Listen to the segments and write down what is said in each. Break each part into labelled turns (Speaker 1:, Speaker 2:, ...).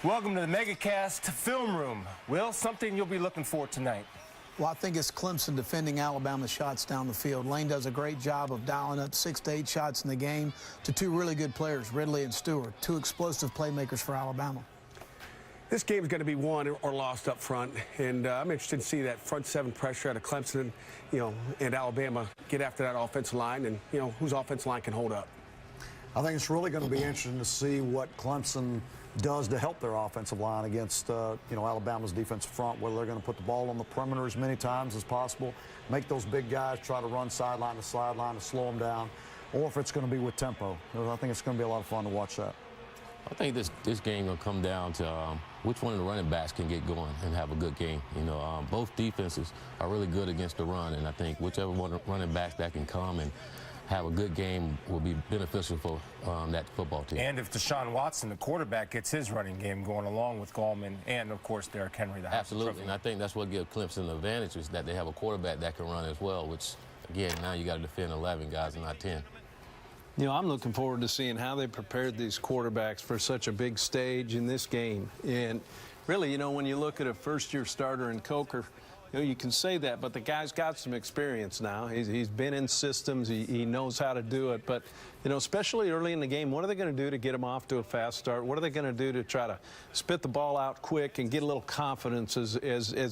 Speaker 1: Welcome to the Megacast Film Room. Will, something you'll be looking for tonight?
Speaker 2: Well, I think it's Clemson defending Alabama's shots down the field. Lane does a great job of dialing up 6 to 8 shots in the game to 2 really good players, Ridley and Stewart, 2 explosive playmakers for Alabama.
Speaker 3: This game is going to be won or lost up front, and I'm interested to see that front 7 pressure out of Clemson, and Alabama get after that offensive line, and whose offensive line can hold up.
Speaker 4: I think it's really going to be interesting to see what Clemson does to help their offensive line against, Alabama's defensive front, whether they're going to put the ball on the perimeter as many times as possible, make those big guys try to run sideline to sideline to slow them down, or if it's going to be with tempo. I think it's going to be a lot of fun to watch that.
Speaker 5: I think this game will come down to which one of the running backs can get going and have a good game. Both defenses are really good against the run, and I think whichever one running backs that can come and have a good game will be beneficial for that football team.
Speaker 1: And if Deshaun Watson, the quarterback, gets his running game going along with Gallman and, of course, Derrick Henry.
Speaker 5: Absolutely, and I think that's what gives Clemson the advantage is that they have a quarterback that can run as well, which, again, now you got to defend 11 guys and not 10.
Speaker 6: I'm looking forward to seeing how they prepared these quarterbacks for such a big stage in this game. And really, when you look at a first-year starter in Coker, you can say that, but the guy's got some experience now. He's been in systems. He knows how to do it. But, especially early in the game, what are they going to do to get him off to a fast start? What are they going to do to try to spit the ball out quick and get a little confidence as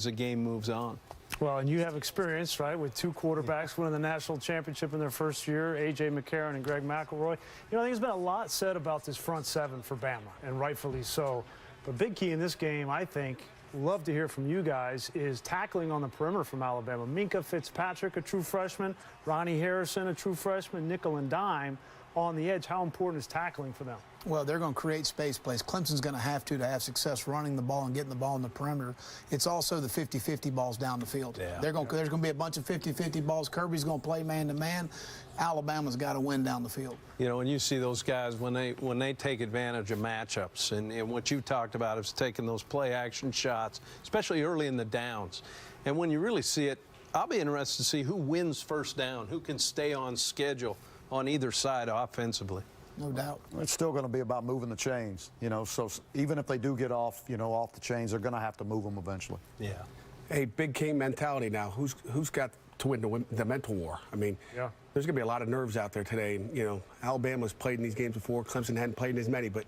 Speaker 6: the game moves on?
Speaker 7: Well, and you have experience, right, with 2 quarterbacks winning the national championship in their first year, A.J. McCarron and Greg McElroy. I think there's been a lot said about this front 7 for Bama, and rightfully so. But big key in this game, I think, love to hear from you guys, is tackling on the perimeter from Alabama. Minkah Fitzpatrick, a true freshman, Ronnie Harrison, a true freshman, nickel and dime on the edge. How important is tackling for them?
Speaker 2: Well, they're going to create space plays. Clemson's going to have success running the ball and getting the ball in the perimeter. It's also the 50-50 balls down the field.
Speaker 6: Yeah.
Speaker 2: There's going to be a bunch of 50-50 balls. Kirby's going to play man-to-man. Alabama's got to win down the field.
Speaker 6: And you see those guys when they take advantage of matchups, and what you talked about is taking those play-action shots, especially early in the downs. And when you really see it, I'll be interested to see who wins first down, who can stay on schedule on either side offensively.
Speaker 2: No doubt.
Speaker 4: It's still going to be about moving the chains, so even if they do get off, off the chains, they're going to have to move them eventually.
Speaker 6: Yeah.
Speaker 3: A big game mentality now. Who's got to win the mental war? I mean,
Speaker 7: Yeah.
Speaker 3: There's going to be a lot of nerves out there today. And, Alabama's played in these games before. Clemson hadn't played in as many, but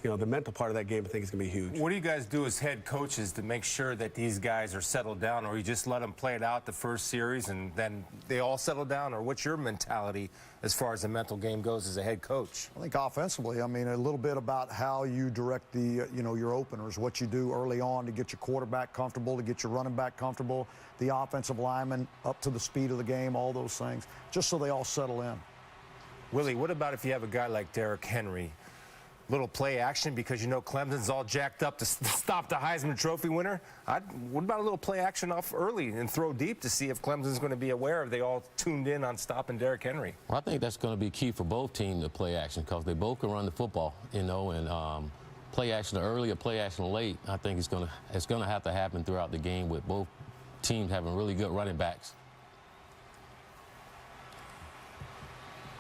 Speaker 3: the mental part of that game, I think, is going to be huge.
Speaker 1: What do you guys do as head coaches to make sure that these guys are settled down, or you just let them play it out the first series and then they all settle down? Or what's your mentality as far as the mental game goes as a head coach?
Speaker 4: I think offensively, a little bit about how you direct the, your openers, what you do early on to get your quarterback comfortable, to get your running back comfortable, the offensive lineman up to the speed of the game, all those things, just so they all settle in.
Speaker 1: Willie, what about if you have a guy like Derrick Henry? Little play action, because Clemson's all jacked up to stop the Heisman Trophy winner. What about a little play action off early and throw deep to see if Clemson's going to be aware of they all tuned in on stopping Derrick Henry?
Speaker 5: Well, I think that's going to be key for both teams to play action because they both can run the football, and play action early or play action late. I think it's going to have to happen throughout the game with both teams having really good running backs.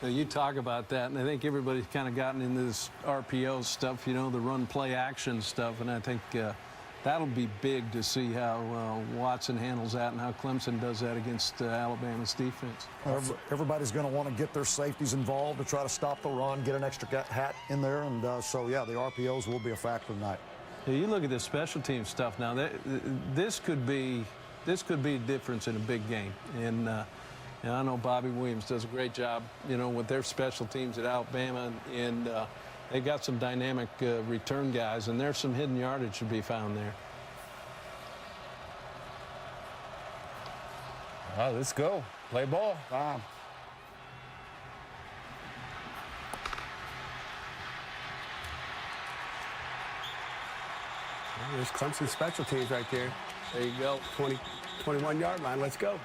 Speaker 6: You talk about that, and I think everybody's kind of gotten into this RPO stuff, the run play action stuff, and I think that'll be big to see how Watson handles that and how Clemson does that against Alabama's defense.
Speaker 4: Everybody's going to want to get their safeties involved to try to stop the run, get an extra hat in there, and so, yeah, the RPOs will be a factor tonight.
Speaker 6: You look at the special team stuff now. This could be a difference in a big game, and I know Bobby Williams does a great job, with their special teams at Alabama, and they got some dynamic return guys, and there's some hidden yardage to be found there.
Speaker 1: All right, let's go. Play ball.
Speaker 3: There's Clemson special teams right there.
Speaker 6: There you go.
Speaker 3: 21-yard line. Let's go.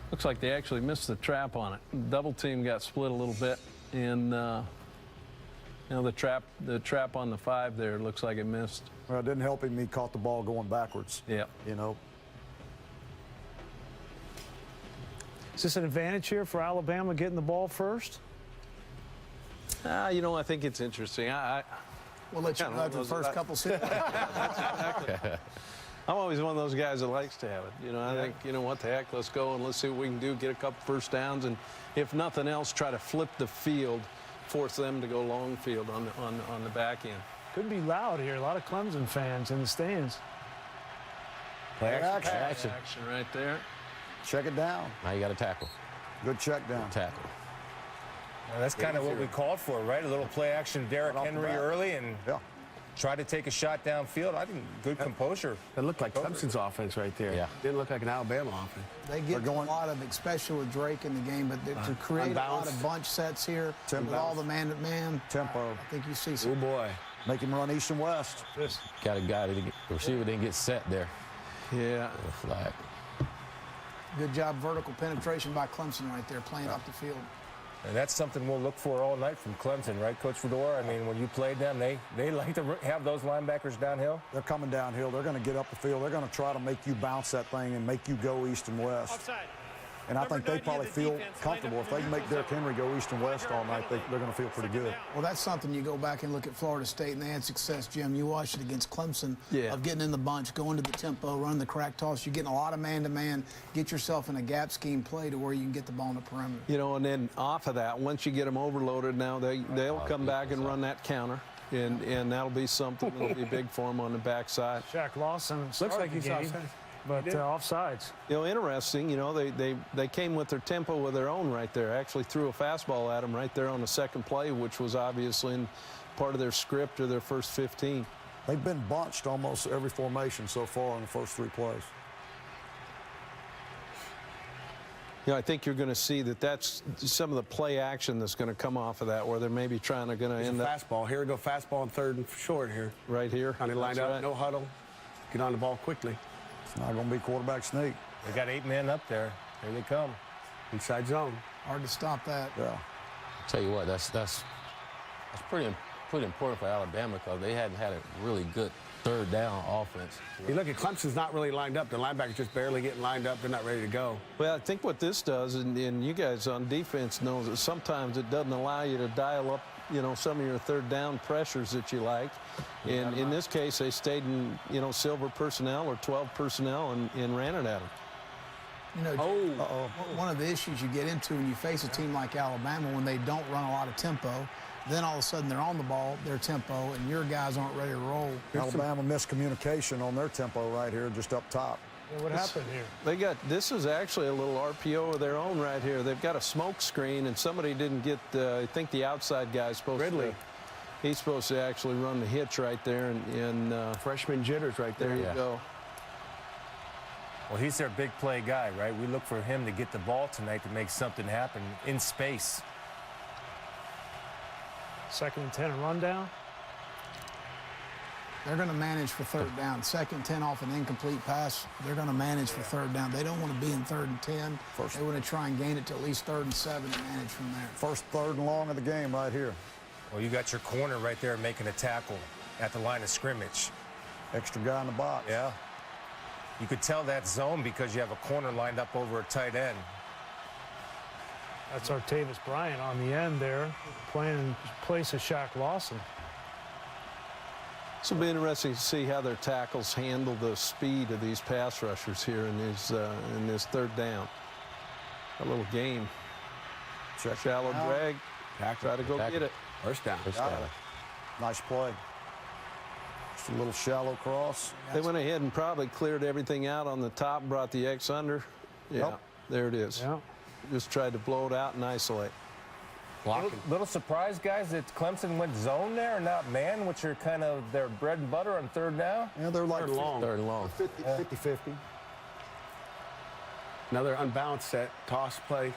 Speaker 6: Looks like they actually missed the trap on it. Double team got split a little bit, and the trap on the 5 there looks like it missed.
Speaker 4: Well, it didn't help him. He caught the ball going backwards.
Speaker 6: Yeah.
Speaker 7: Is this an advantage here for Alabama getting the ball first?
Speaker 6: I think it's interesting.
Speaker 2: We'll let you know after the first couple seasons.
Speaker 6: I'm always one of those guys that likes to have it. You know, I think, you know, what the heck, let's go and let's see what we can do, get a couple first downs, and if nothing else, try to flip the field, force them to go long field on the back end.
Speaker 7: Could be loud here. A lot of Clemson fans in the stands.
Speaker 1: Play action.
Speaker 6: Action right there.
Speaker 4: Check it down.
Speaker 5: Now you got to tackle.
Speaker 4: Good check down.
Speaker 5: Tackle.
Speaker 1: Well, that's kind of what we called for, right? A little play action, Derrick
Speaker 4: Right off the
Speaker 1: Henry
Speaker 4: bat.
Speaker 1: early, and
Speaker 4: Yeah.
Speaker 1: try to take a shot downfield. I think good composure.
Speaker 3: That looked like Clemson's offense right there.
Speaker 5: Yeah.
Speaker 3: Didn't look like an Alabama offense.
Speaker 2: They get a lot of, especially with Drake in the game, but to create a lot of bunch sets here with all the man-to-man
Speaker 4: Tempo.
Speaker 2: I think you see some.
Speaker 3: Oh, boy.
Speaker 4: Make him run east and west.
Speaker 5: Got a guy, the receiver didn't get set there.
Speaker 6: Yeah.
Speaker 5: Flag.
Speaker 2: Good job vertical penetration by Clemson right there, playing off the field.
Speaker 1: And that's something we'll look for all night from Clemson, right, Coach Fedora? I mean, when you played them, they like to have those linebackers downhill.
Speaker 4: They're coming downhill. They're going to get up the field. They're going to try to make you bounce that thing and make you go east and west.
Speaker 8: Offside.
Speaker 4: And I think they probably feel comfortable. If they can make Derrick Henry go east and west all night, they're going to feel pretty good.
Speaker 2: Well, that's something you go back and look at Florida State, and they had success, Jim. You watched it against Clemson of getting in the bunch, going to the tempo, running the crack toss. You're getting a lot of man-to-man. Get yourself in a gap scheme play to where you can get the ball in the perimeter.
Speaker 6: You know, and then off of that, once you get them overloaded now, they'll come back and run that counter. And that'll be something that'll be big for them on the backside.
Speaker 7: Shaq Lawson
Speaker 3: Looks
Speaker 7: started
Speaker 3: like
Speaker 7: the
Speaker 3: he's
Speaker 7: game,
Speaker 3: offside.
Speaker 7: but offsides.
Speaker 6: You know, interesting, you know, they came with their tempo of their own right there. Actually threw a fastball at them right there on the second play, which was obviously in part of their script or their first 15.
Speaker 4: They've been bunched almost every formation so far in the first 3 plays.
Speaker 6: You know, I think you're going to see that's some of the play action that's going to come off of that, where they're maybe trying to end up
Speaker 3: Fastball. Here we go. Fastball and third and short here.
Speaker 6: right here.
Speaker 3: Kind of lined
Speaker 6: That's
Speaker 3: up.
Speaker 6: right.
Speaker 3: No huddle. Get on the ball quickly.
Speaker 4: It's not going to be quarterback sneak.
Speaker 1: They got 8 men up there. Here they come.
Speaker 3: Inside zone.
Speaker 2: Hard to stop that.
Speaker 4: Yeah.
Speaker 5: Tell you what, that's pretty important for Alabama because they hadn't had a really good third down offense.
Speaker 3: You look at Clemson's not really lined up. The linebackers just barely getting lined up. They're not ready to go.
Speaker 6: Well, I think what this does, and you guys on defense know that sometimes it doesn't allow you to dial up, you know, some of your third down pressures that you like. And in this case, they stayed in, you know, silver personnel or 12 personnel and ran it at them.
Speaker 2: You know, one of the issues you get into when you face a team like Alabama when they don't run a lot of tempo, then all of a sudden they're on the ball, their tempo, and your guys aren't ready to roll.
Speaker 4: Alabama miscommunication on their tempo right here, just up top.
Speaker 7: Yeah, what happened here?
Speaker 6: This is actually a little RPO of their own right here. They've got a smoke screen, and somebody didn't get, I think the outside guy's supposed
Speaker 3: Ridley.
Speaker 6: he's supposed to actually run the hitch right there, and
Speaker 3: Freshman jitters right there.
Speaker 6: there you go.
Speaker 1: Well, he's their big play guy, right? We look for him to get the ball tonight to make something happen in space.
Speaker 7: 2nd and 10, a rundown.
Speaker 2: They're going to manage for third down. 2nd and 10 off an incomplete pass. They're going to manage for third down. They don't want to be in 3rd and 10. They want to try and gain it to at least 3rd and 7 and manage from there.
Speaker 4: First, third, and long of the game right here.
Speaker 1: Well, you got your corner right there making a tackle at the line of scrimmage.
Speaker 4: Extra guy in the box.
Speaker 1: Yeah. You could tell that zone because you have a corner lined up over a tight end.
Speaker 7: That's Artavis Bryant on the end there, playing in place of Shaq Lawson.
Speaker 6: This will be interesting to see how their tackles handle the speed of these pass rushers here in this third down. A little game. Shallow drag. Try to go get it.
Speaker 3: First down.
Speaker 4: Nice play. Just a little shallow cross.
Speaker 6: They went ahead and probably cleared everything out on the top, brought the X under. Yeah,
Speaker 4: Yep.
Speaker 6: there it is.
Speaker 7: Yeah.
Speaker 6: Just tried to blow it out and isolate.
Speaker 1: Little surprise, guys, that Clemson went zone there and not man, which are kind of their bread and butter on third down.
Speaker 4: Yeah, they're like
Speaker 5: Third and long.
Speaker 4: 50-50.
Speaker 3: Another unbalanced set. Toss play.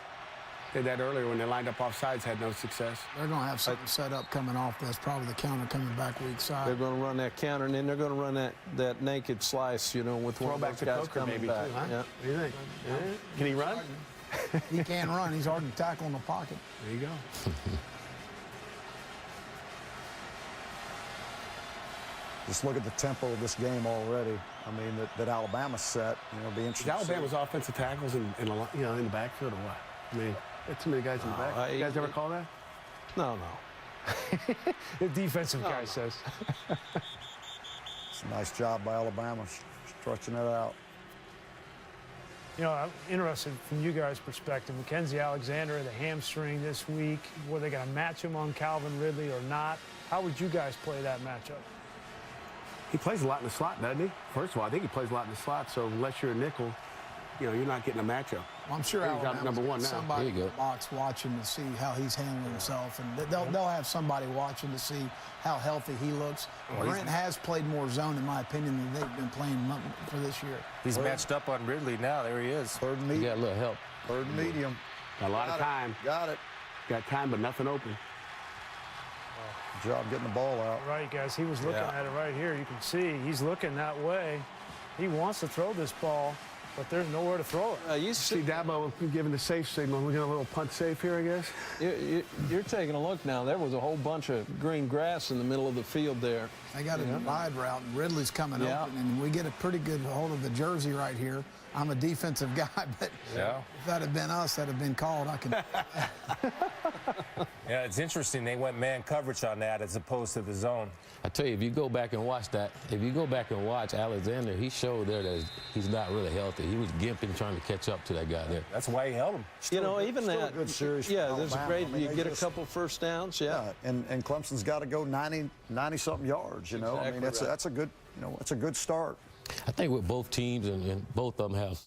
Speaker 3: Did that earlier when they lined up off sides, had no success.
Speaker 2: They're going to have something set up coming off. That's probably the counter coming back weak
Speaker 6: They're
Speaker 2: side.
Speaker 6: going to run that counter, and then they're going to run that naked slice, you know, with one of
Speaker 3: Throwback
Speaker 6: those
Speaker 3: to
Speaker 6: guys
Speaker 3: Coker
Speaker 6: coming
Speaker 3: maybe,
Speaker 6: back.
Speaker 3: too, huh?
Speaker 6: Yeah.
Speaker 3: What do you think? Yeah. Can he run?
Speaker 2: He can run. He's hard to tackle in the pocket.
Speaker 3: There you go.
Speaker 4: Just look at the tempo of this game already. I mean, that Alabama set. You know, it'll be
Speaker 3: Is
Speaker 4: interesting. to see.
Speaker 3: Alabama's offensive tackles in the backfield or what? I mean, got too many guys in the back. You guys ever call that?
Speaker 6: No.
Speaker 7: The defensive guy says.
Speaker 4: It's a nice job by Alabama stretching it out.
Speaker 7: You know, I'm interested from you guys' perspective. Mackenzie Alexander had a hamstring this week. Were they going to match him on Calvin Ridley or not? How would you guys play that matchup?
Speaker 3: He plays a lot in the slot, doesn't he? First of all, I think he plays a lot in the slot, so unless you're a nickel, you know, you're not getting a matchup.
Speaker 2: Well, I'm sure
Speaker 3: He's got
Speaker 2: Alabama's
Speaker 3: number one
Speaker 2: got
Speaker 3: now.
Speaker 2: somebody
Speaker 5: There you
Speaker 2: in the
Speaker 5: go.
Speaker 2: box watching to see how he's handling himself, and they'll have somebody watching to see how healthy he looks. Brent has played more zone, in my opinion, than they've been playing for this year.
Speaker 1: He's matched up on Ridley now. There he is.
Speaker 4: Third and
Speaker 5: You
Speaker 4: medium.
Speaker 5: got a little help.
Speaker 4: Third and medium.
Speaker 3: Got a lot of time.
Speaker 4: Got it.
Speaker 3: Got time, but nothing open.
Speaker 4: Good job getting the ball out.
Speaker 7: Right, guys, he was looking at it right here. You can see he's looking that way. He wants to throw this ball, but there's nowhere to throw it.
Speaker 6: You
Speaker 3: See Dabo giving the safe signal. We're getting a little punt safe here, I guess.
Speaker 6: You're taking a look now. There was a whole bunch of green grass in the middle of the field there.
Speaker 2: They got a divide route, and Ridley's coming open, and we get a pretty good hold of the jersey right here. I'm a defensive guy, but if that had been us, that had been called. I can.
Speaker 1: Yeah, it's interesting. They went man coverage on that as opposed to the zone.
Speaker 5: I tell you, if you go back and watch that, if you go back and watch Alexander, he showed there that he's not really healthy. He was gimping trying to catch up to that guy there.
Speaker 1: That's why he held him.
Speaker 6: You know, even
Speaker 4: still a
Speaker 6: that.
Speaker 4: good series for
Speaker 6: Yeah, there's a
Speaker 4: Alabama.
Speaker 6: great.
Speaker 4: I mean,
Speaker 6: You
Speaker 4: they
Speaker 6: get a
Speaker 4: just-
Speaker 6: couple first downs. Yeah.
Speaker 4: And Clemson's got to go 90-something yards, you know. I mean,
Speaker 6: Exactly
Speaker 4: that's a good, you know, it's a good start.
Speaker 5: I think with both teams and both of them have.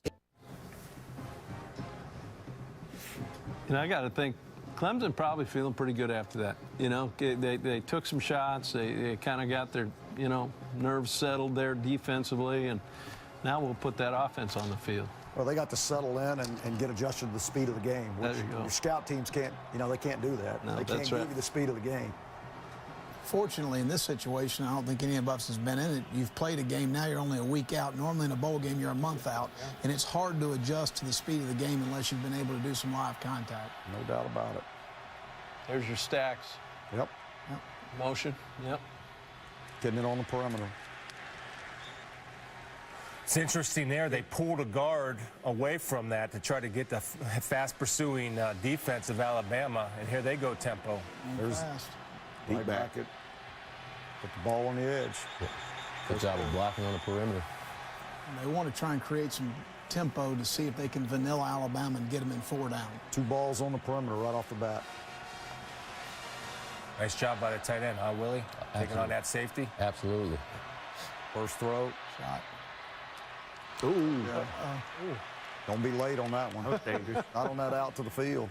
Speaker 6: And I got to think, Clemson probably feeling pretty good after that. You know, they took some shots. They kind of got their, you know, nerves settled there defensively, and now we'll put that offense on the field.
Speaker 4: Well, they got to settle in and get adjusted to the speed of the game, which
Speaker 6: There you go.
Speaker 4: your scout teams can't, you know, they can't do that.
Speaker 6: No,
Speaker 4: they can't
Speaker 6: that's
Speaker 4: give
Speaker 6: right.
Speaker 4: you the speed of the game.
Speaker 2: Fortunately, in this situation, I don't think any of us has been in it. You've played a game, now you're only a week out. Normally in a bowl game, you're a month out, and it's hard to adjust to the speed of the game unless you've been able to do some live contact.
Speaker 4: No doubt about it.
Speaker 6: There's your stacks.
Speaker 4: Yep.
Speaker 6: Motion. Yep.
Speaker 4: Getting it on the perimeter.
Speaker 1: It's interesting there. They pulled a guard away from that to try to get the fast pursuing defense of Alabama, and here they go tempo.
Speaker 4: There's
Speaker 2: Fast.
Speaker 4: deep back it. Put the ball on the edge.
Speaker 5: Good job of blocking on the perimeter.
Speaker 2: And they want to try and create some tempo to see if they can vanilla Alabama and get them in 4 down.
Speaker 4: 2 balls on the perimeter right off the bat.
Speaker 1: Nice job by the tight end, huh, Willie? Taking on
Speaker 5: Absolutely.
Speaker 1: that safety.
Speaker 5: Absolutely.
Speaker 4: First throw.
Speaker 2: Shot.
Speaker 3: Ooh.
Speaker 4: Don't be late on that one.
Speaker 3: That's dangerous.
Speaker 4: Not on that out to the field.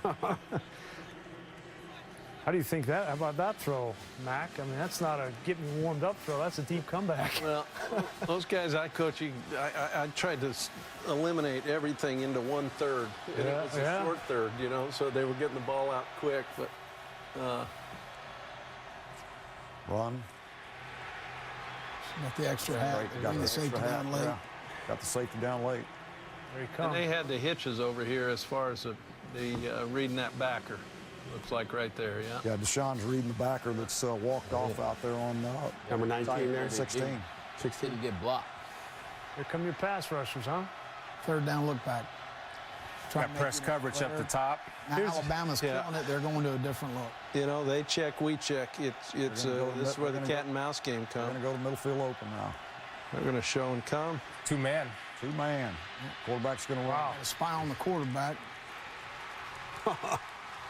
Speaker 7: How do you think that? How about that throw, Mac? I mean, that's not a get me warmed up throw. That's a deep comeback.
Speaker 6: Well, those guys I coach, I tried to eliminate everything into 1/3. And it was a short third, you know, so they were getting the ball out quick. But
Speaker 4: Run.
Speaker 2: Got the extra hat. They bring the
Speaker 4: extra
Speaker 2: safety
Speaker 4: hat,
Speaker 2: down late.
Speaker 4: yeah. Got the safety down late.
Speaker 7: There he
Speaker 6: and
Speaker 7: comes.
Speaker 6: they had the hitches over here as far as the reading that backer. Looks like right there, yeah.
Speaker 4: Yeah, Deshaun's reading the backer that's walked off out there on
Speaker 3: Number 19 there.
Speaker 4: 16.
Speaker 5: 16 to get blocked.
Speaker 7: Here come your pass rushers, huh?
Speaker 2: 3rd down look back. Try
Speaker 1: Got
Speaker 2: and
Speaker 1: press
Speaker 2: make it
Speaker 1: coverage up the
Speaker 2: clear.
Speaker 1: top.
Speaker 2: Now Alabama's killing it. They're going to a different look.
Speaker 6: You know, they check, we check. It's
Speaker 4: They're gonna go to
Speaker 6: this is
Speaker 4: the-
Speaker 6: where the
Speaker 4: they're
Speaker 6: cat
Speaker 4: gonna
Speaker 6: and mouse game
Speaker 4: They're going
Speaker 6: comes.
Speaker 4: to go to middle field open now.
Speaker 6: They're going to show and come.
Speaker 1: 2-man.
Speaker 4: 2-man. Quarterback's going to run.
Speaker 2: Got a spy on the quarterback.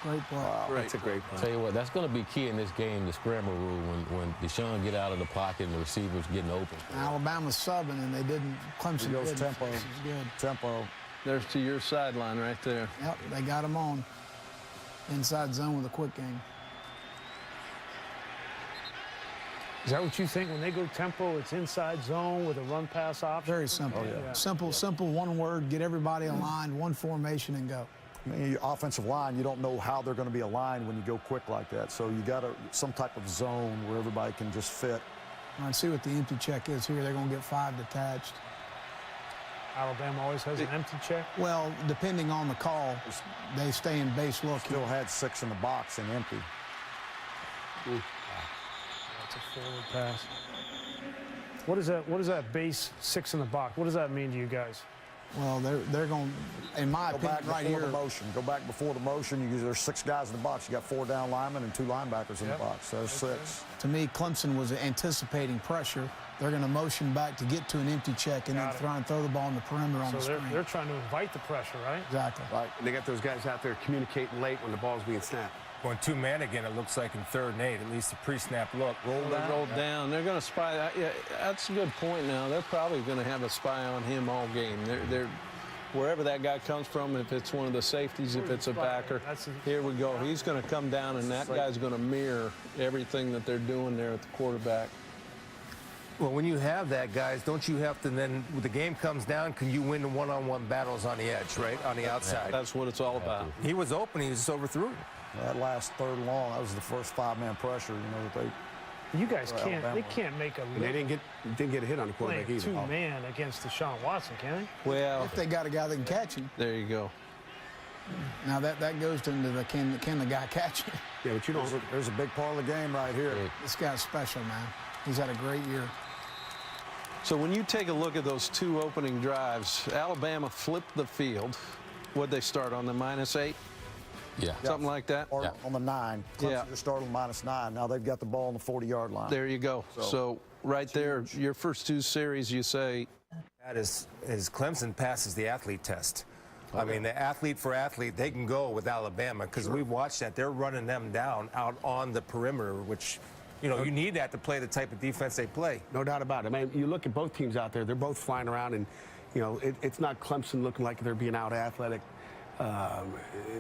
Speaker 2: Great play.
Speaker 6: Great.
Speaker 3: That's a great play.
Speaker 5: Tell you what, that's going to be key in this game, the scramble rule, when Deshaun get out of the pocket and the receivers getting open.
Speaker 2: Alabama's subbing, and they didn't. Clemson
Speaker 4: Here goes
Speaker 2: didn't.
Speaker 4: tempo.
Speaker 2: This is good.
Speaker 4: Tempo.
Speaker 6: There's to your sideline right there.
Speaker 2: Yep, they got him on. Inside zone with a quick game.
Speaker 7: Is that what you think when they go tempo? It's inside zone with a run pass option.
Speaker 2: Very simple. Simple, one word, get everybody aligned, one formation, and go.
Speaker 4: I mean, your offensive line, you don't know how they're going to be aligned when you go quick like that. So you got some type of zone where everybody can just fit.
Speaker 2: All right, see what the empty check is here. They're going to get 5 detached.
Speaker 7: Alabama always has an empty check.
Speaker 2: Well, depending on the call, they stay in base look.
Speaker 4: Still had 6 in the box and empty.
Speaker 7: That's a forward pass. What is that base 6 in the box? What does that mean to you guys?
Speaker 2: Well, they're going, in my
Speaker 4: Go
Speaker 2: opinion,
Speaker 4: back
Speaker 2: right
Speaker 4: before
Speaker 2: here.
Speaker 4: the motion. Go back before the motion. There's 6 guys in the box. You got 4 down linemen and 2 linebackers in the box. There's 6.
Speaker 2: To me, Clemson was anticipating pressure. They're going to motion back to get to an empty check and then try and throw the ball in the perimeter on the
Speaker 7: So
Speaker 2: screen.
Speaker 7: they're trying to invite the pressure, right?
Speaker 2: Exactly.
Speaker 3: Right. And they got those guys out there communicating late when the ball's being snapped.
Speaker 1: Going 2-man again, it looks like in 3rd and 8, at least a pre-snap look.
Speaker 6: Rolled down. They're going to spy. Yeah, that's a good point now. They're probably going to have a spy on him all game. They're wherever that guy comes from, if it's one of the safeties, if it's a backer. Here we go. He's going to come down, and that guy's going to mirror everything that they're doing there at the quarterback.
Speaker 1: Well, when you have that, guys, don't you have to then, when the game comes down, can you win the one-on-one battles on the edge, right, on the outside?
Speaker 6: That's what it's all about.
Speaker 1: He was open. He just overthrew it.
Speaker 4: That last 3rd long, that was the first 5-man pressure, that they...
Speaker 7: You guys can't. They can't make a.
Speaker 3: And they didn't get a hit on the quarterback either.
Speaker 7: 2-man against Deshaun Watson, can they?
Speaker 6: Well,
Speaker 2: If they got a guy that can catch him.
Speaker 6: there you go.
Speaker 2: Now that goes into the can the guy catch him?
Speaker 3: Yeah, but you don't.
Speaker 4: There's a big part of the game right here.
Speaker 2: This guy's special, man. He's had a great year.
Speaker 6: So when you take a look at those 2 opening drives, Alabama flipped the field. What'd they start on, the -8?
Speaker 5: Yeah.
Speaker 6: Something like that?
Speaker 4: Or on the 9. Clemson
Speaker 6: Yeah.
Speaker 4: just started on -9. Now they've got the ball on the 40-yard line.
Speaker 6: There you go. So right there, your first 2 series, you say,
Speaker 1: That is Clemson passes the athlete test. I mean, the athlete for athlete, they can go with Alabama because we've watched that. They're running them down out on the perimeter, which, you need that to play the type of defense they play.
Speaker 3: No doubt about it. I mean, you look at both teams out there, they're both flying around, and, it's not Clemson looking like they're being out athletic.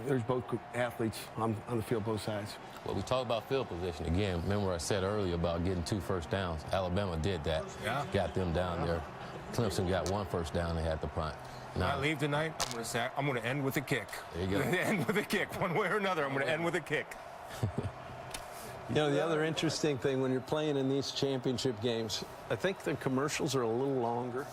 Speaker 3: There's both athletes on the field, both sides.
Speaker 5: Well, we talk about field position. Again, remember I said earlier about getting 2 first downs. Alabama did that.
Speaker 1: Yeah.
Speaker 5: Got them down there. Clemson got 1 first down. They had the punt.
Speaker 1: When I leave tonight, I'm going to end with a kick.
Speaker 5: There you go.
Speaker 1: End with a kick. One way or another, I'm going to end with a kick.
Speaker 6: the other interesting thing when you're playing in these championship games, I think the commercials are a little longer.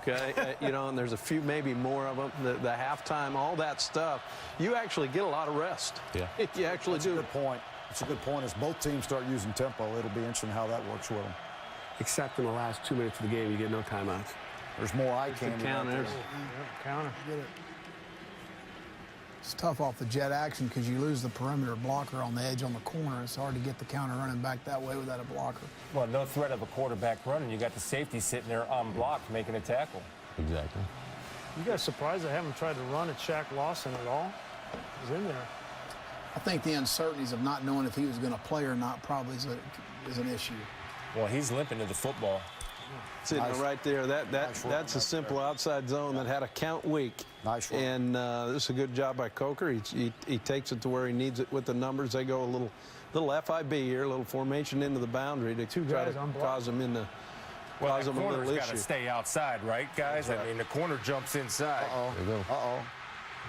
Speaker 6: Okay, and there's a few, maybe more of them. The halftime, all that stuff, you actually get a lot of rest.
Speaker 5: Yeah.
Speaker 6: You actually
Speaker 4: That's
Speaker 6: do.
Speaker 4: a good point. It's a good point. As both teams start using tempo, it'll be interesting how that works with them.
Speaker 3: Except in the last 2 minutes of the game, you get no timeouts.
Speaker 4: There's more eye candy.
Speaker 6: Counters.
Speaker 7: Counter.
Speaker 2: Get it. It's tough off the jet action because you lose the perimeter blocker on the edge on the corner. It's hard to get the counter running back that way without a blocker.
Speaker 1: Well, no threat of a quarterback running. You got the safety sitting there unblocked making a tackle.
Speaker 5: Exactly.
Speaker 7: You guys surprised they haven't tried to run at Shaq Lawson at all? He's in there.
Speaker 2: I think the uncertainties of not knowing if he was going to play or not probably is an issue.
Speaker 1: Well, he's limping to the football.
Speaker 6: Sitting right there. That's a simple outside zone that had a count weak.
Speaker 4: Nice work.
Speaker 6: And this is a good job by Coker. He takes it to where he needs it with the numbers. They go a little FIB here, a little formation into the boundary to try to cause them into.
Speaker 1: Well,
Speaker 6: cause
Speaker 1: the
Speaker 6: them a little
Speaker 1: corner's got to
Speaker 6: issue.
Speaker 1: stay outside, right, guys? I mean, the corner jumps inside.
Speaker 5: There you go.
Speaker 4: Uh-oh.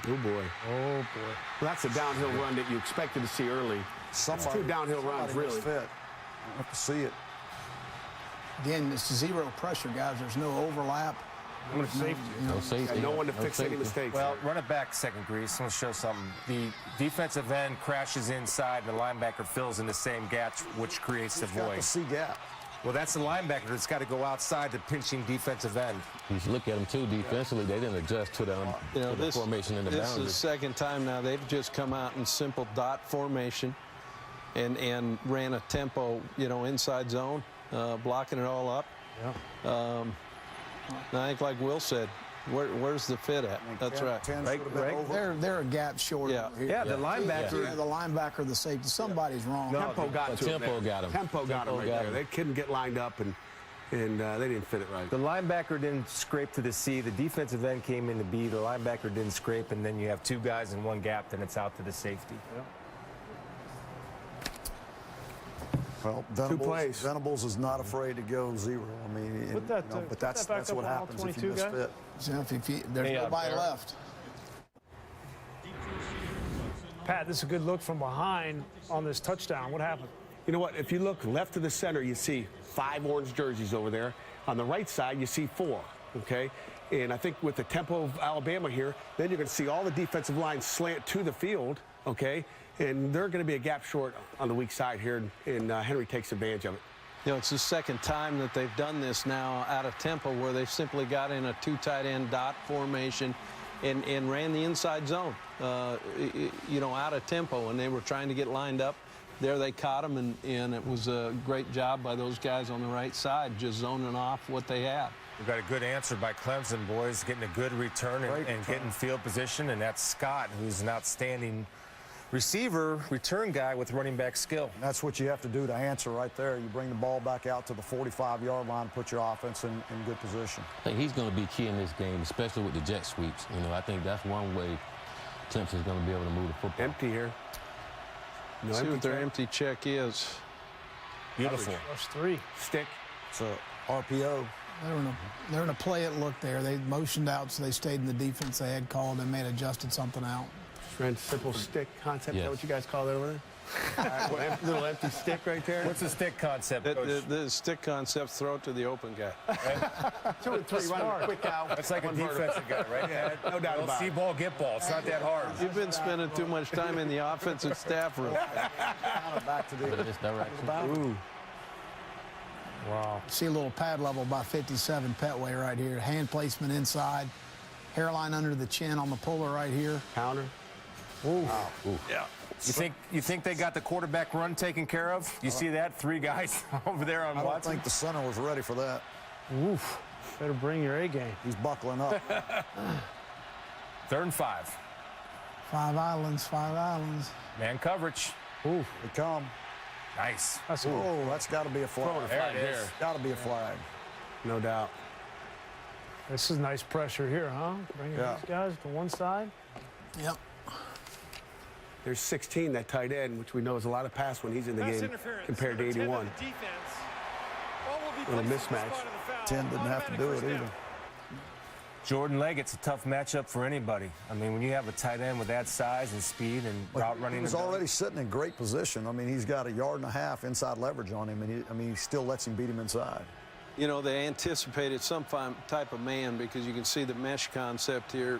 Speaker 3: Oh, boy. Oh, boy. Well, that's a downhill run that you expected to see early. It's 2 downhill runs, really.
Speaker 4: Fit. You have to see it.
Speaker 2: Again, it's 0 pressure, guys. There's no overlap.
Speaker 7: I'm going to safety.
Speaker 5: No safety.
Speaker 3: No one to
Speaker 5: No
Speaker 3: fix any
Speaker 5: safety.
Speaker 3: mistakes.
Speaker 1: Well, run it back second, Grease. Let's show something. The defensive end crashes inside, and the linebacker fills in the same gap, which creates the
Speaker 4: He's got
Speaker 1: void.
Speaker 4: the C gap.
Speaker 1: Well, that's the linebacker that's got to go outside the pinching defensive end.
Speaker 5: You should look at them, too, defensively. They didn't adjust to the formation in the
Speaker 6: This
Speaker 5: boundary.
Speaker 6: is the second time now they've just come out in simple dot formation and ran a tempo, inside zone, blocking it all up.
Speaker 7: Yeah.
Speaker 6: I think, like Will said, where's the fit at? That's right.
Speaker 4: 10 should have been over.
Speaker 2: They're a gap short.
Speaker 6: Yeah.
Speaker 2: over here.
Speaker 1: Yeah, the linebacker.
Speaker 2: Yeah, the linebacker, the safety. Somebody's wrong.
Speaker 3: Tempo got to him.
Speaker 5: Tempo got him.
Speaker 3: Tempo got him right there. They couldn't get lined up, and they didn't fit it right.
Speaker 1: The linebacker didn't scrape to the C. The defensive end came in to B. The linebacker didn't scrape, and then you have 2 guys in one gap, then it's out to the safety.
Speaker 7: Yeah.
Speaker 4: Well,
Speaker 3: plays.
Speaker 4: Venables is not afraid to go 0. I mean,
Speaker 7: Put that,
Speaker 4: but
Speaker 7: put
Speaker 4: that's
Speaker 7: that back up
Speaker 4: what
Speaker 7: on all
Speaker 4: happens if
Speaker 7: 22
Speaker 4: you
Speaker 7: guys.
Speaker 4: misfit.
Speaker 2: So there's nobody left.
Speaker 7: Pat, this is a good look from behind on this touchdown. What happened?
Speaker 3: You know what? If you look left to the center, you see 5 orange jerseys over there. On the right side, you see 4, okay? And I think with the tempo of Alabama here, then you're going to see all the defensive lines slant to the field, okay? And they're going to be a gap short on the weak side here, and Henry takes advantage of it.
Speaker 6: You know, it's the second time that they've done this now out of tempo, where they've simply got in a 2 tight end dot formation and ran the inside zone, you know, out of tempo, and they were trying to get lined up. There they caught them, and it was a great job by those guys on the right side, just zoning off what they had.
Speaker 1: We've got a good answer by Clemson, boys, getting a good return and getting field position, and that's Scott, who's an outstanding receiver, return guy with running back skill.
Speaker 4: That's what you have to do to answer right there. You bring the ball back out to the 45-yard line, put your offense in good position.
Speaker 5: I think he's going to be key in this game, especially with the jet sweeps. You know, I think that's one way Clemson's going to be able to move the football.
Speaker 3: Empty here. No
Speaker 6: See
Speaker 3: empty
Speaker 6: what their
Speaker 3: check.
Speaker 6: empty check is.
Speaker 1: Beautiful.
Speaker 7: Rush 3.
Speaker 3: Stick.
Speaker 4: It's a RPO.
Speaker 2: They're in a play it look there. They motioned out, so they stayed in the defense they had called and may have adjusted something out.
Speaker 3: Ran simple stick concept. Is that
Speaker 5: Yes.
Speaker 3: what you guys call it over there? All right, little empty stick right there.
Speaker 1: What's the stick concept, Coach?
Speaker 6: The stick concept, throw it to the open guy.
Speaker 3: 2 and 3, run a quick out.
Speaker 1: That's like a
Speaker 3: One vertical.
Speaker 1: defensive guy, right?
Speaker 3: Yeah, no doubt about
Speaker 1: See
Speaker 3: it.
Speaker 1: ball, get ball. It's not that hard.
Speaker 6: You've been spending too much time in the offensive staff room.
Speaker 4: Back to
Speaker 5: In
Speaker 4: the
Speaker 5: this direction.
Speaker 3: Ooh.
Speaker 7: Wow.
Speaker 2: See a little pad level by 57 Petway right here. Hand placement inside. Hairline under the chin on the puller right here.
Speaker 3: Counter.
Speaker 6: Yeah.
Speaker 1: You think they got the quarterback run taken care of? You see that? 3 guys over there on
Speaker 4: I don't
Speaker 1: Watson.
Speaker 4: think the center was ready for that.
Speaker 7: Oof. Better bring your A game.
Speaker 4: He's buckling up.
Speaker 1: 3rd and 5.
Speaker 2: 5 islands.
Speaker 1: Man coverage.
Speaker 2: Ooh.
Speaker 4: They come.
Speaker 1: Nice.
Speaker 7: That's a
Speaker 4: Oh, that's got to be a flag.
Speaker 1: There it is.
Speaker 4: Got to be a flag.
Speaker 3: No doubt.
Speaker 7: This is nice pressure here, huh? Bringing
Speaker 4: Yeah.
Speaker 7: these guys to one side.
Speaker 2: Yep.
Speaker 3: There's 16, that tight end, which we know is a lot of pass when he's in the game compared to 81. Little mismatch.
Speaker 4: 10 didn't have to do it either.
Speaker 1: Jordan Leggett's a tough matchup for anybody. I mean, when you have a tight end with that size and speed and route running.
Speaker 4: He was already sitting in great position. I mean, he's got 1.5 yards inside leverage on him, and he still lets him beat him inside.
Speaker 6: You know, they anticipated some type of man, because you can see the mesh concept here.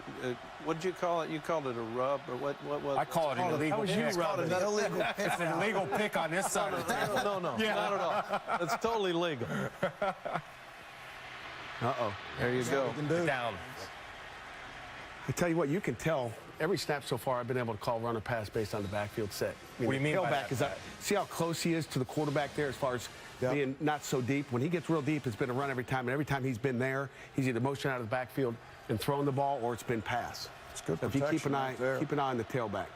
Speaker 6: What did you call it? You called it a rub, or what was
Speaker 1: I call it an illegal
Speaker 7: was you
Speaker 1: pick.
Speaker 7: rubbing
Speaker 2: An illegal pick.
Speaker 1: It's an illegal pick on this side of the table.
Speaker 6: No, not at all. That's totally legal.
Speaker 3: Uh-oh.
Speaker 6: There you go.
Speaker 1: Down.
Speaker 3: I tell you what, you can tell every snap so far I've been able to call run or pass based on the backfield set.
Speaker 1: What do you mean by
Speaker 3: tailback
Speaker 1: that?
Speaker 3: is up. See how close he is to the quarterback there as far as being not so deep? When he gets real deep, it's been a run every time. And every time he's been there, he's either motioned out of the backfield and thrown the ball, or it's been pass.
Speaker 4: It's good
Speaker 3: So if you keep
Speaker 4: protection
Speaker 3: an eye,
Speaker 4: right there.
Speaker 3: keep an eye on the tailback.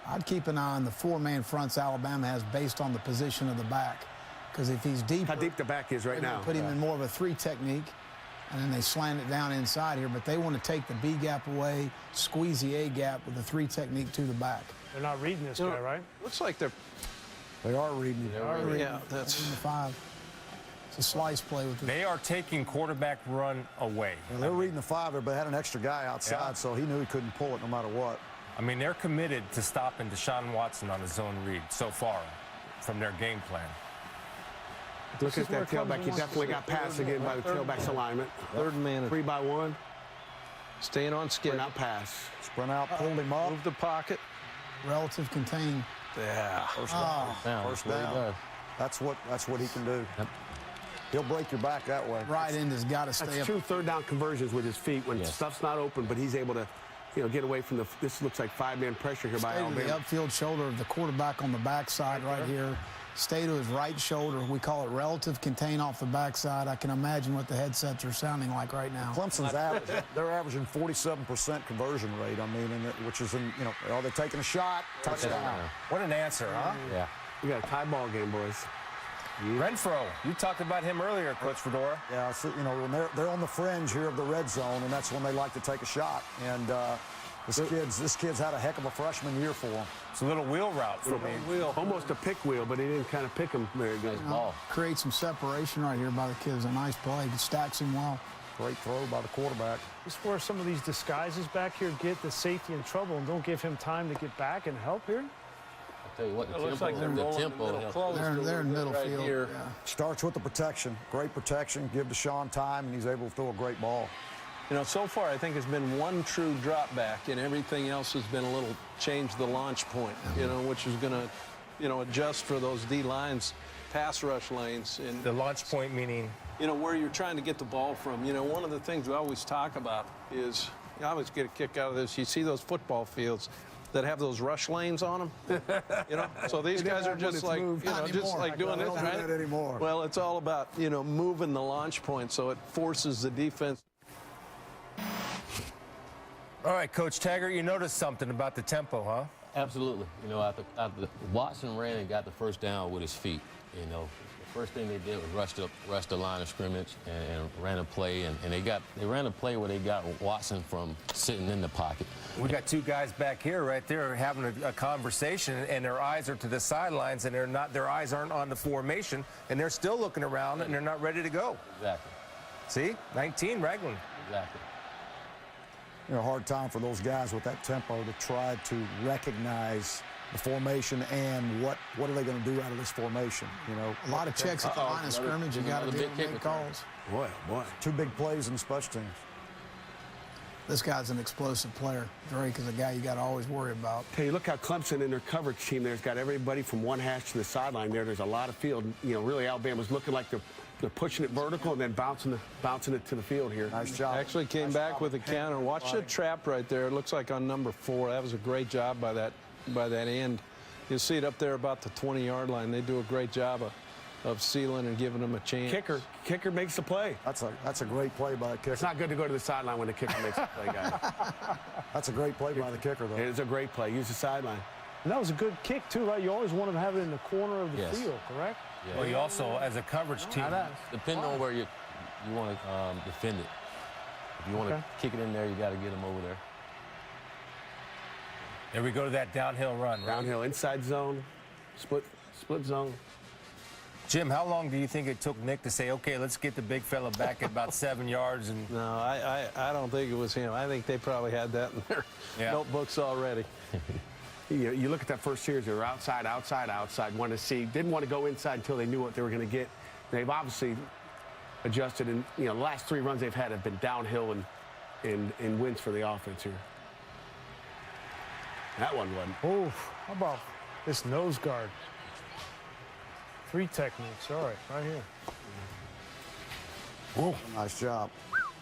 Speaker 2: I'd keep an eye on the 4-man fronts Alabama has based on the position of the back. Because if he's deeper,
Speaker 3: How deep the back is right
Speaker 2: they're gonna
Speaker 3: now.
Speaker 2: put him in more of a 3 technique, and then they slant it down inside here. But they want to take the B gap away, squeeze the A gap with the 3 technique to the back.
Speaker 7: They're not reading this guy, right?
Speaker 6: Looks like they're.
Speaker 4: They are reading it.
Speaker 6: Yeah, that's.
Speaker 2: In the 5. It's a slice play with the.
Speaker 1: They are taking quarterback run away.
Speaker 4: Well, they're reading the 5 there, but had an extra guy outside,
Speaker 1: Yeah.
Speaker 4: so he knew he couldn't pull it no matter what.
Speaker 1: I mean, they're committed to stopping Deshaun Watson on his zone read so far from their game plan.
Speaker 3: Look at
Speaker 7: where
Speaker 3: that tailback.
Speaker 7: Clemson
Speaker 3: You
Speaker 7: wants
Speaker 3: definitely
Speaker 7: to
Speaker 3: got pass again by the tailback's alignment.
Speaker 6: Third man.
Speaker 3: 3 by 1.
Speaker 6: Staying on
Speaker 3: Or
Speaker 6: schedule.
Speaker 3: not pass.
Speaker 4: Sprint out, pulled him up.
Speaker 6: Move the pocket.
Speaker 2: Relative contain.
Speaker 6: Yeah.
Speaker 4: First down.
Speaker 5: Down.
Speaker 4: First
Speaker 5: That's what he
Speaker 4: down.
Speaker 5: does.
Speaker 4: That's what he can do.
Speaker 5: Yep.
Speaker 4: He'll break your back that way.
Speaker 2: Right end has got to stay
Speaker 3: That's
Speaker 2: up.
Speaker 3: 2 third-down conversions with his feet when
Speaker 5: Yes.
Speaker 3: stuff's not open, but he's able to, get away from the. This looks like 5-man pressure here by
Speaker 2: Stay to the
Speaker 3: Alabama.
Speaker 2: upfield shoulder of the quarterback on the backside right here. Stay to his right shoulder. We call it relative contain off the backside. I can imagine what the headsets are sounding like right now.
Speaker 4: Clemson's they're averaging 47% conversion rate. I mean, which is they're taking a shot, touchdown.
Speaker 1: What an answer, huh?
Speaker 5: Yeah.
Speaker 3: We got a tie ball game, boys.
Speaker 1: Renfro, you talked about him earlier, Coach Fedora.
Speaker 4: Yeah, so, when they're on the fringe here of the red zone, and that's when they like to take a shot. And this kid's had a heck of a freshman year for him.
Speaker 1: It's a little wheel route for me.
Speaker 3: Almost a pick wheel, but he didn't kind of pick him very good.
Speaker 5: Ball.
Speaker 2: Create some separation right here by the kid. It's a nice play. He stacks him well.
Speaker 4: Great throw by the quarterback.
Speaker 7: This is where some of these disguises back here get the safety in trouble and don't give him time to get back and help here.
Speaker 5: I'll tell you what, the
Speaker 6: It looks
Speaker 5: tempo,
Speaker 6: like they're
Speaker 5: the
Speaker 6: rolling
Speaker 5: tempo
Speaker 6: the middle
Speaker 5: helps.
Speaker 6: close.
Speaker 2: They're in middle
Speaker 6: right
Speaker 2: field.
Speaker 6: here.
Speaker 2: Yeah.
Speaker 4: Starts with the protection. Great protection. Give Deshaun time, and he's able to throw a great ball.
Speaker 6: You know, so far I think it's been one true drop back, and everything else has been a little change the launch point, which is going to, adjust for those D lines pass rush lanes. And
Speaker 1: The launch point meaning?
Speaker 6: you know, where you're trying to get the ball from. You know, one of the things we always talk about is, I always get a kick out of this. You see those football fields that have those rush lanes on them, you know? So these guys are just like, you know, just like doing this,
Speaker 4: don't
Speaker 6: right?
Speaker 4: do that anymore.
Speaker 6: Well, it's all about, you know, moving the launch point so it forces the defense.
Speaker 1: All right, Coach Taggart, you noticed something about the tempo, huh?
Speaker 5: Absolutely. You know, after Watson ran and got the first down with his feet, you know, the first thing they did was rush the line of scrimmage and ran a play, and they ran a play where they got Watson from sitting in the pocket.
Speaker 1: We got two guys back here right there having a conversation, and their eyes are to the sidelines, and their eyes aren't on the formation, and they're still looking around, and they're not ready to go.
Speaker 5: Exactly.
Speaker 1: See? 19, Raglan.
Speaker 5: Exactly.
Speaker 4: You know, hard time for those guys with that tempo to try to recognize the formation and what are they going to do out of this formation, you know.
Speaker 2: A lot of checks at the line of scrimmage. You got to be able to make calls.
Speaker 3: Boy, boy.
Speaker 4: 2 big plays in the special teams.
Speaker 2: This guy's an explosive player. Drake is a guy you got to always worry about.
Speaker 3: Hey, you look how Clemson in their coverage team there's got everybody from one hash to the sideline there. There's a lot of field. You know, really Alabama's looking like they're pushing it vertical and then bouncing it to the field here.
Speaker 4: Nice job.
Speaker 6: Actually came back with a counter. Watch the trap right there. It looks like on number 4. That was a great job by that end. You'll see it up there about the 20-yard line. They do a great job of sealing and giving them a chance.
Speaker 3: Kicker makes the play.
Speaker 4: That's a great play by the kicker.
Speaker 3: It's not good to go to the sideline when the kicker makes the play, guys.
Speaker 4: That's a great play by the kicker, though.
Speaker 3: It is a great play. Use the sideline.
Speaker 7: And that was a good kick, too, right? You always want to have it in the corner of the
Speaker 5: Yes.
Speaker 7: field, correct?
Speaker 5: Yeah.
Speaker 1: Well, you also, as a coverage team,
Speaker 5: Depending on where you want to defend it. If you want to kick it in there, you got to get them over there.
Speaker 1: there we go to that downhill run. Right?
Speaker 3: Downhill, inside zone, split zone.
Speaker 1: Jim, how long do you think it took Nick to say, okay, let's get the big fella back at about 7 yards? And
Speaker 6: No, I don't think it was him. I think they probably had that in their notebooks already.
Speaker 3: You look at that first series, they were outside, wanted to see, didn't want to go inside until they knew what they were going to get. They've obviously adjusted, and you know, the last 3 runs they've had have been downhill and wins for the offense here. That one wasn't.
Speaker 7: Oh, how about this nose guard? 3 techniques. All right, right here.
Speaker 4: Whoa. Nice job.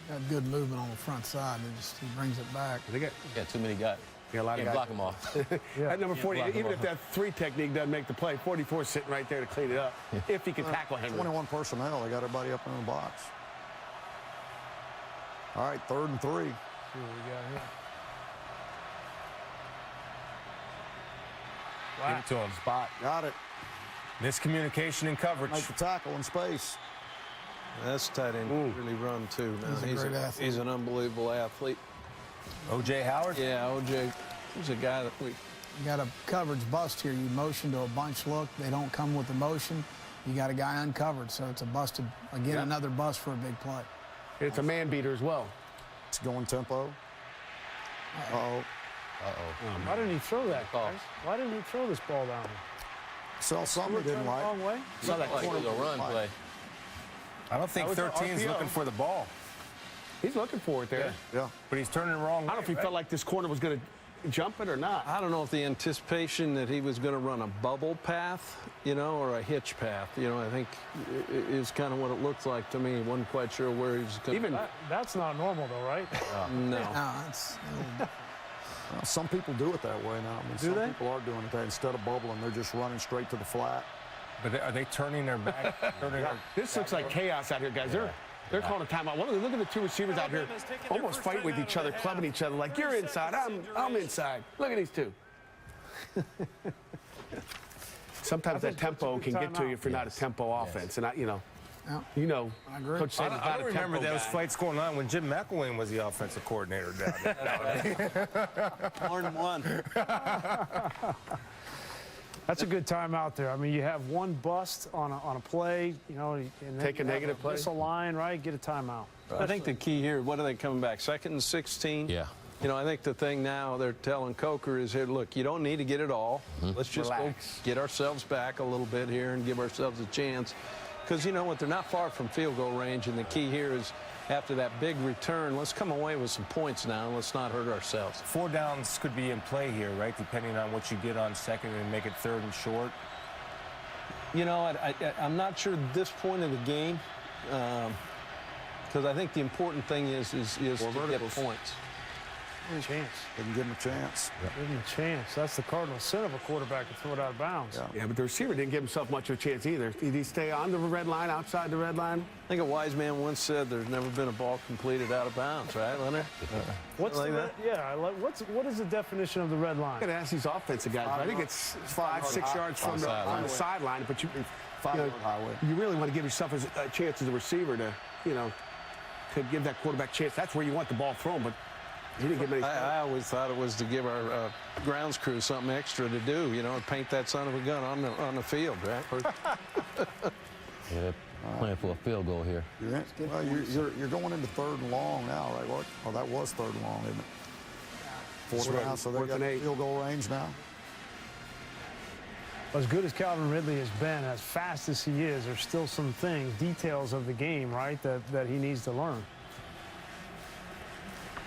Speaker 2: Got good movement on the front side. He brings it back.
Speaker 3: They got
Speaker 5: Too many guys.
Speaker 3: a lot of
Speaker 5: Can't
Speaker 3: guys.
Speaker 5: block them off.
Speaker 3: At number 40, even if that 3 technique doesn't make the play, 44 is sitting right there to clean it up. If he can tackle Henry.
Speaker 4: 21 personnel. They got everybody up in the box. All right, 3rd and 3.
Speaker 7: See what we got here.
Speaker 1: give it to him.
Speaker 4: Spot. Got it.
Speaker 1: Miscommunication in coverage.
Speaker 4: Make the tackle in space.
Speaker 6: That's tight end can really run, too. Now,
Speaker 2: He's a great athlete.
Speaker 6: He's an unbelievable athlete.
Speaker 1: O.J. Howard?
Speaker 6: Yeah, O.J. He's a guy that we...
Speaker 2: You got a coverage bust here. You motion to a bunch look. They don't come with the motion. You got a guy uncovered, so it's a busted. Again, another bust for a big play.
Speaker 3: It's a man beater as well.
Speaker 4: It's going tempo. Uh-oh.
Speaker 7: Why didn't he throw that, guys? Why didn't he throw this ball down here?
Speaker 4: Saw something he didn't
Speaker 7: The
Speaker 4: like.
Speaker 7: wrong way?
Speaker 3: Saw that
Speaker 5: Like it
Speaker 3: corner.
Speaker 5: was a run play.
Speaker 1: I don't think
Speaker 3: That was an
Speaker 1: 13 is
Speaker 3: RPO.
Speaker 1: looking for the ball,
Speaker 3: He's looking for it there.
Speaker 4: Yeah.
Speaker 1: but he's turning the wrong way.
Speaker 3: I don't know if he felt like this corner was going to jump it or not.
Speaker 6: I don't know if the anticipation that he was going to run a bubble path, you know, or a hitch path. You know, I think is kind of what it looked like to me. Wasn't quite sure where he was going.
Speaker 3: Even
Speaker 7: That's not normal, though, right?
Speaker 6: No.
Speaker 2: No, it's a little different.
Speaker 4: Well, some people do it that way now. I mean, some
Speaker 7: they?
Speaker 4: people are doing it that instead of bubbling, they're just running straight to the flat.
Speaker 1: But are they turning their back?
Speaker 3: this looks like chaos out here, guys. They're calling a timeout. Look at the 2 receivers out here almost fighting with each other, clubbing each other like, you're inside, I'm inside. Look at these two. Sometimes that tempo can get to you if you're not a tempo offense. And,
Speaker 2: I agree.
Speaker 3: Coach said
Speaker 1: I don't remember those fights going on when Jim McElwain was the offensive coordinator down there.
Speaker 6: More than one.
Speaker 7: That's a good timeout there. I mean, you have one bust on a play, you know, and then
Speaker 3: Take a
Speaker 7: you have
Speaker 3: negative play.
Speaker 7: Miss a line, right? Get a timeout.
Speaker 6: I think the key here, what are they coming back? 2nd and 16?
Speaker 5: Yeah.
Speaker 6: You know, I think the thing now they're telling Coker is, here, look, you don't need to get it all. Let's just go get ourselves back a little bit here and give ourselves a chance. Because, you know what, they're not far from field goal range, and the key here is after that big return, let's come away with some points now, and let's not hurt ourselves.
Speaker 1: 4 downs could be in play here, right? Depending on what you get on 2nd and make it 3rd and short.
Speaker 6: You know, I'm not sure at this point of the game, because I think the important thing is to get points.
Speaker 7: Chance.
Speaker 4: Didn't give him a chance.
Speaker 7: Give him a chance. That's the cardinal sin of a quarterback to throw it out of bounds.
Speaker 3: Yeah, but the receiver didn't give himself much of a chance either. Did he stay on the red line, outside the red line?
Speaker 6: I think a wise man once said there's never been a ball completed out of bounds, right, Leonard?
Speaker 7: What's
Speaker 6: like
Speaker 7: the
Speaker 6: that?
Speaker 7: Yeah, what is the definition of the red line?
Speaker 3: I got to ask these offensive guys. I think it's 5-6 yards from on the sideline, but you
Speaker 4: 5-yard highway.
Speaker 3: You really want to give yourself a chance as a receiver to, to give that quarterback a chance. That's where you want the ball thrown, but he didn't give any.
Speaker 6: I always thought it was to give our grounds crew something extra to do, paint that son of a gun on the field, right?
Speaker 5: Yeah, they're playing for a field goal here.
Speaker 4: You're going into 3rd and long now, right? Oh, that was 3rd and long, isn't it? 4th down, so they got field goal range now.
Speaker 7: As good as Calvin Ridley has been, as fast as he is, there's still some details of the game, right, that he needs to learn.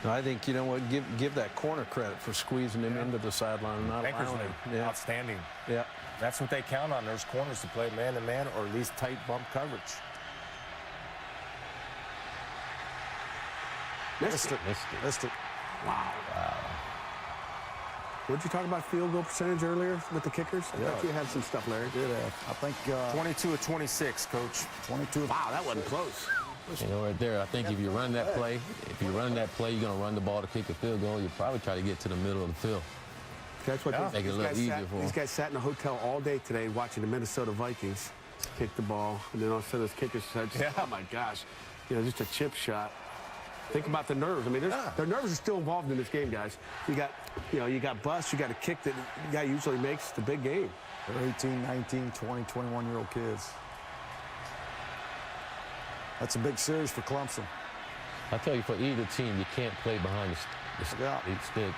Speaker 6: I think, you know what, give that corner credit for squeezing him into the sideline and not allowing him.
Speaker 1: Yeah. Outstanding.
Speaker 6: Yeah.
Speaker 1: That's what they count on. There's corners to play man-to-man or at least tight bump coverage.
Speaker 3: Missed it. Wow. What did you talk about field goal percentage earlier with the kickers? I thought you had some stuff, Larry.
Speaker 4: Did have. I think
Speaker 1: 22 of 26, Coach.
Speaker 4: 22.
Speaker 3: Wow, that wasn't close.
Speaker 5: Right there, I think if you run that play, you're going to run the ball to kick a field goal, you'll probably try to get to the middle of the field.
Speaker 3: That's what
Speaker 5: make it a little easier for them.
Speaker 3: These guys sat in a hotel all day today watching the Minnesota Vikings kick the ball, and then all of a sudden this kicker said, oh my gosh, just a chip shot. Think about the nerves. I mean, their nerves are still involved in this game, guys. You got busts, you got a kick that the guy usually makes the big game.
Speaker 4: They're 18, 19, 20, 21-year-old kids. That's a big series for Clemson.
Speaker 5: I tell you, for either team, you can't play behind the sticks.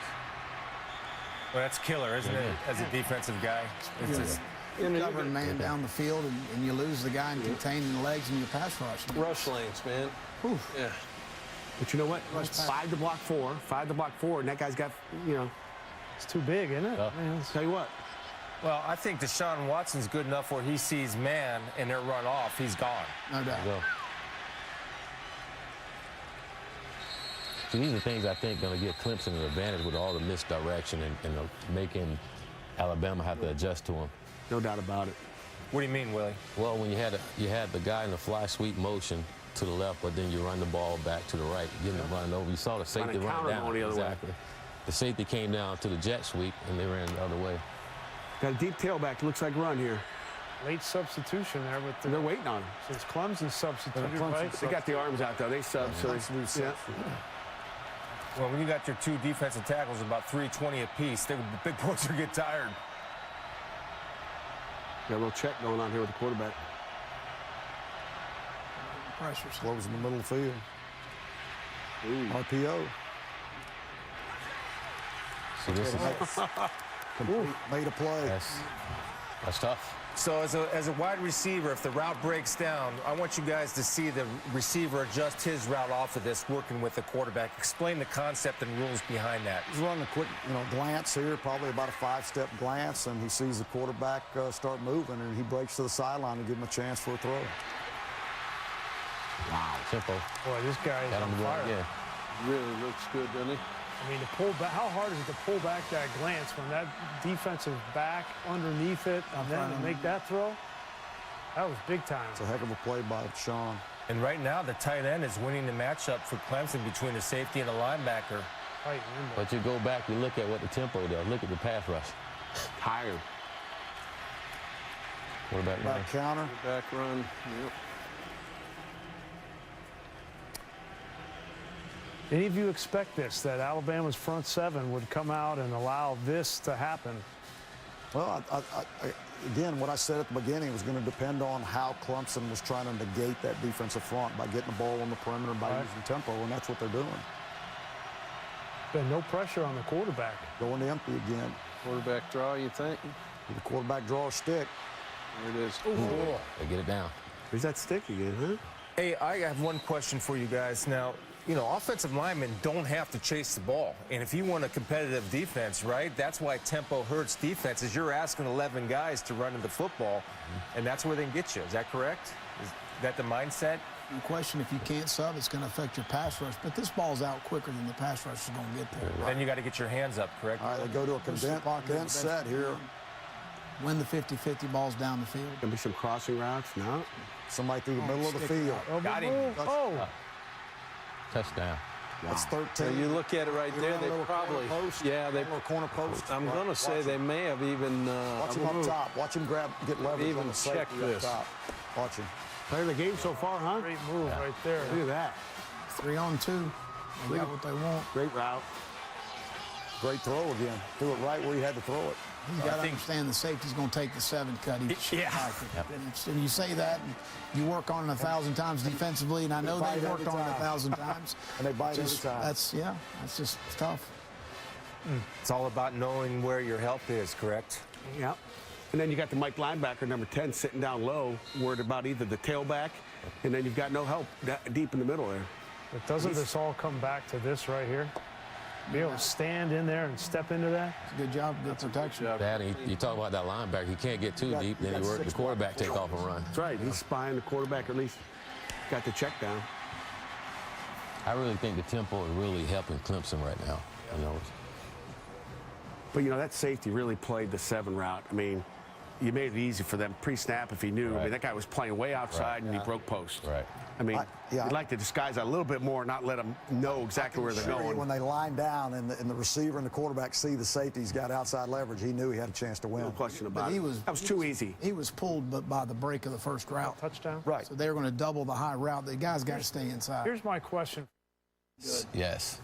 Speaker 1: Well, that's killer, isn't it, as a defensive guy? It's just
Speaker 2: covering man down the field, and you lose the guy and containing the legs in your pass rush.
Speaker 6: Rush lanes, man. Whew. Yeah.
Speaker 3: But you know what? 5 to block 4, and that guy's got,
Speaker 7: It's too big, isn't it?
Speaker 3: Tell you what.
Speaker 1: Well, I think Deshaun Watson's good enough where he sees man and they're run off. He's gone.
Speaker 2: No doubt.
Speaker 5: So these are things I think going to give Clemson an advantage with all the misdirection and making Alabama have to adjust to them.
Speaker 3: No doubt about it.
Speaker 1: What do you mean, Willie?
Speaker 5: Well, when you had the guy in the fly sweep motion to the left, but then you run the ball back to the right, getting them running over. You saw the safety run down. Exactly. The safety came down to the jet sweep, and they ran the other way.
Speaker 3: Got a deep tailback. Looks like run here.
Speaker 7: Late substitution there with
Speaker 3: they're waiting on him.
Speaker 7: Since Clemson substituted, right?
Speaker 3: They got the arms out, though. They sub.
Speaker 1: Well, when you got your 2 defensive tackles about 320 apiece, the big boys will get tired.
Speaker 3: Got a little check going on here with the quarterback.
Speaker 2: Pressure.
Speaker 4: Slows in the middle of the field. RPO.
Speaker 5: So this is
Speaker 4: Made a play.
Speaker 5: That's tough.
Speaker 1: So as a wide receiver, if the route breaks down, I want you guys to see the receiver adjust his route off of this, working with the quarterback. Explain the concept and rules behind that.
Speaker 4: He's running a quick, glance here, probably about a 5-step glance, and he sees the quarterback start moving, and he breaks to the sideline to give him a chance for a throw.
Speaker 5: Wow. Simple.
Speaker 7: Boy, this guy is on fire.
Speaker 5: Yeah.
Speaker 6: Really looks good, doesn't he?
Speaker 7: I mean, to pull back, how hard is it to pull back that glance when that defensive back underneath it and then to make that throw? That was big time.
Speaker 4: It's a heck of a play by Sean.
Speaker 1: And right now, the tight end is winning the matchup for Clemson between the safety and the linebacker.
Speaker 5: But you go back, you look at what the tempo does. Look at the pass rush.
Speaker 3: Higher.
Speaker 5: Quarterback
Speaker 4: Back counter.
Speaker 6: Back run. Yep.
Speaker 7: Any of you expect this, that Alabama's front 7 would come out and allow this to happen?
Speaker 4: Well, again, what I said at the beginning was going to depend on how Clemson was trying to negate that defensive front by getting the ball on the perimeter, by using tempo, and that's what they're doing.
Speaker 7: Been no pressure on the quarterback.
Speaker 4: Going empty again.
Speaker 6: Quarterback draw, you think?
Speaker 4: The quarterback draw a stick.
Speaker 6: There it is.
Speaker 5: They get it down.
Speaker 3: There's that stick again, huh?
Speaker 1: Hey, I have one question for you guys. Now, you know, offensive linemen don't have to chase the ball. And if you want a competitive defense, right, that's why tempo hurts defenses. You're asking 11 guys to run into the football, and that's where they can get you. Is that correct? Is that the mindset?
Speaker 2: The question, if you can't sub, it's going to affect your pass rush. But this ball's out quicker than the pass rush is going to get there.
Speaker 1: Then you got to get your hands up, correct?
Speaker 4: All right, they go to a condensed set here.
Speaker 2: Win the 50-50 balls down the field.
Speaker 3: Gonna be some crossing routes. No.
Speaker 4: Somebody through the middle of the field.
Speaker 1: Got him.
Speaker 7: Oh,
Speaker 5: Touchdown.
Speaker 4: That's 13.
Speaker 6: So you look at it right there, they probably, yeah, they,
Speaker 4: little corner post.
Speaker 6: I'm going to say they may have even,
Speaker 4: Watch him up top. Watch him get leverage
Speaker 6: even
Speaker 4: on the
Speaker 6: check
Speaker 4: safety up
Speaker 6: this.
Speaker 4: top. Watch him.
Speaker 3: Play of the game so far, huh?
Speaker 7: great move right there.
Speaker 3: Look at that.
Speaker 2: 3-on-2. They got what they want.
Speaker 3: Great route.
Speaker 4: Great throw again. Threw it right where he had to throw it.
Speaker 2: He's got to understand the safety's going to take the 7 cut.
Speaker 1: Yeah.
Speaker 2: And you say that, and you work on it 1,000 times defensively, and I know
Speaker 4: bite
Speaker 2: they've worked
Speaker 4: every
Speaker 2: on it
Speaker 4: time.
Speaker 2: 1,000 times.
Speaker 4: And they bite every
Speaker 2: Just,
Speaker 4: time.
Speaker 2: that's just tough.
Speaker 1: It's all about knowing where your help is, correct?
Speaker 3: Yep. And then you got the Mike linebacker, number 10, sitting down low, worried about either the tailback, and then you've got no help deep in the middle there.
Speaker 7: But doesn't this all come back to this right here? Be able to stand in there and step into that?
Speaker 2: Good job, good protection.
Speaker 5: That, and you talk about that linebacker, he can't get too deep, then the quarterback take off and run.
Speaker 3: That's right. He's spying the quarterback, or at least got the check down.
Speaker 5: I really think the tempo is really helping Clemson right now. You know,
Speaker 3: But, you know, that safety really played the 7 route. I mean, you made it easy for them pre-snap if he knew. I mean, that guy was playing way outside, and he broke post.
Speaker 5: Right.
Speaker 3: I mean, you'd like to disguise that a little bit more, not let them know exactly where they're going.
Speaker 4: When they line down and the receiver and the quarterback see the safety's got outside leverage, he knew he had a chance to win.
Speaker 3: No question about
Speaker 2: But
Speaker 3: it. That was too easy.
Speaker 2: He was pulled but by the break of the first route.
Speaker 7: Touchdown?
Speaker 4: Right.
Speaker 2: So they were going to double the high route. The guy's got to stay inside.
Speaker 7: Here's my question.
Speaker 5: yes.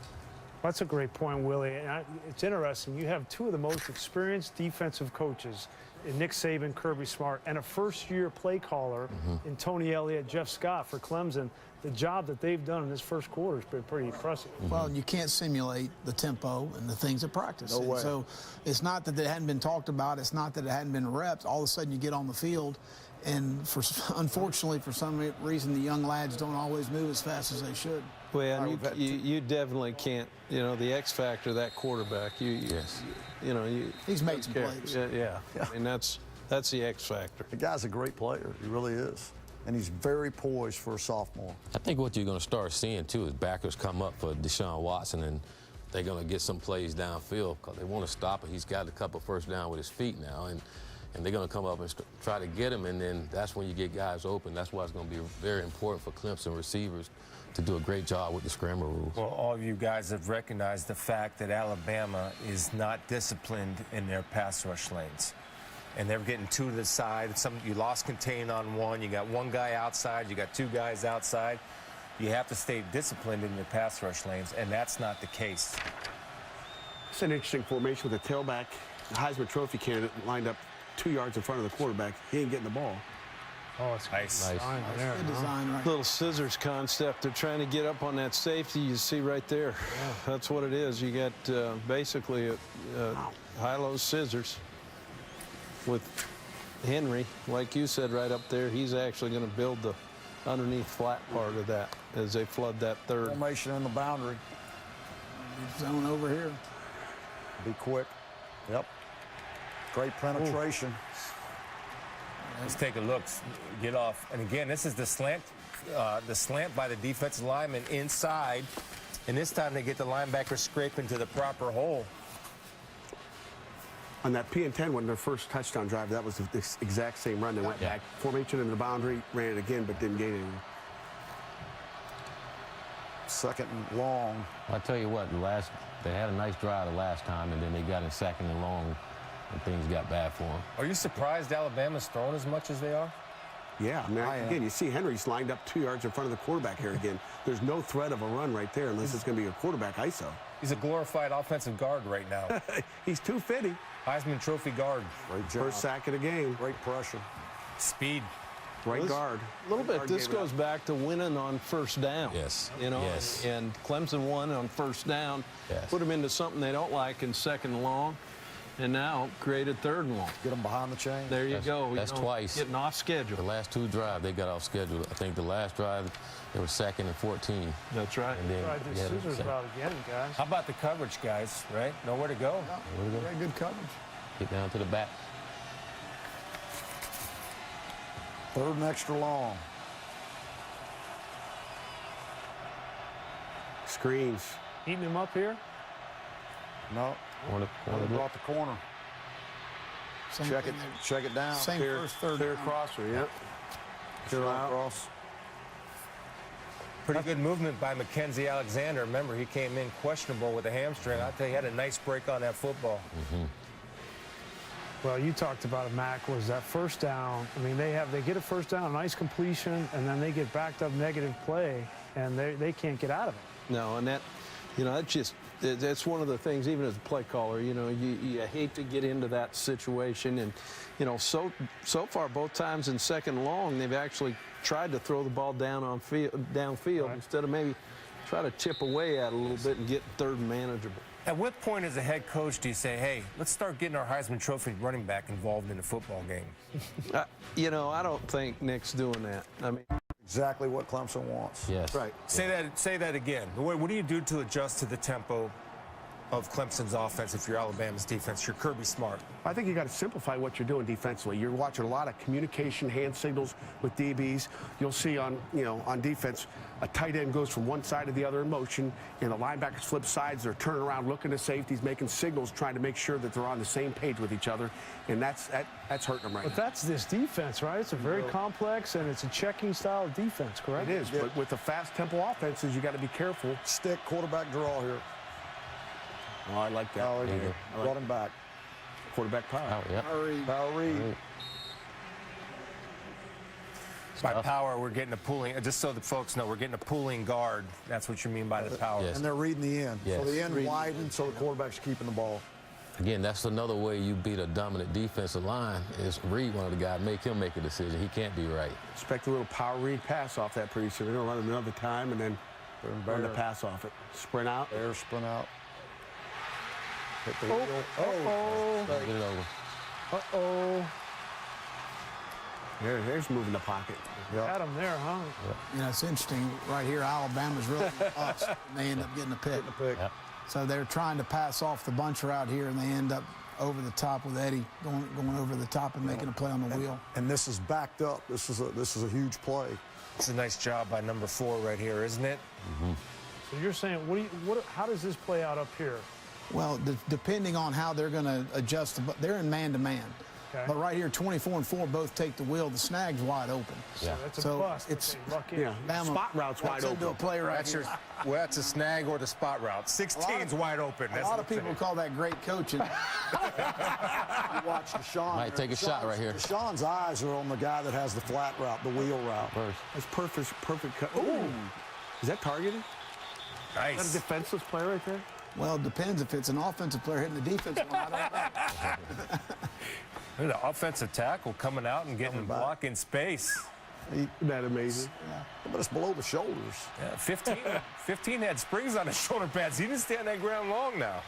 Speaker 7: That's a great point, Willie. And it's interesting. You have 2 of the most experienced defensive coaches in Nick Saban, Kirby Smart, and a first-year play caller in Tony Elliott, Jeff Scott for Clemson. The job that they've done in this first quarter has been pretty impressive.
Speaker 2: Well, you can't simulate the tempo and the things at practice.
Speaker 4: No way.
Speaker 2: So it's not that it hadn't been talked about. It's not that it hadn't been reps. All of a sudden you get on the field, and unfortunately, for some reason, the young lads don't always move as fast as they should.
Speaker 6: well, you definitely can't, you know, the X factor, that quarterback,
Speaker 5: Yes.
Speaker 6: you know,
Speaker 2: He's made some plays.
Speaker 6: Yeah. I mean, that's the X factor.
Speaker 4: The guy's a great player. He really is. And he's very poised for a sophomore.
Speaker 5: I think what you're going to start seeing, too, is backers come up for Deshaun Watson, and they're going to get some plays downfield because they want to stop it. He's got a couple first down with his feet now, and they're going to come up and try to get him, and then that's when you get guys open. That's why it's going to be very important for Clemson receivers to do a great job with the scramble rules.
Speaker 1: Well, all of you guys have recognized the fact that Alabama is not disciplined in their pass rush lanes. And they're getting 2 to the side. You lost contain on 1. You got 1 guy outside. You got 2 guys outside. You have to stay disciplined in your pass rush lanes, and that's not the case.
Speaker 3: It's an interesting formation with a tailback. The Heisman Trophy candidate lined up 2 yards in front of the quarterback. He ain't getting the ball.
Speaker 7: Oh, it's
Speaker 1: Nice.
Speaker 7: design there.
Speaker 2: Good design right
Speaker 6: Little scissors concept. They're trying to get up on that safety. You see right there. That's what it is. You got basically high-low scissors with Henry, like you said right up there. He's actually going to build the underneath flat part of that as they flood that third.
Speaker 4: Formation in the boundary.
Speaker 2: zone over here.
Speaker 4: Be quick. Yep. Great penetration.
Speaker 1: Let's take a look. Get off. And again, this is the slant by the defensive lineman inside. And this time they get the linebacker scraping to the proper hole.
Speaker 3: On that P&10 when their first touchdown drive, that was the exact same run. They went back, formation in the boundary, ran it again, but didn't gain anything.
Speaker 4: Second and long.
Speaker 5: I tell you what, they had a nice drive the last time, and then they got in second and long, and things got bad for them.
Speaker 1: Are you surprised Alabama's throwing as much as they are?
Speaker 3: Yeah, I mean, again, you see Henry's lined up 2 yards in front of the quarterback here again. There's no threat of a run right there unless it's going to be a quarterback ISO.
Speaker 1: He's a glorified offensive guard right now.
Speaker 3: He's 250.
Speaker 1: Heisman Trophy guard.
Speaker 4: Great job.
Speaker 3: First sack of the game.
Speaker 4: Great pressure.
Speaker 1: Speed.
Speaker 3: Right guard.
Speaker 6: A little bit.
Speaker 3: Guard
Speaker 6: This
Speaker 3: gave it
Speaker 6: goes
Speaker 3: up.
Speaker 6: back to winning on first down.
Speaker 5: Yes.
Speaker 6: You know,
Speaker 5: Yes.
Speaker 6: and Clemson won on first down.
Speaker 5: Yes.
Speaker 6: Put them into something they don't like in second and long. And now created 3rd and long.
Speaker 4: Get them behind the chain.
Speaker 6: There you go.
Speaker 5: That's twice.
Speaker 6: Getting off schedule.
Speaker 5: The last 2 drives, they got off schedule. I think the last drive, they were 2nd and 14.
Speaker 6: That's right.
Speaker 5: And then,
Speaker 7: Try these scissors about again, guys.
Speaker 1: How about the coverage, guys, right? Nowhere to go.
Speaker 2: Very good coverage.
Speaker 5: Get down to the back.
Speaker 4: 3rd and extra long.
Speaker 3: Screens.
Speaker 7: Eating him up here.
Speaker 4: No. They brought the corner.
Speaker 2: Same
Speaker 4: Check
Speaker 2: thing
Speaker 4: it.
Speaker 2: there.
Speaker 4: Check it down.
Speaker 2: Same
Speaker 3: Clear,
Speaker 2: first, 3rd.
Speaker 3: clear crosser, yep.
Speaker 4: Clear across.
Speaker 1: Pretty good movement by Mackenzie Alexander. Remember, he came in questionable with a hamstring. I tell you, he had a nice break on that football.
Speaker 7: Well, you talked about it, Mac, was that first down. I mean, they get a first down, a nice completion, and then they get backed up negative play, and they can't get out of it.
Speaker 6: No, and that's one of the things, even as a play caller, you hate to get into that situation. And, so far, both times in 2nd and long, they've actually tried to throw the ball downfield
Speaker 7: Right.
Speaker 6: instead of maybe try to chip away at it a little bit and get 3rd and manageable.
Speaker 1: At what point as a head coach do you say, hey, let's start getting our Heisman Trophy running back involved in a football game?
Speaker 6: I don't think Nick's doing that. I mean,
Speaker 4: Exactly what Clemson wants.
Speaker 5: Yes.
Speaker 3: Right.
Speaker 1: Say that again. What do you do to adjust to the tempo of Clemson's offense if you're Alabama's defense? You're Kirby Smart.
Speaker 3: I think you got to simplify what you're doing defensively. You're watching a lot of communication, hand signals with DBs. You'll see on defense, a tight end goes from one side to the other in motion, and the linebackers flip sides. They're turning around, looking to safeties, making signals, trying to make sure that they're on the same page with each other, and that's hurting them right
Speaker 7: But
Speaker 3: now.
Speaker 7: that's this defense, right? It's a very complex, and it's a checking style of defense, correct?
Speaker 3: It is, but with the fast tempo offenses, you got to be careful.
Speaker 4: Stick, quarterback draw here.
Speaker 3: Oh, I like that.
Speaker 4: Power
Speaker 5: you
Speaker 4: read.
Speaker 5: go.
Speaker 4: Brought him back.
Speaker 3: Quarterback power.
Speaker 5: Oh, yep.
Speaker 4: Power read.
Speaker 1: By power, we're getting a pooling, just so the folks know, we're getting a pooling guard. That's what you mean by the power.
Speaker 5: Yes.
Speaker 4: And they're reading the end.
Speaker 5: Yes.
Speaker 4: So the end widened, so the quarterback's keeping the ball.
Speaker 5: Again, that's another way you beat a dominant defensive line is read one of the guys, make him make a decision. He can't be right.
Speaker 3: Expect a little power read pass off that pretty soon. They're going to run it another time and then run the pass off it. Sprint out.
Speaker 4: Air sprint out. Hit the
Speaker 7: Oh,
Speaker 4: heel.
Speaker 7: uh-oh,
Speaker 5: Get it over.
Speaker 7: uh-oh.
Speaker 3: There's moving the pocket.
Speaker 7: Had him there, huh?
Speaker 2: It's interesting. Right here, Alabama's really us. And they end up getting a pick.
Speaker 4: Pick.
Speaker 5: Yep.
Speaker 2: So they're trying to pass off the bunch out here, and they end up over the top with Eddie going over the top and making a play on the wheel.
Speaker 4: And this is backed up. This is a huge play.
Speaker 1: It's a nice job by number 4 right here, isn't it?
Speaker 7: So you're saying, how does this play out up here?
Speaker 2: Well, depending on how they're going to adjust, they're in man-to-man.
Speaker 7: Okay.
Speaker 2: But right here, 24 and 4 both take the wheel. The snag's wide open.
Speaker 5: Yeah.
Speaker 7: That's a
Speaker 2: So
Speaker 7: bust.
Speaker 2: it's-
Speaker 7: Okay, luck in.
Speaker 3: Yeah.
Speaker 2: Bama
Speaker 3: Spot routes wide
Speaker 2: gets into
Speaker 3: open.
Speaker 2: a play right
Speaker 1: That's
Speaker 2: here.
Speaker 1: that's a snag or the spot route. 16's wide open.
Speaker 2: A lot of people call that great coaching.
Speaker 4: You watch Deshaun.
Speaker 5: Might take a shot right here.
Speaker 4: Deshaun's eyes are on the guy that has the flat route, the wheel route.
Speaker 5: First.
Speaker 3: That's perfect cut. Ooh. Is that targeted? Is that a
Speaker 1: Nice.
Speaker 3: defenseless play right there?
Speaker 2: Well, it depends. If it's an offensive player hitting the defensive one, I don't know.
Speaker 1: Look at the offensive tackle coming out and getting
Speaker 4: back.
Speaker 1: block in space.
Speaker 3: Isn't that amazing?
Speaker 4: But it's below the shoulders.
Speaker 1: Yeah, 15 had springs on his shoulder pads. He didn't stay on that ground long now.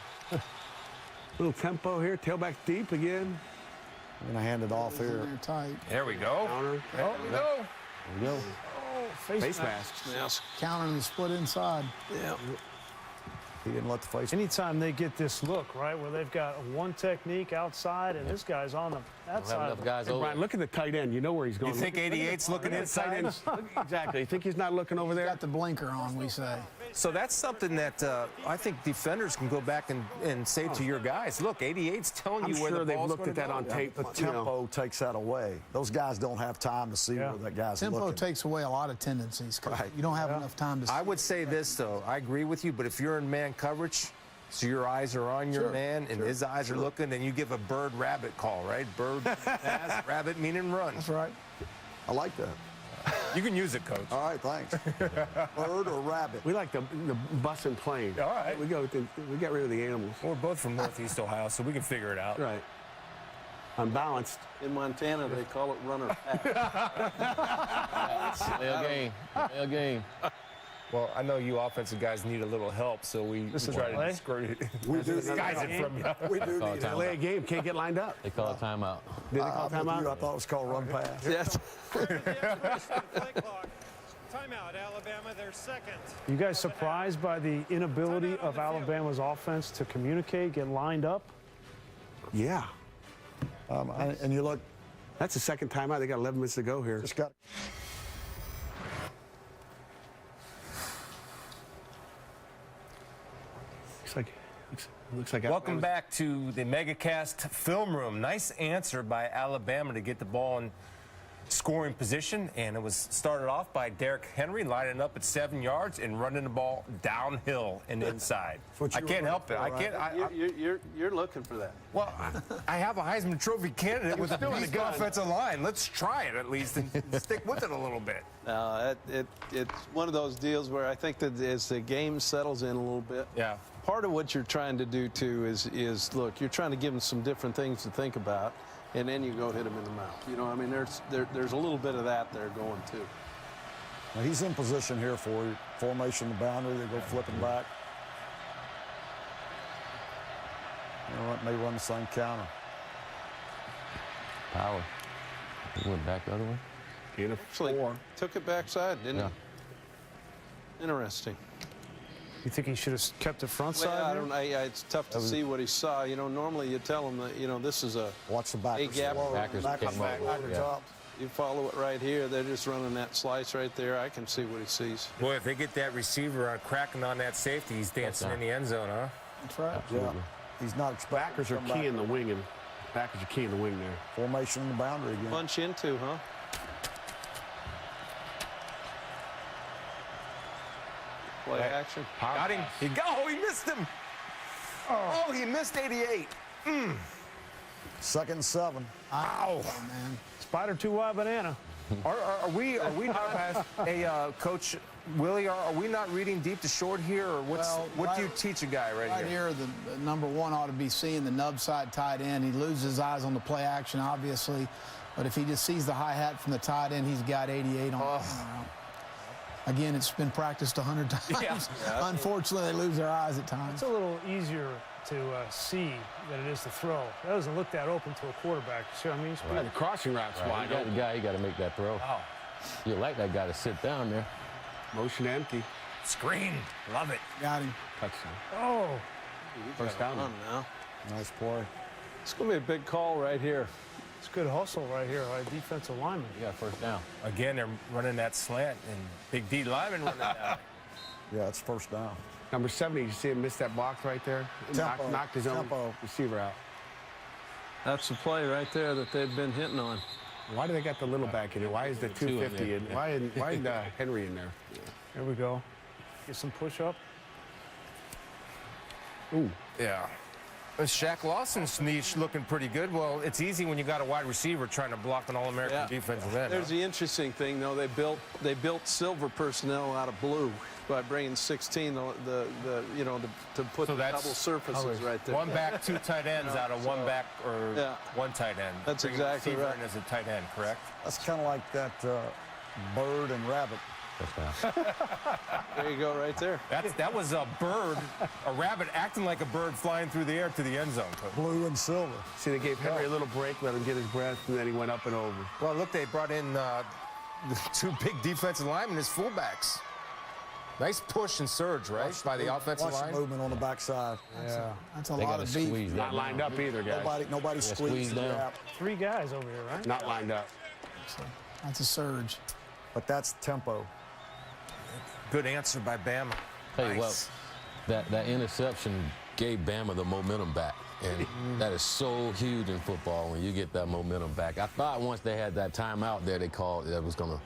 Speaker 3: Little tempo here, tailback deep again.
Speaker 4: I'm going to hand it off
Speaker 2: In
Speaker 4: here.
Speaker 2: there tight.
Speaker 1: There we go.
Speaker 3: Counter.
Speaker 1: There we go.
Speaker 5: There we go.
Speaker 3: Face mask.
Speaker 6: Yes.
Speaker 2: Countering the split inside.
Speaker 6: Yeah.
Speaker 4: He didn't let the face.
Speaker 7: Anytime they get this look, right, where they've got one technique outside and this guy's on that
Speaker 5: Don't have
Speaker 7: side.
Speaker 5: enough guys
Speaker 3: Hey,
Speaker 5: over.
Speaker 3: Brian, look at the tight end. You know where he's going.
Speaker 1: You think 88's looking inside?
Speaker 3: Exactly. You think he's not looking over there?
Speaker 2: Got the blinker on, we say.
Speaker 1: So that's something that I think defenders can go back and say to your guys, look, 88's telling you
Speaker 3: I'm
Speaker 1: where
Speaker 3: sure
Speaker 1: the
Speaker 3: they've
Speaker 1: ball's
Speaker 3: looked
Speaker 1: going
Speaker 3: at that on tape.
Speaker 4: The tempo takes that away. Those guys don't have time to see where that guy's
Speaker 2: Tempo
Speaker 4: looking.
Speaker 2: takes away a lot of tendencies. 'Cause
Speaker 4: Right.
Speaker 2: You don't have enough time to see.
Speaker 1: I would say this, though. I agree with you, but if you're in man coverage, so your eyes are on your man and his eyes are looking, then you give a bird-rabbit call, right? Bird, pass, rabbit meaning run.
Speaker 2: That's right.
Speaker 4: I like that.
Speaker 1: You can use it, Coach.
Speaker 4: All right, thanks. Bird or rabbit?
Speaker 3: We like the bus and plane.
Speaker 1: All right.
Speaker 3: We get rid of the animals.
Speaker 1: We're both from Northeast Ohio, so we can figure it out.
Speaker 3: Right. Unbalanced.
Speaker 6: In Montana, they call it runner pass.
Speaker 5: Male game. Male game.
Speaker 1: Well, I know you offensive guys need a little help, so we try to discourage disguise it from you.
Speaker 4: We do need to
Speaker 3: Delay a game, can't get lined up.
Speaker 5: They call a timeout.
Speaker 3: Did they call timeout?
Speaker 4: I thought it was called run pass.
Speaker 6: Yes.
Speaker 8: Timeout, Alabama, their second.
Speaker 7: You guys surprised by the inability of Alabama's offense to communicate, get lined up?
Speaker 3: Yeah.
Speaker 4: And you look,
Speaker 3: That's the second timeout. They got 11 minutes to go here.
Speaker 4: just got.
Speaker 3: Looks like
Speaker 1: Welcome back to the Megacast film room. Nice answer by Alabama to get the ball in scoring position, and it was started off by Derrick Henry lining up at 7 yards and running the ball downhill and inside. I can't help it. I can't.
Speaker 6: You're looking for that.
Speaker 1: Well, I have a Heisman Trophy candidate with a beast offensive line. Let's try it at least and stick with it a little bit.
Speaker 6: It's one of those deals where I think that as the game settles in a little bit,
Speaker 1: Yeah.
Speaker 6: part of what you're trying to do too is look, you're trying to give them some different things to think about, and then you go hit them in the mouth. You know, I mean, there's a little bit of that there going too.
Speaker 4: Now he's in position here for you. Formation, the boundary. They go flipping back. You know, may run the same counter.
Speaker 5: Power. He went back the other way.
Speaker 6: Actually, took it backside, didn't he? Interesting.
Speaker 7: You think he should have kept it front
Speaker 6: Well,
Speaker 7: side?
Speaker 6: it's tough to see what he saw. You know, normally you tell him that, you know, this is a
Speaker 4: Watch the back.
Speaker 6: gap.
Speaker 5: Backers came over,
Speaker 4: up.
Speaker 6: You follow it right here. They're just running that slice right there. I can see what he sees.
Speaker 1: Boy, if they get that receiver cracking on that safety, he's dancing in the end zone, huh?
Speaker 2: That's right.
Speaker 5: Absolutely.
Speaker 4: Yeah. He's not expecting.
Speaker 3: Backers are
Speaker 4: to come
Speaker 3: key in
Speaker 4: back.
Speaker 3: the wing, and backers are key in the wing there.
Speaker 4: Formation in the boundary again.
Speaker 6: Bunch into, huh? Play action.
Speaker 1: Got him. He missed him. Oh, he missed 88.
Speaker 4: Second and 7.
Speaker 1: Ow.
Speaker 2: Man.
Speaker 7: Spider too wide banana.
Speaker 1: Are we not, Coach Willie, are we not reading deep to short here, or what do you teach a guy
Speaker 2: Right here, the number one ought to be seeing the nub side tight end. He loses his eyes on the play action, obviously. But if he just sees the hi-hat from the tight end, he's got 88 on it. Again, it's been practiced 100 times.
Speaker 1: Yeah.
Speaker 2: Unfortunately, they lose their eyes at times.
Speaker 7: It's a little easier to see than it is to throw. That doesn't look that open to a quarterback. You see what I mean?
Speaker 3: The crossing route's wide
Speaker 5: You got
Speaker 3: open.
Speaker 5: the guy, you got to make that throw.
Speaker 1: Oh.
Speaker 5: You like that guy to sit down there.
Speaker 3: Motion empty.
Speaker 1: Screen. Love it.
Speaker 2: Got him.
Speaker 3: Touchdown.
Speaker 7: Oh,
Speaker 3: First down.
Speaker 6: Now.
Speaker 4: Nice play.
Speaker 6: It's going to be a big call right here.
Speaker 7: it's good hustle right here by defensive lineman.
Speaker 5: You got first down.
Speaker 1: Again, they're running that slant, and Big D lineman running that.
Speaker 4: Yeah, it's first down.
Speaker 3: Number 70, you see him miss that box right there?
Speaker 4: Tempo.
Speaker 3: Knocked his own
Speaker 4: Tempo.
Speaker 3: receiver out.
Speaker 6: That's the play right there that they've been hitting on.
Speaker 3: Why do they got the little back in it? Why is the 250 in? Why isn't Henry in there?
Speaker 7: There we go. Get some push-up.
Speaker 3: Ooh.
Speaker 1: Yeah. Shaq Lawson's niche looking pretty good. Well, it's easy when you got a wide receiver trying to block an All-American defensive end.
Speaker 6: There's the interesting thing, though. They built silver personnel out of blue by bringing 16, to put
Speaker 1: So
Speaker 6: the
Speaker 1: that's-
Speaker 6: double surfaces right there.
Speaker 1: One back, two tight ends out of one back or one tight end.
Speaker 6: That's
Speaker 1: Bring
Speaker 6: exactly
Speaker 1: receiver
Speaker 6: right.
Speaker 1: in as a tight end, correct?
Speaker 4: That's kind of like that bird and rabbit.
Speaker 6: There you go, right there.
Speaker 1: That was a bird, a rabbit acting like a bird flying through the air to the end zone, Coach.
Speaker 4: Blue and silver.
Speaker 3: See, they gave Henry a little break, let him get his breath, and then he went up and over.
Speaker 1: Well, look, they brought in the two big defensive linemen as fullbacks. Nice push and surge, right, by the offensive
Speaker 4: Watch
Speaker 1: line?
Speaker 4: the movement on the backside.
Speaker 7: Yeah.
Speaker 2: That's a
Speaker 5: They
Speaker 2: lot
Speaker 5: got
Speaker 2: of
Speaker 5: to
Speaker 2: beef.
Speaker 5: squeeze
Speaker 3: Not
Speaker 5: that.
Speaker 3: lined up either, guys.
Speaker 4: Nobody squeezed
Speaker 5: squeeze
Speaker 4: the
Speaker 5: down.
Speaker 4: gap.
Speaker 7: 3 guys over here, right?
Speaker 3: Not lined up.
Speaker 2: That's a surge.
Speaker 4: But that's tempo.
Speaker 1: Good answer by Bama.
Speaker 5: Tell you
Speaker 1: Nice.
Speaker 5: what, that interception gave Bama the momentum back. And that is so huge in football when you get that momentum back. I thought once they had that timeout there, they called that was going to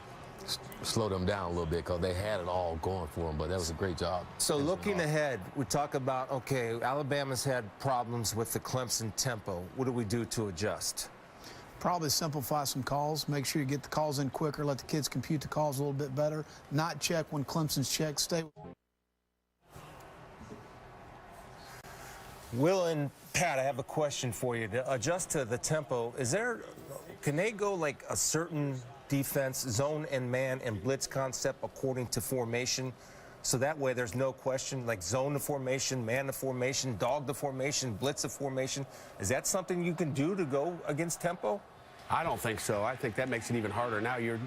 Speaker 5: slow them down a little bit because they had it all going for them. But that was a great job.
Speaker 1: So looking ahead, we talk about, okay, Alabama's had problems with the Clemson tempo. What do we do to adjust?
Speaker 2: Probably simplify some calls. Make sure you get the calls in quicker. Let the kids compute the calls a little bit better. Not check when Clemson's check. Stay.
Speaker 1: Will and Pat, I have a question for you. To adjust to the tempo, can they go like a certain defense, zone and man and blitz concept according to formation so that way there's no question, like zone the formation, man the formation, dog the formation, blitz the formation. Is that something you can do to go against tempo?
Speaker 3: I don't think so. I think that makes it even harder. Now your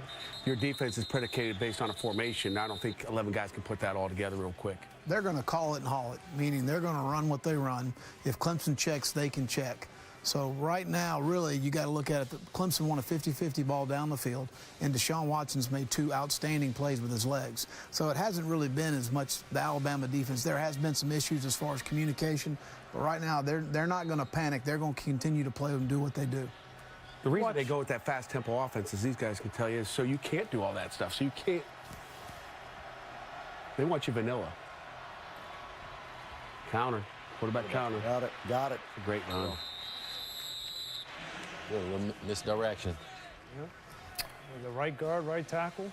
Speaker 3: defense is predicated based on a formation. I don't think 11 guys can put that all together real quick.
Speaker 2: They're going to call it and haul it, meaning they're going to run what they run. If Clemson checks, they can check. So right now, really, you got to look at it. Clemson won a 50-50 ball down the field, and Deshaun Watson's made 2 outstanding plays with his legs. So it hasn't really been as much the Alabama defense. There has been some issues as far as communication, but right now they're not going to panic. They're going to continue to play and do what they do.
Speaker 3: The reason they go with that fast tempo offense, as these guys can tell you, is so you can't do all that stuff. So you can't. They want you vanilla. Counter. Quarterback counter.
Speaker 4: Got it. Got it.
Speaker 3: A great run.
Speaker 5: Good, a little misdirection.
Speaker 7: With the right guard, right tackle.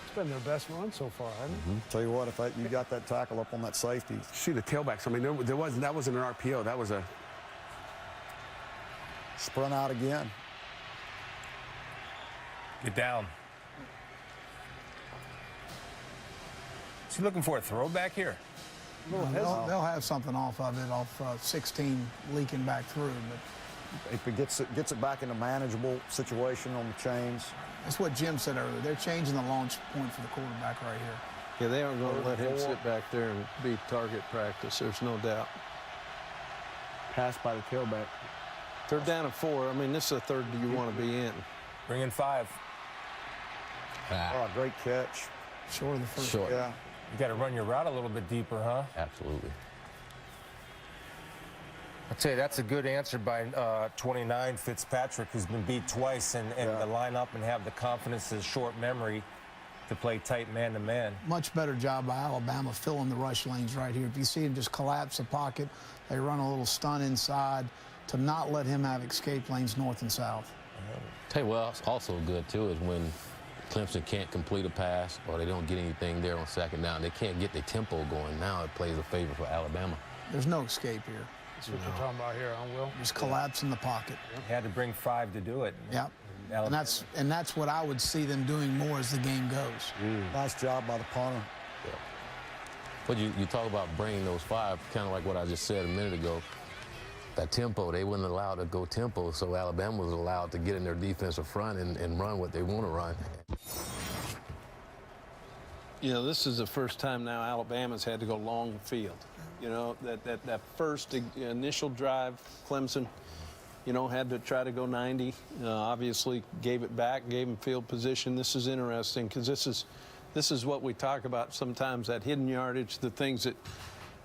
Speaker 7: It's been their best run so far, hasn't it?
Speaker 4: Tell you what, if you got that tackle up on that safety.
Speaker 3: See the tailbacks. I mean, that wasn't an RPO. That was a
Speaker 4: Sprint out again.
Speaker 1: Get down. Is he looking for a throwback here?
Speaker 2: They'll have something off of it, off 16 leaking back through. But
Speaker 4: If it gets it back in a manageable situation on the chains.
Speaker 2: that's what Jim said earlier. They're changing the launch point for the quarterback right here.
Speaker 6: Yeah, they aren't going to let him sit back there and be target practice. There's no doubt.
Speaker 3: pass by the tailback.
Speaker 6: 3rd down and 4. I mean, this is a third you want to be in.
Speaker 1: Bring in 5.
Speaker 4: Oh, great catch.
Speaker 2: Short of the first.
Speaker 5: Short.
Speaker 4: Yeah.
Speaker 1: You got to run your route a little bit deeper, huh?
Speaker 5: Absolutely.
Speaker 1: I'll tell you, that's a good answer by 29 Fitzpatrick, who's been beat twice, and to line up and have the confidence and short memory to play tight man-to-man.
Speaker 2: Much better job by Alabama filling the rush lanes right here. If you see him just collapse the pocket, they run a little stun inside to not let him have escape lanes north and south.
Speaker 5: Tell you what, also good, too, is when Clemson can't complete a pass or they don't get anything there on 2nd down. They can't get the tempo going. Now it plays a favor for Alabama.
Speaker 2: There's no escape here.
Speaker 7: That's what you're talking about here, huh, Will?
Speaker 2: Just collapse in the pocket.
Speaker 1: Had to bring 5 to do it.
Speaker 2: Yep. And that's what I would see them doing more as the game goes.
Speaker 4: Nice job by the punter.
Speaker 5: Yeah. But you talk about bringing those 5, kind of like what I just said a minute ago. That tempo, they wouldn't allow to go tempo, so Alabama was allowed to get in their defensive front and run what they want to run.
Speaker 6: You know, this is the first time now Alabama's had to go long field. You know, that first initial drive, Clemson, you know, had to try to go 90. Obviously gave it back, gave them field position. This is interesting because this is what we talk about sometimes, that hidden yardage, the things that,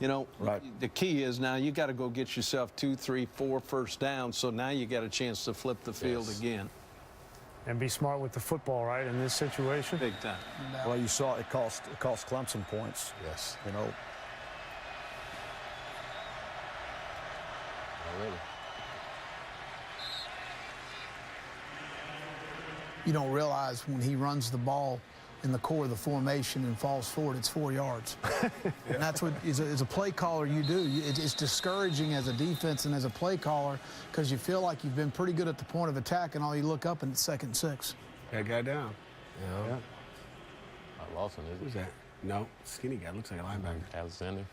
Speaker 6: you know, the key is now you got to go get yourself 2, 3, 4 first downs. So now you got a chance to flip the field again.
Speaker 7: And be smart with the football, right, in this situation?
Speaker 6: Big time.
Speaker 4: Well, you saw it cost Clemson points.
Speaker 5: Yes.
Speaker 4: You know.
Speaker 5: Already.
Speaker 2: You don't realize when he runs the ball in the core of the formation and falls forward, it's 4 yards. And that's what, as a play caller, you do. It's discouraging as a defense and as a play caller because you feel like you've been pretty good at the point of attack, and all you look up and it's 2nd and 6.
Speaker 3: That guy down.
Speaker 5: Yeah. Lawson, is
Speaker 3: Who's that? No, skinny guy. Looks like a linebacker.
Speaker 5: Alexander.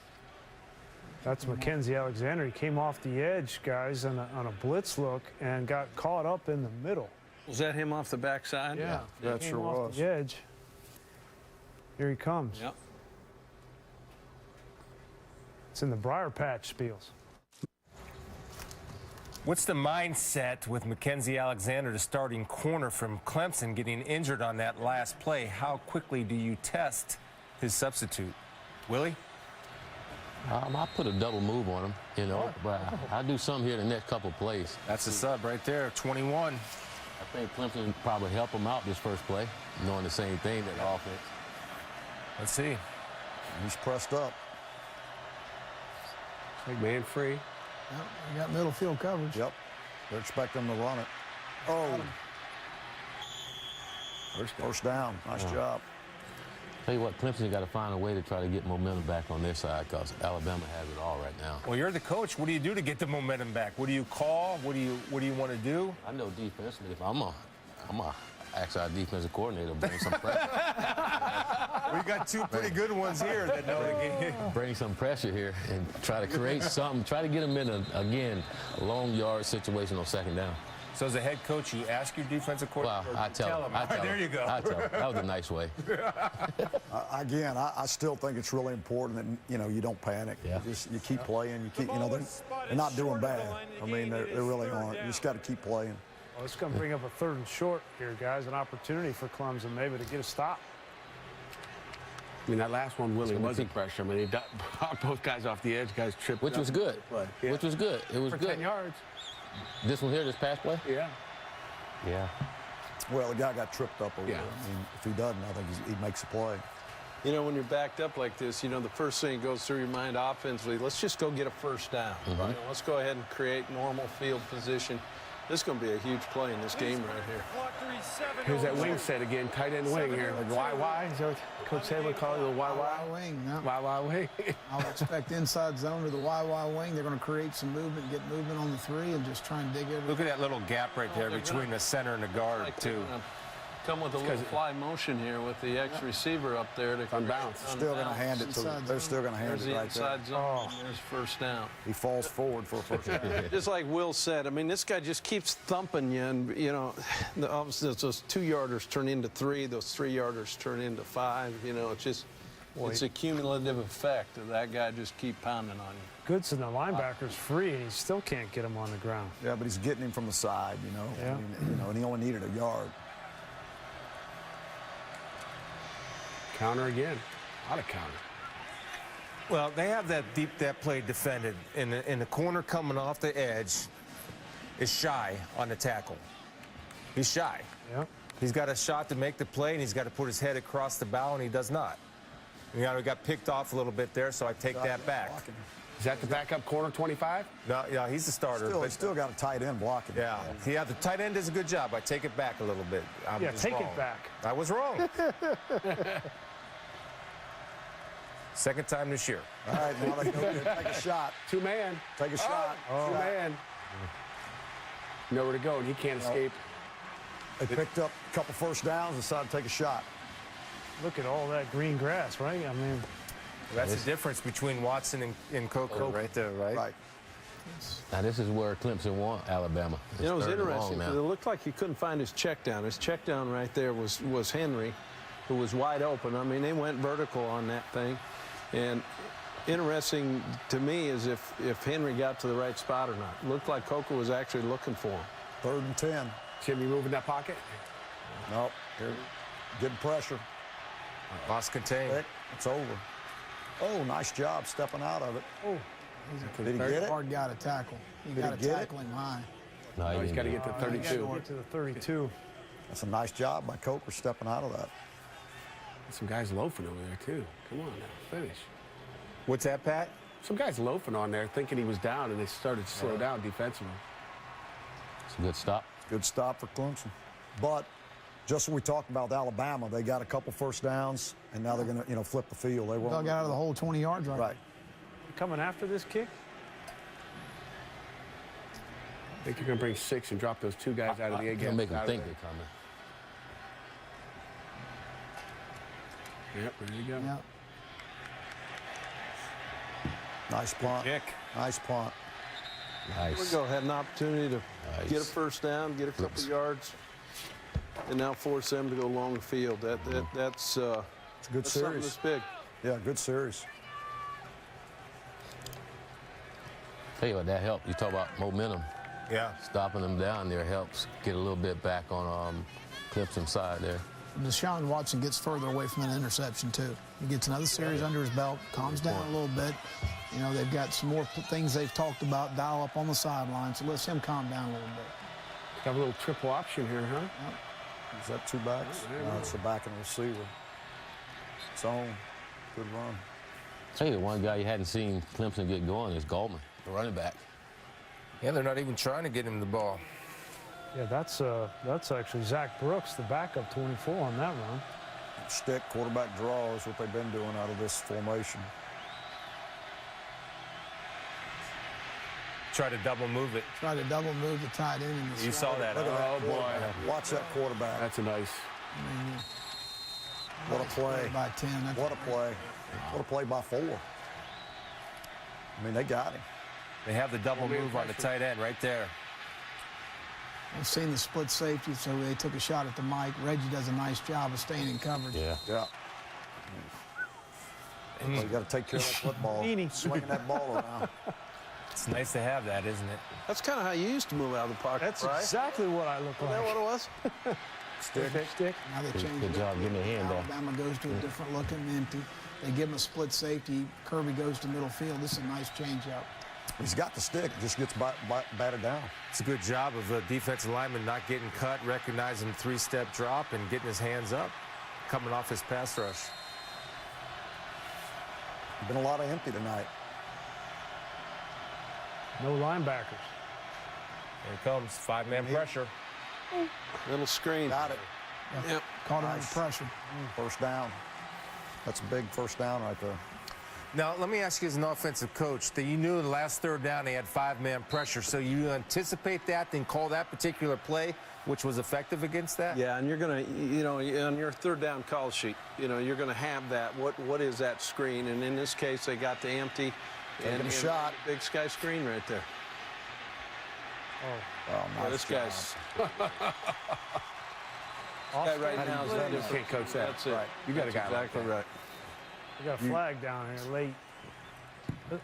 Speaker 7: That's Mackenzie Alexander. He came off the edge, guys, on a blitz look and got caught up in the middle.
Speaker 6: Was that him off the backside?
Speaker 7: Yeah,
Speaker 4: that
Speaker 7: came
Speaker 4: sure
Speaker 7: off
Speaker 4: was.
Speaker 7: the edge. Here he comes.
Speaker 6: Yep.
Speaker 7: It's in the Briar Patch spiels.
Speaker 1: What's the mindset with Mackenzie Alexander, the starting corner from Clemson, getting injured on that last play? How quickly do you test his substitute? Willie?
Speaker 5: I put a double move on him, you know, but I'll do something here the next couple plays.
Speaker 1: That's the sub right there, 21.
Speaker 5: I think Clemson probably help him out this first play, knowing the same thing, that offense.
Speaker 1: Let's see.
Speaker 4: He's pressed up.
Speaker 3: Like man free.
Speaker 2: Yep, you got middle field coverage.
Speaker 4: Yep. They're expecting him to run it. Oh. First down. Nice job.
Speaker 5: Tell you what, Clemson got to find a way to try to get momentum back on their side because Alabama has it all right now.
Speaker 1: Well, you're the coach. What do you do to get the momentum back? What do you call? What do you want to do?
Speaker 5: I know defensively, if I'm a ask our defensive coordinator to bring some pressure.
Speaker 1: We got two pretty good ones here that know the game.
Speaker 5: Bring some pressure here and try to create something. Try to get them in, a long yard situation on second down.
Speaker 1: So as a head coach, you ask your defensive coordinator?
Speaker 5: Well, I tell him.
Speaker 1: There you go.
Speaker 5: I tell him. That was a nice way.
Speaker 4: Again, I still think it's really important that, you know, you don't panic.
Speaker 5: Yeah.
Speaker 4: You keep playing. You keep, you know, they're not doing bad. I mean, they really aren't. You just got to keep playing.
Speaker 7: Well, it's going to bring up a 3rd and short here, guys. An opportunity for Clemson maybe to get a stop.
Speaker 3: I mean, that last one really wasn't pressure. I mean, he brought both guys off the edge. Guys tripped.
Speaker 5: Which was good.
Speaker 3: Yeah.
Speaker 5: Which was good. It was
Speaker 7: For
Speaker 5: good.
Speaker 7: 10 yards.
Speaker 5: This one here, this pass play?
Speaker 3: Yeah.
Speaker 5: Yeah.
Speaker 4: Well, the guy got tripped up over there. I mean, if he doesn't, I think he makes a play.
Speaker 6: You know, when you're backed up like this, you know, the first thing that goes through your mind offensively, let's just go get a first down. Right? You know, let's go ahead and create normal field position. This is going to be a huge play in this game right here.
Speaker 3: Here's that wing set again, tight end wing here. Like is that what Coach said would call it, the
Speaker 2: YY wing. Yeah.
Speaker 3: YY wing.
Speaker 2: I'll expect inside zone to the YY wing. They're going to create some movement, get movement on the 3, and just try and dig everything.
Speaker 1: Look at that little gap right there between the center and the guard, too.
Speaker 6: Come with a little fly motion here with the ex-receiver up there to
Speaker 3: unbounce.
Speaker 4: Still going to hand it to them. They're still going to hand it right there.
Speaker 6: Inside zone. There's first down.
Speaker 4: He falls forward for a first down.
Speaker 6: Just like Will said, I mean, this guy just keeps thumping you, and you know, obviously those 2-yarders turn into 3, those 3-yarders turn into 5. You know, it's just it's a cumulative effect of that guy just keep pounding on you.
Speaker 7: Goodson, the linebacker's free, and he still can't get him on the ground.
Speaker 4: Yeah, but he's getting him from the side, you know.
Speaker 7: Yeah.
Speaker 4: I mean, you know, and he only needed a yard.
Speaker 3: Counter again. A lot of counter.
Speaker 1: Well, they have that play defended, and the corner coming off the edge is shy on the tackle. He's shy.
Speaker 7: Yep.
Speaker 1: He's got a shot to make the play, and he's got to put his head across the bow, and he does not. You know, he got picked off a little bit there, so I take that back.
Speaker 3: Is that the backup corner 25?
Speaker 1: No, yeah, he's the starter.
Speaker 4: He's still got a tight end blocking.
Speaker 1: Yeah, the tight end does a good job. I take it back a little bit.
Speaker 7: Take it back.
Speaker 1: I was wrong. Second time this year.
Speaker 4: All right, now they go take a shot.
Speaker 3: 2-man.
Speaker 4: Take a shot.
Speaker 3: 2-man. Nowhere to go, and he can't escape.
Speaker 4: They picked up a couple first downs, decided to take a shot.
Speaker 7: Look at all that green grass, right? I mean,
Speaker 1: that's the difference between Watson and Coker right there, right?
Speaker 4: Right.
Speaker 5: Now, this is where Clemson won Alabama.
Speaker 6: You know, it was interesting. It looked like he couldn't find his check down. His check down right there was Henry, who was wide open. I mean, they went vertical on that thing. And interesting to me is if Henry got to the right spot or not. It looked like Coker was actually looking for him.
Speaker 4: 3rd and 10.
Speaker 3: Jimmy moving that pocket?
Speaker 4: Nope. Here, getting pressure.
Speaker 1: Lost contain.
Speaker 4: It's over. Oh, nice job stepping out of it.
Speaker 2: Oh,
Speaker 4: did he get it?
Speaker 2: Hard guy to tackle. You got to tackle him high.
Speaker 5: No,
Speaker 3: He's got to get to 32.
Speaker 7: get to the 32.
Speaker 4: That's a nice job by Coker stepping out of that.
Speaker 3: Some guys loafing over there, too. Come on now, finish.
Speaker 1: What's that, Pat?
Speaker 3: Some guys loafing on there thinking he was down, and they started to slow down defensively.
Speaker 5: It's a good stop.
Speaker 4: Good stop for Clemson. But just when we talked about Alabama, they got a couple first downs, and now they're going to, flip the field. They
Speaker 2: Dug out of the whole 20 yards right.
Speaker 4: Right.
Speaker 7: Coming after this kick?
Speaker 3: I think you're going to bring 6 and drop those 2 guys out of the egg.
Speaker 5: You'll make them think they're coming.
Speaker 3: Yep, there you go.
Speaker 2: Yep.
Speaker 4: Nice punt.
Speaker 1: Kick.
Speaker 4: Nice punt.
Speaker 5: Nice.
Speaker 6: We go had an opportunity to get a first down, get a couple yards, and now force them to go along the field. That's
Speaker 4: It's a good
Speaker 6: that's something
Speaker 4: series.
Speaker 6: that's big.
Speaker 4: Yeah, good series.
Speaker 5: Tell you what, that helped. You talk about momentum.
Speaker 1: Yeah.
Speaker 5: Stopping them down there helps get a little bit back on Clemson's side there.
Speaker 2: Deshaun Watson gets further away from an interception, too. He gets another series under his belt, calms down a little bit. You know, they've got some more things they've talked about, dial up on the sideline, so let's him calm down a little bit.
Speaker 3: Got a little triple option here, huh?
Speaker 2: Yep.
Speaker 4: Is that 2 backs? No, it's the back and the receiver. Zone. Good run.
Speaker 5: Tell you, one guy you hadn't seen Clemson get going is Goldman, the running back.
Speaker 1: Yeah, they're not even trying to get him the ball.
Speaker 7: Yeah, that's actually Zach Brooks, the backup 24 on that run.
Speaker 4: Stick, quarterback draw is what they've been doing out of this formation.
Speaker 1: Try to double move it.
Speaker 2: Try to double move the tight end. In
Speaker 1: You saw that.
Speaker 4: Look at
Speaker 1: huh?
Speaker 4: that quarterback. Watch that quarterback.
Speaker 3: That's a nice.
Speaker 4: What a play.
Speaker 2: By 10. That's
Speaker 4: What a play. What a play by 4. I mean, they got him.
Speaker 1: They have the double move on the tight end right there.
Speaker 2: I've seen the split safety, so they took a shot at the mic. Reggie does a nice job of staying in coverage.
Speaker 5: Yeah.
Speaker 4: Yeah. Well, you got to take care of that football. Swinging that ball around.
Speaker 1: It's nice to have that, isn't it?
Speaker 6: That's kind of how you used to move out of the pocket,
Speaker 7: That's
Speaker 6: right?
Speaker 7: exactly what I look
Speaker 6: Is that
Speaker 7: like.
Speaker 6: what it was?
Speaker 7: Stick.
Speaker 2: Now they changed
Speaker 5: Good
Speaker 2: it.
Speaker 5: job getting the hand there.
Speaker 2: Alabama goes to a different looking empty. They give him a split safety. Kirby goes to middle field. This is a nice change up.
Speaker 4: He's got the stick. Just gets batted down.
Speaker 1: It's a good job of the defensive lineman not getting cut, recognizing the 3-step drop, and getting his hands up, coming off his pass rush.
Speaker 4: Been a lot of empty tonight.
Speaker 7: No linebackers.
Speaker 1: Here it comes, 5-man pressure.
Speaker 6: Little screen.
Speaker 4: Got it.
Speaker 6: Yep.
Speaker 2: Caught him under pressure.
Speaker 4: First down. That's a big first down right there.
Speaker 1: Now, let me ask you as an offensive coach, that you knew in the last third down they had 5-man pressure, so you anticipate that, then call that particular play, which was effective against that?
Speaker 6: Yeah, and you're going to, you know, on your third down call sheet, you know, you're going to have that. What is that screen? And in this case, they got the empty.
Speaker 4: Taking a shot.
Speaker 6: Big sky screen right there.
Speaker 4: Oh,
Speaker 6: Yeah, this guy's. That right now is a different.
Speaker 3: Can't coach that.
Speaker 6: That's it.
Speaker 3: Right. You got a
Speaker 6: That's
Speaker 3: guy like
Speaker 6: exactly
Speaker 3: that.
Speaker 6: right.
Speaker 7: We got a flag down here late.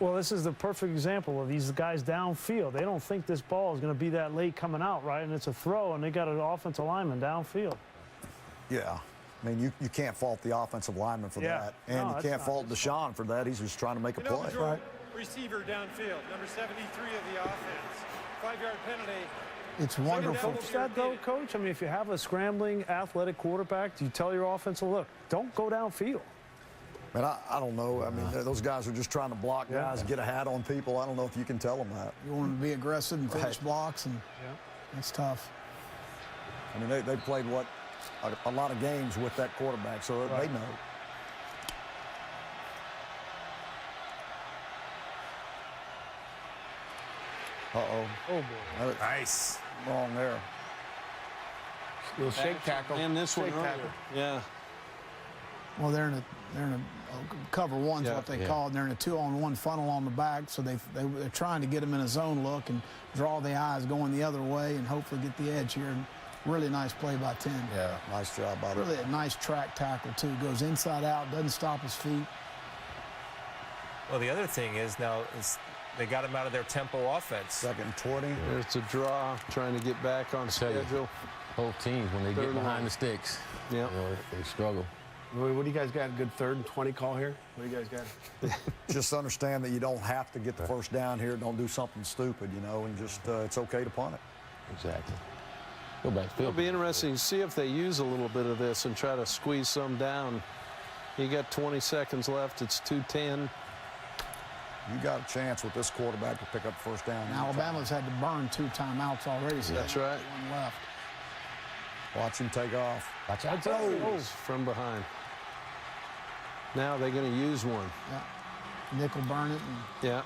Speaker 7: Well, this is the perfect example of these guys downfield. They don't think this ball is going to be that late coming out, right? And it's a throw, and they got an offensive lineman downfield.
Speaker 4: Yeah. I mean, you can't fault the offensive lineman for
Speaker 7: Yeah.
Speaker 4: that. And
Speaker 7: No,
Speaker 4: you
Speaker 7: that's
Speaker 4: can't
Speaker 7: not
Speaker 4: fault
Speaker 7: his
Speaker 4: Deshaun for that. He's just trying to make a
Speaker 8: You know,
Speaker 4: play.
Speaker 8: Jordan, receiver downfield, number 73 of the offense. 5-yard penalty.
Speaker 2: It's wonderful.
Speaker 7: Coach that, though, Coach? I mean, if you have a scrambling, athletic quarterback, do you tell your offensive, look, don't go downfield?
Speaker 4: Man, I don't know. I mean, those guys are just trying to block guys, get a hat on people. I don't know if you can tell them that.
Speaker 2: You want them to be aggressive and finish
Speaker 4: Right.
Speaker 2: blocks, and it's tough.
Speaker 4: I mean, they played, a lot of games with that quarterback, so they know. Uh-oh.
Speaker 7: Oh, boy.
Speaker 1: Nice.
Speaker 4: Wrong there.
Speaker 3: Little shake tackle.
Speaker 6: And this one
Speaker 3: Shake
Speaker 6: earlier.
Speaker 3: tackle.
Speaker 6: Yeah.
Speaker 2: Well, they're in a cover one's
Speaker 6: Yeah,
Speaker 2: what they
Speaker 5: yeah.
Speaker 2: call it. They're in a 2-on-1 funnel on the back, so they're trying to get them in a zone look and draw the eyes going the other way and hopefully get the edge here. And really nice play by 10.
Speaker 4: Yeah, nice job by
Speaker 2: Really a nice track tackle, too. Goes inside out, doesn't stop his feet.
Speaker 1: Well, the other thing is now they got him out of their tempo offense.
Speaker 4: Second and 20.
Speaker 6: There's a draw, trying to get back on
Speaker 5: tell you.
Speaker 6: schedule.
Speaker 5: Both teams, when they
Speaker 6: Third
Speaker 5: get
Speaker 6: and
Speaker 5: behind
Speaker 6: one.
Speaker 5: the sticks,
Speaker 6: Yeah.
Speaker 5: you know, they struggle.
Speaker 3: What do you guys got? A good 3rd and 20 call here? What do you guys got?
Speaker 4: Just understand that you don't have to get the first down here. Don't do something stupid, you know, and just it's okay to punt it.
Speaker 5: Exactly. Go back to
Speaker 6: It'll
Speaker 5: field.
Speaker 6: be interesting to see if they use a little bit of this and try to squeeze some down. You got 20 seconds left. It's 2:10.
Speaker 4: You got a chance with this quarterback to pick up first down.
Speaker 2: And Alabama's had to burn 2 timeouts already, so
Speaker 6: That's
Speaker 2: they
Speaker 6: right.
Speaker 2: got 1 left.
Speaker 4: Watch him take off.
Speaker 5: Watch out.
Speaker 6: Oh, from behind. Now they're going to use one.
Speaker 2: Yeah. Nickel burn it, and
Speaker 6: Yeah.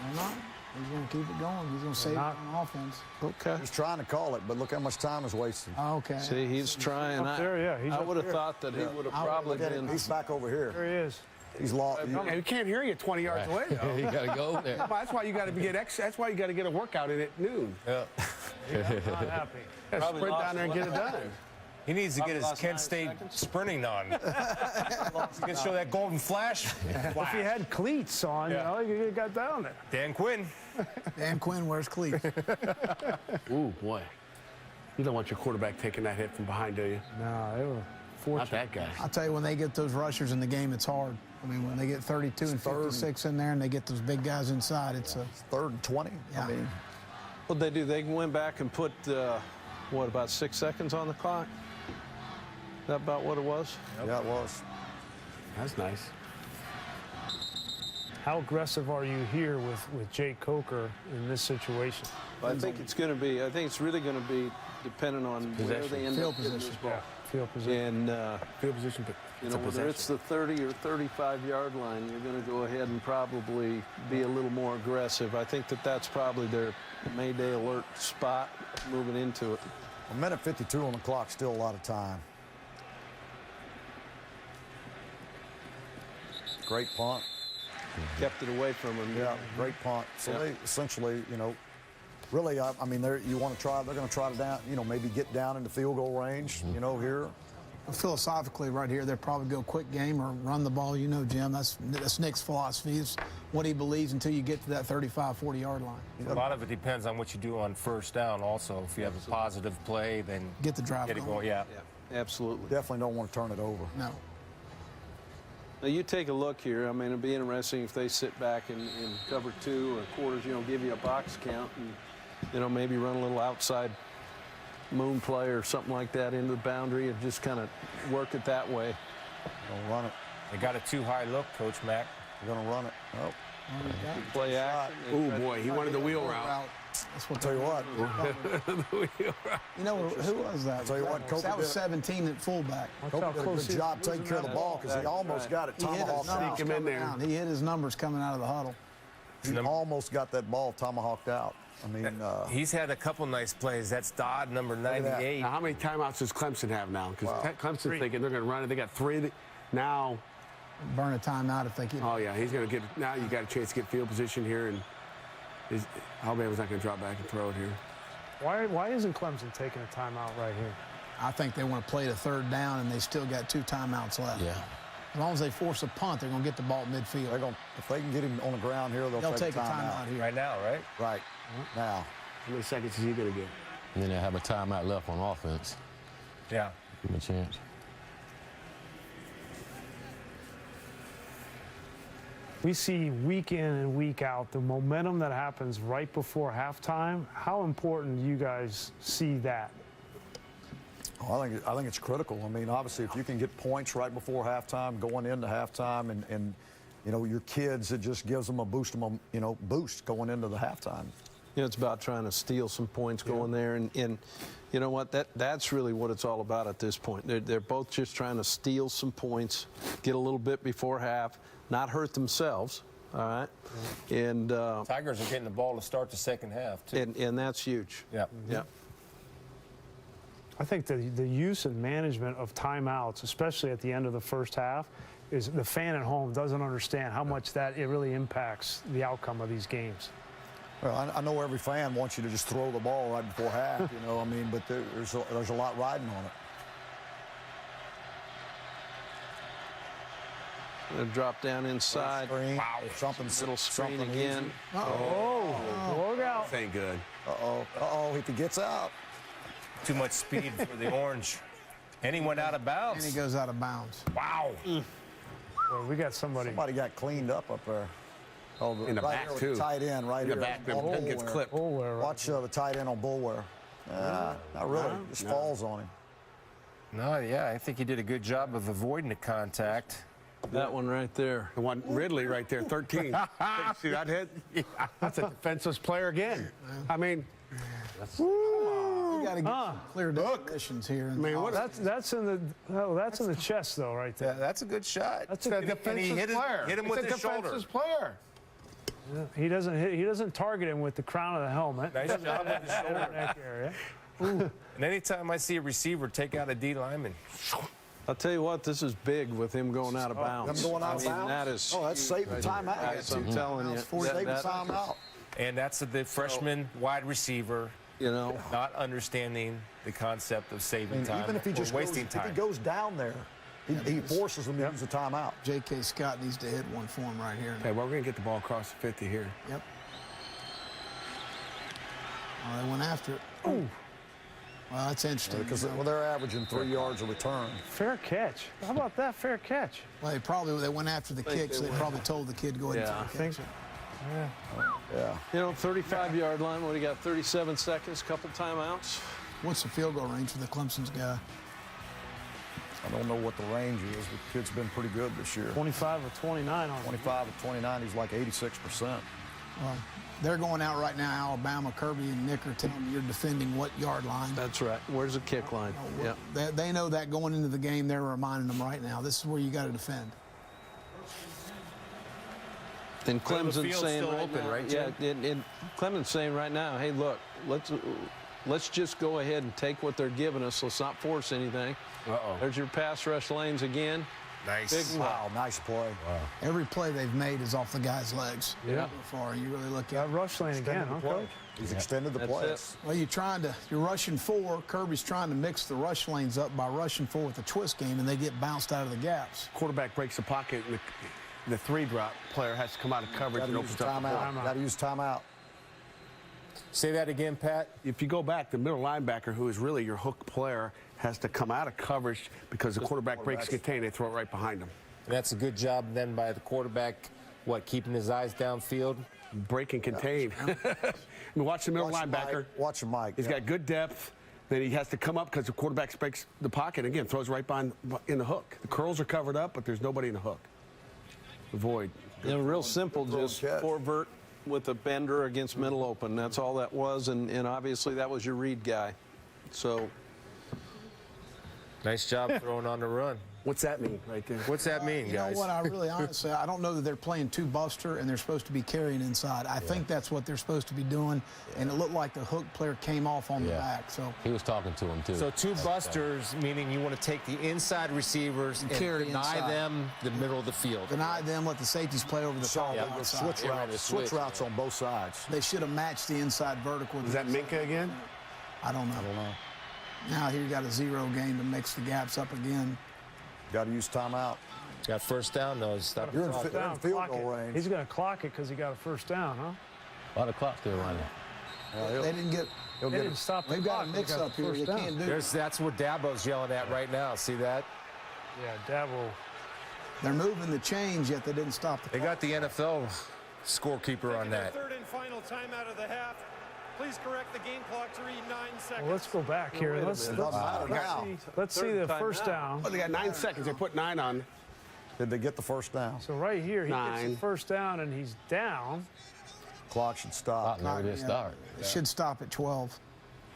Speaker 2: they're not. He's going to keep it going. He's going to save it
Speaker 7: not.
Speaker 2: on offense.
Speaker 6: Okay.
Speaker 4: He's trying to call it, but look how much time is wasted.
Speaker 2: Oh, okay.
Speaker 6: See, he's trying.
Speaker 7: Up there, yeah, he's
Speaker 6: I
Speaker 7: up
Speaker 6: would have
Speaker 7: there.
Speaker 6: thought that he would have
Speaker 2: I-
Speaker 6: probably
Speaker 4: Look at him.
Speaker 6: been.
Speaker 4: He's back over here.
Speaker 7: There he is.
Speaker 4: He's lost.
Speaker 3: We can't hear you 20 yards away, though.
Speaker 5: you got to go there.
Speaker 3: That's why you got to That's why you got to get a workout in at noon.
Speaker 1: Yeah.
Speaker 7: Not happy.
Speaker 3: Sprint down there and get it done.
Speaker 1: He needs to get his
Speaker 6: lost
Speaker 1: Kent
Speaker 6: 9
Speaker 1: State
Speaker 6: seconds.
Speaker 1: sprinting on. He's going to show that golden flash.
Speaker 7: If he had cleats on,
Speaker 1: Yeah.
Speaker 7: you know, he got down there.
Speaker 1: Dan Quinn.
Speaker 2: Dan Quinn wears cleats.
Speaker 3: Ooh, boy. You don't want your quarterback taking that hit from behind, do you?
Speaker 7: No, they were
Speaker 3: Not
Speaker 7: fortunate.
Speaker 3: that guy.
Speaker 2: I'll tell you, when they get those rushers in the game, it's hard. I mean, when they get 32 and 56 in there and they get those big guys inside, it's a
Speaker 4: 3rd and 20.
Speaker 2: Yeah.
Speaker 4: I mean,
Speaker 6: What they do? They went back and put what, about 6 seconds on the clock? Is that about what it was?
Speaker 4: yeah, it was.
Speaker 3: That's nice.
Speaker 7: How aggressive are you here with Jake Coker in this situation?
Speaker 6: I think it's going to be. I think it's really going to be dependent on where they end
Speaker 2: Field
Speaker 6: up getting this
Speaker 2: position.
Speaker 6: ball.
Speaker 7: Field position.
Speaker 6: And,
Speaker 3: Field position, but
Speaker 6: whether it's the 30 or 35-yard line, you're going to go ahead and probably be a little more aggressive. I think that's probably their Mayday alert spot moving into it.
Speaker 4: A minute 52 on the clock, still a lot of time. Great punt.
Speaker 6: Kept it away from him.
Speaker 4: Yeah, great punt. So they essentially, really, I mean, you want to try. They're going to try to down, maybe get down into field goal range, here.
Speaker 2: Philosophically, right here, they'll probably go quick game or run the ball. Jim, that's Nick's philosophy. It's what he believes until you get to that 35, 40-yard line.
Speaker 1: A lot of it depends on what you do on first down also. If you have a positive play, then
Speaker 2: Get the drive
Speaker 1: get it
Speaker 2: going.
Speaker 1: going. Yeah.
Speaker 6: Absolutely.
Speaker 4: Definitely don't want to turn it over.
Speaker 2: No.
Speaker 6: Now, you take a look here. I mean, it'd be interesting if they sit back in cover 2 or quarters, give you a box count and, maybe run a little outside moon play or something like that into the boundary and just kind of work it that way.
Speaker 4: Don't run it.
Speaker 1: They got a too high look, Coach Mack.
Speaker 4: They're going to run it. Oh.
Speaker 6: Play action.
Speaker 3: oh boy, he wanted the wheel route.
Speaker 2: That's what.
Speaker 4: Tell you what.
Speaker 2: Who was that?
Speaker 4: Tell you what, Cope
Speaker 2: that was
Speaker 4: did-
Speaker 2: 17 at fullback.
Speaker 4: Cope did a good job taking care of the ball because he almost got it
Speaker 2: He hit his
Speaker 4: tomahawked
Speaker 2: numbers
Speaker 4: out.
Speaker 3: him in
Speaker 2: coming
Speaker 3: there.
Speaker 2: out. He hit his numbers coming out of the huddle.
Speaker 4: He almost got that ball tomahawked out. I mean,
Speaker 1: He's had a couple nice plays. That's Dodd, number
Speaker 4: at that.
Speaker 1: 98.
Speaker 3: Now, how many timeouts does Clemson have now? Because Clemson's thinking they're going to run it. They got 3 now.
Speaker 2: Burn a timeout if they get.
Speaker 3: Oh yeah, he's going to get. Now you got a chance to get field position here, and Alabama's not going to drop back and throw it here.
Speaker 7: Why isn't Clemson taking a timeout right here?
Speaker 2: I think they want to play to third down, and they still got 2 timeouts left.
Speaker 5: Yeah.
Speaker 2: As long as they force a punt, they're going to get the ball at midfield.
Speaker 4: they're going, if they can get him on the ground here, they'll
Speaker 2: They'll take a timeout here.
Speaker 1: Right now, right?
Speaker 4: Right. Now.
Speaker 3: How many seconds is he going to get?
Speaker 5: And then they have a timeout left on offense.
Speaker 1: Yeah.
Speaker 5: Give them a chance.
Speaker 7: We see week in and week out the momentum that happens right before halftime. How important do you guys see that?
Speaker 4: Oh, I think it's critical. I mean, obviously, if you can get points right before halftime, going into halftime, and your kids, it just gives them a boost going into the halftime.
Speaker 6: It's about trying to steal some points going there, and you know what? That's really what it's all about at this point. They're both just trying to steal some points, get a little bit before half, not hurt themselves. All right, and
Speaker 1: Tigers are getting the ball to start the second half too.
Speaker 6: and that's huge.
Speaker 1: Yeah.
Speaker 6: Yeah.
Speaker 7: I think the use and management of timeouts, especially at the end of the first half, is the fan at home doesn't understand how much that it really impacts the outcome of these games.
Speaker 4: Well, I know every fan wants you to just throw the ball right before half, I mean, but there's a lot riding on it.
Speaker 6: Gonna drop down inside.
Speaker 4: Screen.
Speaker 1: Wow.
Speaker 4: Something,
Speaker 6: Little screen
Speaker 4: something
Speaker 6: again.
Speaker 4: easy.
Speaker 7: Look out.
Speaker 3: This ain't good.
Speaker 4: Uh-oh, if he gets out.
Speaker 1: Too much speed for the orange. And he went out of bounds.
Speaker 2: And he goes out of bounds.
Speaker 1: Wow.
Speaker 7: Well, we got somebody.
Speaker 4: Somebody got cleaned up there. Oh,
Speaker 3: In the
Speaker 4: right
Speaker 3: back,
Speaker 4: here with
Speaker 3: too.
Speaker 4: the tight end right
Speaker 3: In the
Speaker 4: here.
Speaker 3: back, the
Speaker 4: on
Speaker 3: pin gets
Speaker 4: Bullware.
Speaker 3: clipped.
Speaker 4: Watch the tight end on Bullware. Not really. Just falls on him.
Speaker 1: No, yeah, I think he did a good job of avoiding the contact.
Speaker 6: That one right there.
Speaker 3: The one Ridley right there, 13. See that hit? That's a defenseless player again. I mean,
Speaker 2: You got to get some clear definitions here.
Speaker 3: I mean, what?
Speaker 7: That's in the chest though, right there.
Speaker 1: That's a good shot.
Speaker 7: That's
Speaker 3: It's a
Speaker 7: a,
Speaker 3: defensive
Speaker 1: he hit
Speaker 3: player.
Speaker 1: hit him
Speaker 3: It's
Speaker 1: with
Speaker 3: a
Speaker 1: his shoulder.
Speaker 3: defensive player.
Speaker 7: he doesn't target him with the crown of the helmet.
Speaker 1: Nice job with the shoulder.
Speaker 7: Neck area.
Speaker 1: And anytime I see a receiver take out a D lineman,
Speaker 6: I'll tell you what, this is big with him going out of bounds.
Speaker 4: Them going out of
Speaker 6: I mean,
Speaker 4: bounds?
Speaker 6: That is.
Speaker 4: Oh, that's saving
Speaker 6: huge
Speaker 4: time out.
Speaker 6: Guys, I'm telling you.
Speaker 4: Saving time out.
Speaker 1: and that's the freshman wide receiver not understanding the concept of saving time
Speaker 4: Even if he
Speaker 1: or
Speaker 4: just
Speaker 1: wasting time.
Speaker 4: if he goes down there, he forces them to use the timeout.
Speaker 2: J.K. Scott needs to hit one for him right here.
Speaker 3: Okay, well, we're going to get the ball across the 50 here.
Speaker 2: Yep. Oh, they went after it.
Speaker 7: Ooh,
Speaker 2: Well, that's interesting.
Speaker 4: Because they're averaging 3 yards a return.
Speaker 7: fair catch. How about that fair catch?
Speaker 2: Well, they went after the kick, so they probably told the kid go ahead
Speaker 6: Yeah,
Speaker 2: and
Speaker 6: I
Speaker 2: throw the
Speaker 7: think
Speaker 2: kick.
Speaker 4: Yeah.
Speaker 6: 35-yard line. What do you got? 37 seconds, couple timeouts.
Speaker 2: What's the field goal range for the Clemson's guy?
Speaker 4: I don't know what the range is, but the kid's been pretty good this year.
Speaker 7: 25 or 29 on
Speaker 4: 25 of 29, he's like 86%.
Speaker 2: Well, They're going out right now, Alabama. Kirby and Nick are telling them you're defending what yard line.
Speaker 6: That's right. Where's the kick line? Yeah.
Speaker 2: They know that going into the game. They're reminding them right now. This is where you got to defend.
Speaker 6: And Clemson's
Speaker 1: field's
Speaker 6: saying
Speaker 1: still
Speaker 6: right
Speaker 1: open,
Speaker 6: now,
Speaker 1: right,
Speaker 6: yeah,
Speaker 1: Jim?
Speaker 6: and Clemson's saying right now, hey, look, let's just go ahead and take what they're giving us. Let's not force anything.
Speaker 1: Uh-oh.
Speaker 6: There's your pass rush lanes again.
Speaker 1: Nice.
Speaker 6: Big
Speaker 4: Wow, nice play.
Speaker 1: Wow.
Speaker 2: Every play they've made is off the guy's legs.
Speaker 7: Yeah.
Speaker 2: So far, you really look at
Speaker 7: That rush lane again, huh, Coach?
Speaker 4: He's extended the
Speaker 6: That's
Speaker 4: play.
Speaker 6: it.
Speaker 2: Well, you're rushing four. Kirby's trying to mix the rush lanes up by rushing four with the twist game, and they get bounced out of the gaps.
Speaker 3: Quarterback breaks the pocket, and the three-drop player has to come out of coverage
Speaker 4: Got to
Speaker 3: and
Speaker 4: use
Speaker 3: opens up the
Speaker 4: timeout.
Speaker 3: floor.
Speaker 4: Got to use timeout.
Speaker 1: Say that again, Pat.
Speaker 3: If you go back, the middle linebacker, who is really your hook player, has to come out of coverage because the quarterback breaks contain. They throw it right behind him.
Speaker 1: That's a good job then by the quarterback, keeping his eyes downfield?
Speaker 3: Break and contain. I mean, watch the middle linebacker.
Speaker 4: Watch him, Mike.
Speaker 3: He's got good depth. Then he has to come up because the quarterback breaks the pocket. Again, throws right behind in the hook. The curls are covered up, but there's nobody in the hook. Avoid.
Speaker 6: You know, real simple, just
Speaker 4: catch.
Speaker 6: forward with a bender against middle open. That's all that was, and obviously that was your read guy. So
Speaker 1: Nice job throwing on the run.
Speaker 3: What's that mean right there?
Speaker 1: What's that mean,
Speaker 2: You
Speaker 1: guys?
Speaker 2: know what? I really honestly, I don't know that they're playing two buster and they're supposed to be carrying inside. I think that's what they're supposed to be doing, and it looked like the hook player came off on the back. So
Speaker 5: He was talking to him, too.
Speaker 1: So two busters, meaning you want to take the inside receivers and
Speaker 2: carry
Speaker 1: deny
Speaker 2: inside.
Speaker 1: them the middle of the field.
Speaker 2: deny them, let the safeties play over the top.
Speaker 1: Yeah.
Speaker 2: of the outside.
Speaker 4: Switch
Speaker 1: Yeah,
Speaker 4: routes,
Speaker 1: switch,
Speaker 4: routes on both sides.
Speaker 2: They should have matched the inside vertical. with
Speaker 3: Is
Speaker 2: the
Speaker 3: that
Speaker 2: inside.
Speaker 3: Minka again?
Speaker 2: I don't know. Now here you got a zero game to mix the gaps up again.
Speaker 4: Got to use timeout.
Speaker 1: Got first down, though. Stop
Speaker 4: You're in
Speaker 1: the clock.
Speaker 4: fi-
Speaker 7: Down,
Speaker 4: field
Speaker 7: clock
Speaker 4: goal
Speaker 7: it.
Speaker 4: range.
Speaker 7: He's going to clock it because he got a first down, huh?
Speaker 5: A lot of clock still running.
Speaker 2: They didn't get.
Speaker 4: He'll
Speaker 7: They
Speaker 4: get
Speaker 7: didn't
Speaker 4: it.
Speaker 7: stop the
Speaker 2: They've got
Speaker 7: clock.
Speaker 2: a
Speaker 7: They
Speaker 2: mix
Speaker 7: got the
Speaker 2: up here.
Speaker 7: first
Speaker 2: You
Speaker 7: down.
Speaker 2: can't do it.
Speaker 1: That's what Dabo's yelling at right now. See that?
Speaker 7: Yeah, Dabo.
Speaker 2: They're moving the chains, yet they didn't stop the
Speaker 1: They got the NFL scorekeeper on that.
Speaker 8: Third and final timeout of the half. Please correct the game clock to read 9 seconds.
Speaker 7: Well, let's go back here. Let's
Speaker 4: Doesn't matter now.
Speaker 7: see
Speaker 6: Third
Speaker 7: the
Speaker 6: time
Speaker 7: first
Speaker 6: out.
Speaker 7: down.
Speaker 3: Oh, they got 9 seconds. They put 9 on.
Speaker 4: Did they get the first down?
Speaker 7: So right here, he gets
Speaker 3: Nine.
Speaker 7: the first down, and he's down.
Speaker 4: Clock should stop.
Speaker 5: Never did start.
Speaker 2: It should stop at 12,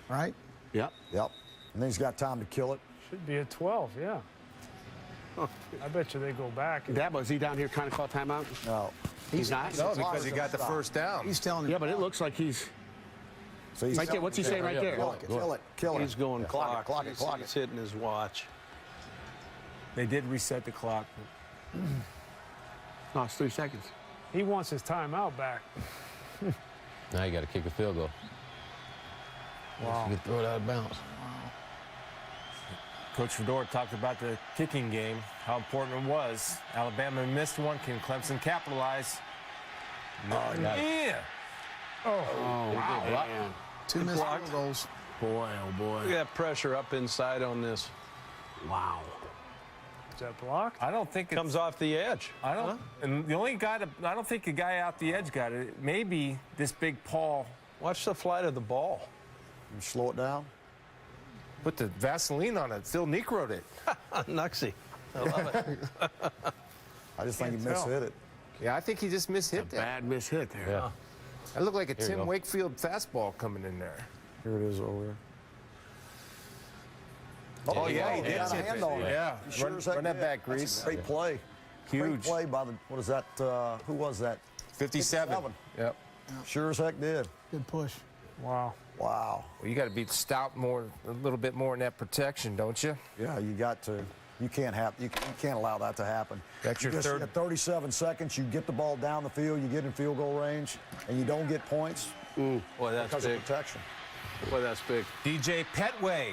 Speaker 2: right?
Speaker 3: Yep.
Speaker 4: Yep. And then he's got time to kill it.
Speaker 7: Should be at 12, yeah. I bet you they go back.
Speaker 3: Dabo, is he down here trying to call timeout?
Speaker 4: No.
Speaker 3: He's not?
Speaker 1: No, because he got the first down.
Speaker 2: He's telling him.
Speaker 3: Yeah, but it looks like he's
Speaker 4: So he's
Speaker 3: right there. What's he saying right there?
Speaker 4: Kill it. Kill it. Kill it.
Speaker 6: he's going clock.
Speaker 4: Clock it. Clock
Speaker 6: He's
Speaker 4: it.
Speaker 6: hitting his watch.
Speaker 1: They did reset the clock.
Speaker 3: No, it's 3 seconds.
Speaker 7: He wants his timeout back.
Speaker 5: Now you got to kick a field goal.
Speaker 7: Wow.
Speaker 5: You can throw it out of bounds.
Speaker 1: Coach Fedora talked about the kicking game, how important it was. Alabama missed one. Can Clemson capitalize? No. Yeah.
Speaker 3: Wow.
Speaker 2: Two missed field goals.
Speaker 1: Boy, oh boy.
Speaker 6: We got pressure up inside on this.
Speaker 3: Wow.
Speaker 7: Is that blocked?
Speaker 1: I don't think it
Speaker 6: Comes off the edge.
Speaker 1: I don't. And the only guy that I don't think the guy out the edge got it. Maybe this big Paul
Speaker 6: Watch the flight of the ball.
Speaker 4: You slow it down.
Speaker 1: put the Vaseline on it. Phil Necroed it.
Speaker 6: Nuxie. I love it.
Speaker 4: I just think he
Speaker 1: Can't tell.
Speaker 4: mishit it.
Speaker 1: Yeah, I think he just mishit that.
Speaker 3: Bad miss hit there.
Speaker 5: Yeah.
Speaker 1: That looked like a
Speaker 5: you
Speaker 1: Tim
Speaker 5: go.
Speaker 1: Wakefield fastball coming in there.
Speaker 4: Here it is over there.
Speaker 1: Oh, yeah, he did
Speaker 4: got a
Speaker 1: tip
Speaker 4: hand
Speaker 1: it.
Speaker 4: on it.
Speaker 1: Yeah.
Speaker 4: He sure
Speaker 1: Run-
Speaker 4: as heck
Speaker 1: run that
Speaker 4: did.
Speaker 1: back,
Speaker 4: That's
Speaker 1: Grease.
Speaker 4: a great play. Great
Speaker 1: Huge.
Speaker 4: play by the, what is that, who was that?
Speaker 1: 57.
Speaker 4: 57.
Speaker 1: Yep.
Speaker 4: Sure as heck did.
Speaker 2: Good push.
Speaker 7: Wow.
Speaker 4: Wow.
Speaker 1: Well, you got to be stout more, a little bit more in that protection, don't you?
Speaker 4: Yeah, you got to. You can't allow that to happen.
Speaker 1: That's your
Speaker 4: You just
Speaker 1: third-
Speaker 4: at 37 seconds, you get the ball down the field, you get in field goal range, and you don't get points
Speaker 6: Boy, that's
Speaker 4: because
Speaker 6: big.
Speaker 4: of protection.
Speaker 6: Boy, that's big.
Speaker 1: DJ Petway,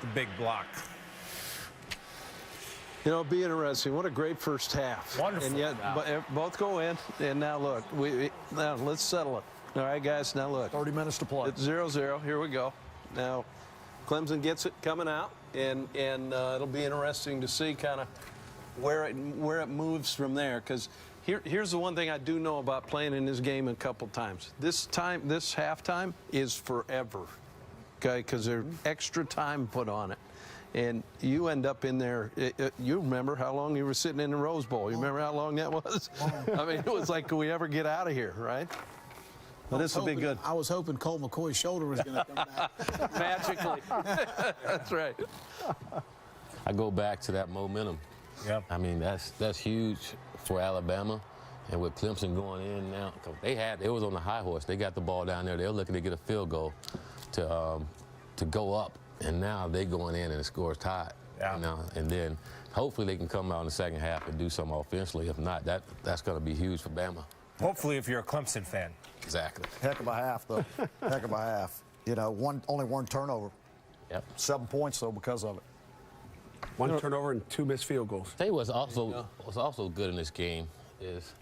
Speaker 1: the big block.
Speaker 6: You know, it'll be interesting. What a great first half.
Speaker 1: Wonderful.
Speaker 6: And yet, both go in. And now look, now let's settle it. All right, guys. Now look.
Speaker 4: 30 minutes to play.
Speaker 6: It's 0-0. Here we go. Now, Clemson gets it coming out, and it'll be interesting to see kind of where it moves from there. Because here's the one thing I do know about playing in this game a couple times. This halftime is forever. Okay, because there's extra time put on it. And you end up in there, you remember how long you were sitting in the Rose Bowl. You remember how long that was? I mean, it was like, can we ever get out of here, right? But this will be good.
Speaker 2: I was hoping Colt McCoy's shoulder was going to come back.
Speaker 6: Magically. That's right.
Speaker 5: I go back to that momentum.
Speaker 1: Yeah.
Speaker 5: I mean, that's huge for Alabama. And with Clemson going in now, 'cause they was on the high horse. They got the ball down there. They were looking to get a field goal to go up. And now they going in and the score's tied.
Speaker 1: Yeah.
Speaker 5: You know? And then hopefully they can come out in the second half and do something offensively. If not, that's going to be huge for Bama.
Speaker 1: Hopefully, if you're a Clemson fan.
Speaker 5: Exactly.
Speaker 4: Heck of a half, though. Heck of a half. You know, only one turnover.
Speaker 5: Yep.
Speaker 4: 7 points, though, because of it.
Speaker 3: One turnover and 2 missed field goals.
Speaker 5: Tell you what's also good in this game is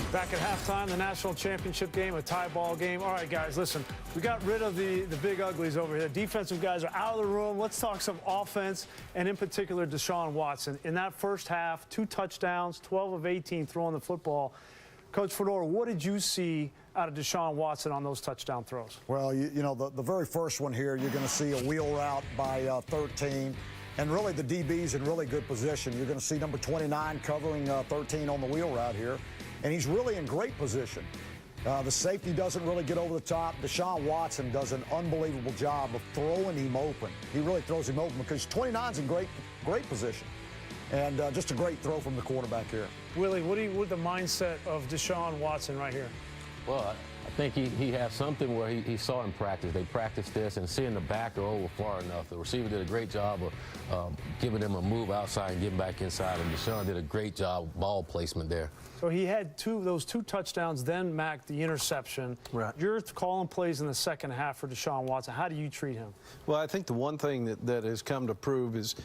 Speaker 7: Back at halftime, the national championship game, a tie ball game. All right, guys, listen, we got rid of the big uglies over here. Defensive guys are out of the room. Let's talk some offense, and in particular, Deshaun Watson. In that first half, 2 touchdowns, 12 of 18 throwing the football. Coach Fedora, what did you see out of Deshaun Watson on those touchdown throws?
Speaker 4: Well, you know, the very first one here, you're going to see a wheel route by 13. And really, the DB's in really good position. You're going to see number 29 covering 13 on the wheel route here. And he's really in great position. The safety doesn't really get over the top. Deshaun Watson does an unbelievable job of throwing him open. He really throws him open because 29's in great position. And just a great throw from the quarterback here.
Speaker 7: Willie, what the mindset of Deshaun Watson right here?
Speaker 5: well, I think he has something where he saw in practice. They practiced this and seeing the backer over far enough. The receiver did a great job of giving them a move outside and getting back inside. And Deshaun did a great job of ball placement there.
Speaker 7: So he had those two touchdowns, then Mac, the interception.
Speaker 6: Right.
Speaker 7: You're calling plays in the second half for Deshaun Watson. How do you treat him?
Speaker 6: Well, I think the one thing that has come to prove is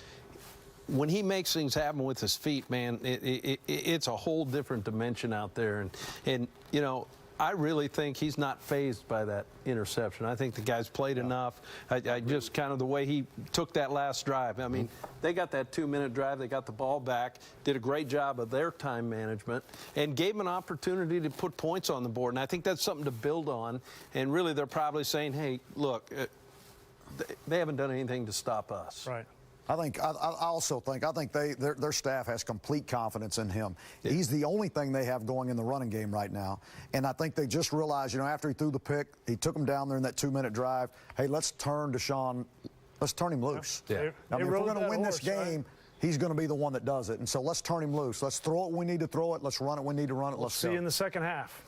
Speaker 6: when he makes things happen with his feet, man, it's a whole different dimension out there. And you know, I really think he's not fazed by that interception. I think the guy's played enough. I just kind of the way he took that last drive. I mean, they got that 2-minute drive. They got the ball back, did a great job of their time management, and gave him an opportunity to put points on the board. And I think that's something to build on. And really, they're probably saying, hey, look, they haven't done anything to stop us.
Speaker 7: Right.
Speaker 4: I think their staff has complete confidence in him. Yeah. He's the only thing they have going in the running game right now. And I think they just realized, you know, after he threw the pick, he took him down there in that 2-minute drive. Hey, let's turn Deshaun, let's turn him loose.
Speaker 7: Yeah.
Speaker 4: I mean, if we're going to win this game, he's going to be the one that does it. And so let's turn him loose. Let's throw it when we need to throw it. Let's run it when we need to run it. Let's
Speaker 7: see you in the second half.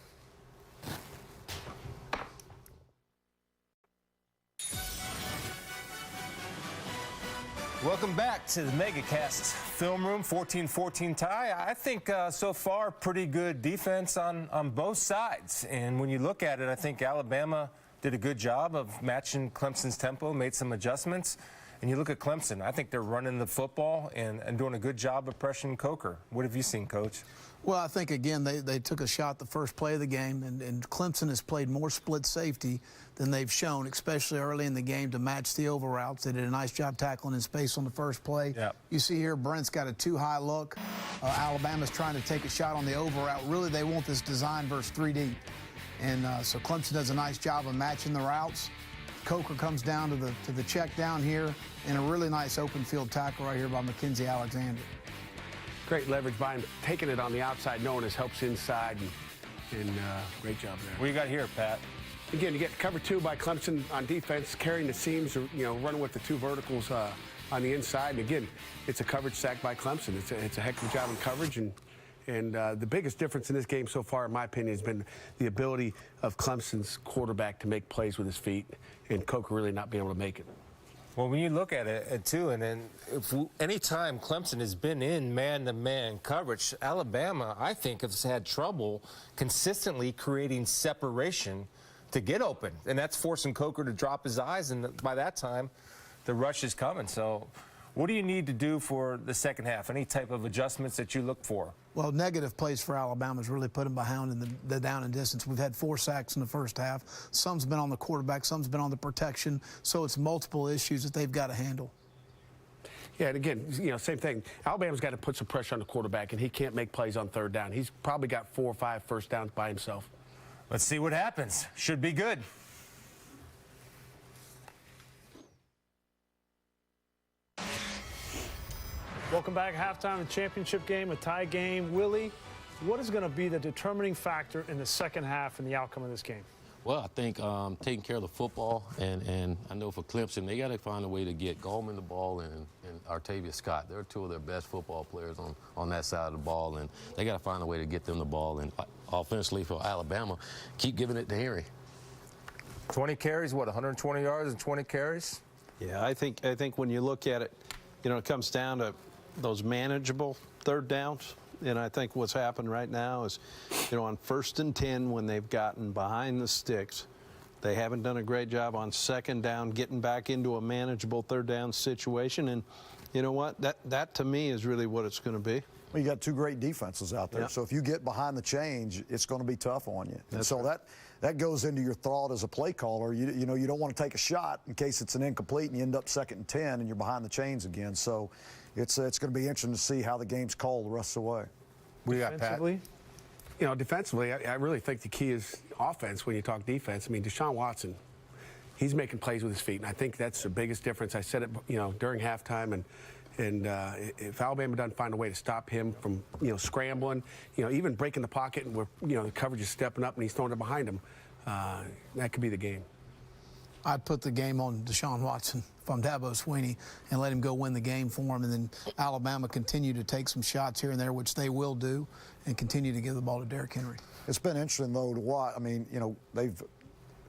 Speaker 1: Welcome back to the Megacast film room, 14-14 tie. I think so far pretty good defense on both sides. And when you look at it, I think Alabama did a good job of matching Clemson's tempo, made some adjustments. And you look at Clemson, I think they're running the football and doing a good job of pressuring Coker. What have you seen, Coach? Well,
Speaker 2: I think, again, they took a shot the first play of the game, and Clemson has played more split safety than they've shown, especially early in the game, to match the over routes. They did a nice job tackling in space on the first play.
Speaker 1: Yep.
Speaker 2: You see here, Brent's got a too-high look. Alabama's trying to take a shot on the over route. Really, they want this design versus 3 deep. And so Clemson does a nice job of matching the routes. Coker comes down to the check down here, and a really nice open field tackle right here by Mackenzie Alexander.
Speaker 3: Great leverage by him, taking it on the outside, knowing his helps inside, and great job there.
Speaker 1: What you got here, Pat?
Speaker 3: Again, you get cover 2 by Clemson on defense, carrying the seams, or, you know, running with the 2 verticals on the inside. And again, it's a coverage sack by Clemson. It's a heck of a job in coverage, and the biggest difference in this game so far, in my opinion, has been the ability of Clemson's quarterback to make plays with his feet, and Coker really not being able to make it.
Speaker 1: Well, when you look at it, too, and then anytime Clemson has been in man-to-man coverage, Alabama, I think, has had trouble consistently creating separation to get open. And that's forcing Coker to drop his eyes, and by that time, the rush is coming. So what do you need to do for the second half? Any type of adjustments that you look for? Well,
Speaker 2: negative plays for Alabama has really put them behind in the down and distance. We've had 4 sacks in the first half. Some's been on the quarterback, some's been on the protection. So it's multiple issues that they've got to handle.
Speaker 3: Yeah, and again, you know, same thing. Alabama's got to put some pressure on the quarterback, and he can't make plays on 3rd down. He's probably got 4 or 5 first downs by himself.
Speaker 1: Let's see what happens. Should be good.
Speaker 7: Welcome back. Halftime, the championship game, a tie game. Willie, What is going to be the determining factor in the second half and the outcome of this game?
Speaker 5: Well, I think taking care of the football, and I know for Clemson, they got to find a way to get Goldman the ball and Artavius Scott. They're two of their best football players on that side of the ball, and they got to find a way to get them the ball. And offensively for Alabama, keep giving it to Henry.
Speaker 1: 20 carries, what, 120 yards and 20 carries?
Speaker 6: Yeah, I think when you look at it, it comes down to those manageable third downs. And I think what's happened right now is, on 1st and 10, when they've gotten behind the sticks, they haven't done a great job on 2nd down, getting back into a manageable third down situation. And you know what? That to me is really what it's going to be.
Speaker 4: Well, you got two great defenses out there.
Speaker 6: Yeah.
Speaker 4: So if you get behind the change, it's going to be tough on you. And
Speaker 6: That's
Speaker 4: so
Speaker 6: right.
Speaker 4: that goes into your thought as a play caller. You don't want to take a shot in case it's an incomplete and you end up 2nd and 10 and you're behind the chains again. So it's going to be interesting to see how the game's called the rest of the way.
Speaker 1: What do you got, Pat?
Speaker 3: Defensively, I really think the key is offense when you talk defense. I mean, Deshaun Watson, he's making plays with his feet, and I think that's the biggest difference. I said it, during halftime, and if Alabama doesn't find a way to stop him from, scrambling, even breaking the pocket, and where, the coverage is stepping up and he's throwing it behind him, that could be the game.
Speaker 2: I'd put the game on Deshaun Watson if I'm Dabo Sweeney and let him go win the game for him, and then Alabama continue to take some shots here and there, which they will do, and continue to give the ball to Derrick Henry.
Speaker 4: It's been interesting, though, to watch. I mean,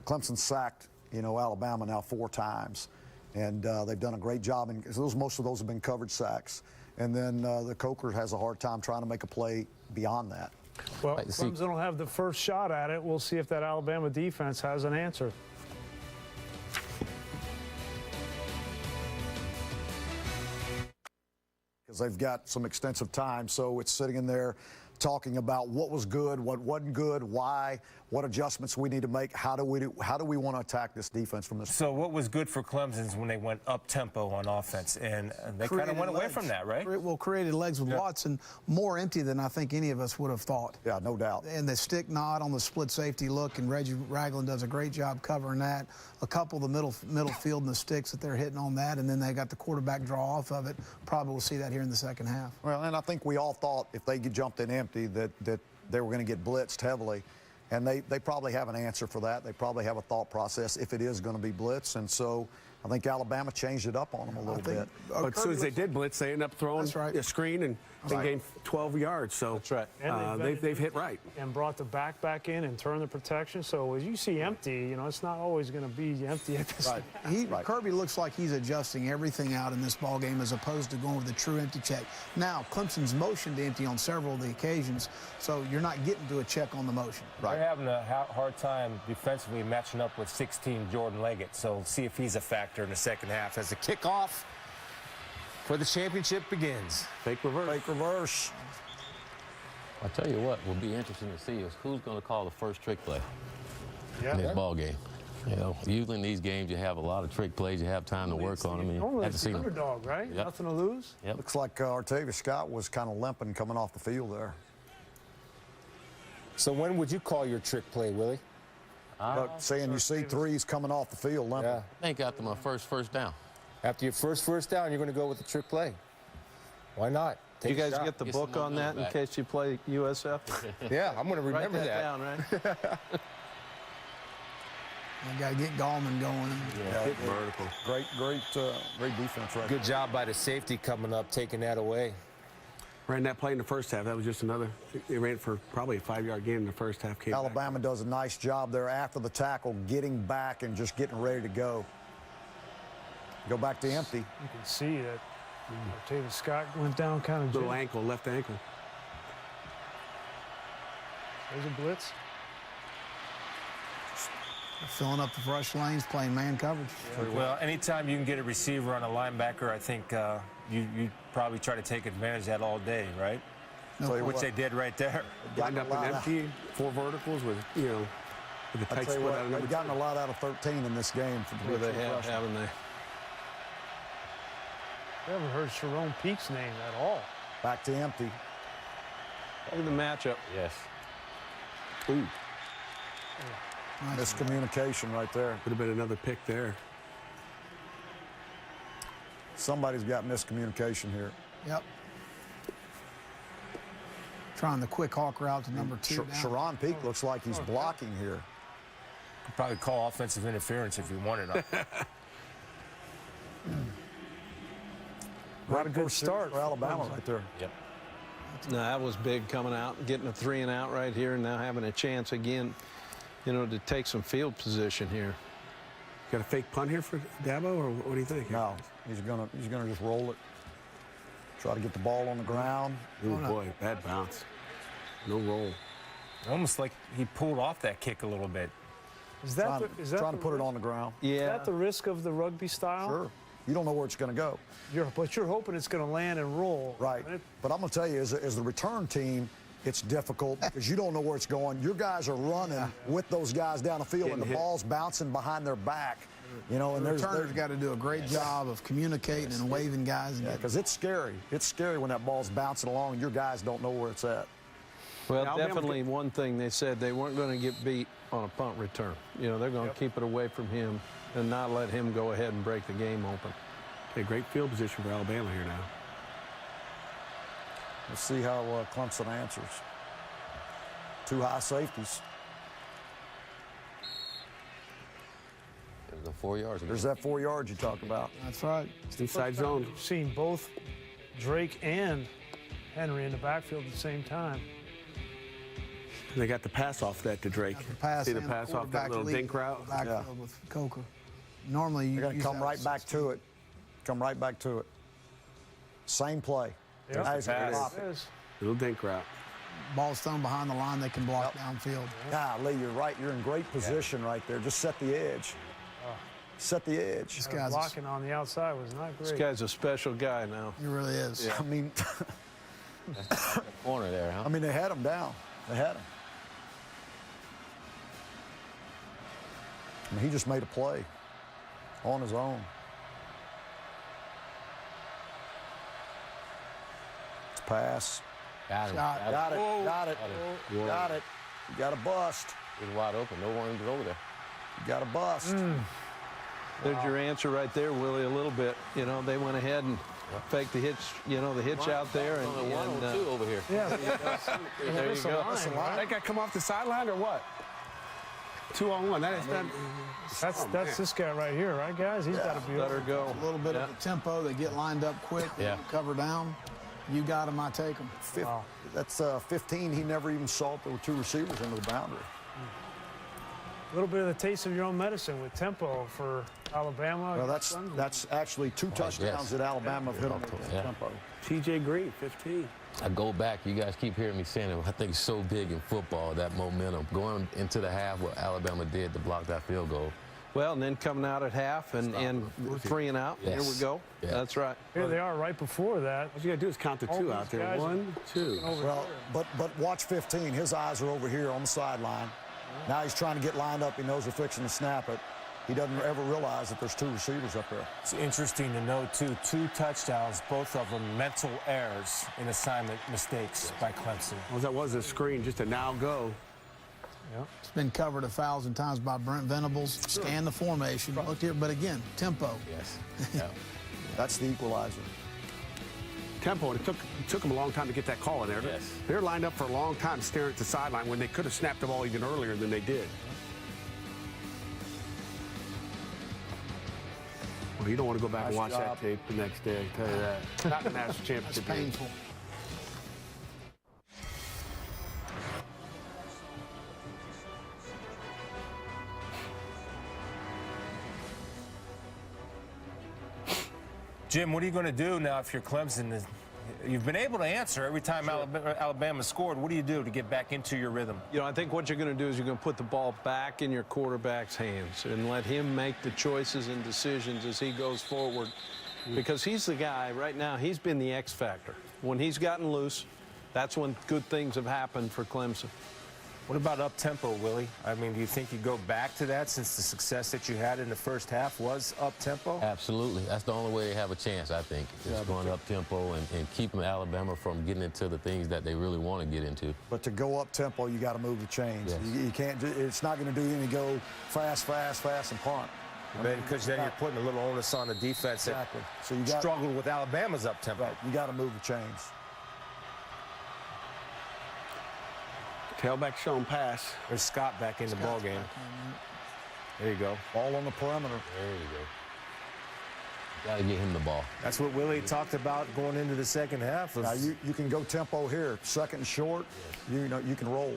Speaker 4: Clemson sacked, Alabama now 4 times, and they've done a great job. And most of those have been coverage sacks. And then the Coker has a hard time trying to make a play beyond that.
Speaker 7: Well, Clemson will have the first shot at it. We'll see if that Alabama defense has an answer.
Speaker 4: Because they've got some extensive time, so it's sitting in there talking about what was good, what wasn't good, why, what adjustments we need to make, how do we want to attack this defense from this.
Speaker 1: So what was good for Clemson's when they went up tempo on offense, and they kind of went away from that, right?
Speaker 2: Well, created legs with Watson, more empty than I think any of us would have thought.
Speaker 4: Yeah, no doubt.
Speaker 2: And the stick nod on the split safety look, and Reggie Ragland does a great job covering that. A couple of the middle field and the sticks that they're hitting on that, and then they got the quarterback draw off of it. Probably we'll see that here in the second half.
Speaker 4: Well, and I think we all thought if they jumped in empty that they were going to get blitzed heavily. And they probably have an answer for that. They probably have a thought process if it is going to be blitz. And so I think Alabama changed it up on them a little bit.
Speaker 3: But as soon as they did blitz, they ended up throwing a screen and they gained 12 yards. So
Speaker 6: That's right.
Speaker 7: And
Speaker 3: they've hit right.
Speaker 7: And brought the back in and turned the protection. So as you see empty, it's not always going to be empty at this
Speaker 2: Right. Kirby looks like he's adjusting everything out in this ball game as opposed to going with the true empty check. Now, Clemson's motioned empty on several of the occasions, so you're not getting to a check on the motion.
Speaker 1: They're having a hard time defensively matching up with 16 Jordan Leggett, so see if he's a factor in the second half as the kickoff for the championship begins.
Speaker 3: Fake reverse.
Speaker 4: Fake reverse.
Speaker 5: I'll tell you what will be interesting to see is who's going to call the first trick play in this ball game. Usually in these games you have a lot of trick plays. You have time to work on them. You have to see them.
Speaker 7: Underdog, right?
Speaker 5: Yep.
Speaker 7: Nothing to lose.
Speaker 5: Yep.
Speaker 4: Looks like Artavius Scott was kind of limping coming off the field there.
Speaker 1: So when would you call your trick play, Willie?
Speaker 4: But saying you see threes coming off the field limping.
Speaker 1: Yeah.
Speaker 5: I think after my first down.
Speaker 1: After your first down, you're going to go with the trick play. Why not?
Speaker 6: You
Speaker 1: Take a
Speaker 6: guys
Speaker 1: shot.
Speaker 6: get the
Speaker 5: Get
Speaker 6: book
Speaker 5: some
Speaker 6: on that in
Speaker 5: back.
Speaker 6: case you play USF?
Speaker 1: Yeah, I'm going to
Speaker 6: Write
Speaker 1: remember that.
Speaker 6: down, right?
Speaker 2: You got to get Gallman going.
Speaker 3: Hit vertical.
Speaker 4: Great defense right
Speaker 1: Good job by the safety coming up, taking that away.
Speaker 3: Ran that play in the first half. That was just another. They ran it for probably a 5-yard gain in the first half. Came back.
Speaker 4: Alabama does a nice job there after the tackle, getting back and just getting ready to go. Go back to empty.
Speaker 7: You can see that Artavius Scott went down kind of
Speaker 3: Little ankle, left ankle.
Speaker 7: There's a blitz.
Speaker 2: Filling up the rush lanes, playing man coverage.
Speaker 1: Well, anytime you can get a receiver on a linebacker, I think you probably try to take advantage of that all day, right? Which they did right there.
Speaker 3: Lined up in empty, 4 verticals with, with a
Speaker 4: I
Speaker 3: tight
Speaker 4: tell you
Speaker 3: split
Speaker 4: what,
Speaker 3: out of number
Speaker 4: they've gotten a lot out of 13 in this game.
Speaker 6: Where they have, haven't they?
Speaker 7: We haven't heard Sharon Peake's name at all.
Speaker 4: Back to empty.
Speaker 6: Look at the matchup.
Speaker 5: Yes.
Speaker 3: Ooh,
Speaker 4: Miscommunication right there.
Speaker 3: would have been another pick there.
Speaker 4: Somebody's got miscommunication here.
Speaker 2: Yep. Trying the quick hawk route to number 2 down.
Speaker 4: Sharon Peak looks like he's blocking here.
Speaker 1: Could probably call offensive interference if you wanted to.
Speaker 7: What a good start
Speaker 4: for Alabama right there.
Speaker 5: Yep.
Speaker 6: No, that was big coming out, getting a 3 and out right here, and now having a chance again, you know, to take some field position here.
Speaker 3: Got a fake punt here for Dabo, or what do you think?
Speaker 4: No, he's gonna just roll it. Try to get the ball on the ground.
Speaker 3: Oh, boy, bad bounce. No roll.
Speaker 1: Almost like he pulled off that kick a little bit.
Speaker 7: Is that
Speaker 4: Trying to put it on the ground.
Speaker 6: Yeah.
Speaker 7: Is that the risk of the rugby style?
Speaker 4: Sure. You don't know where it's going to go.
Speaker 7: But you're hoping it's going to land and roll.
Speaker 4: Right. But I'm going to tell you, as the return team, it's difficult because you don't know where it's going. Your guys are running with those guys down the field, and the ball's bouncing behind their back. You know, and
Speaker 2: The returner's got to do a great job of communicating and waving guys.
Speaker 4: Yeah, because it's scary. It's scary when that ball's bouncing along and your guys don't know where it's at.
Speaker 6: Well,
Speaker 3: Alabama
Speaker 6: definitely one thing they said, they weren't going to get beat on a punt return. You know, they're going to keep it away from him and not let him go ahead and break the game open.
Speaker 3: Okay, great field position for Alabama here now.
Speaker 4: Let's see how Clemson answers. 2 high safeties.
Speaker 5: It was a 4 yards.
Speaker 4: There's that 4 yards you talked about.
Speaker 2: That's right.
Speaker 3: Inside zone.
Speaker 7: We've seen both Drake and Henry in the backfield at the same time.
Speaker 3: They got the pass off that to Drake. See the
Speaker 2: and
Speaker 3: pass off that
Speaker 2: quarterback
Speaker 3: little
Speaker 2: lead
Speaker 3: dink route?
Speaker 2: backfield with Coker. Normally, you
Speaker 4: They're going to come right back to it. Come right back to it. Same play.
Speaker 7: Yeah.
Speaker 4: Nice
Speaker 3: Pass.
Speaker 4: pop.
Speaker 7: It is.
Speaker 3: Little dink route.
Speaker 2: Ball's thrown behind the line. They can block downfield.
Speaker 4: Golly, you're right. You're in great position right there. Just set the edge. Set the edge.
Speaker 2: This guy's
Speaker 7: Blocking on the outside was not great.
Speaker 6: This guy's a special guy now.
Speaker 2: he really is.
Speaker 4: I mean,
Speaker 5: Corner there, huh?
Speaker 4: they had him down. They had him. I mean, he just made a play on his own. It's pass.
Speaker 5: Got him.
Speaker 2: Shot.
Speaker 4: Got it. Got it.
Speaker 5: Whoa.
Speaker 4: Got it. You got a bust.
Speaker 5: He was wide open. No one was over there.
Speaker 4: You got a bust.
Speaker 6: There's your answer right there, Willie, a little bit. You know, they went ahead and faked the hitch, you know, the hitch out there. And,
Speaker 5: Only 1 or 2 over here.
Speaker 7: Yeah.
Speaker 6: there you go.
Speaker 3: That guy come off the sideline or what? 2-on-1.
Speaker 7: That's this guy right here, right, guys? He's got to be
Speaker 6: Let her go.
Speaker 2: A little bit of the tempo. They get lined up quick. They
Speaker 5: Yeah.
Speaker 2: don't cover down. You got him, I take him.
Speaker 4: That's 15. He never even saw if there were 2 receivers into the boundary.
Speaker 7: a little bit of the taste of your own medicine with tempo for Alabama.
Speaker 4: Well, that's actually 2 touchdowns that Alabama have hit on the tempo.
Speaker 3: TJ Green, 15.
Speaker 5: I go back. You guys keep hearing me saying it. I think it's so big in football, that momentum. Going into the half, what Alabama did to block that field goal.
Speaker 6: Well, and then coming out at half and 3 and out.
Speaker 5: Yes.
Speaker 6: Here we go.
Speaker 5: Yeah.
Speaker 6: That's right.
Speaker 7: Here they are right before that.
Speaker 3: What you got to do is count the
Speaker 7: All
Speaker 3: 2
Speaker 7: these
Speaker 3: out there.
Speaker 7: guys
Speaker 3: 1, 2.
Speaker 4: Well, but watch 15. His eyes are over here on the sideline. Now he's trying to get lined up. He knows they're fixing to snap it. He doesn't ever realize that there's 2 receivers up there.
Speaker 1: It's interesting to note, too, 2 touchdowns, both of them mental errors in assignment mistakes by Clemson.
Speaker 3: All that was a screen, just a now go.
Speaker 2: It's been covered 1,000 times by Brent Venables. Scan the formation. Look here, but again, tempo.
Speaker 5: Yes. Yeah.
Speaker 4: That's the equalizer.
Speaker 3: Tempo, and it took them a long time to get that call in there.
Speaker 5: Yes.
Speaker 3: They're lined up for a long time staring at the sideline when they could have snapped the ball even earlier than they did. Well, you don't want to go back and watch that tape the next day, I tell you that. Not the national
Speaker 2: It's
Speaker 3: championship game.
Speaker 2: painful.
Speaker 1: Jim, what are you going to do now if you're Clemson? You've been able to answer every time Alabama scored. What do you do to get back into your rhythm?
Speaker 6: You know, I think what you're going to do is you're going to put the ball back in your quarterback's hands and let him make the choices and decisions as he goes forward. Because he's the guy right now, he's been the X factor. When he's gotten loose, that's when good things have happened for Clemson.
Speaker 1: What about up-tempo, Willie? I mean, do you think you go back to that since the success that you had in the first half was up-tempo?
Speaker 5: Absolutely. That's the only way they have a chance, I think, is going up-tempo and keeping Alabama from getting into the things that they really want to get into.
Speaker 4: But to go up tempo, you got to move the chains.
Speaker 5: Yes.
Speaker 4: You can't. It's not going to do any go fast, and punt.
Speaker 1: Because then you're putting a little onus on the defense
Speaker 4: Exactly. So you
Speaker 1: that
Speaker 4: got
Speaker 1: struggled with Alabama's up-tempo.
Speaker 4: right. You got to move the chains.
Speaker 3: Tailback shown pass.
Speaker 1: There's Scott back in the ball game. There you go.
Speaker 4: Ball on the perimeter.
Speaker 5: There you go. Got to get him the ball.
Speaker 1: That's what Willie talked about going into the second half.
Speaker 4: Now you can go tempo here. Second and short, you know, you can roll.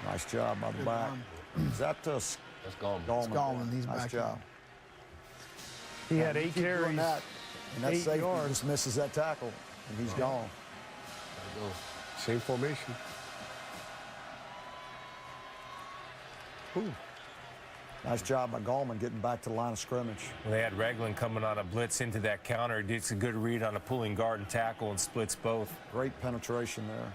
Speaker 4: Nice job by the back. Is that
Speaker 5: Let's go.
Speaker 4: Gallman?
Speaker 2: Gallman, he's
Speaker 4: nice
Speaker 2: back
Speaker 4: job.
Speaker 7: He had 8
Speaker 4: Keep doing
Speaker 7: carries.
Speaker 4: that, and that
Speaker 7: 8
Speaker 4: safety
Speaker 7: yards.
Speaker 4: just misses that tackle, and he's gone.
Speaker 5: Go.
Speaker 3: Same formation.
Speaker 4: Ooh. Nice job by Gallman getting back to the line of scrimmage.
Speaker 1: When they had Ragland coming on a blitz into that counter, he did a good read on a pulling guard and tackle and splits both.
Speaker 4: Great penetration there.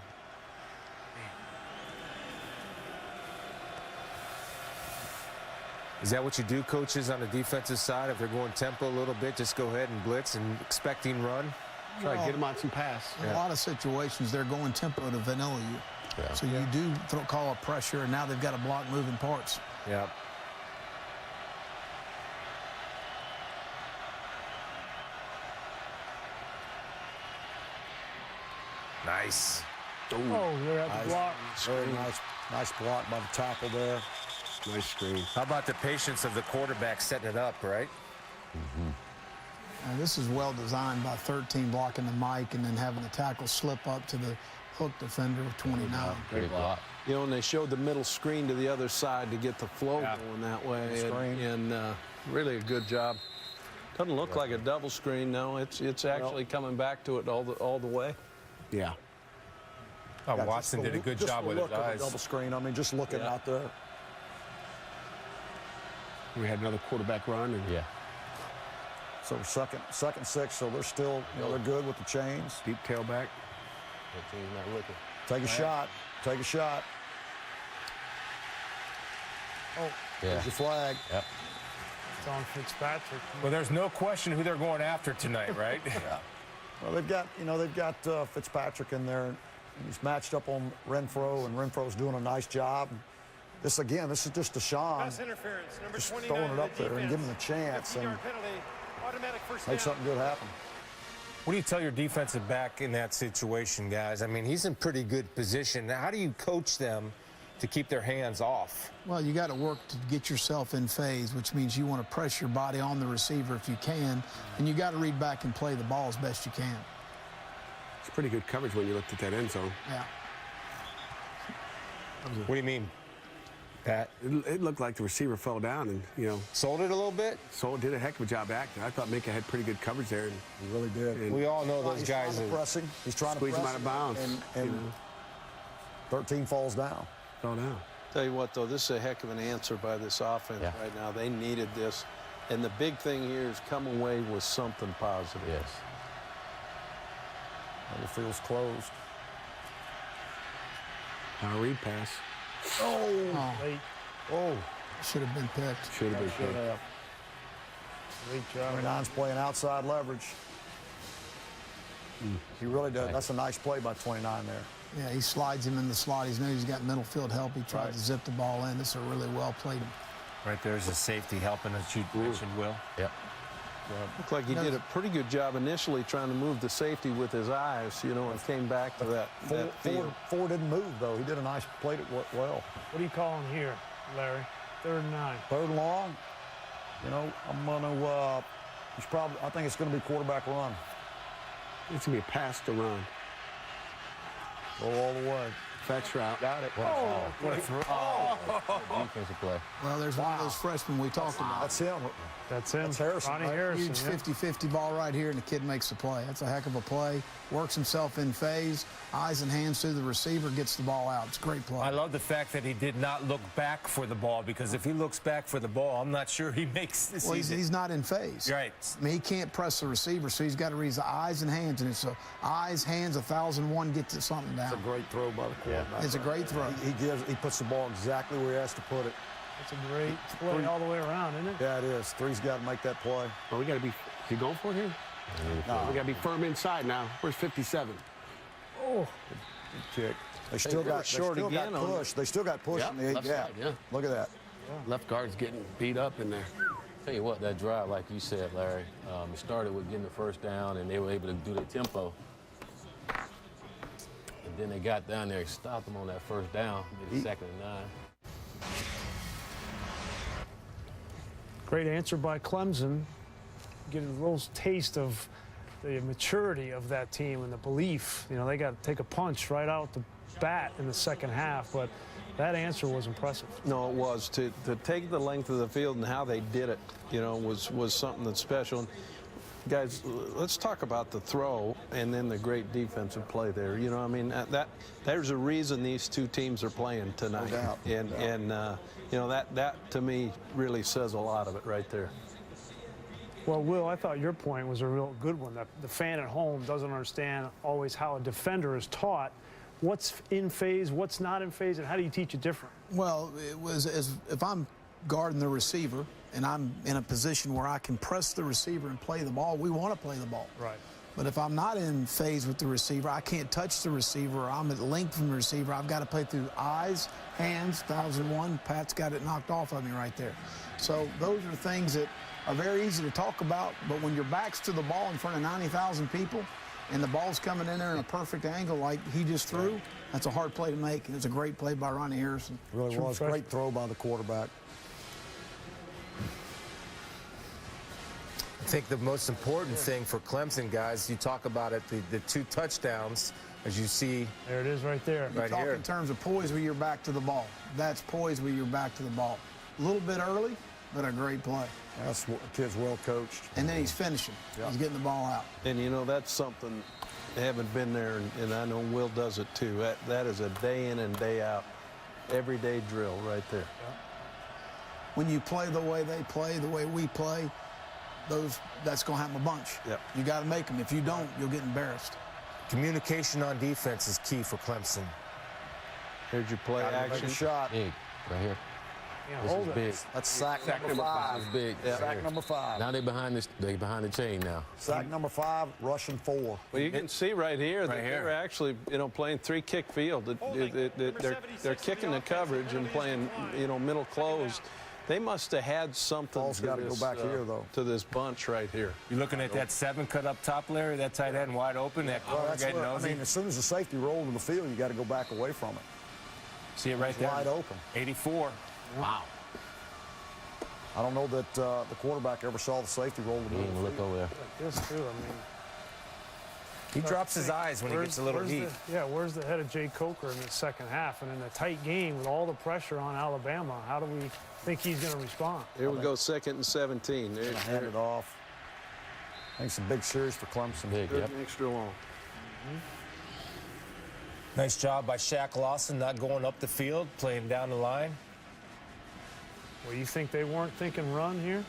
Speaker 1: Is that what you do, coaches, on the defensive side? If they're going tempo a little bit, just go ahead and blitz and expecting run?
Speaker 3: Try to get him on some pass.
Speaker 2: In a lot of situations, they're going tempo to vanilla you.
Speaker 5: Yeah.
Speaker 2: So you do call a pressure, and now they've got to block moving parts.
Speaker 1: Yeah. Nice.
Speaker 7: Oh, they're at the
Speaker 4: Nice.
Speaker 7: block.
Speaker 4: Very nice block by the tackle there.
Speaker 3: Nice screen.
Speaker 1: How about the patience of the quarterback setting it up, right?
Speaker 2: Now, this is well designed by 13 blocking the mic and then having the tackle slip up to the hook defender with 29.
Speaker 5: Great block.
Speaker 6: You know, and they showed the middle screen to the other side to get the flow going that way.
Speaker 4: Screen.
Speaker 6: And really a good job. Doesn't look like a double screen, no. It's actually coming back to it all the way.
Speaker 3: Yeah.
Speaker 1: Oh,
Speaker 4: Yeah,
Speaker 1: Watson did a good
Speaker 4: just
Speaker 1: job
Speaker 4: the
Speaker 1: with
Speaker 4: look
Speaker 1: his
Speaker 4: of the
Speaker 1: eyes.
Speaker 4: double screen. I mean, just looking
Speaker 6: Yeah.
Speaker 4: out there.
Speaker 3: We had another quarterback run. And
Speaker 5: Yeah.
Speaker 4: So second 6, so they're still, you know, they're good with the chains.
Speaker 3: deep tailback.
Speaker 5: That team's not looking.
Speaker 4: Take a shot. Take a shot.
Speaker 5: Yeah.
Speaker 4: There's your flag.
Speaker 5: Yep.
Speaker 7: It's on Fitzpatrick.
Speaker 1: Well, there's no question who they're going after tonight, right?
Speaker 4: Well, they've got Fitzpatrick in there. And he's matched up on Renfro, and Renfro's doing a nice job. This is just Deshaun
Speaker 8: Pass interference, number
Speaker 4: just
Speaker 8: 29
Speaker 4: throwing it
Speaker 8: of the
Speaker 4: up there and giving him a chance
Speaker 8: 15-yard
Speaker 4: and
Speaker 8: penalty, automatic first
Speaker 4: make
Speaker 8: down.
Speaker 4: something good happen.
Speaker 1: What do you tell your defensive back in that situation, guys? I mean, he's in pretty good position. Now, how do you coach them to keep their hands off?
Speaker 2: Well, you got to work to get yourself in phase, which means you want to press your body on the receiver if you can, and you got to read back and play the ball as best you can.
Speaker 3: It's pretty good coverage when you looked at that end zone.
Speaker 2: Yeah.
Speaker 1: What do you mean, Pat?
Speaker 3: It looked like the receiver fell down and, you know,
Speaker 1: Sold it a little bit?
Speaker 3: so did a heck of a job acting. I thought Mika had pretty good coverage there. And
Speaker 4: He really did.
Speaker 3: And
Speaker 1: We all know those
Speaker 4: He's
Speaker 1: guys.
Speaker 4: trying to press him. He's trying
Speaker 3: Squeeze
Speaker 4: to
Speaker 3: him
Speaker 4: press
Speaker 3: out of bounds,
Speaker 4: and
Speaker 3: you know.
Speaker 4: 13 falls down.
Speaker 3: fell down.
Speaker 6: Tell you what, though, this is a heck of an answer by this offense
Speaker 5: Yeah.
Speaker 6: right now. They needed this. And the big thing here is come away with something positive.
Speaker 5: Yes.
Speaker 4: The field's closed.
Speaker 3: Read pass.
Speaker 2: Oh,
Speaker 7: Late,
Speaker 4: Oh,
Speaker 2: should have been picked.
Speaker 3: Should have been
Speaker 4: should
Speaker 3: good.
Speaker 4: have.
Speaker 7: late job.
Speaker 4: 29's playing outside leverage. He really does. That's a nice play by 29 there.
Speaker 2: Yeah, he slides him in the slot. He's knows he's got middle field help. He tried
Speaker 4: Right.
Speaker 2: to zip the ball in. This is a really well played.
Speaker 1: Right there's a safety helping us. You mentioned, Will.
Speaker 5: Yep.
Speaker 6: Looked like he did a pretty good job initially trying to move the safety with his eyes, you know, and came back to that field.
Speaker 4: Ford didn't move, though. He did a nice, played it well.
Speaker 7: What do you call him here, Larry? 3rd and 9.
Speaker 4: Third and long, you know, I think it's going to be quarterback run.
Speaker 3: It's going to be a pass to run.
Speaker 4: Go all the way.
Speaker 3: Fetch route.
Speaker 4: Got it.
Speaker 1: What a throw.
Speaker 5: Defensive play.
Speaker 2: Well, there's one of those freshmen we talked about.
Speaker 4: That's him.
Speaker 7: That's him.
Speaker 4: That's Harrison,
Speaker 7: Ronnie
Speaker 4: right?
Speaker 7: Harrison.
Speaker 2: Huge
Speaker 7: yeah.
Speaker 2: 50-50 ball right here, and the kid makes the play. That's a heck of a play. Works himself in phase, eyes and hands through the receiver, gets the ball out. It's a great play.
Speaker 1: I love the fact that he did not look back for the ball, because if he looks back for the ball, I'm not sure he makes this.
Speaker 2: Well, he's not in phase.
Speaker 1: You're right.
Speaker 2: I mean, he can't press the receiver, so he's got to read his eyes and hands, and it's eyes, hands, 1001, get to something down.
Speaker 4: It's a great throw by the quarterback.
Speaker 2: It's a great throw.
Speaker 4: He puts the ball exactly where he has to put it.
Speaker 7: It's a great play all the way around, isn't it?
Speaker 4: Yeah, it is. Three's got to make that play.
Speaker 3: Well, we got to be. Is he going for it here?
Speaker 4: No.
Speaker 3: We got to be firm inside now. Where's 57?
Speaker 7: Oh,
Speaker 4: kick. They still got push. They still got push in the 8
Speaker 9: left
Speaker 4: gap.
Speaker 9: side, yeah.
Speaker 4: Look at that.
Speaker 9: Left guard's getting beat up in there.
Speaker 5: Tell you what, that drive, like you said, Larry, it started with getting the first down, and they were able to do their tempo. And then they got down there and stopped them on that first down, did a 2nd and 9.
Speaker 7: Great answer by Clemson. Get a little taste of the maturity of that team and the belief. You know, they got to take a punch right out the bat in the second half, but that answer was impressive.
Speaker 6: No, it was. To take the length of the field and how they did it, you know, was something that's special. And guys, let's talk about the throw and then the great defensive play there. You know, I mean, there's a reason these two teams are playing tonight.
Speaker 4: No doubt.
Speaker 6: And you know, that to me really says a lot of it right there.
Speaker 7: Well, Will, I thought your point was a real good one, that the fan at home doesn't understand always how a defender is taught what's in phase, what's not in phase, and how do you teach it different?
Speaker 2: Well, it was as if I'm guarding the receiver and I'm in a position where I can press the receiver and play the ball, we want to play the ball.
Speaker 7: Right.
Speaker 2: But if I'm not in phase with the receiver, I can't touch the receiver, or I'm at length from the receiver, I've got to play through eyes, hands, 1001. Pat's got it knocked off of me right there. So those are things that are very easy to talk about, but when your back's to the ball in front of 90,000 people and the ball's coming in there in a perfect angle like he just threw, that's a hard play to make, and it's a great play by Ronnie Harrison.
Speaker 4: It really was. Great throw by the quarterback.
Speaker 1: I think the most important thing for Clemson, guys, you talk about it, the 2 touchdowns, as you see.
Speaker 7: There it is right there.
Speaker 2: You talk in terms of poise with your back to the ball. That's poise with your back to the ball. A little bit early, but a great play.
Speaker 4: That's kid's well coached.
Speaker 2: And then he's finishing.
Speaker 4: Yeah.
Speaker 2: He's getting the ball out.
Speaker 6: And, you know, that's something, they haven't been there, and I know Will does it too. That is a day in and day out, everyday drill right there.
Speaker 7: Yeah.
Speaker 2: When you play the way they play, the way we play, that's going to happen a bunch.
Speaker 6: Yep.
Speaker 2: You got to make them. If you don't, you'll get embarrassed.
Speaker 1: Communication on defense is key for Clemson.
Speaker 6: Here's your play action.
Speaker 4: Shot.
Speaker 5: Big, right here.
Speaker 7: Yeah,
Speaker 5: This
Speaker 7: hold
Speaker 5: is
Speaker 7: it.
Speaker 5: big.
Speaker 4: That's sack number 5.
Speaker 5: This is big.
Speaker 4: Sack number 5.
Speaker 5: Now they're behind the chain now.
Speaker 4: Sack number 5, rushing 4.
Speaker 6: Well, you can see right here that they're actually, you know, playing 3-kick field. They're kicking the coverage and playing, you know, middle close. They must have had something
Speaker 4: Ball's got to go back here, though.
Speaker 6: to this bunch right here.
Speaker 1: You're looking at that 7 cut up top, Larry, that tight end wide open, that corner guy knows
Speaker 4: I mean, as soon as the safety rolled to the field, you got to go back away from it.
Speaker 1: See it right
Speaker 4: It's
Speaker 1: there?
Speaker 4: wide open.
Speaker 1: 84.
Speaker 5: Wow.
Speaker 4: I don't know that the quarterback ever saw the safety roll to the
Speaker 5: Even look over there.
Speaker 7: Like this, too. I mean,
Speaker 1: He drops his eyes when he gets a little heat.
Speaker 7: Where's the head of Jay Coker in the second half? And in a tight game with all the pressure on Alabama, how do we think he's going to respond?
Speaker 6: Here we go, 2nd and 17.
Speaker 4: Hand it off. I think it's a big series for Clemson.
Speaker 5: Big,
Speaker 6: Third
Speaker 5: yep.
Speaker 6: and extra long.
Speaker 1: Nice job by Shaq Lawson, not going up the field, playing down the line.
Speaker 7: Well, you think they weren't thinking run here?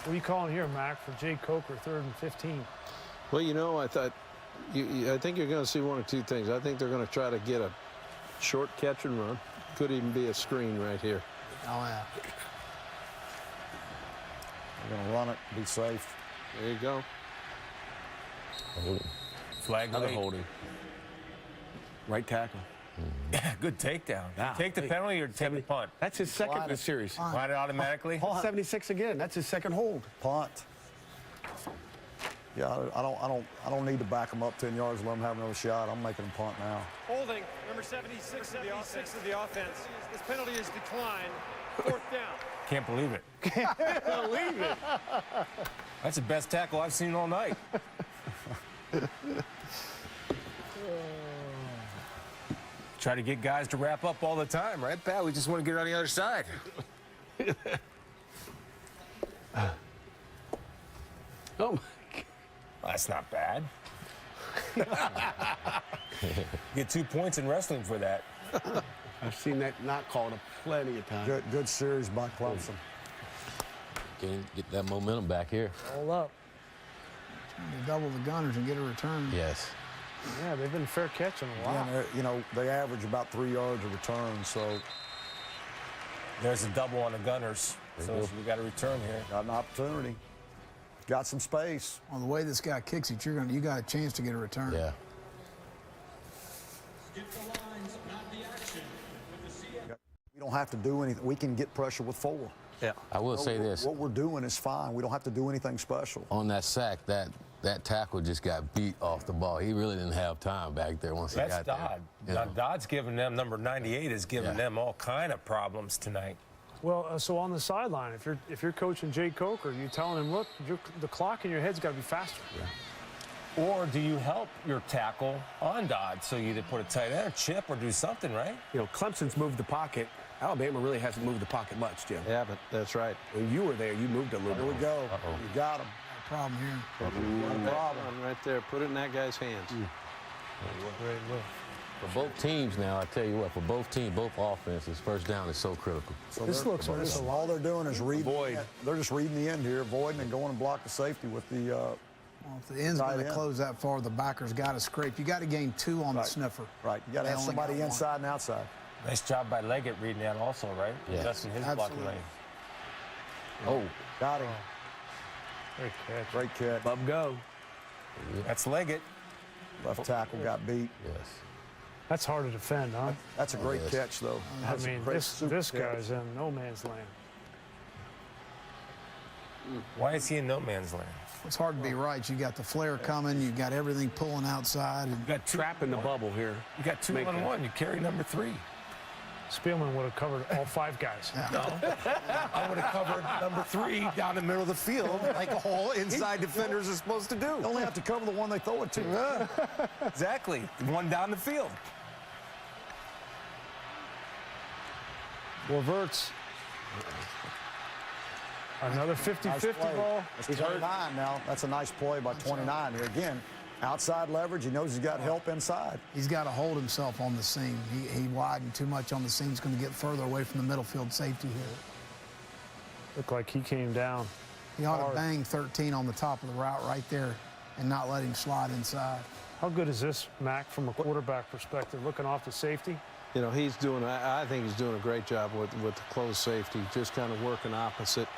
Speaker 7: What are you calling here, Mac, for Jay Coker, 3rd and 15?
Speaker 6: Well, you know, I think you're going to see one of two things. I think they're going to try to get a short catch and run. Could even be a screen right here.
Speaker 2: Oh, yeah.
Speaker 4: They're going to run it, be safe.
Speaker 6: There you go.
Speaker 1: Flag
Speaker 5: Another
Speaker 1: late.
Speaker 5: holding.
Speaker 9: Right tackle.
Speaker 1: Good takedown.
Speaker 9: Wow.
Speaker 1: Take the penalty or take the punt?
Speaker 9: That's his second in the series.
Speaker 1: Slide it automatically?
Speaker 9: 76 again. That's his second hold.
Speaker 4: Punt. Yeah, I don't need to back them up 10 yards and let them have another shot. I'm making them punt now.
Speaker 8: Holding, number 76 of the offense. This penalty is declined. 4th down.
Speaker 1: Can't believe it.
Speaker 9: Believe it.
Speaker 1: That's the best tackle I've seen all night. Try to get guys to wrap up all the time, right, Pat? We just want to get on the other side.
Speaker 6: Oh, my God.
Speaker 1: That's not bad. Get 2 points in wrestling for that.
Speaker 9: I've seen that not called plenty of times.
Speaker 4: Good series by Clemson.
Speaker 5: Get that momentum back here.
Speaker 7: Hold up.
Speaker 2: Trying to double the Gunners and get a return.
Speaker 5: Yes.
Speaker 7: Yeah, they've been fair catching a lot.
Speaker 4: Yeah, you know, they average about 3 yards a return, so
Speaker 1: There's a double on the Gunners. So we got a return here.
Speaker 4: got an opportunity. got some space.
Speaker 2: Well, the way this guy kicks it, you got a chance to get a return.
Speaker 5: Yeah.
Speaker 4: We don't have to do anything. We can get pressure with 4.
Speaker 6: Yeah.
Speaker 5: I will say this.
Speaker 4: What we're doing is fine. We don't have to do anything special.
Speaker 5: On that sack, that tackle just got beat off the ball. He really didn't have time back there once he got
Speaker 1: That's
Speaker 5: there.
Speaker 1: Dodd.
Speaker 5: You
Speaker 1: Now,
Speaker 5: know.
Speaker 1: Dodd's giving them, number 98 is giving them all kind of problems tonight.
Speaker 7: Well, so on the sideline, if you're coaching Jay Coker, you're telling him, look, the clock in your head's got to be faster.
Speaker 5: Yeah.
Speaker 1: Or do you help your tackle on Dodd? So you either put a tight end, chip, or do something, right?
Speaker 3: You know, Clemson's moved the pocket. Alabama really hasn't moved the pocket much, Jim.
Speaker 6: Yeah, but that's right.
Speaker 3: When you were there, you moved a little
Speaker 4: Here
Speaker 3: bit.
Speaker 4: we go. You got him.
Speaker 2: Problem here.
Speaker 6: Problem right there. Put it in that guy's hands.
Speaker 7: Great look.
Speaker 5: For both teams now, I tell you what, for both teams, both offenses, first down is so critical.
Speaker 4: So
Speaker 7: This looks like it's a
Speaker 4: all they're doing is reading.
Speaker 3: Void.
Speaker 4: They're just reading the end here, avoiding and going and block the safety with the.
Speaker 2: Well, if the end's
Speaker 4: Tight
Speaker 2: going to
Speaker 4: end.
Speaker 2: close that far, the backer's got to scrape. You got to gain 2 on the
Speaker 4: Right.
Speaker 2: sniffer.
Speaker 4: Right. You got to
Speaker 2: They
Speaker 4: have
Speaker 2: only
Speaker 4: somebody
Speaker 2: got 1.
Speaker 4: inside and outside.
Speaker 1: Nice job by Leggett reading that also, right?
Speaker 5: Yeah.
Speaker 1: Adjusting his blocking
Speaker 2: Absolutely.
Speaker 1: lane.
Speaker 5: Oh,
Speaker 4: Got him.
Speaker 7: Great catch.
Speaker 4: Great catch.
Speaker 3: Bub go.
Speaker 1: That's Leggett.
Speaker 4: Left tackle got beat.
Speaker 5: yes.
Speaker 7: That's hard to defend, huh?
Speaker 4: That's a great
Speaker 5: yes.
Speaker 4: catch, though.
Speaker 7: I
Speaker 4: That's a
Speaker 7: mean,
Speaker 4: great
Speaker 7: this
Speaker 4: super catch.
Speaker 7: guy's in no man's land.
Speaker 1: Why is he in no man's land?
Speaker 2: It's hard to be right. You got the flare coming. You got everything pulling outside. And
Speaker 1: You got two.
Speaker 3: Trap in the bubble here.
Speaker 1: You got 2
Speaker 3: Make
Speaker 1: on
Speaker 3: that.
Speaker 1: 1. You carry number 3.
Speaker 7: Spielman would have covered all 5 guys.
Speaker 1: No, I would have covered number 3 down the middle of the field like all inside defenders are supposed to do.
Speaker 4: They only have to cover the one they throw it to.
Speaker 1: Exactly. One down the field.
Speaker 7: Well, Verts. Another 50-50
Speaker 4: Nice play.
Speaker 7: ball.
Speaker 4: That's 29 now. That's a nice play by 29 here. Again, outside leverage. He knows he's got help inside.
Speaker 2: he's got to hold himself on the seam. He widened too much on the seam. He's going to get further away from the middle field safety here.
Speaker 7: Looked like he came down.
Speaker 2: He ought to bang 13 on the top of the route right there and not let him slide inside.
Speaker 7: How good is this, Mac, from a quarterback perspective, looking off the safety?
Speaker 6: You know, he's doing, I think he's doing a great job with the closed safety, just kind of working opposite.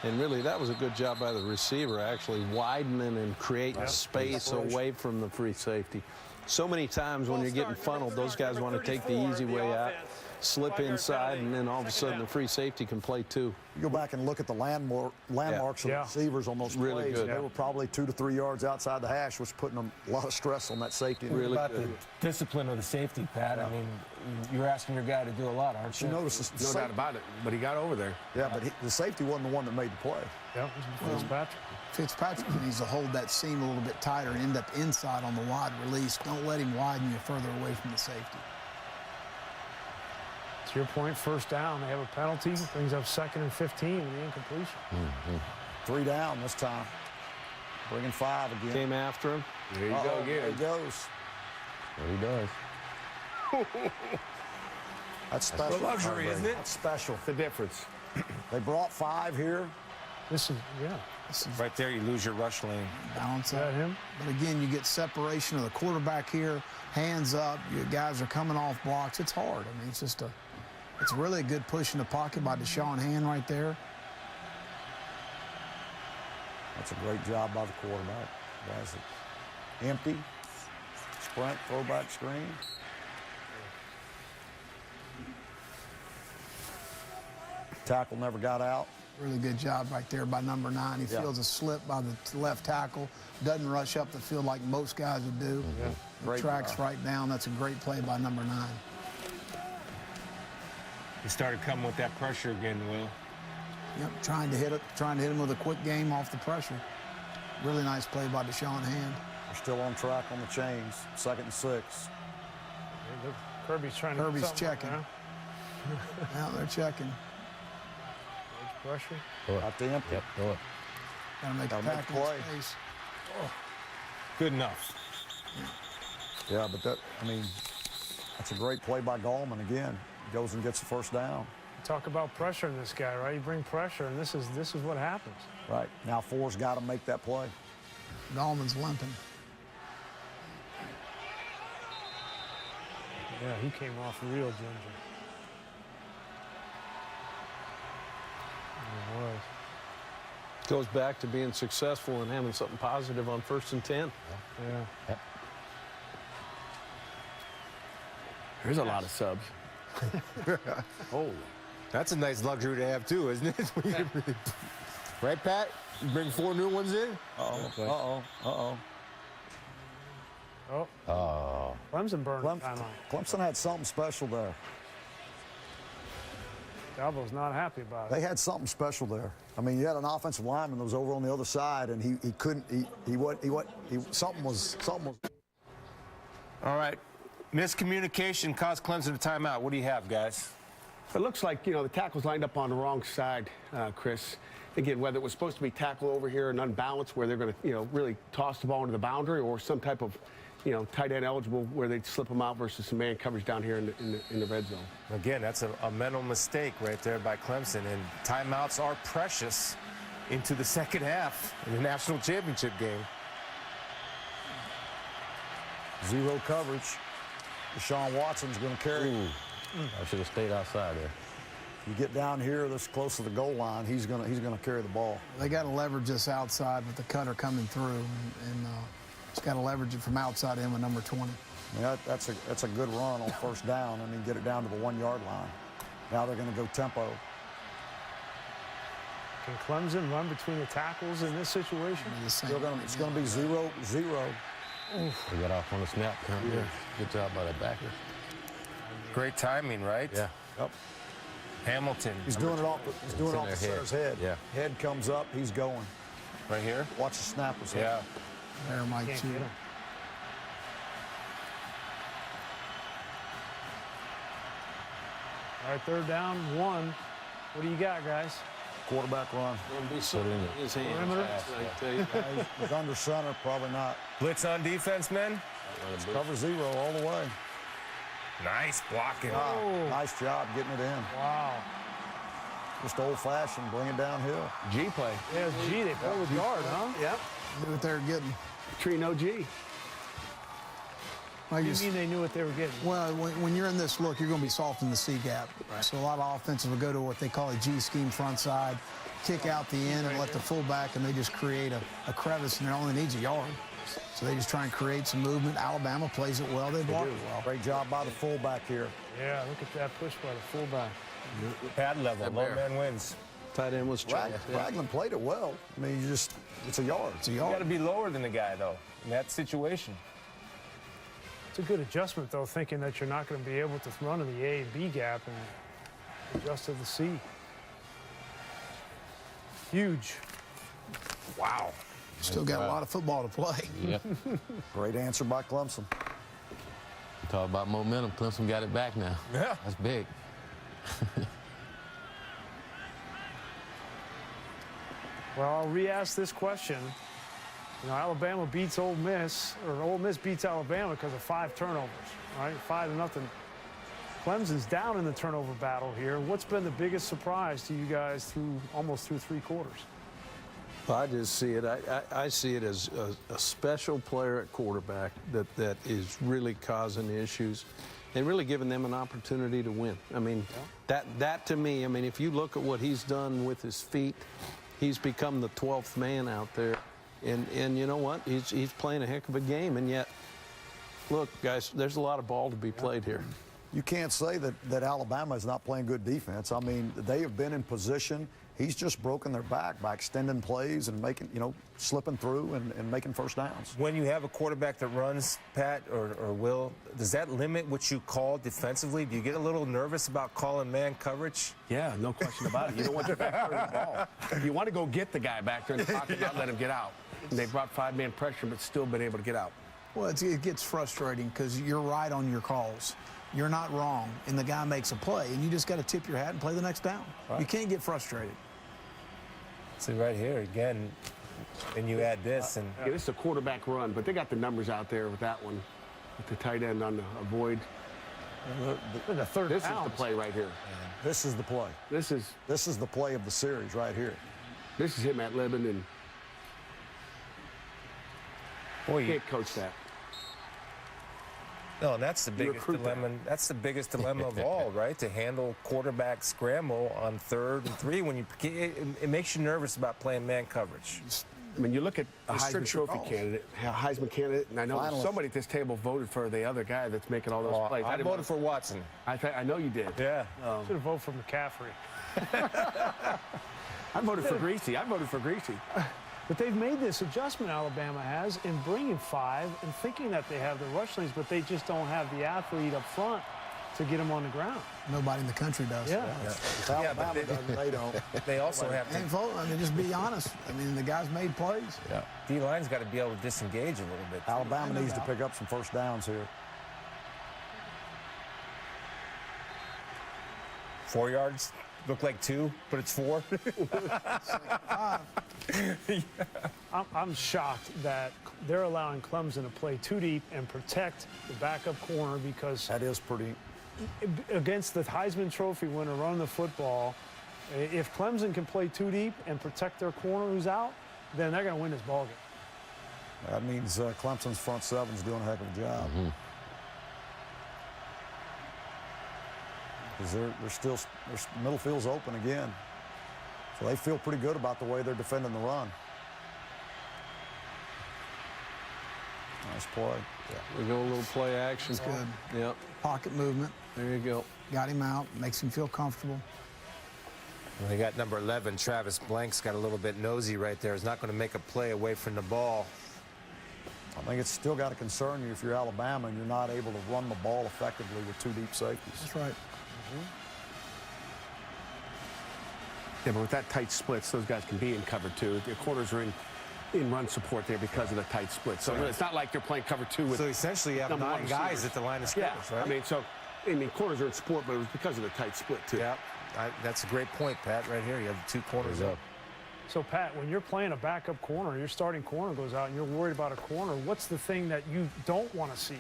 Speaker 6: And really, that was a good job by the receiver, actually widening and creating space away from the free safety. So many times when you're getting funneled, those guys want to take the easy way out, slip inside, and then all of a sudden the free safety can play too.
Speaker 4: You go back and look at the landmarks of the
Speaker 7: Yeah.
Speaker 4: receivers on those
Speaker 6: Really
Speaker 4: plays.
Speaker 6: good.
Speaker 4: They were probably 2 to 3 yards outside the hash, which putting a lot of stress on that safety.
Speaker 6: Really
Speaker 1: About
Speaker 6: good.
Speaker 1: the discipline of the safety, Pat. I mean, you're asking your guy to do a lot, aren't you?
Speaker 4: You notice the
Speaker 3: No doubt about it. But he got over there.
Speaker 4: Yeah, but the safety wasn't the one that made the play.
Speaker 7: Yeah, Fitzpatrick.
Speaker 2: Fitzpatrick needs to hold that seam a little bit tighter and end up inside on the wide release. Don't let him widen you further away from the safety.
Speaker 7: To your point, first down. They have a penalty. Brings up 2nd and 15 in the incompletion.
Speaker 4: 3 down this time. Bringing 5 again.
Speaker 6: Came after him.
Speaker 3: There you go
Speaker 4: Uh-oh, there
Speaker 3: again.
Speaker 4: he goes.
Speaker 5: There he does.
Speaker 4: That's special.
Speaker 1: a luxury, isn't it?
Speaker 4: That's special.
Speaker 3: The difference.
Speaker 4: They brought 5 here.
Speaker 7: This is, yeah.
Speaker 1: Right there, you lose your rush lane.
Speaker 2: Balance
Speaker 7: Is that
Speaker 2: out.
Speaker 7: him?
Speaker 2: But again, you get separation of the quarterback here, hands up. Your guys are coming off blocks. It's hard. I mean, it's really a good push in the pocket by Deshaun Hand right there.
Speaker 4: That's a great job by the quarterback. Guys, empty. Sprint, throwback screen. Tackle never got out.
Speaker 2: Really good job right there by number 9. He
Speaker 4: Yeah.
Speaker 2: feels a slip by the left tackle. Doesn't rush up the field like most guys would do.
Speaker 4: Great
Speaker 2: Tracks
Speaker 4: job.
Speaker 2: right down. That's a great play by number 9.
Speaker 1: He started coming with that pressure again, Will.
Speaker 2: Yep, trying to hit him with a quick game off the pressure. Really nice play by Deshaun Hand.
Speaker 4: We're still on track on the chains. 2nd and 6.
Speaker 7: Hey, look, Kirby's trying to
Speaker 2: Kirby's
Speaker 7: get something,
Speaker 2: checking.
Speaker 7: huh?
Speaker 2: Now they're checking.
Speaker 7: Edge pressure.
Speaker 4: Out to empty.
Speaker 5: Yep, throw it.
Speaker 2: Got to make a
Speaker 4: Gotta make
Speaker 2: tackle
Speaker 4: play.
Speaker 2: in space.
Speaker 1: Good enough.
Speaker 4: Yeah, but that's a great play by Gallman again. Goes and gets the first down.
Speaker 7: Talk about pressure in this guy, right? You bring pressure, and this is what happens.
Speaker 4: Right. Now 4's got to make that play.
Speaker 2: Gallman's limping.
Speaker 7: Yeah, he came off real ginger. He was.
Speaker 6: Goes back to being successful and having something positive on 1st and 10.
Speaker 7: Yeah.
Speaker 9: There's a lot of subs.
Speaker 1: Oh, that's a nice luxury to have too, isn't it? Right, Pat? You bring 4 new ones in?
Speaker 7: Oh. Clemson burned timeout.
Speaker 4: Clemson had something special there.
Speaker 7: Dalbo's not happy about it.
Speaker 4: They had something special there. I mean, you had an offensive lineman that was over on the other side, and he couldn't. Something was.
Speaker 1: All right. Miscommunication caused Clemson a timeout. What do you have, guys?
Speaker 3: It looks like, the tackle's lined up on the wrong side, Chris. Again, whether it was supposed to be tackle over here and unbalanced where they're going to, really toss the ball into the boundary, or some type of, tight end eligible where they'd slip them out versus some man coverage down here in the red zone.
Speaker 1: Again, that's a mental mistake right there by Clemson, and timeouts are precious into the second half in the national championship game.
Speaker 4: Zero coverage. Deshaun Watson's going to carry.
Speaker 5: I should have stayed outside there.
Speaker 4: You get down here this close to the goal line, he's going to carry the ball.
Speaker 2: They got to leverage this outside with the cutter coming through, and just got to leverage it from outside in with number 20.
Speaker 4: I mean, that's a good run on 1st down. I mean, get it down to the 1-yard line. Now they're going to go tempo.
Speaker 7: Can Clemson run between the tackles in this situation?
Speaker 4: It's going to be 0-0.
Speaker 5: They got off on the snap. Yeah. Good job by that backer.
Speaker 1: Great timing, right?
Speaker 5: Yeah.
Speaker 4: Yep.
Speaker 1: Hamilton.
Speaker 4: He's doing it off the center's head.
Speaker 5: Yeah.
Speaker 4: Head comes up, he's going.
Speaker 1: Right here?
Speaker 4: Watch the snapper's head.
Speaker 1: Yeah.
Speaker 2: There, Mike,
Speaker 7: Can't
Speaker 2: too.
Speaker 7: get him. All right, 3rd down, 1. What do you got, guys?
Speaker 4: Quarterback run.
Speaker 5: Put it in
Speaker 6: His hands.
Speaker 7: Perimeter?
Speaker 6: I tell you.
Speaker 4: He's under center, probably not.
Speaker 1: Blitz on defense, men.
Speaker 4: Cover 0 all the way.
Speaker 1: Nice blocking.
Speaker 4: Nice job getting it in.
Speaker 7: Wow.
Speaker 4: Just old-fashioned, bring it downhill.
Speaker 3: G play.
Speaker 7: Yeah, G, they pulled the guard, huh?
Speaker 3: Yep.
Speaker 2: Knew what they were getting.
Speaker 3: Tree no G.
Speaker 2: Like
Speaker 7: What do you mean they knew what they were getting?
Speaker 2: Well, when you're in this look, you're going to be soft in the C gap. Right. So a lot of offenses will go to what they call a G scheme front side, kick out the end and let the fullback, and they just create a crevice, and it only needs a yard. So they just try and create some movement. Alabama plays it well. They block it well.
Speaker 4: Great job by the fullback here.
Speaker 7: Yeah, look at that push by the fullback.
Speaker 1: Pad level. Low man wins.
Speaker 6: Tight end was trapped.
Speaker 4: Ragland played it well. I mean, it's a yard. It's a
Speaker 1: You
Speaker 4: yard.
Speaker 1: got to be lower than the guy, though, in that situation.
Speaker 7: It's a good adjustment, though, thinking that you're not going to be able to run in the A and B gap and adjust to the C. Huge.
Speaker 1: Wow.
Speaker 2: Still got a lot of football to play.
Speaker 5: Yep.
Speaker 4: Great answer by Clemson.
Speaker 5: You talk about momentum. Clemson got it back now.
Speaker 1: Yeah.
Speaker 5: That's big.
Speaker 7: Well, I'll re-ask this question. Alabama beats Ole Miss, or Ole Miss beats Alabama because of 5 turnovers, right? 5-0. Clemson's down in the turnover battle here. What's been the biggest surprise to you guys almost through 3 quarters?
Speaker 6: I just see it. I see it as a special player at quarterback that is really causing issues and really giving them an opportunity to win. I mean, that to me, I mean, if you look at what he's done with his feet, he's become the 12th man out there. And you know what? He's playing a heck of a game. And yet, look, guys, there's a lot of ball to be played here.
Speaker 4: You can't say that Alabama is not playing good defense. I mean, they have been in position. He's just broken their back by extending plays and making, slipping through and making first downs.
Speaker 1: When you have a quarterback that runs, Pat or Will, does that limit what you call defensively? Do you get a little nervous about calling man coverage?
Speaker 3: Yeah, no question about it. You don't want your back there in the ball. You want to go get the guy back there in the pocket, not let him get out. And they brought 5-man pressure, but still been able to get out.
Speaker 2: Well, it gets frustrating because you're right on your calls. You're not wrong, and the guy makes a play, and you just got to tip your hat and play the next down. Right. You can't get frustrated.
Speaker 1: See, right here, again, and you add this. And
Speaker 3: yeah, this is a quarterback run, but they got the numbers out there with that one, with the tight end on the avoid.
Speaker 7: The third
Speaker 3: This
Speaker 7: down.
Speaker 3: is the play right here.
Speaker 4: This is the play.
Speaker 3: This is
Speaker 4: the play of the series right here.
Speaker 3: This is him at Lebanon.
Speaker 1: Boy,
Speaker 3: You can't coach that.
Speaker 1: No, and that's the biggest dilemma. That's the biggest dilemma of all, right? To handle quarterback scramble on 3rd and 3 when it makes you nervous about playing man coverage.
Speaker 3: I mean, you look at a Heisman
Speaker 2: Restrict your
Speaker 3: Trophy
Speaker 2: calls.
Speaker 3: candidate, and I know somebody at this table voted for the other guy that's making all those plays.
Speaker 1: I voted for Watson.
Speaker 3: I know you did.
Speaker 1: Yeah.
Speaker 7: Should have voted for McCaffrey.
Speaker 3: I voted for Greasy.
Speaker 7: But they've made this adjustment, Alabama has, in bringing 5 and thinking that they have the rush lanes, but they just don't have the athlete up front to get them on the ground.
Speaker 2: Nobody in the country does.
Speaker 7: Yeah.
Speaker 4: Alabama doesn't, they don't.
Speaker 1: They also have
Speaker 2: Ain't fault. I mean, just be honest. I mean, the guys made plays.
Speaker 1: Yeah. D-line's got to be able to disengage a little bit.
Speaker 4: Alabama needs to pick up some first downs here.
Speaker 1: 4 yards. Look like 2, but it's 4.
Speaker 7: I'm shocked that they're allowing Clemson to play too deep and protect the backup corner because
Speaker 4: That is pretty.
Speaker 7: against the Heisman Trophy winner running the football, if Clemson can play too deep and protect their corner who's out, then they're going to win this ballgame.
Speaker 4: That means Clemson's front seven's doing a heck of a job. Because their middle field's open again. So they feel pretty good about the way they're defending the run. Nice play.
Speaker 6: We go a little play action.
Speaker 2: That's good.
Speaker 6: Yep.
Speaker 2: Pocket movement.
Speaker 6: There you go.
Speaker 2: Got him out. Makes him feel comfortable.
Speaker 1: They got number 11, Travis Blank's got a little bit nosy right there. He's not going to make a play away from the ball.
Speaker 4: I think it's still got to concern you if you're Alabama and you're not able to run the ball effectively with 2 deep safeties.
Speaker 2: That's right.
Speaker 3: Yeah, but with that tight splits, those guys can be in cover 2. The corners are in run support there because of the tight split. So it's not like they're playing cover 2 with.
Speaker 1: So essentially, you have 9 guys at the line of scrimmage, right?
Speaker 3: I mean, corners are in support, but it was because of the tight split too.
Speaker 1: Yeah, that's a great point, Pat. Right here, you have the 2 corners up.
Speaker 7: So, Pat, when you're playing a backup corner, your starting corner goes out and you're worried about a corner, what's the thing that you don't want to see?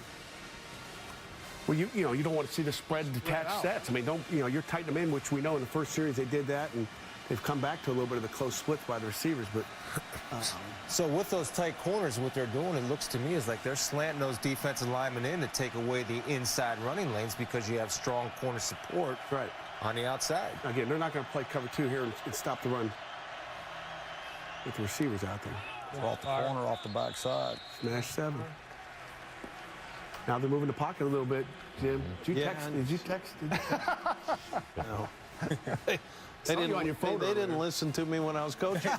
Speaker 3: Well, you don't want to see the spread detached sets. I mean, you're tightening them in, which we know in the first series they did that, and they've come back to a little bit of the close splits by the receivers. But
Speaker 1: so with those tight corners, what they're doing, it looks to me, is like they're slanting those defensive linemen in to take away the inside running lanes because you have strong corner support on the outside.
Speaker 3: Again, they're not going to play cover 2 here and stop the run with the receivers out there.
Speaker 4: Off the corner, off the backside.
Speaker 3: Smash 7. Now they're moving the pocket a little bit, Jim. Did you text?
Speaker 6: No.
Speaker 3: They
Speaker 6: didn't listen to me when I was coaching.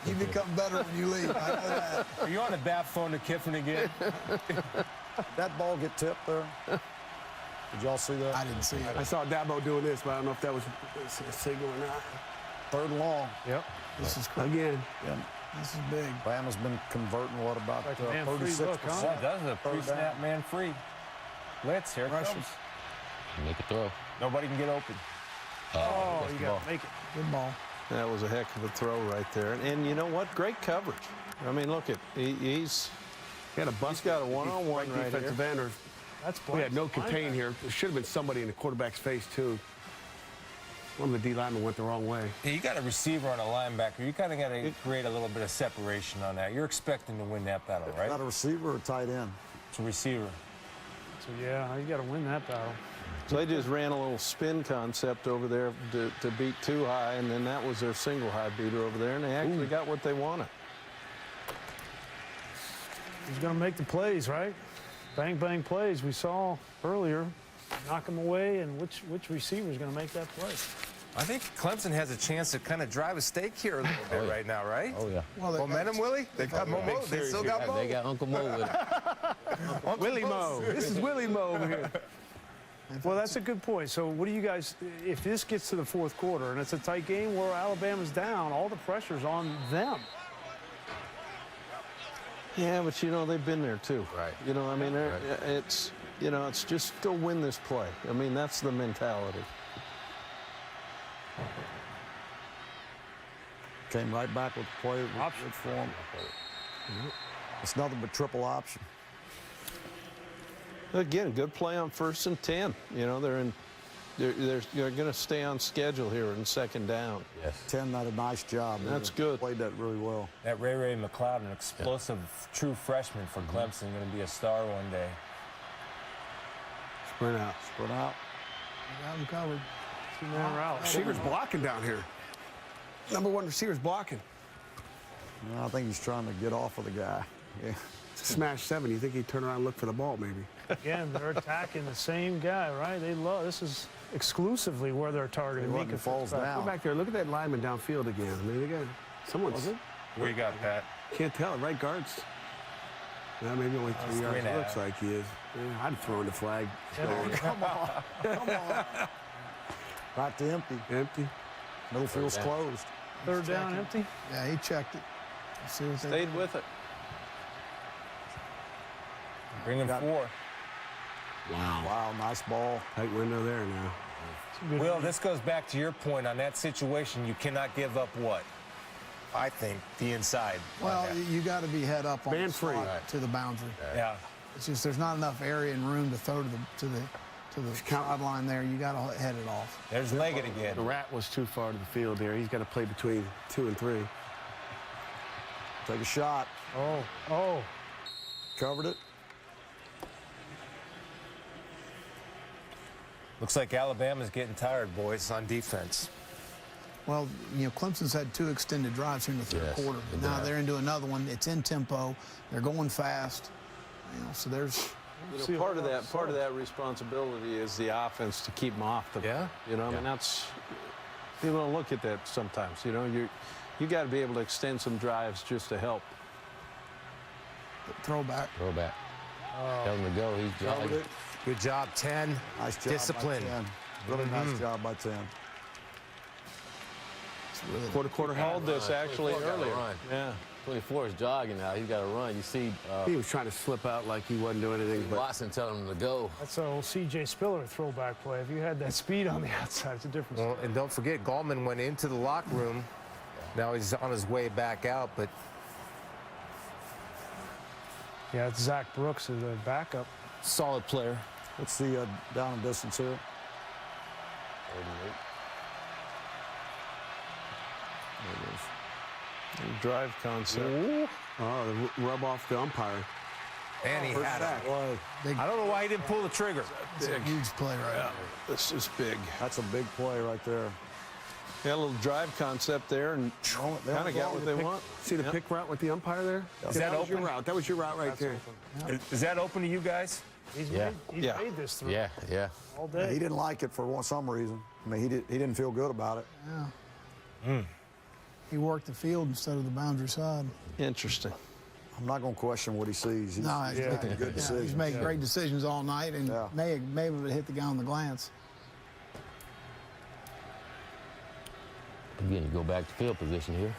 Speaker 2: You become better when you leave. I know that.
Speaker 1: Are you on the bat phone to Kiffin again?
Speaker 4: Did that ball get tipped there? Did y'all see that?
Speaker 2: I didn't see it.
Speaker 3: I saw Dabo doing this, but I don't know if that was a signal or not.
Speaker 4: 3rd and long.
Speaker 1: Yep.
Speaker 2: This is crazy.
Speaker 3: Again.
Speaker 2: Yeah. This is big.
Speaker 4: Bama's been converting, what, about
Speaker 7: Like a man-free
Speaker 4: 36%?
Speaker 7: look, huh?
Speaker 1: Yeah, that's a pre-snap man free. Blitz, here it comes.
Speaker 5: Make a throw.
Speaker 1: Nobody can get open.
Speaker 7: Oh, you got to make it.
Speaker 2: Good ball.
Speaker 6: That was a heck of a throw right there. And you know what? Great coverage. I mean, look at he's
Speaker 3: He had a bust.
Speaker 6: He's got a one-on-one right
Speaker 3: defensive
Speaker 6: here.
Speaker 3: end. Or
Speaker 7: That's
Speaker 3: we had no contain here. There should have been somebody in the quarterback's face too. One of the D linemen went the wrong way.
Speaker 1: Yeah, you got a receiver and a linebacker. You kind of got to create a little bit of separation on that. You're expecting to win that battle, right?
Speaker 4: Not a receiver or a tight end?
Speaker 1: It's a receiver.
Speaker 7: So, yeah, you got to win that battle.
Speaker 6: So they just ran a little spin concept over there to beat 2 high, and then that was their single high beater over there, and they actually got what they wanted.
Speaker 7: He's going to make the plays, right? Bang, bang plays we saw earlier. Knock them away, and which receiver is going to make that play?
Speaker 1: I think Clemson has a chance to kind of drive a stake here a little bit right now, right?
Speaker 5: Oh, yeah.
Speaker 2: Well,
Speaker 1: Momentum, Willie? They got Mo. They still got Mo.
Speaker 5: They got Uncle Mo with it.
Speaker 3: Willie Mo. This is Willie Mo over here.
Speaker 7: Well, that's a good point. So what do you guys, if this gets to the 4th quarter and it's a tight game where Alabama's down, all the pressure's on them.
Speaker 6: Yeah, but you know they've been there too.
Speaker 5: Right.
Speaker 6: You know, I mean, it's it's just go win this play. I mean, that's the mentality.
Speaker 4: Came right back with the play
Speaker 7: Option.
Speaker 4: for him. It's nothing but triple option.
Speaker 6: Again, good play on 1st and 10. You know, they're in They're going to stay on schedule here in second down.
Speaker 5: Yes.
Speaker 4: 10 did a nice job.
Speaker 6: That's good.
Speaker 4: Played that really well.
Speaker 1: That Ray McLeod, an explosive true freshman for Clemson, going to be a star one day.
Speaker 3: Sprint out.
Speaker 4: Sprint out.
Speaker 2: You got him covered.
Speaker 7: Two-man route.
Speaker 3: Receiver's blocking down here. Number 1 receiver's blocking.
Speaker 4: I think he's trying to get off of the guy. Yeah.
Speaker 3: Smash 7. You think he'd turn around and look for the ball, maybe?
Speaker 7: Again, they're attacking the same guy, right? They love this is exclusively where they're targeting.
Speaker 4: He wasn't falls down.
Speaker 3: Go back there. Look at that lineman downfield again. I mean, they got someone's.
Speaker 1: Where you got, Pat?
Speaker 3: Can't tell. Right guards. Yeah, maybe only 3 yards. It looks like he is. Yeah, I'd throw in the flag.
Speaker 4: Come on. Come on. Right to empty.
Speaker 3: Empty.
Speaker 4: Middle field's closed.
Speaker 7: Third down, empty.
Speaker 2: Yeah, he checked it. Let's see what they
Speaker 6: Stayed
Speaker 2: do.
Speaker 6: with it.
Speaker 1: Bring him 4.
Speaker 4: Wow, nice ball.
Speaker 3: Tight window there now.
Speaker 1: Will, this goes back to your point on that situation. You cannot give up what? I think the inside.
Speaker 2: Well, you got to be head up on
Speaker 3: Man
Speaker 2: the
Speaker 3: free.
Speaker 2: slot to the boundary.
Speaker 1: Yeah.
Speaker 2: It's just there's not enough area and room to throw to the sideline there. You got to head it off.
Speaker 1: There's Leggett again.
Speaker 3: The rat was too far to the field there. He's got to play between 2 and 3.
Speaker 4: Take a shot.
Speaker 7: Oh.
Speaker 4: Covered it.
Speaker 1: Looks like Alabama's getting tired, boys, on defense.
Speaker 2: Well, Clemson's had 2 extended drives here in the third quarter. Now they're into another one. It's in tempo. They're going fast. So there's.
Speaker 6: Part of that responsibility is the offense to keep them off the.
Speaker 1: Yeah.
Speaker 6: I mean that's. People don't look at that sometimes. You got to be able to extend some drives just to help.
Speaker 2: Throwback.
Speaker 5: Tell him to go. He's jogging.
Speaker 1: Good job, 10.
Speaker 4: Nice job.
Speaker 1: Discipline.
Speaker 4: By 10. Really nice job by 10.
Speaker 3: Quarter
Speaker 6: Held this actually earlier.
Speaker 5: Run.
Speaker 6: Yeah.
Speaker 5: 24 is jogging now. He's got to run. You see
Speaker 3: He was trying to slip out like he wasn't doing anything. But
Speaker 5: Watson telling him to go.
Speaker 7: That's a old C.J. Spiller throwback play. If you had that speed on the outside, it's a difference.
Speaker 1: Well, and don't forget, Gallman went into the locker room. Now he's on his way back out, but
Speaker 7: Yeah, it's Zach Brooks as a backup.
Speaker 1: solid player.
Speaker 4: What's the down and distance here?
Speaker 5: 38.
Speaker 6: Drive concept.
Speaker 3: the rub off the umpire.
Speaker 1: And he had it.
Speaker 4: Boy,
Speaker 1: I don't know why he didn't pull the trigger.
Speaker 2: It's a huge play right now.
Speaker 6: This is big.
Speaker 4: that's a big play right there.
Speaker 6: Yeah, a little drive concept there, and kind of got what they want.
Speaker 3: See the pick route with the umpire there?
Speaker 1: Is that
Speaker 3: was your
Speaker 1: open?
Speaker 3: route. That was your route right there.
Speaker 1: Is that open to you guys?
Speaker 7: He's
Speaker 5: Yeah.
Speaker 7: made this through
Speaker 5: Yeah.
Speaker 7: all
Speaker 4: He
Speaker 7: day.
Speaker 4: didn't like it for some reason. I mean, he didn't feel good about it.
Speaker 2: He worked the field instead of the boundary side.
Speaker 6: Interesting.
Speaker 4: I'm not going to question what he sees. He's,
Speaker 2: No,
Speaker 4: he's making a good decision.
Speaker 2: He's made great decisions all night, and
Speaker 4: Yeah.
Speaker 2: may have hit the guy on the glance.
Speaker 5: Again, you go back to field position here.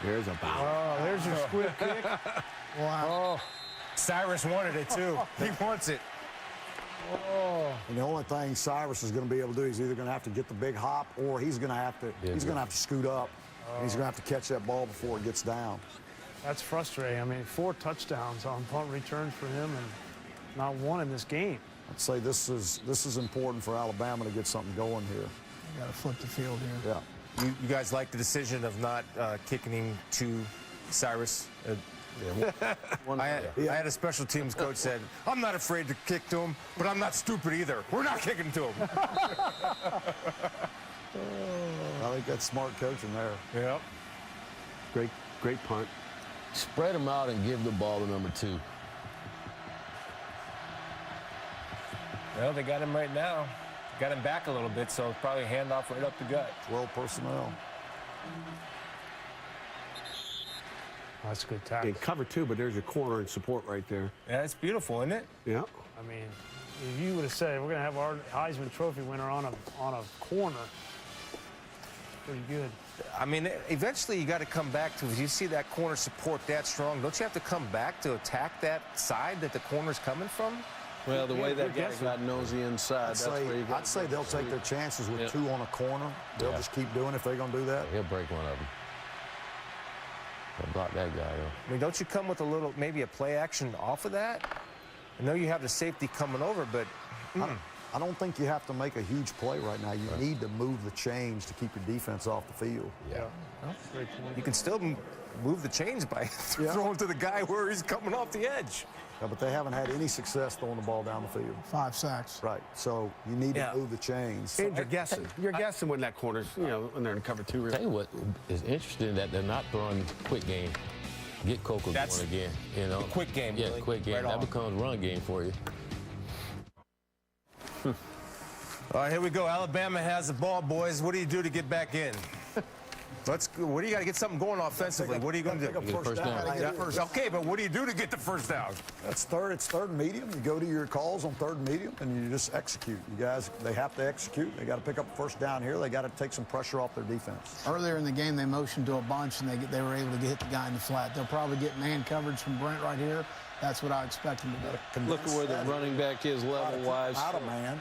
Speaker 3: There's a bounce.
Speaker 7: Oh, there's your squib kick.
Speaker 2: Wow.
Speaker 1: Cyrus wanted it too. He wants it.
Speaker 4: And the only thing Cyrus is going to be able to do is either going to have to get the big hop, or he's going to have to scoot up. And he's going to have to catch that ball before it gets down.
Speaker 7: That's frustrating. I mean, 4 touchdowns on punt returns for him, and not one in this game.
Speaker 4: I'd say this is important for Alabama to get something going here.
Speaker 2: You got to flip the field here.
Speaker 4: Yeah.
Speaker 1: You guys like the decision of not kicking him to Cyrus? I had a special teams coach said, I'm not afraid to kick to him, but I'm not stupid either. We're not kicking to him.
Speaker 4: I think that's smart coaching there.
Speaker 1: Yep.
Speaker 3: Great punt.
Speaker 5: Spread him out and give the ball to number 2.
Speaker 1: Well, they got him right now. Got him back a little bit, so probably handoff right up the gut.
Speaker 4: 12 personnel.
Speaker 7: That's a good tackle.
Speaker 3: And cover 2, but there's your corner and support right there.
Speaker 1: Yeah, it's beautiful, isn't it?
Speaker 3: Yeah.
Speaker 7: I mean, if you would have said we're going to have our Heisman Trophy winner on a corner, pretty good.
Speaker 1: I mean, eventually you got to come back to, if you see that corner support that strong, don't you have to come back to attack that side that the corner's coming from?
Speaker 6: Well, the way that guy got nosy inside, that's where you got.
Speaker 4: I'd say they'll take their chances with
Speaker 6: Yep.
Speaker 4: 2 on a corner. They'll just keep doing it if they're going to do that.
Speaker 5: He'll break one of them. He'll block that guy, though.
Speaker 1: I mean, don't you come with maybe a play action off of that? I know you have the safety coming over, but
Speaker 4: I don't think you have to make a huge play right now. You need to move the chains to keep your defense off the field.
Speaker 1: yeah. Well, you can still move the chains by throwing to the guy where he's coming off the edge.
Speaker 4: Yeah, but they haven't had any success throwing the ball down the field.
Speaker 2: 5 sacks.
Speaker 4: Right. So you need to move the chains.
Speaker 3: And you're guessing. You're guessing when that corner's, when they're in cover 2.
Speaker 5: Tell you what is interesting that they're not throwing quick game. Get Coker going again.
Speaker 1: Quick game.
Speaker 5: Yeah,
Speaker 1: really.
Speaker 5: quick game.
Speaker 1: Right
Speaker 5: that
Speaker 1: on.
Speaker 5: becomes run game for you.
Speaker 1: All right, here we go. Alabama has the ball, boys. What do you do to get back in? What do you got to get something going offensively? What are you going to do?
Speaker 5: Get a first down.
Speaker 1: Okay, but what do you do to get the first down?
Speaker 4: It's third and medium. You go to your calls on third and medium, and you just execute. You guys, they have to execute. They got to pick up the first down here. They got to take some pressure off their defense.
Speaker 2: Earlier in the game, they motioned to a bunch, and they were able to hit the guy in the flat. They'll probably get man coverage from Brent right here. That's what I expect them to do.
Speaker 6: Look at where the running back is level-wise.
Speaker 4: Out of man.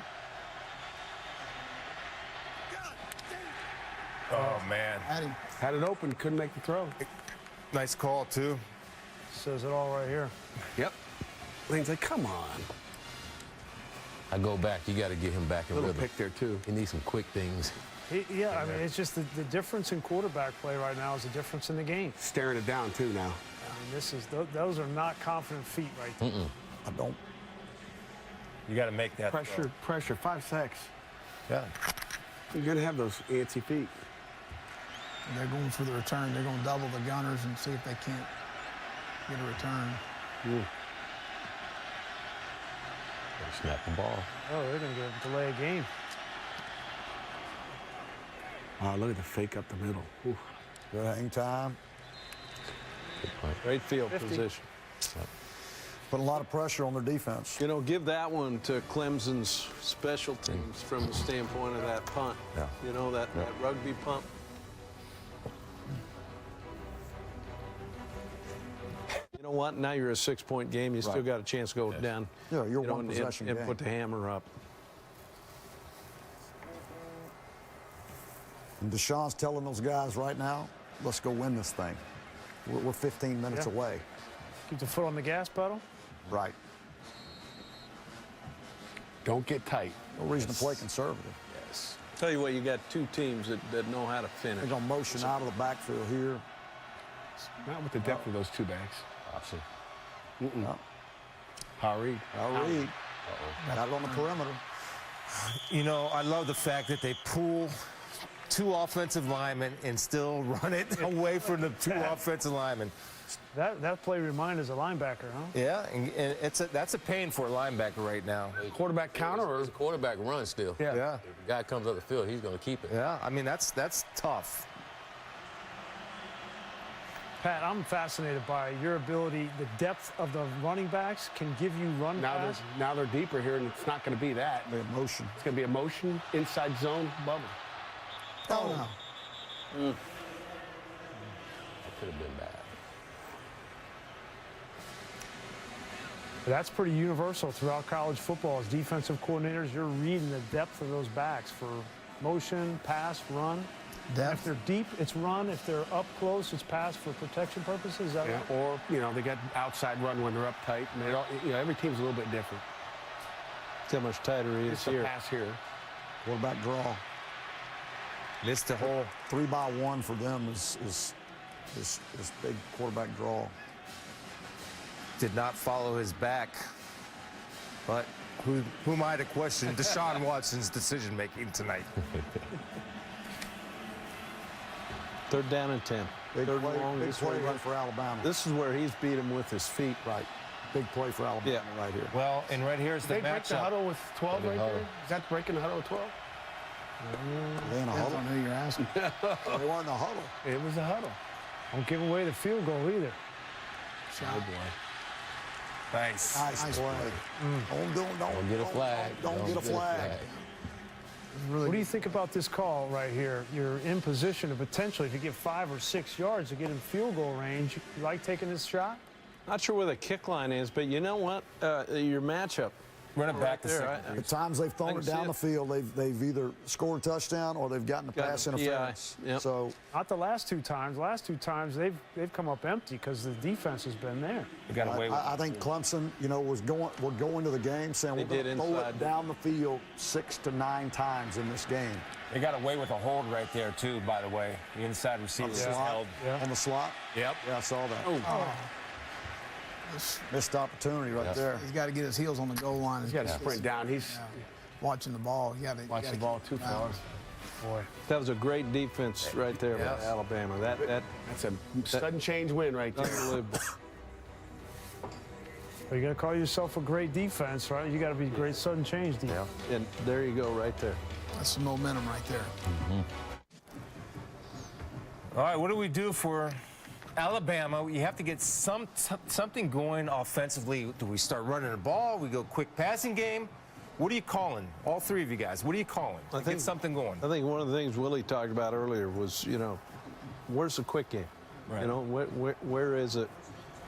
Speaker 1: Oh, man.
Speaker 3: Had it open, couldn't make the throw.
Speaker 1: Nice call, too.
Speaker 7: Says it all right here.
Speaker 3: Yep. Lane's like, come on.
Speaker 5: I go back. You got to get him back in
Speaker 3: Little
Speaker 5: rhythm.
Speaker 3: pick there, too.
Speaker 5: He needs some quick things.
Speaker 7: Yeah, I mean, it's just the difference in quarterback play right now is the difference in the game.
Speaker 3: Staring it down, too, now.
Speaker 7: I mean, those are not confident feet right there.
Speaker 4: I don't.
Speaker 1: You got to make that
Speaker 3: Pressure, 5 sacks.
Speaker 1: Yeah.
Speaker 3: You're going to have those antsy feet.
Speaker 2: They're going for the return. They're going to double the gunners and see if they can't get a return.
Speaker 5: They snap the ball.
Speaker 7: Oh, they're going to get a delay of game.
Speaker 3: Wow, look at the fake up the middle. Oof.
Speaker 4: Good hang time.
Speaker 6: Great field
Speaker 7: 50.
Speaker 6: position.
Speaker 4: Put a lot of pressure on their defense.
Speaker 6: Give that one to Clemson's special teams from the standpoint of that punt.
Speaker 5: Yeah.
Speaker 6: That rugby punt. You know what? Now you're a 6-point game. You still got a chance to go down.
Speaker 4: Yeah, you're one possession
Speaker 6: and
Speaker 4: game.
Speaker 6: put the hammer up.
Speaker 4: And Deshaun's telling those guys right now, let's go win this thing. We're 15 minutes away.
Speaker 7: Keep the foot on the gas pedal.
Speaker 4: Right.
Speaker 3: Don't get tight.
Speaker 4: No reason to play conservative.
Speaker 6: Yes. Tell you what, you got 2 teams that know how to finish.
Speaker 4: They're going to motion out of the backfield here.
Speaker 3: Not with the depth of those 2 backs.
Speaker 5: Option.
Speaker 4: No.
Speaker 3: Power read.
Speaker 4: I'll read. Got it on the perimeter.
Speaker 1: I love the fact that they pull 2 offensive linemen and still run it away from the 2 offensive linemen.
Speaker 7: That play reminded us of linebacker, huh?
Speaker 1: Yeah, and that's a pain for a linebacker right now.
Speaker 3: Quarterback counter or
Speaker 5: It's a quarterback run still.
Speaker 1: Yeah.
Speaker 5: If the guy comes up the field, he's going to keep it.
Speaker 1: Yeah, I mean, that's tough.
Speaker 7: Pat, I'm fascinated by your ability. The depth of the running backs can give you run pass.
Speaker 3: now they're deeper here, and it's not going to be that.
Speaker 4: The motion.
Speaker 3: It's going to be a motion, inside zone, bubble.
Speaker 2: Oh, no.
Speaker 5: It could have been bad.
Speaker 7: That's pretty universal throughout college football. As defensive coordinators, you're reading the depth of those backs for motion, pass, run. If they're deep, it's run. If they're up close, it's pass for protection purposes. Is that right?
Speaker 3: Or, they got outside run when they're up tight. And they don't, every team's a little bit different.
Speaker 6: See how much tighter he is
Speaker 3: It's a
Speaker 6: here.
Speaker 3: pass here.
Speaker 4: Quarterback draw.
Speaker 1: Missed the hole.
Speaker 4: 3-by-1 for them is big quarterback draw.
Speaker 1: Did not follow his back. But who am I to question Deshaun Watson's decision-making tonight?
Speaker 6: 3rd down and 10.
Speaker 4: Big
Speaker 6: Third
Speaker 4: play,
Speaker 6: and long.
Speaker 4: big play right for Alabama.
Speaker 6: This is where he's beat him with his feet.
Speaker 4: Right. Big play for Alabama right here.
Speaker 1: Well, and right here's the
Speaker 3: They break the
Speaker 1: matchup.
Speaker 3: huddle with 12 right there? Is that breaking the huddle with 12?
Speaker 4: They in a
Speaker 2: Depends
Speaker 4: huddle.
Speaker 2: on who you're asking.
Speaker 4: They weren't in a huddle.
Speaker 3: It was a huddle.
Speaker 7: Don't give away the field goal either.
Speaker 3: Oh, boy.
Speaker 1: Nice.
Speaker 4: Nice play.
Speaker 5: Don't get a flag.
Speaker 4: Don't get a flag.
Speaker 7: What do you think about this call right here? You're in position to potentially, if you get 5 or 6 yards to get in field goal range, you like taking this shot?
Speaker 6: Not sure where the kick line is, but you know what? Your matchup
Speaker 1: Run it back to
Speaker 6: there,
Speaker 1: second.
Speaker 4: The times they've
Speaker 6: I
Speaker 4: thrown
Speaker 6: can
Speaker 4: it
Speaker 6: see
Speaker 4: down
Speaker 6: it.
Speaker 4: the field, they've either scored a touchdown or they've gotten a
Speaker 6: Gotten
Speaker 4: pass
Speaker 6: a PI.
Speaker 4: interference.
Speaker 6: Yep.
Speaker 4: So
Speaker 7: Not the last two times. Last two times they've come up empty because the defense has been there.
Speaker 1: You got away with
Speaker 4: I think Clemson, we're going to the game saying
Speaker 6: They
Speaker 4: we're going
Speaker 6: did
Speaker 4: to throw
Speaker 6: inside.
Speaker 4: it down the field 6 to 9 times in this game.
Speaker 1: They got away with a hold right there, too, by the way. The inside receiver was held.
Speaker 4: On the slot?
Speaker 1: Yep.
Speaker 4: Yeah, I saw that.
Speaker 6: Oh.
Speaker 4: Missed opportunity right there.
Speaker 2: He's got to get his heels on the goal line.
Speaker 3: He's got to sprint down. He's
Speaker 2: Watching the ball. You got to
Speaker 3: watching the ball too far.
Speaker 7: Boy.
Speaker 6: That was a great defense right there by Alabama.
Speaker 3: That's a sudden change win right there.
Speaker 6: Unbelievable.
Speaker 7: You're going to call yourself a great defense, right? You got to be great sudden change defense.
Speaker 6: And there you go right there.
Speaker 2: That's some momentum right there.
Speaker 1: All right, what do we do for Alabama? You have to get something going offensively. Do we start running the ball? We go quick passing game? What are you calling? All three of you guys, what are you calling? Get something going.
Speaker 6: I think one of the things Willie talked about earlier was, where's the quick game?
Speaker 1: Right.
Speaker 6: Where is it?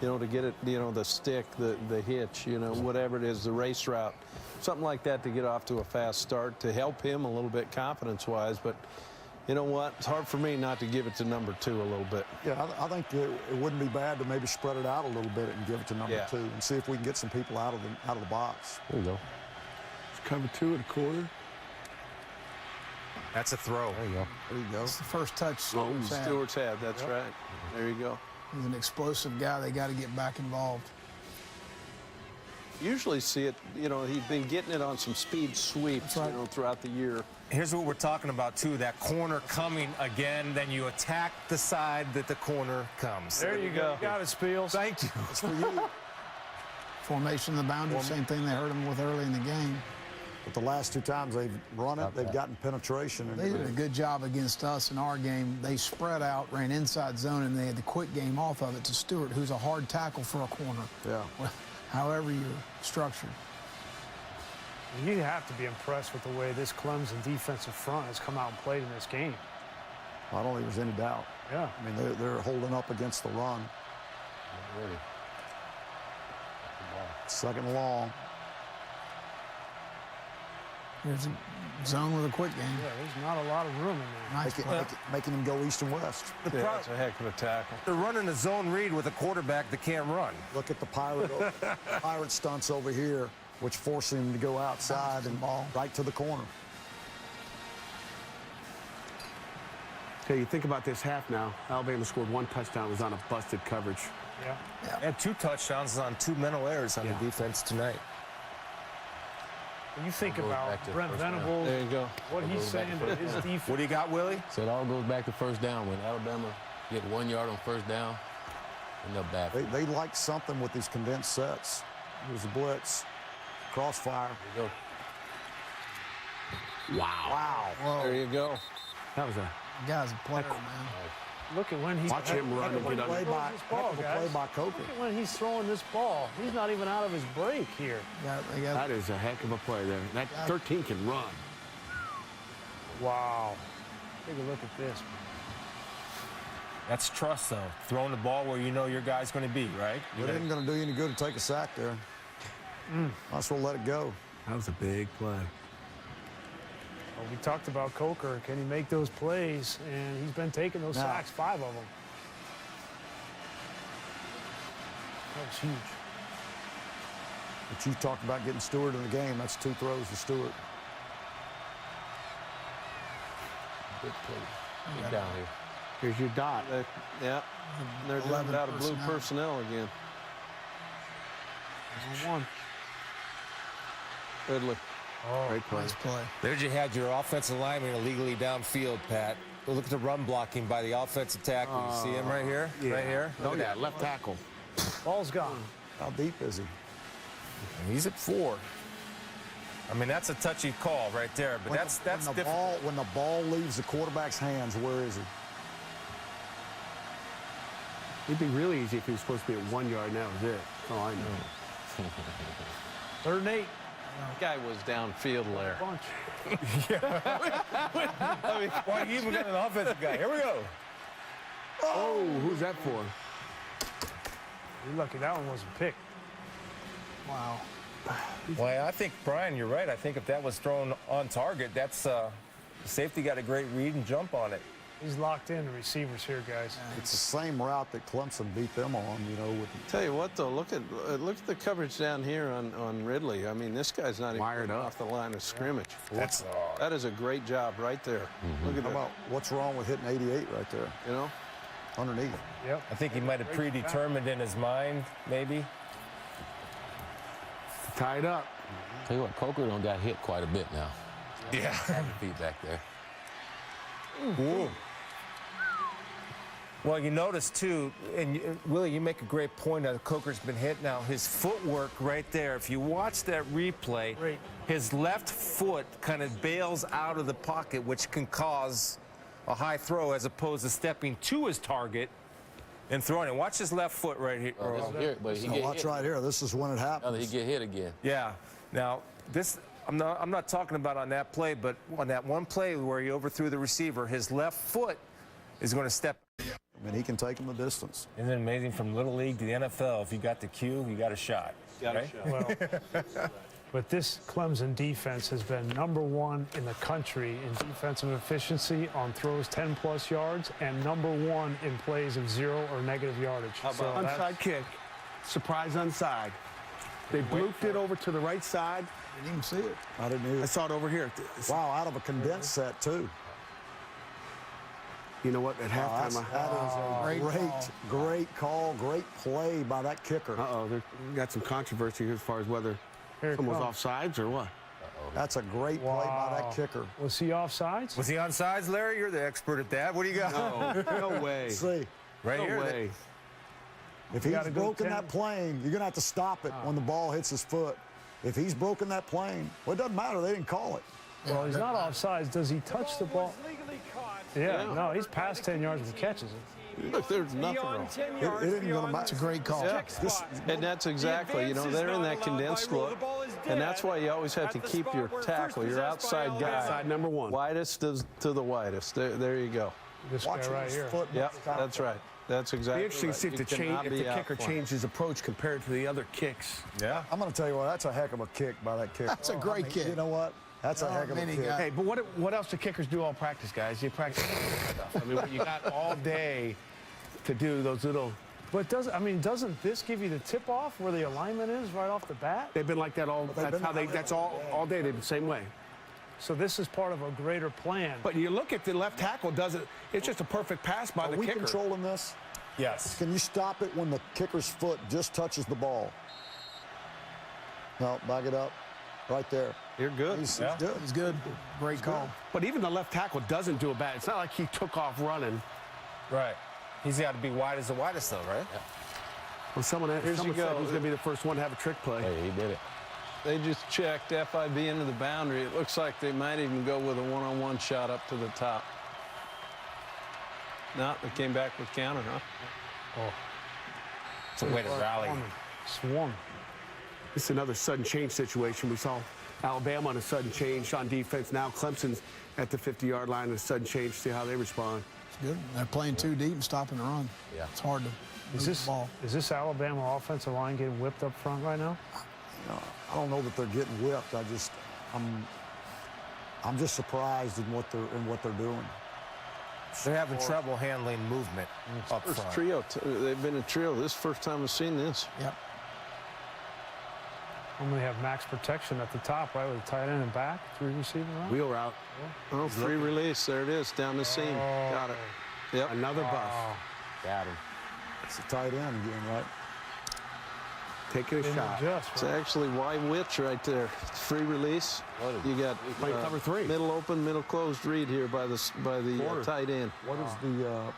Speaker 6: To get it, the stick, the hitch, whatever it is, the race route, something like that to get off to a fast start to help him a little bit confidence-wise. But you know what? It's hard for me not to give it to number 2 a little bit.
Speaker 4: Yeah, I think it wouldn't be bad to maybe spread it out a little bit and give it to number 2 and see if we can get some people out of the box.
Speaker 5: There you go.
Speaker 3: It's cover 2 at the corner.
Speaker 1: That's a throw.
Speaker 5: There you go.
Speaker 4: There you go.
Speaker 2: It's the first touch.
Speaker 6: Stewart's had, that's right. There you go.
Speaker 2: He's an explosive guy. They got to get back involved.
Speaker 6: Usually see it, he's been getting it on some speed sweeps, throughout the year.
Speaker 1: Here's what we're talking about, too, that corner coming again. Then you attack the side that the corner comes.
Speaker 7: There you go. Got it, Spiels.
Speaker 1: Thank you.
Speaker 4: It's for you.
Speaker 2: Formation of the boundary, same thing they hurt him with early in the game.
Speaker 4: But the last 2 times they've run it, they've gotten penetration.
Speaker 2: They did a good job against us in our game. They spread out, ran inside zone, and they had the quick game off of it to Stewart, who's a hard tackle for a corner.
Speaker 4: Yeah.
Speaker 2: However you're structured.
Speaker 7: You have to be impressed with the way this Clemson defensive front has come out and played in this game.
Speaker 4: I don't think there's any doubt.
Speaker 7: Yeah.
Speaker 4: I mean, they're holding up against the run.
Speaker 5: Ready.
Speaker 4: 2nd and long.
Speaker 2: There's a zone with a quick game.
Speaker 7: Yeah, there's not a lot of room in there.
Speaker 2: Nice play.
Speaker 4: Making them go east and west.
Speaker 6: That's a heck of a tackle.
Speaker 1: They're running a zone read with a quarterback that can't run.
Speaker 4: Look at the pirate stunts over here, which force him to go outside and ball right to the corner.
Speaker 3: Okay, you think about this half now. Alabama scored 1 touchdown. It was on a busted coverage.
Speaker 7: Yeah.
Speaker 1: And 2 touchdowns on 2 mental errors on the defense tonight.
Speaker 7: When you think
Speaker 5: Goes
Speaker 7: about
Speaker 5: back to
Speaker 7: Brent
Speaker 5: first down.
Speaker 7: Venables,
Speaker 6: There you go.
Speaker 7: what he's saying to his defense.
Speaker 1: What do you got, Willie?
Speaker 5: So it all goes back to first down. When Alabama get 1 yard on first down, and they're back.
Speaker 4: They like something with these condensed sets. There's a blitz, crossfire.
Speaker 5: There you go.
Speaker 4: Wow.
Speaker 6: There you go.
Speaker 3: That was a
Speaker 2: The guy's a player, man.
Speaker 7: Look at when he's
Speaker 3: Watch him run and
Speaker 7: when
Speaker 3: get
Speaker 7: he
Speaker 3: under.
Speaker 7: throws this ball,
Speaker 4: Play
Speaker 7: guys.
Speaker 4: by Coker.
Speaker 7: Look at when he's throwing this ball. He's not even out of his break here.
Speaker 2: They got
Speaker 3: that is a heck of a play there. That 13 can run.
Speaker 7: Wow. Take a look at this.
Speaker 1: That's trust, though. Throwing the ball where you know your guy's going to be, right?
Speaker 4: It isn't going to do you any good to take a sack there. Might as well let it go.
Speaker 3: That was a big play.
Speaker 7: Well, we talked about Coker. Can he make those plays? And he's been taking those sacks, 5 of them. That was huge.
Speaker 4: But you talked about getting Stewart in the game. That's 2 throws to Stewart.
Speaker 5: Good play. Get down here.
Speaker 3: Here's your dot.
Speaker 6: Yeah. They're
Speaker 2: 11
Speaker 6: out of blue personnel again.
Speaker 7: One.
Speaker 6: Ridley.
Speaker 7: Oh,
Speaker 3: Great play.
Speaker 2: nice play.
Speaker 1: There you had your offensive lineman illegally downfield, Pat. Look at the run blocking by the offensive tackle. You see him right here?
Speaker 3: Yeah.
Speaker 1: Right here?
Speaker 3: Oh,
Speaker 1: Look
Speaker 3: yeah,
Speaker 1: at that.
Speaker 3: left tackle.
Speaker 7: Ball's gone.
Speaker 4: How deep is he?
Speaker 1: He's at 4. I mean, that's a touchy call right there, but that's different.
Speaker 4: When the ball leaves the quarterback's hands, where is he?
Speaker 3: It'd be really easy if he was supposed to be at 1 yard, and that was it. Oh, I know.
Speaker 7: 3rd and 8.
Speaker 6: Guy was downfield there.
Speaker 7: Bunch.
Speaker 1: Why you even got an offensive guy? Here we go.
Speaker 3: Oh, who's that for?
Speaker 7: You're lucky that one wasn't picked.
Speaker 2: Wow.
Speaker 1: Well, I think, Brian, you're right. I think if that was thrown on target, that's safety got a great read and jump on it.
Speaker 7: He's locked in, the receivers here, guys.
Speaker 4: It's the same route that Clemson beat them on, you know.
Speaker 6: Tell you what, though, look at the coverage down here on Ridley. I mean, this guy's not even off the line of scrimmage. That is a great job right there. Look at
Speaker 4: How
Speaker 6: that.
Speaker 4: about what's wrong with hitting 88 right there?
Speaker 6: You know?
Speaker 4: Underneath.
Speaker 7: Yep.
Speaker 1: I think he might have predetermined in his mind, maybe.
Speaker 9: Tied up.
Speaker 5: Tell you what, Coker done got hit quite a bit now.
Speaker 1: Yeah.
Speaker 5: Feet back there.
Speaker 1: Ooh. Well, you notice, too, and Willie, you make a great point that Coker's been hit now. His footwork right there, if you watch that replay, his left foot kind of bails out of the pocket, which can cause a high throw as opposed to stepping to his target and throwing it. Watch his left foot right here.
Speaker 5: But he
Speaker 4: Now
Speaker 5: get
Speaker 4: watch
Speaker 5: hit.
Speaker 4: right here. This is when it happens.
Speaker 5: He get hit again.
Speaker 1: Yeah. Now, this, I'm not talking about on that play, but on that one play where he overthrew the receiver, his left foot is going to step.
Speaker 4: I mean, he can take them the distance.
Speaker 1: Isn't it amazing, from Little League to the NFL, if you got the cue, you got a shot.
Speaker 7: Well, but this Clemson defense has been #1 in the country in defensive efficiency on throws 10+ yards and #1 in plays of 0 or negative yardage. So
Speaker 9: Onside kick. Surprise onside. They blooped it over to the right side.
Speaker 2: Didn't even see it.
Speaker 4: I didn't either.
Speaker 9: I saw it over here.
Speaker 4: Wow, out of a condensed set, too.
Speaker 9: You know what? At halftime,
Speaker 4: That is a great call, great play by that kicker.
Speaker 9: they got some controversy as far as whether
Speaker 7: Here it
Speaker 9: someone was
Speaker 7: comes.
Speaker 9: offsides or what.
Speaker 4: That's a great play by that kicker.
Speaker 7: Was he offsides?
Speaker 1: Was he onside, Larry? You're the expert at that. What do you got?
Speaker 9: No way.
Speaker 4: See,
Speaker 1: Right
Speaker 9: No
Speaker 1: here.
Speaker 9: way.
Speaker 4: if he's
Speaker 7: gotta go
Speaker 4: broken
Speaker 7: 10.
Speaker 4: that plane, you're going to have to stop it when the ball hits his foot. If he's broken that plane, well, it doesn't matter. They didn't call it.
Speaker 7: Well, he's not offsides. Does he touch the ball?
Speaker 8: Legally caught.
Speaker 7: Yeah, no, he's past 10 yards if he catches it.
Speaker 6: Look, there's nothing
Speaker 8: Beyond
Speaker 6: wrong.
Speaker 8: 10
Speaker 4: It
Speaker 8: yards.
Speaker 4: isn't going to
Speaker 8: beyond
Speaker 4: matter.
Speaker 2: It's a great call.
Speaker 7: Yeah.
Speaker 8: spot.
Speaker 6: And that's exactly, you know, they're in that condensed look. And that's why you always have to keep your tackle, your outside guy,
Speaker 9: Outside #1.
Speaker 6: widest to the widest. There you go.
Speaker 7: This
Speaker 4: Watch
Speaker 7: guy right
Speaker 4: his
Speaker 7: here.
Speaker 4: foot.
Speaker 6: Yep, that's right. That's exactly
Speaker 9: It'd be interesting
Speaker 6: right.
Speaker 9: to see if
Speaker 6: You
Speaker 9: the,
Speaker 6: cannot
Speaker 9: if
Speaker 6: be
Speaker 9: the kicker
Speaker 6: outflanked.
Speaker 9: changed his approach compared to the other kicks.
Speaker 1: Yeah.
Speaker 4: I'm going to tell you what, that's a heck of a kick by that kicker.
Speaker 2: That's a great kick.
Speaker 4: You know what? That's a heck of a
Speaker 2: many
Speaker 4: kick.
Speaker 2: guys.
Speaker 9: Hey, but what else do kickers do all practice, guys? You practice stuff. I mean, you got all day to do those little.
Speaker 7: But doesn't this give you the tip off where the alignment is right off the bat?
Speaker 9: They've been like that all. That's how they. That's all day. They've been the same way.
Speaker 7: So this is part of a greater plan.
Speaker 9: But you look at the left tackle. Doesn't. It's just a perfect pass by
Speaker 4: Are
Speaker 9: the
Speaker 4: we
Speaker 9: kicker.
Speaker 4: controlling this?
Speaker 1: Yes.
Speaker 4: Can you stop it when the kicker's foot just touches the ball? No, back it up. Right there.
Speaker 6: You're good.
Speaker 4: He's
Speaker 1: Yeah.
Speaker 4: good.
Speaker 2: He's good. Great call.
Speaker 9: But even the left tackle doesn't do a bad. It's not like he took off running.
Speaker 1: Right. He's got to be wide as the widest, though, right?
Speaker 9: Well, someone
Speaker 6: you
Speaker 9: said
Speaker 6: go.
Speaker 9: he's going to be the first one to have a trick play.
Speaker 5: Hey, he did it.
Speaker 6: They just checked FIB into the boundary. It looks like they might even go with a one-on-one shot up to the top. No, they came back with counter, huh?
Speaker 7: Oh,
Speaker 1: It's a way to rally.
Speaker 7: swarm.
Speaker 9: This is another sudden change situation. We saw Alabama on a sudden change on defense. Now Clemson's at the 50-yard line and a sudden change. See how they respond.
Speaker 2: It's good. They're playing too deep and stopping the run.
Speaker 5: Yeah.
Speaker 2: It's hard to move the ball.
Speaker 7: Is this Alabama offensive line getting whipped up front right now?
Speaker 4: I don't know that they're getting whipped. I'm just surprised in what they're doing.
Speaker 1: They're having trouble handling movement up
Speaker 6: First
Speaker 1: front.
Speaker 6: trio. They've been a trio. This is the first time I've seen this.
Speaker 2: Yep.
Speaker 7: Normally have max protection at the top, right, with the tight end and back, 3 receiver route.
Speaker 9: Wheel route.
Speaker 6: Oh, free release. There it is, down the seam. Got it. Yep.
Speaker 9: Another bust.
Speaker 5: Got him.
Speaker 4: It's a tight end again, right?
Speaker 9: Taking a shot.
Speaker 6: It's actually Y Witch right there. Free release. You got
Speaker 9: Playing cover 3.
Speaker 6: middle open, middle closed read here by the tight end.
Speaker 4: What is the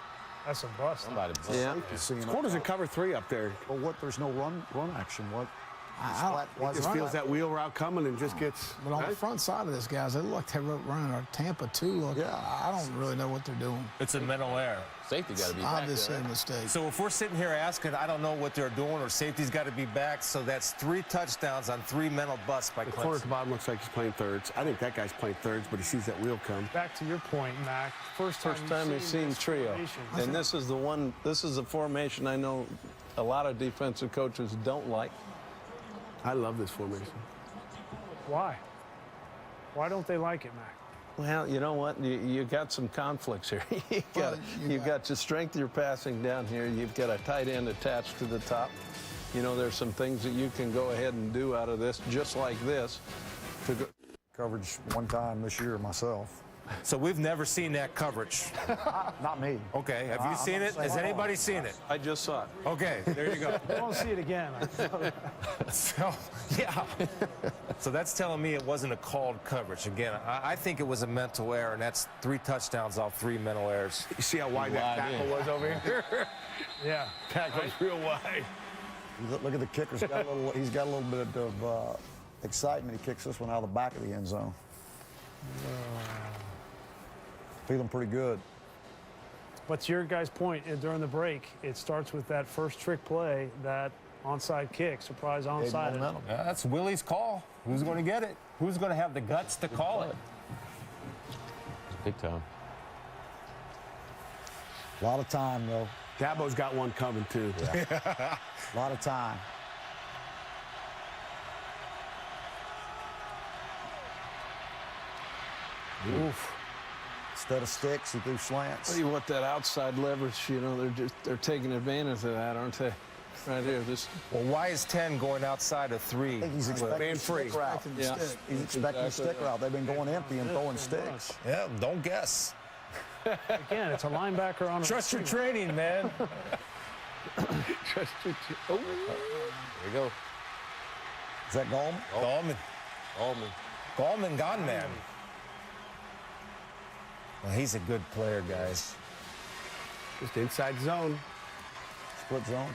Speaker 7: That's a bust.
Speaker 5: Somebody.
Speaker 6: Yeah.
Speaker 4: seeing
Speaker 9: Corners in cover 3 up there.
Speaker 4: Well, what? There's no run action. What?
Speaker 9: Just feels that wheel route coming and just gets.
Speaker 2: But on the front side of this, guys, they look like they're running our Tampa 2 look.
Speaker 4: Yeah.
Speaker 2: I don't really know what they're doing.
Speaker 1: It's a mental error.
Speaker 5: Safety got to be back
Speaker 2: Obviously
Speaker 5: there.
Speaker 2: a mistake.
Speaker 1: So if we're sitting here asking, I don't know what they're doing, or safety's got to be back, so that's 3 touchdowns on 3 mental busts by
Speaker 9: The corner at the
Speaker 1: Clemson.
Speaker 9: bottom looks like he's playing thirds. I think that guy's playing thirds, but he sees that wheel come.
Speaker 7: Back to your point, Mac. First time
Speaker 6: We've seen
Speaker 7: this
Speaker 6: trio.
Speaker 7: formation.
Speaker 6: And this is the one, this is the formation I know a lot of defensive coaches don't like.
Speaker 9: I love this formation.
Speaker 7: Why? Why don't they like it, Mac?
Speaker 6: Well, you know what? You got some conflicts here. You've got to strength your passing down here. You've got a tight end attached to the top. You know, there's some things that you can go ahead and do out of this, just like this.
Speaker 4: Coverage one time this year myself.
Speaker 1: So we've never seen that coverage.
Speaker 4: Not me.
Speaker 1: Okay, have you seen it? Has anybody seen it?
Speaker 6: I just saw it.
Speaker 1: Okay, there you go.
Speaker 7: I won't see it again.
Speaker 1: So, yeah. So that's telling me it wasn't a called coverage. Again, I think it was a mental error, and that's 3 touchdowns off 3 mental errors.
Speaker 9: You see how wide that tackle was over here?
Speaker 7: Yeah.
Speaker 9: Tackle's real wide.
Speaker 4: Look at the kicker. He's got a little bit of excitement. He kicks this one out of the back of the end zone. Feeling pretty good.
Speaker 7: But to your guys' point during the break, it starts with that first trick play, that onside kick, surprise onside.
Speaker 1: Yeah, that's Willie's call. Who's going to get it? Who's going to have the guts to call it?
Speaker 5: Big time.
Speaker 4: A lot of time, though.
Speaker 9: Dabo's got one coming, too.
Speaker 4: Yeah. A lot of time.
Speaker 7: Oof.
Speaker 4: Instead of sticks, he threw slants.
Speaker 6: Tell you what, that outside leverage, you know, they're taking advantage of that, aren't they? Right here, this.
Speaker 1: Well, why is 10 going outside of 3?
Speaker 4: I think he's expecting stick route.
Speaker 6: Yeah.
Speaker 4: He's expecting stick route. They've been going empty and throwing sticks.
Speaker 1: Yeah, don't guess.
Speaker 7: Again, it's a linebacker on a
Speaker 1: Trust your training, man.
Speaker 6: Trust your
Speaker 5: There you go.
Speaker 4: Is that Gallman?
Speaker 1: Gallman gone, man. Well, he's a good player, guys.
Speaker 9: Just inside zone.
Speaker 4: Split zone.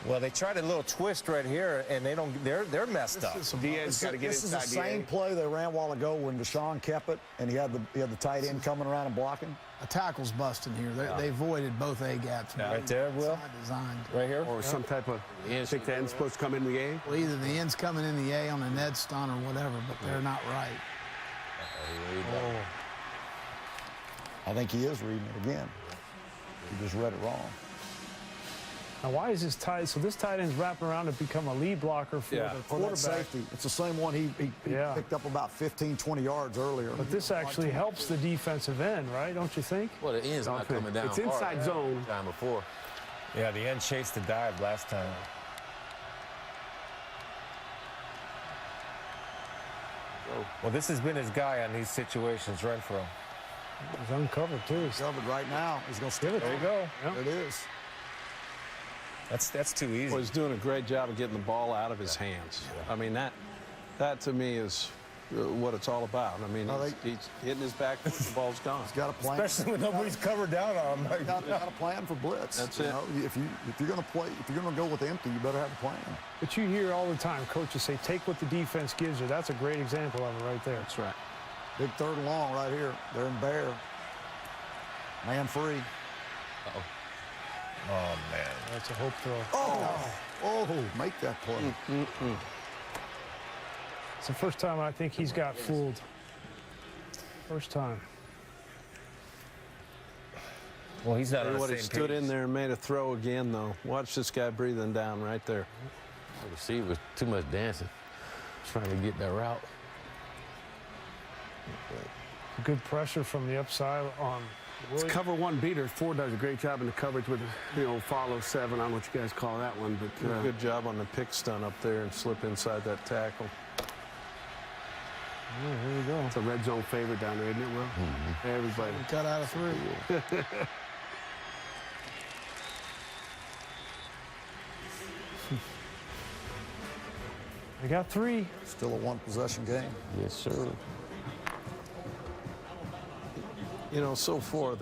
Speaker 1: Well, they tried a little twist right here, and they're messed up.
Speaker 9: Diaz's got to get
Speaker 4: This is the
Speaker 9: inside
Speaker 4: same play they ran a while ago when Deshaun kept it, and he had the tight end coming around and blocking.
Speaker 2: A tackle's busting here. They voided both A gaps.
Speaker 1: Right there, Will.
Speaker 2: It's not designed.
Speaker 1: Right here.
Speaker 9: Or some type of, I think the end's supposed to come in the A.
Speaker 2: Well, either the end's coming in the A on a Ned stun or whatever, but they're not right.
Speaker 4: I think he is reading it again. He just read it wrong.
Speaker 7: Now, why is this tight? So this tight end's wrapping around to become a lead blocker for the
Speaker 4: For that
Speaker 7: quarterback.
Speaker 4: safety. It's the same one he picked up about 15, 20 yards earlier.
Speaker 7: But this actually helps the defensive end, right? Don't you think?
Speaker 5: Well, the end's not coming down.
Speaker 9: It's inside zone.
Speaker 5: Time before.
Speaker 1: Yeah, the end chased the dive last time. Well, this has been his guy on these situations, Renfro.
Speaker 7: He's uncovered, too.
Speaker 4: He's covered right now. He's going to stick it.
Speaker 1: There you go.
Speaker 4: There it is.
Speaker 1: That's too easy.
Speaker 6: Well, he's doing a great job of getting the ball out of his hands. I mean, that to me is what it's all about. I mean, he's hitting his back, the ball's gone.
Speaker 4: He's got a plan.
Speaker 1: Especially when nobody's covered down on him.
Speaker 4: He's got a plan for blitz.
Speaker 6: That's
Speaker 4: you
Speaker 6: it.
Speaker 4: know, if you're going to play, if you're going to go with empty, you better have a plan.
Speaker 7: But you hear all the time coaches say, take what the defense gives you. That's a great example of it right there.
Speaker 6: That's right.
Speaker 4: Big 3rd and long right here. They're in bear. Man free.
Speaker 1: Oh, man.
Speaker 7: That's a hope throw.
Speaker 4: Oh, make that play.
Speaker 7: It's the first time I think he's got fooled. First time.
Speaker 1: Well, he's not on the
Speaker 6: What
Speaker 1: same
Speaker 6: he stood
Speaker 1: page.
Speaker 6: in there and made a throw again, though. Watch this guy breathing down right there.
Speaker 5: The receiver was too much dancing, trying to get that route.
Speaker 7: Good pressure from the upside on
Speaker 9: It's
Speaker 7: Williams.
Speaker 9: cover 1 beater. 4 does a great job in the coverage with, follow 7. I don't know what you guys call that one, but
Speaker 6: Good job on the pick stun up there and slip inside that tackle.
Speaker 7: Oh, here we go.
Speaker 9: it's a red zone favorite down there, isn't it, Will? Everybody.
Speaker 2: Cut out of 3.
Speaker 7: They got 3.
Speaker 4: Still a 1-possession game.
Speaker 5: Yes, sir.
Speaker 6: You know, so far,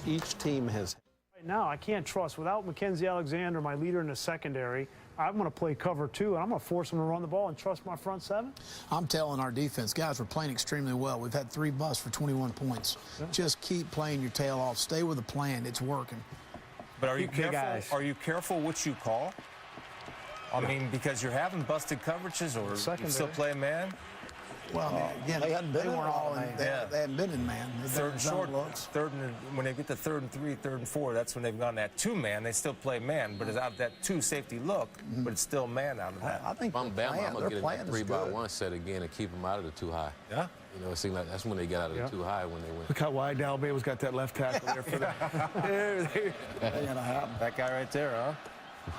Speaker 6: each team has.
Speaker 7: Right now, I can't trust. Without Mackenzie Alexander, my leader in the secondary, I'm going to play cover 2, and I'm going to force them to run the ball and trust my front 7.
Speaker 2: I'm telling our defense, guys, we're playing extremely well. We've had 3 busts for 21 points. Just keep playing your tail off. Stay with the plan. It's working.
Speaker 1: But are you
Speaker 9: Big
Speaker 1: careful?
Speaker 9: eyes.
Speaker 1: Are you careful what you call? I mean, because you're having busted coverages, or you still
Speaker 7: Secondary.
Speaker 1: play man.
Speaker 2: Well, I mean, again,
Speaker 4: they hadn't been in
Speaker 2: weren't
Speaker 4: a lot
Speaker 2: all
Speaker 4: of
Speaker 2: in.
Speaker 4: man.
Speaker 2: They,
Speaker 1: Yeah.
Speaker 2: they hadn't been in man. They've
Speaker 1: Third
Speaker 2: been
Speaker 1: and
Speaker 2: zone
Speaker 1: short,
Speaker 2: looks.
Speaker 1: when they get to 3rd and 3, 3rd and 4, that's when they've gone that 2-man. They still play man, but it's out of that 2 safety look, but it's still man out of that.
Speaker 4: I think
Speaker 5: If I'm
Speaker 4: their
Speaker 5: Bama,
Speaker 4: plan,
Speaker 5: I'm
Speaker 4: their
Speaker 5: going to get
Speaker 4: plan
Speaker 5: in
Speaker 4: is
Speaker 5: that 3 by
Speaker 4: good.
Speaker 5: 1 set again and keep them out of the too high.
Speaker 1: Yeah.
Speaker 5: You know, it seemed like that's when they got out of the too high when they went.
Speaker 9: Look how wide Alabama's got that left tackle there for that. They
Speaker 4: Ain't gonna happen.
Speaker 1: That guy right there, huh?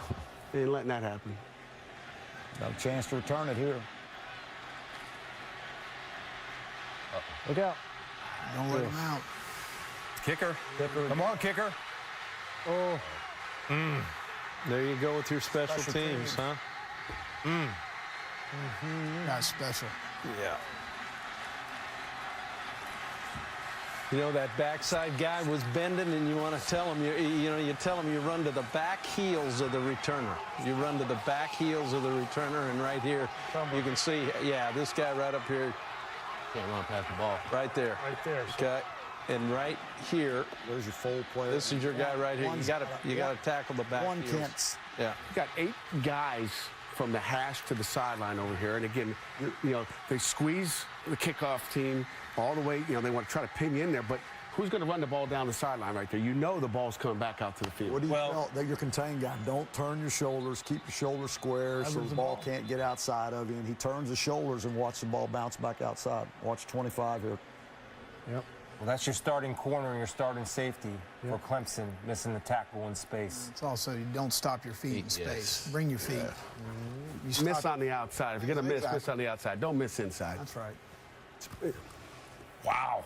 Speaker 9: ain't letting that happen.
Speaker 4: Got a chance to return it here.
Speaker 7: Look out.
Speaker 2: Don't let them out.
Speaker 1: Kicker. Come on, kicker.
Speaker 7: Oh,
Speaker 6: There you go with your special teams, huh?
Speaker 2: That's special.
Speaker 6: Yeah. You know, that backside guy was bending, and you want to tell him, you tell him you run to the back heels of the returner. You run to the back heels of the returner, and right here, you can see, yeah, this guy right up here,
Speaker 5: Can't run past the ball.
Speaker 6: right there.
Speaker 7: right there.
Speaker 6: Okay. And right here,
Speaker 4: There's your full player.
Speaker 6: this is your guy right here. You
Speaker 4: One's-
Speaker 6: got to tackle the back
Speaker 4: One
Speaker 6: heels.
Speaker 4: can't.
Speaker 6: Yeah.
Speaker 9: You got 8 guys from the hash to the sideline over here. And again, you know, they squeeze the kickoff team all the way. You know, they want to try to pin you in there. But who's going to run the ball down the sideline right there? You know the ball's coming back out to the field.
Speaker 4: What do you
Speaker 1: Well-
Speaker 4: tell that your contained guy? Don't turn your shoulders. Keep your shoulders square so the ball can't get outside of you. And he turns his shoulders and watch the ball bounce back outside. Watch 25 here.
Speaker 7: Yep.
Speaker 1: Well, that's your starting corner and your starting safety for Clemson, missing the tackle in space.
Speaker 2: It's also you don't stop your feet in
Speaker 5: Yes.
Speaker 2: space. Bring your feet. You
Speaker 9: Miss
Speaker 2: stop-
Speaker 9: on the outside. If you're going to miss,
Speaker 2: Exactly.
Speaker 9: miss on the outside. Don't miss inside.
Speaker 2: That's right.
Speaker 1: Wow.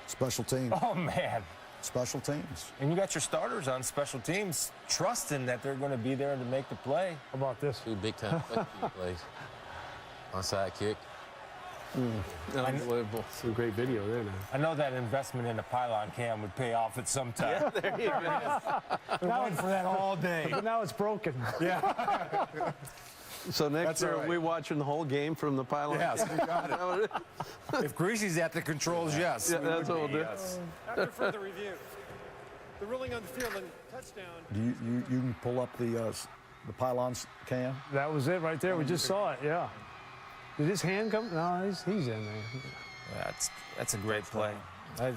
Speaker 4: Special teams.
Speaker 1: Oh, man.
Speaker 4: Special teams.
Speaker 1: And you got your starters on special teams, trusting that they're going to be there to make the play.
Speaker 7: How about this?
Speaker 5: 2 big-time plays. Onside kick.
Speaker 6: Unbelievable.
Speaker 9: Some great video there now.
Speaker 1: I know that investment in the pylon cam would pay off at some time.
Speaker 6: There you go.
Speaker 1: Been waiting for that all day.
Speaker 7: But now it's broken.
Speaker 6: So next
Speaker 1: That's
Speaker 6: year,
Speaker 1: all right.
Speaker 6: we watching the whole game from the pylon?
Speaker 1: Yes, we got it. If Greasy's at the controls, yes.
Speaker 6: Yeah,
Speaker 1: we
Speaker 6: that's
Speaker 1: would
Speaker 6: what
Speaker 1: be,
Speaker 6: we'll do.
Speaker 1: yes.
Speaker 8: After further review, the ruling on the field and touchdown.
Speaker 4: You can pull up the pylons cam.
Speaker 7: That was it right there. We just saw it, yeah. Did his hand come? No, he's in there.
Speaker 1: Yeah, that's a great play. I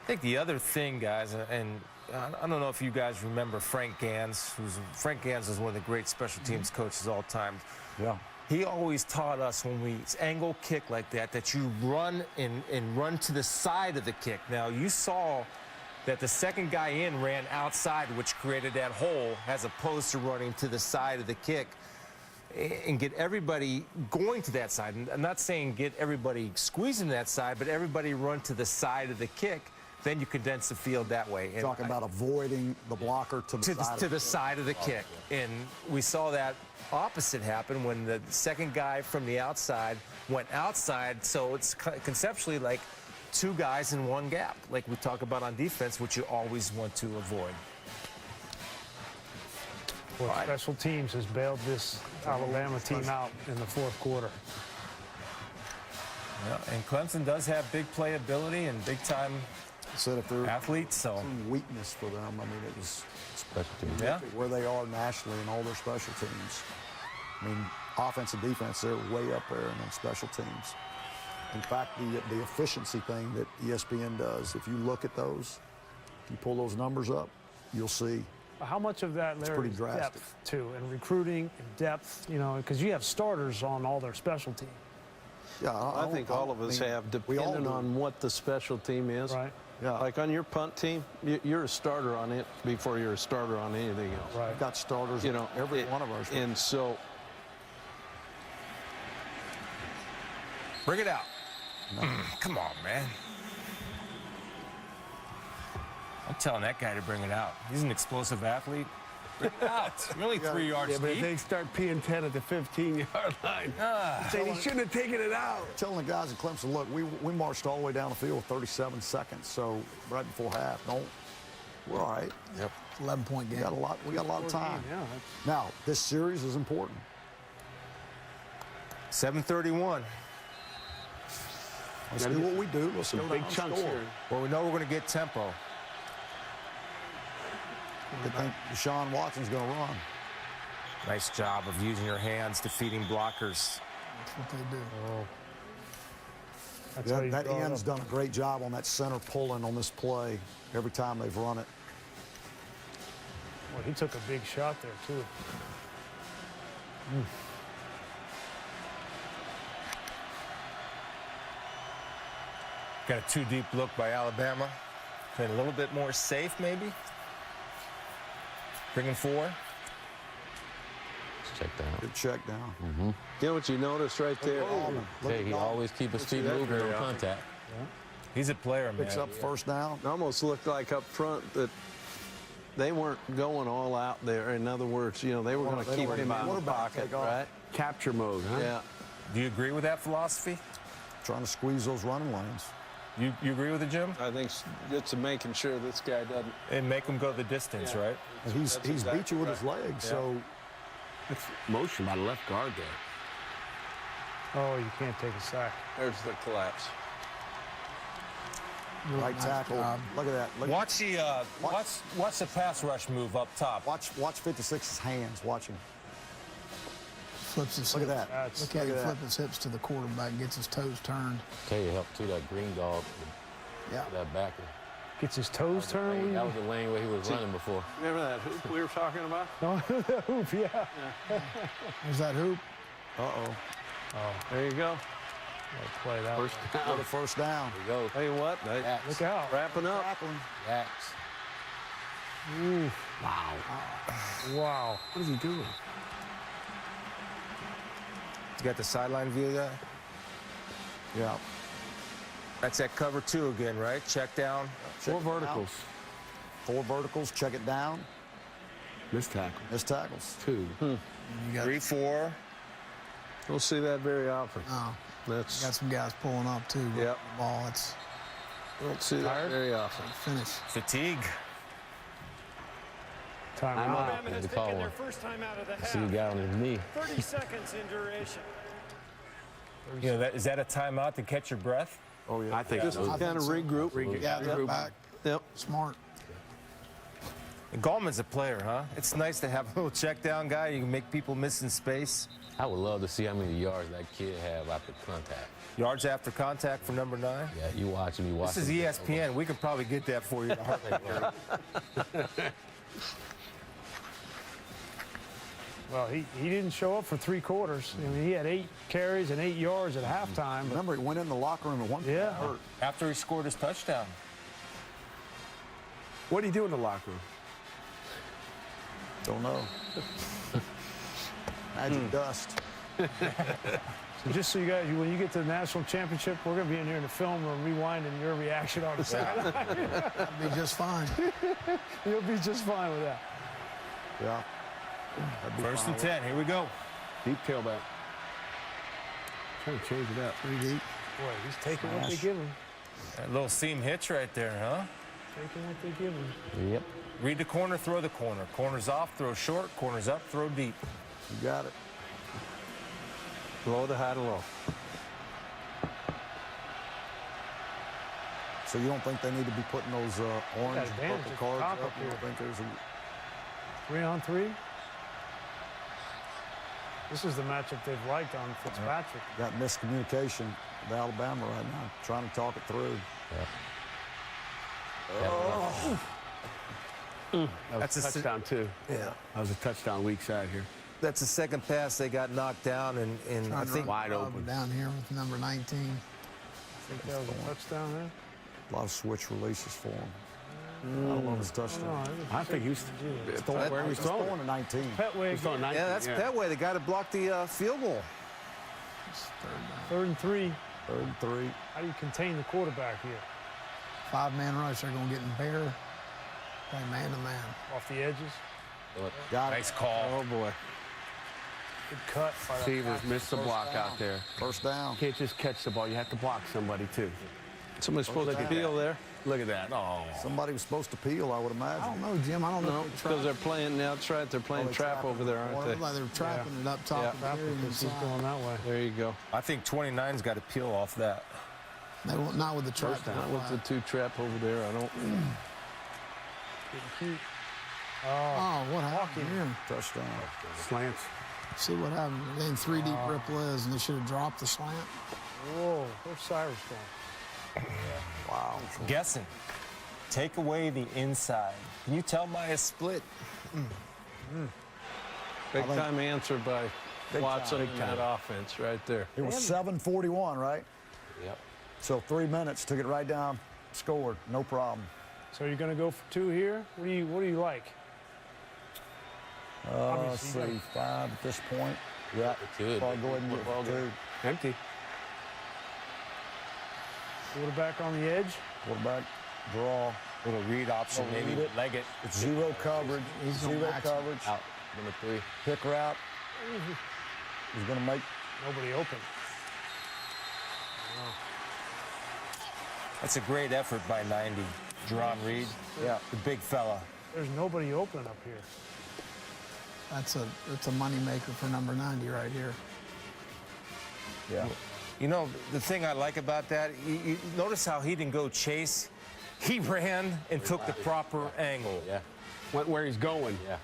Speaker 1: think the other thing, guys, and I don't know if you guys remember Frank Gans. Frank Gans was one of the great special teams coaches of all time.
Speaker 4: Yeah.
Speaker 1: He always taught us when we angle kick like that you run and run to the side of the kick. Now, you saw that the second guy in ran outside, which created that hole, as opposed to running to the side of the kick and get everybody going to that side. And I'm not saying get everybody squeezing that side, but everybody run to the side of the kick. Then you condense the field that way. And
Speaker 4: Talking about avoiding the blocker to the side.
Speaker 1: to the side of the kick. And we saw that opposite happen when the second guy from the outside went outside. So it's conceptually like 2 guys in 1 gap, like we talk about on defense, which you always want to avoid.
Speaker 7: Well, special teams has bailed this Alabama team out in the 4th quarter.
Speaker 1: Yeah, and Clemson does have big playability and big-time
Speaker 4: Said if there's
Speaker 1: athletes, so
Speaker 4: some weakness for them, I mean, it was
Speaker 5: Special teams.
Speaker 1: yeah.
Speaker 4: where they are nationally in all their special teams. I mean, offense and defense, they're way up there, and then special teams. In fact, the efficiency thing that ESPN does, if you look at those, if you pull those numbers up, you'll see.
Speaker 7: How much of that, Larry,
Speaker 4: pretty
Speaker 7: is
Speaker 4: drastic.
Speaker 7: depth, too, and recruiting and depth, you know, because you have starters on all their special teams,
Speaker 4: Yeah,
Speaker 6: I think all of us have,
Speaker 4: we all
Speaker 6: depending
Speaker 4: do.
Speaker 6: on what the special team is.
Speaker 7: right?
Speaker 4: Yeah,
Speaker 6: Like on your punt team, you're a starter on it before you're a starter on anything else.
Speaker 7: Right.
Speaker 4: we've got starters
Speaker 6: You know,
Speaker 4: in every one of ours.
Speaker 6: And so,
Speaker 1: Bring it out. Come on, man. I'm telling that guy to bring it out. He's an explosive athlete. Bring it out. You're only 3 yards
Speaker 9: Yeah, but if
Speaker 1: deep.
Speaker 9: they start peeing 10 at the 15-yard line, say he shouldn't have taken it out.
Speaker 4: Telling the guys at Clemson, look, we marched all the way down the field with 37 seconds, so right before half, we're all right.
Speaker 1: Yep.
Speaker 2: 11-point game.
Speaker 4: We got a lot of time.
Speaker 7: Yeah,
Speaker 4: Now, this series is important.
Speaker 1: 7:31.
Speaker 4: Let's do what we do. Let's go
Speaker 9: Big
Speaker 4: down
Speaker 9: chunks
Speaker 4: score.
Speaker 9: here.
Speaker 1: Well, we know we're going to get tempo.
Speaker 4: Good thing Deshaun Watson's going to run.
Speaker 1: Nice job of using your hands, defeating blockers.
Speaker 2: That's what they do.
Speaker 7: That's how you
Speaker 4: That
Speaker 7: draw it
Speaker 4: end's
Speaker 7: up.
Speaker 4: done a great job on that center pulling on this play every time they've run it.
Speaker 7: Well, he took a big shot there, too.
Speaker 1: Got a too-deep look by Alabama. Playing a little bit more safe, maybe. Bringing 4.
Speaker 5: Check down.
Speaker 4: Good check down.
Speaker 6: You know what you notice right there?
Speaker 5: Hey, he always keep his feet
Speaker 6: that
Speaker 5: moving
Speaker 6: very
Speaker 5: on
Speaker 6: often.
Speaker 5: contact.
Speaker 1: He's a player, man.
Speaker 4: Picks up first down.
Speaker 6: It almost looked like up front that they weren't going all out there. In other words, you know, they were going to
Speaker 4: They
Speaker 6: keep
Speaker 4: don't
Speaker 6: him
Speaker 4: let
Speaker 6: in
Speaker 4: the
Speaker 6: the
Speaker 4: quarterback
Speaker 6: pocket,
Speaker 4: take off.
Speaker 6: right?
Speaker 9: Capture mode, huh?
Speaker 6: Yeah.
Speaker 1: Do you agree with that philosophy?
Speaker 4: Trying to squeeze those running lanes.
Speaker 1: You agree with it, Jim?
Speaker 6: I think it's making sure this guy doesn't.
Speaker 1: And make him go the distance, right?
Speaker 4: And he's
Speaker 6: That's
Speaker 4: beat
Speaker 6: exactly
Speaker 4: you with his
Speaker 6: right.
Speaker 4: legs, so
Speaker 9: That's motion by the left guard there.
Speaker 7: Oh, you can't take a sack.
Speaker 6: There's the collapse.
Speaker 4: right
Speaker 2: Nice
Speaker 4: tackle.
Speaker 2: job.
Speaker 4: Look at that. Look,
Speaker 1: Watch the pass rush move up top.
Speaker 4: watch 56's hands. Watch him.
Speaker 2: Flips his
Speaker 4: Look at
Speaker 2: hips.
Speaker 4: that.
Speaker 2: Look at him
Speaker 4: Look at
Speaker 2: flip his hips to the quarterback, gets his toes turned.
Speaker 5: Okay, it helped too, that green dog,
Speaker 2: Yeah.
Speaker 5: that backer.
Speaker 7: Gets his toes turned.
Speaker 5: That was the lane where he was running before.
Speaker 6: Remember that hoop we were talking about?
Speaker 7: No, the hoop, yeah.
Speaker 2: There's that hoop.
Speaker 4: Uh-oh.
Speaker 6: There you go.
Speaker 7: Play that.
Speaker 9: First
Speaker 7: One.
Speaker 9: down.
Speaker 4: Go to first down.
Speaker 5: There you go.
Speaker 6: Tell you what,
Speaker 5: Yaks.
Speaker 7: Look out.
Speaker 6: wrapping up.
Speaker 4: Tackling.
Speaker 5: Yaks.
Speaker 9: Wow.
Speaker 7: Wow.
Speaker 9: What is he doing?
Speaker 1: You got the sideline view there?
Speaker 4: Yeah.
Speaker 1: That's that cover 2 again, right? Check down.
Speaker 4: Check
Speaker 9: 4
Speaker 4: it down.
Speaker 9: verticals.
Speaker 4: 4 verticals. Check it down.
Speaker 9: Missed tackle.
Speaker 4: Missed tackles.
Speaker 9: 2.
Speaker 2: You got,
Speaker 1: 3-4.
Speaker 6: Don't see that very often.
Speaker 2: oh,
Speaker 6: That's
Speaker 2: got some guys pulling up, too.
Speaker 6: Yep.
Speaker 2: The ball, it's
Speaker 6: don't see that very often.
Speaker 2: finish.
Speaker 1: Fatigue.
Speaker 7: Timeout.
Speaker 8: Alabama has
Speaker 5: They call
Speaker 8: taken their
Speaker 5: one.
Speaker 8: first time out of the
Speaker 5: See the
Speaker 8: half.
Speaker 5: guy on his knee.
Speaker 8: 30 seconds in duration.
Speaker 1: You know, is that a timeout to catch your breath?
Speaker 4: Oh, yeah.
Speaker 9: I think
Speaker 6: Just
Speaker 9: so.
Speaker 6: to kind of regroup.
Speaker 2: Gather back.
Speaker 6: Yep.
Speaker 2: Smart.
Speaker 1: And Gallman's a player, huh? It's nice to have a little check down guy. You can make people miss in space.
Speaker 5: I would love to see how many yards that kid have after contact.
Speaker 1: Yards after contact for number 9.
Speaker 5: Yeah, you watch him, you watch
Speaker 1: This is
Speaker 5: him.
Speaker 1: ESPN. We could probably get that for you in a heartbeat.
Speaker 7: Well, he didn't show up for 3 quarters. I mean, he had 8 carries and 8 yards at halftime. But
Speaker 4: Remember, he went in the locker room at one point.
Speaker 7: yeah.
Speaker 4: Hurt.
Speaker 1: After he scored his touchdown.
Speaker 9: What do you do in the locker room?
Speaker 4: Don't know. Magic dust.
Speaker 7: So just so you guys, when you get to the national championship, we're going to be in here in the film room rewinding your reaction on the sideline.
Speaker 2: That'd be just fine.
Speaker 7: You'll be just fine with that.
Speaker 4: Yeah. That'd be
Speaker 1: First
Speaker 4: fine.
Speaker 1: and 10. Here we go.
Speaker 9: Deep tailback. Trying to change it up.
Speaker 2: 3 deep.
Speaker 7: Boy, he's taking what they give him.
Speaker 1: That little seam hitch right there, huh?
Speaker 7: Taking what they give him.
Speaker 5: Yep.
Speaker 1: Read the corner, throw the corner. Corners off, throw short. Corners up, throw deep.
Speaker 4: You got it.
Speaker 6: Low to high to low.
Speaker 4: So you don't think they need to be putting those orange and
Speaker 7: advantage
Speaker 4: purple
Speaker 7: at the
Speaker 4: cards
Speaker 7: top
Speaker 4: up?
Speaker 7: up
Speaker 4: You don't
Speaker 7: here.
Speaker 4: think there's a
Speaker 7: 3-on-3. This is the matchup they've liked on Fitzpatrick.
Speaker 4: got miscommunication with Alabama right now, trying to talk it through.
Speaker 1: That's a
Speaker 9: Touchdown, too.
Speaker 1: Yeah.
Speaker 9: That was a touchdown weak side here.
Speaker 1: That's the second pass they got knocked down, and I
Speaker 2: Trying to
Speaker 1: think
Speaker 9: Wide
Speaker 2: run
Speaker 9: open.
Speaker 2: down here with number 19.
Speaker 7: I think that was a touchdown there.
Speaker 4: A lot of switch releases for him. I don't know if it's touchdown.
Speaker 9: I think he was where he was
Speaker 4: He's
Speaker 9: throwing.
Speaker 4: throwing to 19.
Speaker 7: Petway,
Speaker 9: He's throwing 19,
Speaker 1: yeah, that's Petway, the guy that blocked the field goal.
Speaker 7: 3rd and 3.
Speaker 4: 3rd and 3.
Speaker 7: How do you contain the quarterback here?
Speaker 2: 5-man rush. They're going to get in bare. Play man-to-man.
Speaker 7: Off the edges.
Speaker 4: Got it.
Speaker 1: Nice call.
Speaker 6: Oh boy.
Speaker 7: Good cut by that
Speaker 9: Receivers
Speaker 7: back.
Speaker 9: missed the block out there.
Speaker 4: First down.
Speaker 9: Can't just catch the ball. You have to block somebody, too.
Speaker 6: Somebody's supposed to peel there.
Speaker 9: Look at that. Oh.
Speaker 4: Somebody was supposed to peel, I would
Speaker 2: I
Speaker 4: imagine.
Speaker 2: don't know, Jim. I don't know.
Speaker 6: No,
Speaker 2: if
Speaker 6: because they're playing now. That's right. They're playing
Speaker 4: they
Speaker 6: trap
Speaker 4: trapping
Speaker 6: over there, aren't
Speaker 2: Looked
Speaker 6: they?
Speaker 2: like they're trapping it up top.
Speaker 6: Yeah.
Speaker 2: of the area
Speaker 7: Because he's
Speaker 2: inside.
Speaker 7: going that way.
Speaker 6: There you go.
Speaker 1: I think 29's got to peel off that.
Speaker 2: They won't, not with the trap.
Speaker 6: Not with the 2 trap over there. I don't.
Speaker 7: Getting cute.
Speaker 2: Oh, what happened here?
Speaker 4: Touchdown.
Speaker 9: Slants.
Speaker 2: See what happened. They in 3 deep rip Liz, and they should have dropped the slant.
Speaker 7: Whoa, where's Cyrus going?
Speaker 4: Wow.
Speaker 1: Guessing. Take away the inside. Can you tell by a split?
Speaker 6: Big time answer by Watson in that offense right there.
Speaker 4: It was 7:41, right?
Speaker 5: Yep.
Speaker 4: So 3 minutes, took it right down, scored, no problem.
Speaker 7: So you're going to go for 2 here? What do you like?
Speaker 4: Let's see, 5 at this point. Yeah,
Speaker 5: Good.
Speaker 4: probably go ahead and
Speaker 5: Football
Speaker 4: get 2.
Speaker 9: Empty.
Speaker 7: Quarterback on the edge.
Speaker 4: Quarterback, draw.
Speaker 1: Little read option,
Speaker 4: Don't
Speaker 1: maybe
Speaker 4: read it.
Speaker 1: leg it.
Speaker 4: It's 0 coverage.
Speaker 2: He's gonna
Speaker 4: Zero
Speaker 2: max it.
Speaker 4: coverage.
Speaker 5: Out. Number 3.
Speaker 4: Pick route. He's going to make.
Speaker 7: Nobody open.
Speaker 1: That's a great effort by 90. Jerron Reed,
Speaker 4: Yeah.
Speaker 1: the big fella.
Speaker 7: There's nobody open up here.
Speaker 2: That's a moneymaker for number 90 right here.
Speaker 4: Yeah.
Speaker 1: You know, the thing I like about that, you notice how he didn't go chase. He ran and took the proper angle.
Speaker 5: Yeah.
Speaker 9: Went where he's going.
Speaker 5: Yeah.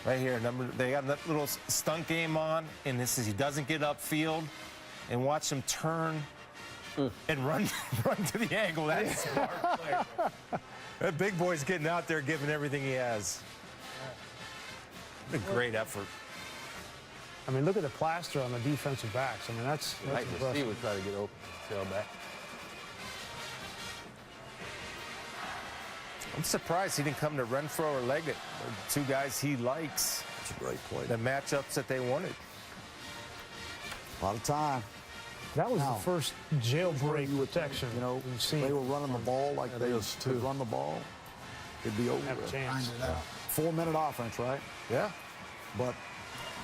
Speaker 1: Right here, they got that little stunt game on, and this is he doesn't get upfield, and watch him turn and run to the angle. That's a smart play. That big boy's getting out there, giving everything he has. A great effort.
Speaker 7: I mean, look at the plaster on the defensive backs. I mean, that's
Speaker 5: Right
Speaker 7: impressive.
Speaker 5: receiver try to get open. Tail back.
Speaker 1: I'm surprised he didn't come to Renfro or Leggett, 2 guys he likes.
Speaker 4: That's a great play.
Speaker 1: The matchups that they wanted.
Speaker 4: A lot of time.
Speaker 7: That was
Speaker 4: Now,
Speaker 7: the first jailbreak
Speaker 4: You would think,
Speaker 7: protection
Speaker 4: you know,
Speaker 7: we've seen.
Speaker 4: they were running the ball like they
Speaker 6: is, too.
Speaker 4: could run the ball. It'd be over
Speaker 7: Have a
Speaker 4: with.
Speaker 7: chance.
Speaker 2: Find it out.
Speaker 4: 4-minute offense, right?
Speaker 1: Yeah.
Speaker 4: But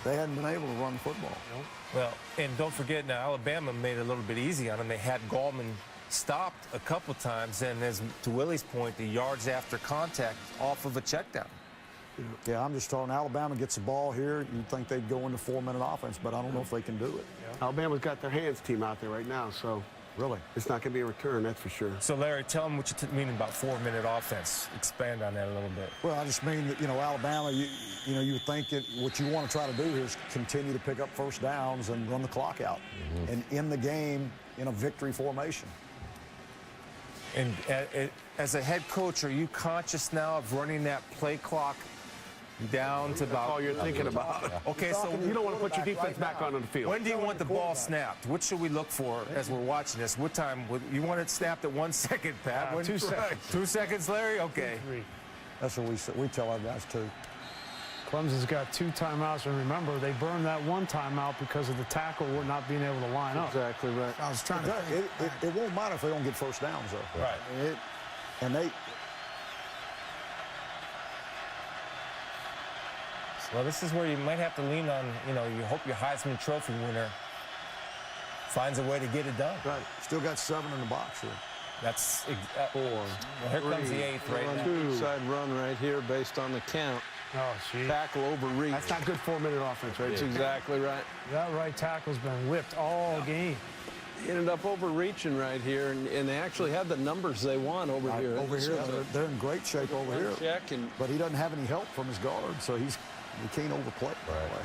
Speaker 4: they hadn't been able to run the football.
Speaker 1: Well, and don't forget now, Alabama made it a little bit easy on him. They had Gallman stopped a couple times, and as to Willie's point, the yards after contact off of a check down.
Speaker 4: Yeah, I'm just talking. Alabama gets the ball here. You'd think they'd go into 4-minute offense, but I don't know if they can do it.
Speaker 9: Alabama's got their hands team out there right now, so
Speaker 4: Really?
Speaker 9: it's not going to be a return, that's for sure.
Speaker 1: So, Larry, tell them what you mean about 4-minute offense. Expand on that a little bit.
Speaker 4: Well, I just mean that, you know, Alabama, you would think that what you want to try to do here is continue to pick up first downs and run the clock out and end the game in a victory formation.
Speaker 1: And as a head coach, are you conscious now of running that play clock down to about...
Speaker 9: All you're thinking about.
Speaker 1: Okay, so
Speaker 9: You don't want to put your defense back onto the field.
Speaker 1: when do you want the ball snapped? What should we look for as we're watching this? What time? You want it snapped at 1 second, Pat?
Speaker 7: 2 seconds.
Speaker 1: 2 seconds, Larry? Okay.
Speaker 7: 3.
Speaker 4: That's what we tell our guys, too.
Speaker 7: Clemson's got 2 timeouts, and remember, they burned that 1 timeout because of the tackle not being able to line up.
Speaker 6: Exactly right.
Speaker 2: I was trying to think.
Speaker 4: It won't matter if they don't get first downs, though.
Speaker 1: Right.
Speaker 4: And they...
Speaker 1: Well, this is where you might have to lean on, you hope your Heisman Trophy winner finds a way to get it done.
Speaker 4: Right. Still got 7 in the box here.
Speaker 1: That's
Speaker 6: 4.
Speaker 1: Well, here comes the 8th right now.
Speaker 6: Inside run right here based on the count.
Speaker 7: Oh, gee.
Speaker 6: Tackle overreach.
Speaker 9: That's not good 4-minute offense, right?
Speaker 6: That's exactly right.
Speaker 7: That right tackle's been whipped all game.
Speaker 6: He ended up overreaching right here, and they actually had the numbers they want over here.
Speaker 4: Over here, they're in great shape over here.
Speaker 6: Check and
Speaker 4: But he doesn't have any help from his guard, so you can't overplay it that way.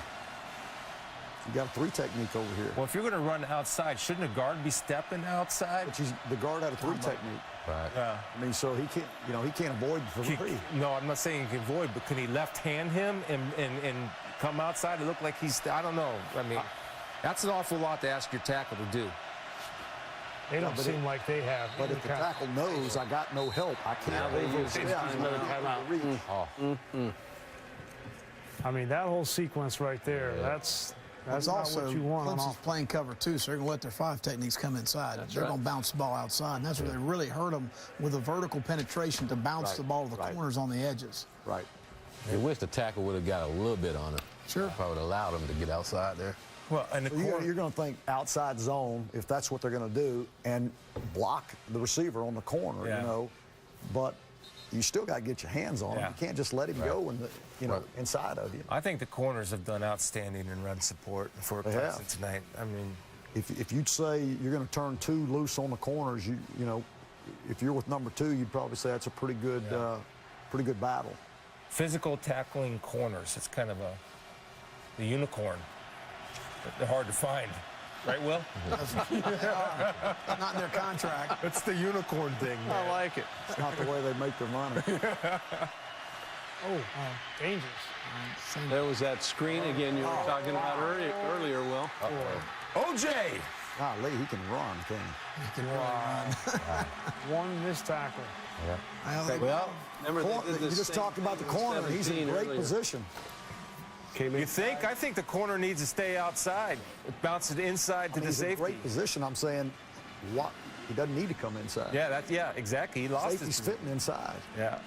Speaker 4: You got a 3 technique over here.
Speaker 1: Well, if you're going to run outside, shouldn't a guard be stepping outside?
Speaker 4: But the guard had a 3 technique.
Speaker 5: Right.
Speaker 1: Yeah.
Speaker 4: I mean, so he can't avoid the 3.
Speaker 1: No, I'm not saying he can avoid, but can he left-hand him and come outside? It look like I don't know. I mean, that's an awful lot to ask your tackle to do.
Speaker 7: They don't seem like they have.
Speaker 4: But
Speaker 7: any
Speaker 4: if the
Speaker 7: kind of-
Speaker 4: tackle knows I got no help, I can't
Speaker 7: I mean, that whole sequence right there, that's
Speaker 2: That's
Speaker 7: not
Speaker 2: also
Speaker 7: what you want on
Speaker 2: Clemson's
Speaker 7: offense.
Speaker 2: playing cover 2, so they're going to let their 5 techniques come inside. They're going to bounce the ball outside, and that's where they really hurt them with a vertical penetration to bounce the ball to the corners on the edges.
Speaker 4: Right.
Speaker 5: I wish the tackle would have got a little bit on it.
Speaker 2: Sure.
Speaker 5: Probably would have allowed him to get outside there.
Speaker 1: Well, and
Speaker 4: So you're going to think outside zone if that's what they're going to do and block the receiver on the corner,
Speaker 1: Yeah.
Speaker 4: But you still got to get your hands on him.
Speaker 1: Yeah.
Speaker 4: You can't just let him go in inside of you.
Speaker 1: I think the corners have done outstanding in run support for
Speaker 4: They
Speaker 1: Clemson
Speaker 4: have.
Speaker 1: tonight. I mean,
Speaker 4: If you'd say you're going to turn 2 loose on the corners, if you're with number 2, you'd probably say that's a pretty good battle.
Speaker 1: physical tackling corners. It's kind of a, The unicorn. They're hard to find. Right, Will?
Speaker 2: Not in their contract.
Speaker 1: It's the unicorn thing, man.
Speaker 6: I like it.
Speaker 4: It's not the way they make their money.
Speaker 7: Dangerous.
Speaker 6: There was that screen again you were talking about earlier, Will.
Speaker 1: OJ!
Speaker 4: Golly, he can run, can he?
Speaker 2: He can really run.
Speaker 7: One missed tackle.
Speaker 2: Well,
Speaker 6: Remember, they did
Speaker 4: You
Speaker 6: the
Speaker 4: just
Speaker 6: same
Speaker 4: talked about the
Speaker 6: thing in
Speaker 4: corner. He's in
Speaker 6: 17
Speaker 4: great
Speaker 6: earlier.
Speaker 4: position.
Speaker 1: You think? I think the corner needs to stay outside. It bounces inside to the
Speaker 4: He's in
Speaker 1: safety.
Speaker 4: great position. I'm saying, what? He doesn't need to come inside.
Speaker 1: Yeah, exactly. He lost
Speaker 4: Safety's
Speaker 1: his
Speaker 4: fitting inside.
Speaker 1: Yeah.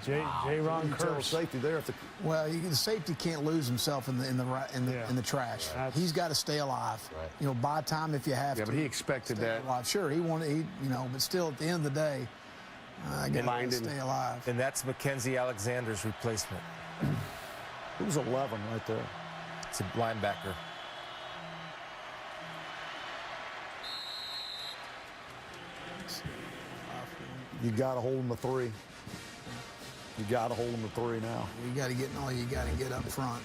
Speaker 7: J-Ron
Speaker 4: You can tell
Speaker 7: Curse.
Speaker 4: safety there. If the,
Speaker 2: well, the safety can't lose himself in the trash. He's got to stay alive.
Speaker 5: Right.
Speaker 2: You know, buy time if you have
Speaker 9: Yeah,
Speaker 2: to.
Speaker 9: but he expected
Speaker 2: Stay
Speaker 9: that.
Speaker 2: alive. Sure, he wanted. But still, at the end of the day, I got to
Speaker 9: Blinded.
Speaker 2: stay alive.
Speaker 1: And that's Mackenzie Alexander's replacement.
Speaker 4: it was 11 right there.
Speaker 1: It's a linebacker.
Speaker 4: You got to hold him to 3. You got to hold him to 3 now.
Speaker 2: You got to get you got to get up front.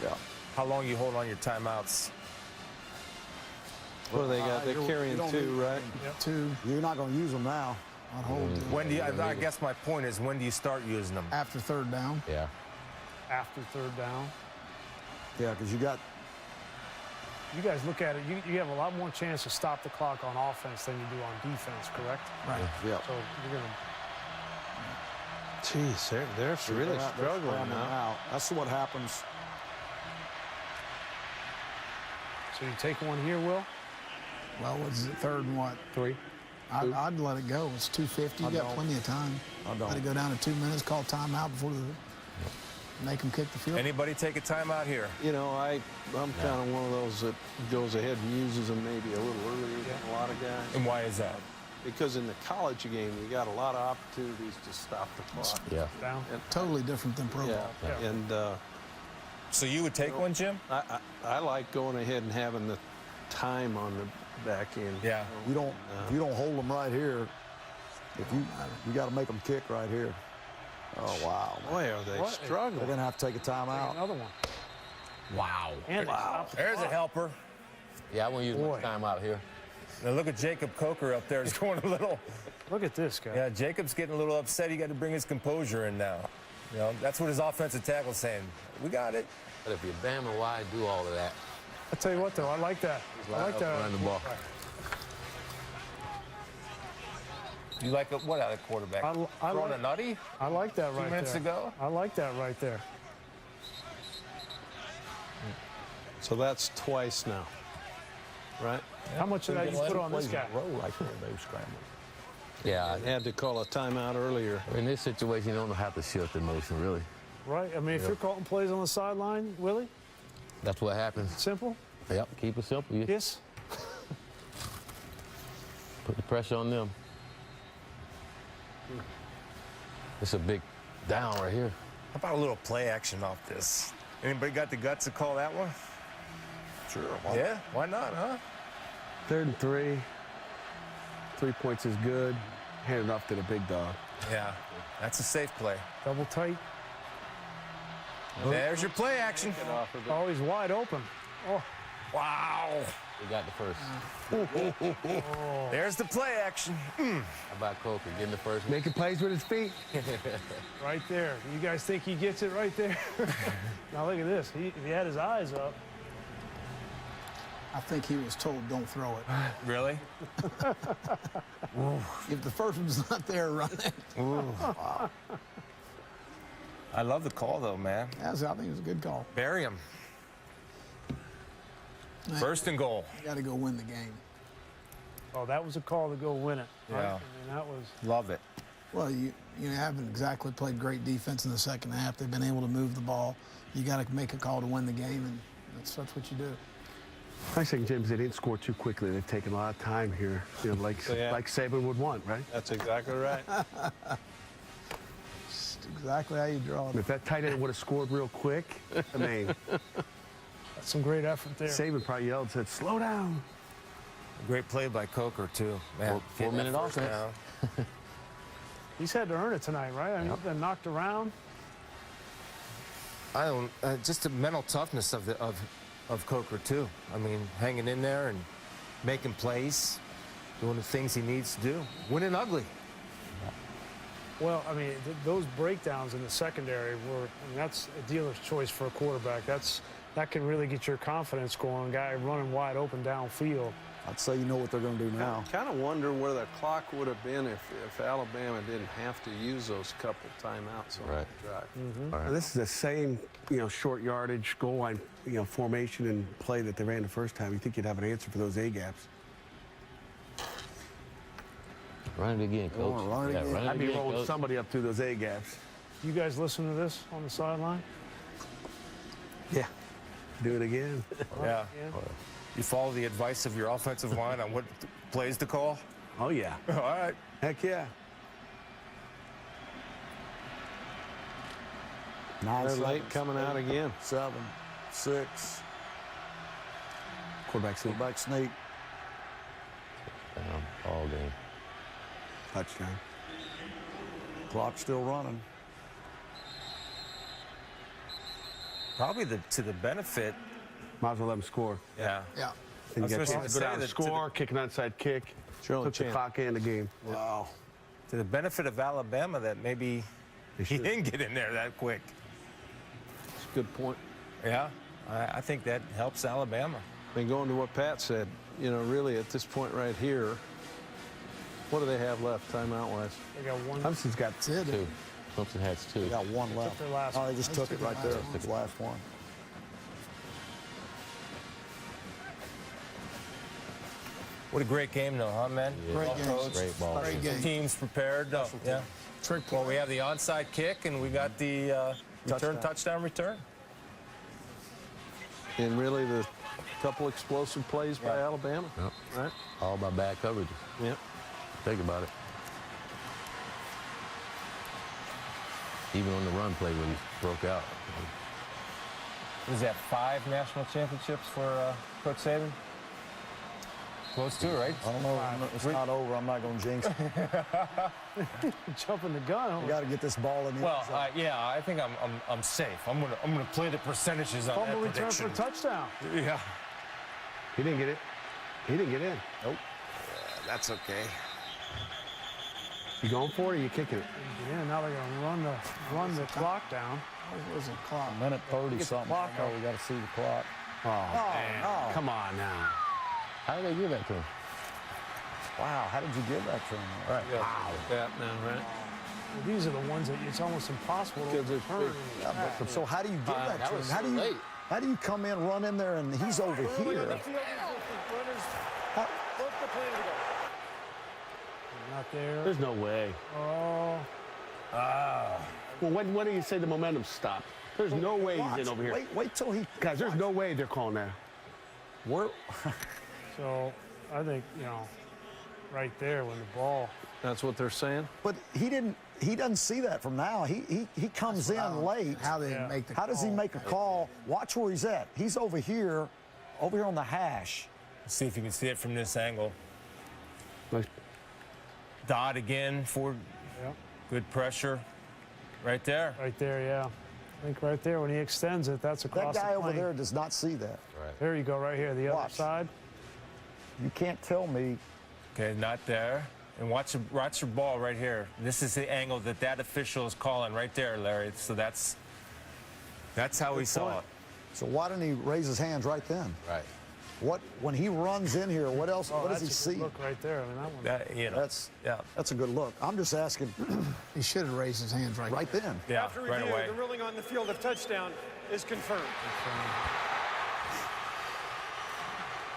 Speaker 4: Yeah.
Speaker 1: How long you hold on your timeouts?
Speaker 6: What do they got? They're
Speaker 4: You
Speaker 6: carrying
Speaker 4: don't
Speaker 6: 2,
Speaker 4: need-
Speaker 6: right?
Speaker 2: Two.
Speaker 4: You're not going to use them now.
Speaker 2: I'd hold them
Speaker 1: When do you? I guess my point is, when do you start using them?
Speaker 2: after third down.
Speaker 5: Yeah.
Speaker 7: After third down.
Speaker 4: Yeah, because you got
Speaker 7: You guys look at it, you have a lot more chance to stop the clock on offense than you do on defense, correct?
Speaker 2: Right.
Speaker 4: yeah.
Speaker 7: So you're going to
Speaker 6: Jeez, they're really struggling now.
Speaker 4: out. That's what happens.
Speaker 7: So you take one here, Will?
Speaker 2: Well, what's it? Third and what?
Speaker 9: 3.
Speaker 2: I'd let it go. It's 2:50. You got plenty of time.
Speaker 4: I don't.
Speaker 2: Let it go down to 2 minutes. Call timeout before make them kick the field.
Speaker 1: Anybody take a timeout here?
Speaker 6: You know, I'm kind of one of those that goes ahead and uses them maybe a little earlier than a lot of guys.
Speaker 1: And why is that?
Speaker 6: Because in the college game, you got a lot of opportunities to stop the clock.
Speaker 5: Yeah.
Speaker 7: Down?
Speaker 2: Totally different than pro
Speaker 6: Yeah,
Speaker 2: ball.
Speaker 6: and
Speaker 1: So you would take one, Jim?
Speaker 6: I like going ahead and having the time on the back end.
Speaker 1: Yeah.
Speaker 4: You don't. If you don't hold them right here, if you got to make them kick right here. Oh wow.
Speaker 6: Boy, are they
Speaker 4: They're
Speaker 6: struggling.
Speaker 4: going to have to take a timeout.
Speaker 7: Another one.
Speaker 1: Wow.
Speaker 7: And wow.
Speaker 1: There's a helper.
Speaker 5: Yeah, I won't use
Speaker 7: Boy.
Speaker 5: my time out here.
Speaker 1: Now look at Jacob Coker up there. He's going a little.
Speaker 7: Look at this guy.
Speaker 1: Yeah, Jacob's getting a little upset. He got to bring his composure in now. You know, that's what his offensive tackle's saying. We got it.
Speaker 5: But if you're Bama, why do all of that?
Speaker 7: I tell you what, though, I like that. I like that.
Speaker 5: Run the ball.
Speaker 1: You like what out of the quarterback?
Speaker 7: I
Speaker 1: Throwing
Speaker 7: like-
Speaker 1: a nutty?
Speaker 7: I like that right there.
Speaker 1: 2 minutes ago?
Speaker 7: I like that right there.
Speaker 6: So that's twice now, right?
Speaker 7: How much of that you put on this guy?
Speaker 4: Roll right there, they scramble.
Speaker 5: Yeah.
Speaker 6: I had to call a timeout earlier.
Speaker 5: In this situation, you don't have to shift the motion, really.
Speaker 7: Right? I mean, if you're calling plays on the sideline, Willie,
Speaker 5: That's what happens.
Speaker 7: simple.
Speaker 5: Yep, keep it simple. You
Speaker 7: Yes.
Speaker 5: put the pressure on them. It's a big down right here.
Speaker 1: How about a little play action off this? Anybody got the guts to call that one?
Speaker 4: Sure.
Speaker 1: Yeah, why not, huh?
Speaker 9: 3rd and 3. 3 points is good. Hand it off to the big dog.
Speaker 1: Yeah, that's a safe play.
Speaker 7: Double tight.
Speaker 1: There's your play action.
Speaker 7: Oh, he's wide open. Oh,
Speaker 1: Wow.
Speaker 5: We got the first.
Speaker 1: There's the play action.
Speaker 5: How about Coker getting the first?
Speaker 9: Making plays with his feet.
Speaker 7: right there. You guys think he gets it right there? Now look at this. If he had his eyes up.
Speaker 2: I think he was told don't throw it.
Speaker 1: Really?
Speaker 2: If the first one's not there, run it.
Speaker 1: I love the call, though, man.
Speaker 2: I think it was a good call.
Speaker 1: Bury him. First and goal.
Speaker 2: You got to go win the game.
Speaker 7: Oh, that was a call to go win it. Right?
Speaker 1: Yeah.
Speaker 7: I mean, that was.
Speaker 1: Love it.
Speaker 2: Well, you haven't exactly played great defense in the second half. They've been able to move the ball. You got to make a call to win the game, and that's what you do.
Speaker 9: I think, James, they didn't score too quickly. They've taken a lot of time here, like Saban would want, right?
Speaker 6: That's exactly right.
Speaker 2: It's exactly how you draw it.
Speaker 9: If that tight end would have scored real quick, I mean,
Speaker 7: That's some great effort there.
Speaker 9: Saban probably yelled and said, slow down.
Speaker 1: Great play by Coker, too. Man,
Speaker 5: Four-minute
Speaker 1: getting that first
Speaker 5: offense.
Speaker 1: down.
Speaker 7: He's had to earn it tonight, right? I mean, he's been knocked around.
Speaker 1: I don't. Just the mental toughness of Coker too. I mean, hanging in there and making plays, doing the things he needs to do, winning ugly.
Speaker 7: Well, I mean, those breakdowns in the secondary were, I mean, that's a dealer's choice for a quarterback. That can really get your confidence going. Guy running wide open downfield.
Speaker 4: I'd say you know what they're going to do now.
Speaker 6: Kind of wonder where the clock would have been if Alabama didn't have to use those couple timeouts on
Speaker 5: Right.
Speaker 6: the drive.
Speaker 5: All right.
Speaker 9: Now, this is the same, short yardage goal line, formation and play that they ran the first time. You think you'd have an answer for those A gaps?
Speaker 5: Run it again, coach.
Speaker 4: run it again.
Speaker 5: Run it
Speaker 9: I'd be
Speaker 5: again,
Speaker 9: rolling
Speaker 5: coach.
Speaker 9: somebody up through those A gaps.
Speaker 7: You guys listen to this on the sideline?
Speaker 9: Yeah. Do it again.
Speaker 1: Yeah. You follow the advice of your offensive line on what plays to call?
Speaker 9: Oh, yeah.
Speaker 1: All right.
Speaker 9: Heck yeah.
Speaker 4: 9
Speaker 6: They're late
Speaker 4: seconds,
Speaker 6: coming out again.
Speaker 4: 7, 6.
Speaker 9: Quarterback sneak.
Speaker 4: Quarterback sneak.
Speaker 5: All game.
Speaker 9: Touchdown.
Speaker 4: Clock still running.
Speaker 1: Probably to the benefit.
Speaker 9: Might as well let them score.
Speaker 1: Yeah.
Speaker 2: Yeah.
Speaker 9: And
Speaker 1: I
Speaker 9: you
Speaker 1: was
Speaker 9: got
Speaker 1: gonna
Speaker 9: to
Speaker 1: say
Speaker 9: go down
Speaker 1: that
Speaker 9: and
Speaker 1: to
Speaker 9: score, kick an onside kick.
Speaker 6: Sure,
Speaker 9: Took the
Speaker 6: chance.
Speaker 9: clock in the game.
Speaker 4: Wow.
Speaker 1: To the benefit of Alabama that maybe he didn't get in there that quick.
Speaker 6: It's a good point.
Speaker 1: Yeah. I think that helps Alabama.
Speaker 6: And going to what Pat said, really at this point right here, what do they have left timeout-wise?
Speaker 7: They got one.
Speaker 9: Clemson's got
Speaker 2: That's it.
Speaker 5: Two. Clemson has two.
Speaker 4: They got one left.
Speaker 7: their last
Speaker 4: Oh, they just took it right there.
Speaker 2: last one.
Speaker 4: The last one.
Speaker 1: What a great game, though, huh, man?
Speaker 5: Yeah.
Speaker 2: Great
Speaker 1: Well
Speaker 2: game.
Speaker 1: coached.
Speaker 5: Great ball.
Speaker 2: Great game.
Speaker 1: Teams prepared. Yeah.
Speaker 2: Trick
Speaker 1: Well,
Speaker 2: play.
Speaker 1: we have the onside kick, and we got the touchdown return.
Speaker 6: And really the couple explosive plays by
Speaker 1: Yeah.
Speaker 6: Alabama.
Speaker 5: Yep.
Speaker 6: Right?
Speaker 5: All by bad coverages.
Speaker 6: Yep.
Speaker 5: Think about it. Even on the run play when he broke out.
Speaker 1: Was that 5 national championships for Coach Saban? Close to, right?
Speaker 4: I don't know. It's not over. I'm not going to jinx it.
Speaker 7: Jumping the gun.
Speaker 4: We got to get this ball in the
Speaker 1: Well,
Speaker 4: end zone.
Speaker 1: yeah, I think I'm safe. I'm gonna play the percentages on
Speaker 7: Fumble
Speaker 1: that
Speaker 7: return
Speaker 1: prediction.
Speaker 7: for a touchdown.
Speaker 1: Yeah.
Speaker 9: He didn't get it. He didn't get in.
Speaker 1: Nope. That's okay.
Speaker 9: You going for it or you kicking it?
Speaker 7: Yeah, now they're going to run the clock down.
Speaker 2: What was the clock?
Speaker 4: Minute 30 something.
Speaker 2: clock
Speaker 4: Oh,
Speaker 2: up.
Speaker 4: we got to see the clock.
Speaker 9: Oh, man.
Speaker 4: no.
Speaker 9: Come on now.
Speaker 5: How did they give that to him?
Speaker 4: Wow, how did you give that to him?
Speaker 1: Right.
Speaker 6: Wow. That now, right?
Speaker 7: Well, these are the ones that it's almost impossible to
Speaker 6: Because it's
Speaker 7: return.
Speaker 6: big.
Speaker 4: Yeah, but, so how do you give that
Speaker 5: that
Speaker 4: to him?
Speaker 5: was
Speaker 4: How do you
Speaker 5: late.
Speaker 4: how do you come in, run in there, and he's over
Speaker 8: Early on the
Speaker 4: here?
Speaker 8: field, runners both the play to go.
Speaker 7: Not there.
Speaker 9: There's no way.
Speaker 7: Oh,
Speaker 9: Well, when do you say the momentum stopped? There's no way he's in over here.
Speaker 4: Wait till he.
Speaker 9: Guys, there's no way they're calling that.
Speaker 4: Where,
Speaker 7: so I think, right there when the ball.
Speaker 6: That's what they're saying?
Speaker 4: but he didn't. He doesn't see that from now. He comes in late.
Speaker 2: How they
Speaker 7: Yeah.
Speaker 2: make the
Speaker 4: How does he
Speaker 2: call.
Speaker 4: make a call? Watch where he's at. He's over here on the hash.
Speaker 1: Let's see if you can see it from this angle.
Speaker 9: Nice.
Speaker 1: Dot again for
Speaker 7: Yeah,
Speaker 1: good pressure. Right there.
Speaker 7: right there, yeah. I think right there when he extends it, that's
Speaker 4: That
Speaker 7: across
Speaker 4: guy
Speaker 7: the
Speaker 4: over
Speaker 7: plane.
Speaker 4: there does not see that.
Speaker 7: There you go, right here, the other
Speaker 4: Watch.
Speaker 7: side.
Speaker 4: You can't tell me.
Speaker 1: Okay, not there. And watch your ball right here. This is the angle that official is calling right there, Larry. So that's how he saw it.
Speaker 4: So why didn't he raise his hands right then?
Speaker 5: Right.
Speaker 4: What when he runs in here? What else?
Speaker 7: Oh,
Speaker 4: what does he
Speaker 7: that's a good
Speaker 4: see?
Speaker 7: look right there. I mean, that one.
Speaker 4: That's
Speaker 1: yeah.
Speaker 4: That's a good look. I'm just asking
Speaker 2: He should have raised his hands right
Speaker 4: right then.
Speaker 1: Yeah,
Speaker 8: After
Speaker 1: right
Speaker 8: review,
Speaker 1: away.
Speaker 8: the ruling on the field of touchdown is confirmed.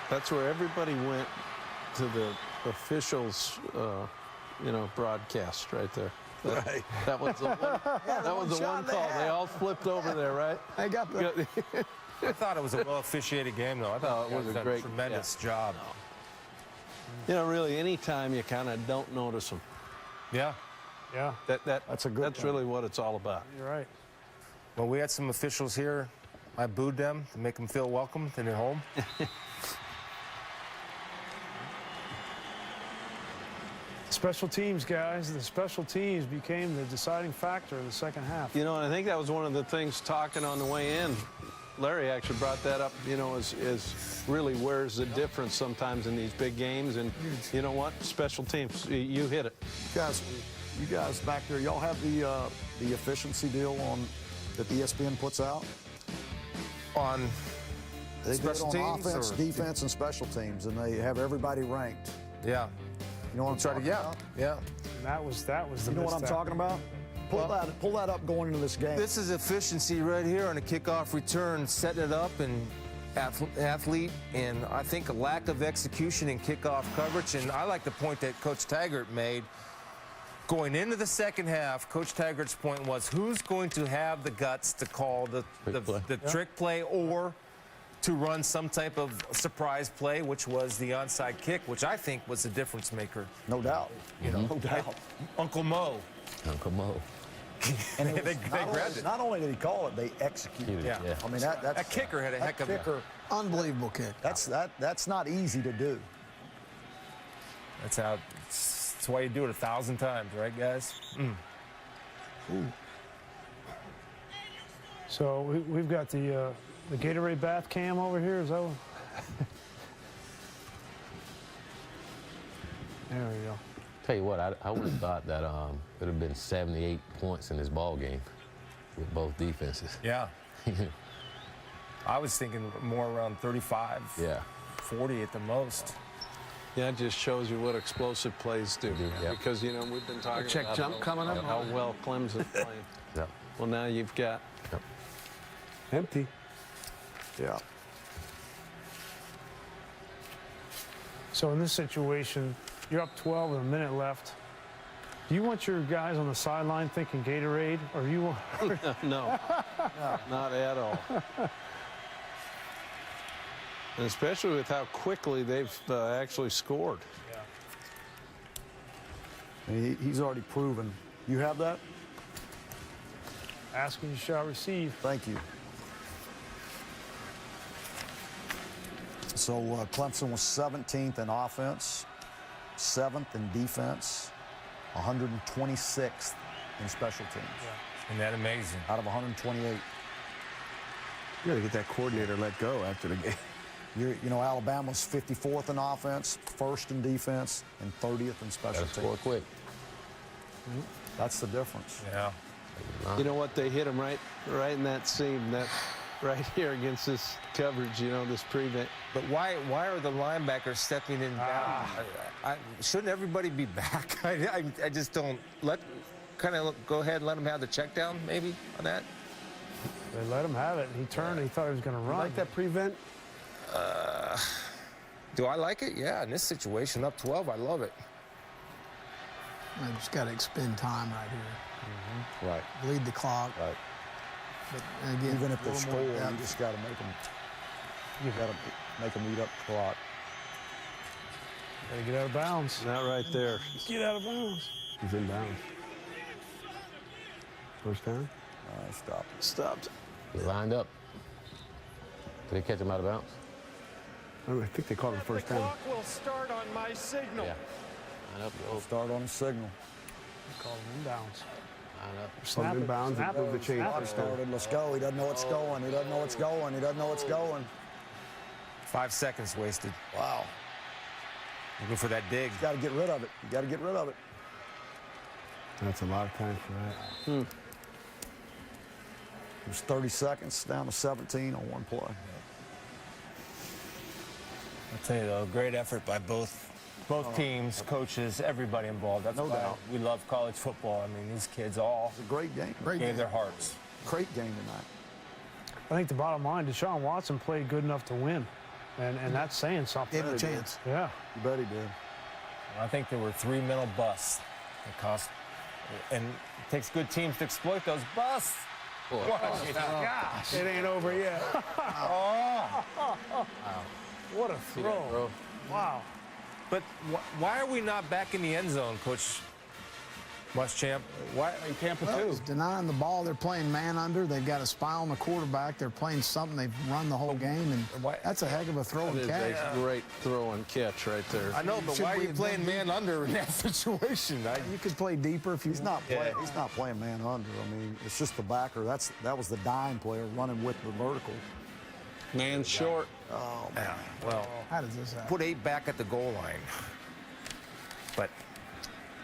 Speaker 6: That's where everybody went to the officials, broadcast right there.
Speaker 4: Right.
Speaker 6: That was the one, that was the
Speaker 4: shot
Speaker 6: one
Speaker 4: in the
Speaker 6: call.
Speaker 4: hat.
Speaker 6: They all flipped over there, right?
Speaker 4: I got the.
Speaker 1: I thought it was a well officiated game, though. I thought
Speaker 6: it was
Speaker 1: the
Speaker 6: a
Speaker 1: guys done
Speaker 6: great-
Speaker 1: tremendous job.
Speaker 6: Really, anytime you kind of don't notice them.
Speaker 1: Yeah.
Speaker 7: Yeah,
Speaker 4: That's a good
Speaker 6: That's
Speaker 4: one.
Speaker 6: really what it's all about.
Speaker 7: you're right.
Speaker 1: Well, we had some officials here. I booed them to make them feel welcome in their home.
Speaker 7: Special teams, guys. The special teams became the deciding factor in the second half.
Speaker 6: You know, and I think that was one of the things talking on the way in. Larry actually brought that up, you know, is really where's the difference sometimes in these big games. And you know what? Special teams, you hit it.
Speaker 4: You guys back there, y'all have the efficiency deal on that the ESPN puts out?
Speaker 1: On
Speaker 4: They do it
Speaker 1: special
Speaker 4: on
Speaker 1: teams
Speaker 4: offense,
Speaker 1: or-
Speaker 4: defense, and special teams, and they have everybody ranked.
Speaker 1: Yeah.
Speaker 4: You know what I'm talking about?
Speaker 1: Yeah.
Speaker 7: And that was the
Speaker 4: You know what I'm
Speaker 7: misstep.
Speaker 4: talking about? Pull that up going into this game.
Speaker 1: This is efficiency right here on a kickoff return, setting it up and athlete, and I think a lack of execution in kickoff coverage. And I like the point that Coach Taggart made. Going into the second half, Coach Taggart's point was who's going to have the guts to call the trick play or to run some type of surprise play, which was the onside kick, which I think was the difference maker.
Speaker 4: No doubt.
Speaker 1: You know,
Speaker 4: No doubt.
Speaker 1: Uncle Mo.
Speaker 5: Uncle Mo.
Speaker 4: And
Speaker 1: they grabbed it.
Speaker 4: Not only did he call it, they executed it.
Speaker 1: Yeah.
Speaker 4: I mean, that's
Speaker 1: That kicker had a heck of a
Speaker 4: kicker.
Speaker 2: Unbelievable kick.
Speaker 4: That's not easy to do.
Speaker 1: That's why you do it 1,000 times, right, guys?
Speaker 7: So we've got the Gatorade bath cam over here. Is that what? There we go.
Speaker 5: Tell you what, I would have thought that it would have been 78 points in this ball game with both defenses.
Speaker 1: Yeah. I was thinking more around 35,
Speaker 5: Yeah.
Speaker 1: 40 at the most.
Speaker 6: Yeah, it just shows you what explosive plays do.
Speaker 5: Yeah.
Speaker 6: Because, you know, we've been talking
Speaker 9: Check
Speaker 6: about
Speaker 9: jump coming up.
Speaker 6: how well Clemson's playing.
Speaker 5: Yeah.
Speaker 6: Well, now you've got
Speaker 9: Empty.
Speaker 4: Yeah.
Speaker 7: So in this situation, you're up 12 with a minute left. Do you want your guys on the sideline thinking Gatorade, or you want?
Speaker 6: no, not at all. And especially with how quickly they've actually scored.
Speaker 4: He's already proven. You have that?
Speaker 7: Asking you shall receive.
Speaker 4: Thank you. So Clemson was 17th in offense, 7th in defense, 126th in special teams
Speaker 1: Isn't that amazing?
Speaker 4: out of 128.
Speaker 9: You got to get that coordinator let go after the game.
Speaker 4: You know, Alabama's 54th in offense, 1st in defense, and 30th in special
Speaker 5: Gotta score
Speaker 4: teams.
Speaker 5: quick.
Speaker 4: That's the difference.
Speaker 1: Yeah.
Speaker 6: You know what? They hit him right in that seam, that right here against this coverage. You know, this prevent.
Speaker 1: But why are the linebackers stepping in down? Shouldn't everybody be back? I just don't go ahead and let them have the check down maybe on that.
Speaker 7: They let him have it. He turned. He thought he was going to run.
Speaker 9: Like that prevent?
Speaker 1: Do I like it? Yeah, in this situation, up 12, I love it.
Speaker 2: I just got to expend time right here.
Speaker 4: Right.
Speaker 2: Bleed the clock.
Speaker 4: Right.
Speaker 2: But again,
Speaker 4: Even if
Speaker 2: a
Speaker 4: they
Speaker 2: little
Speaker 4: score,
Speaker 2: more
Speaker 4: you
Speaker 2: depth.
Speaker 4: just got to make them. You got to make them eat up the clock.
Speaker 7: Gotta get out of bounds.
Speaker 6: That right there.
Speaker 7: Get out of bounds.
Speaker 9: He's in bounds. First down?
Speaker 4: Stop.
Speaker 6: Stopped.
Speaker 5: He lined up. Did they catch him out of bounds?
Speaker 9: I think they called him first
Speaker 8: The
Speaker 9: down.
Speaker 8: clock will start on my signal.
Speaker 5: Yeah. Line up, go.
Speaker 4: Start on the signal.
Speaker 7: Call him in bounds.
Speaker 5: Line up.
Speaker 9: Called him in bounds and move the chain first down.
Speaker 4: Started. Let's go. He doesn't know it's going. He doesn't know it's going. He doesn't know it's going.
Speaker 1: 5 seconds wasted.
Speaker 4: Wow.
Speaker 1: Looking for that dig.
Speaker 4: You got to get rid of it. You got to get rid of it.
Speaker 9: That's a lot of time for that.
Speaker 4: It was 30 seconds down to 17 on one play.
Speaker 1: I'll tell you though, great effort by both teams, coaches, everybody involved. That's
Speaker 4: No
Speaker 1: why
Speaker 4: doubt.
Speaker 1: we love college football. I mean, these kids all
Speaker 4: It's a great game.
Speaker 1: gave their hearts.
Speaker 4: Great game tonight.
Speaker 7: I think the bottom line, Deshaun Watson played good enough to win, and that's saying something.
Speaker 2: Gave him a chance.
Speaker 7: Yeah.
Speaker 4: You bet he did.
Speaker 1: I think there were 3 mental busts that cost, and it takes good teams to exploit those busts.
Speaker 7: Gosh, it ain't over yet. What a
Speaker 5: See that,
Speaker 7: throw.
Speaker 5: bro?
Speaker 7: Wow.
Speaker 1: But why are we not back in the end zone, Coach Muschamp. Why?
Speaker 9: In Tampa,
Speaker 2: Well,
Speaker 9: too.
Speaker 2: he's denying the ball. They're playing man under. They've got a spy on the quarterback. They're playing something. They've run the whole game, and that's a heck of a throw
Speaker 6: That
Speaker 2: and
Speaker 6: is
Speaker 2: catch.
Speaker 6: a great throw and catch right there.
Speaker 1: I know, but
Speaker 2: Should
Speaker 1: why are
Speaker 2: we
Speaker 1: you
Speaker 2: have
Speaker 1: playing
Speaker 2: been
Speaker 1: man under in that situation?
Speaker 2: You could play deeper if you.
Speaker 4: He's not playing man under. I mean, it's just the backer. That was the dime player running with the vertical.
Speaker 6: Man short.
Speaker 4: Oh,
Speaker 1: Yeah, well,
Speaker 2: How does this happen?
Speaker 1: put 8 back at the goal line. But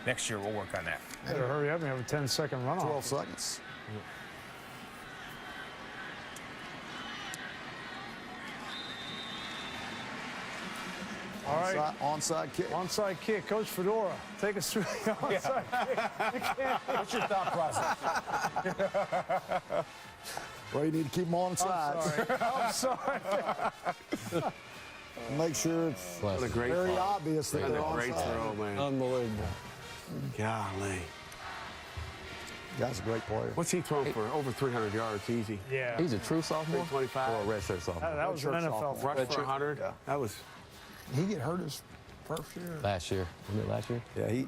Speaker 1: next year we'll work on that.
Speaker 7: Better hurry up and have a 10-second runoff.
Speaker 4: 12 seconds.
Speaker 7: All right.
Speaker 4: Onside kick.
Speaker 7: Onside kick. Coach Fedora, take us through the onside kick.
Speaker 1: What's your thought process?
Speaker 4: Well, you need to keep them onside.
Speaker 7: I'm sorry.
Speaker 4: Make sure it's
Speaker 9: What a great
Speaker 4: very
Speaker 9: throw.
Speaker 4: obvious that
Speaker 9: That's
Speaker 4: they're
Speaker 9: a great
Speaker 4: onside.
Speaker 9: throw, man.
Speaker 6: Unbelievable.
Speaker 9: Golly.
Speaker 4: Guy's a great player.
Speaker 9: What's he throwing for? Over 300 yards, easy.
Speaker 7: Yeah.
Speaker 5: He's a true sophomore?
Speaker 9: 25.
Speaker 5: Or a redshirt sophomore?
Speaker 7: That was an
Speaker 4: Redshirt
Speaker 7: NFL.
Speaker 4: sophomore.
Speaker 9: Rush for 100.
Speaker 4: Yeah.
Speaker 9: That was.
Speaker 2: He get hurt his first year.
Speaker 5: Last year. Wasn't it last year?
Speaker 4: Yeah, he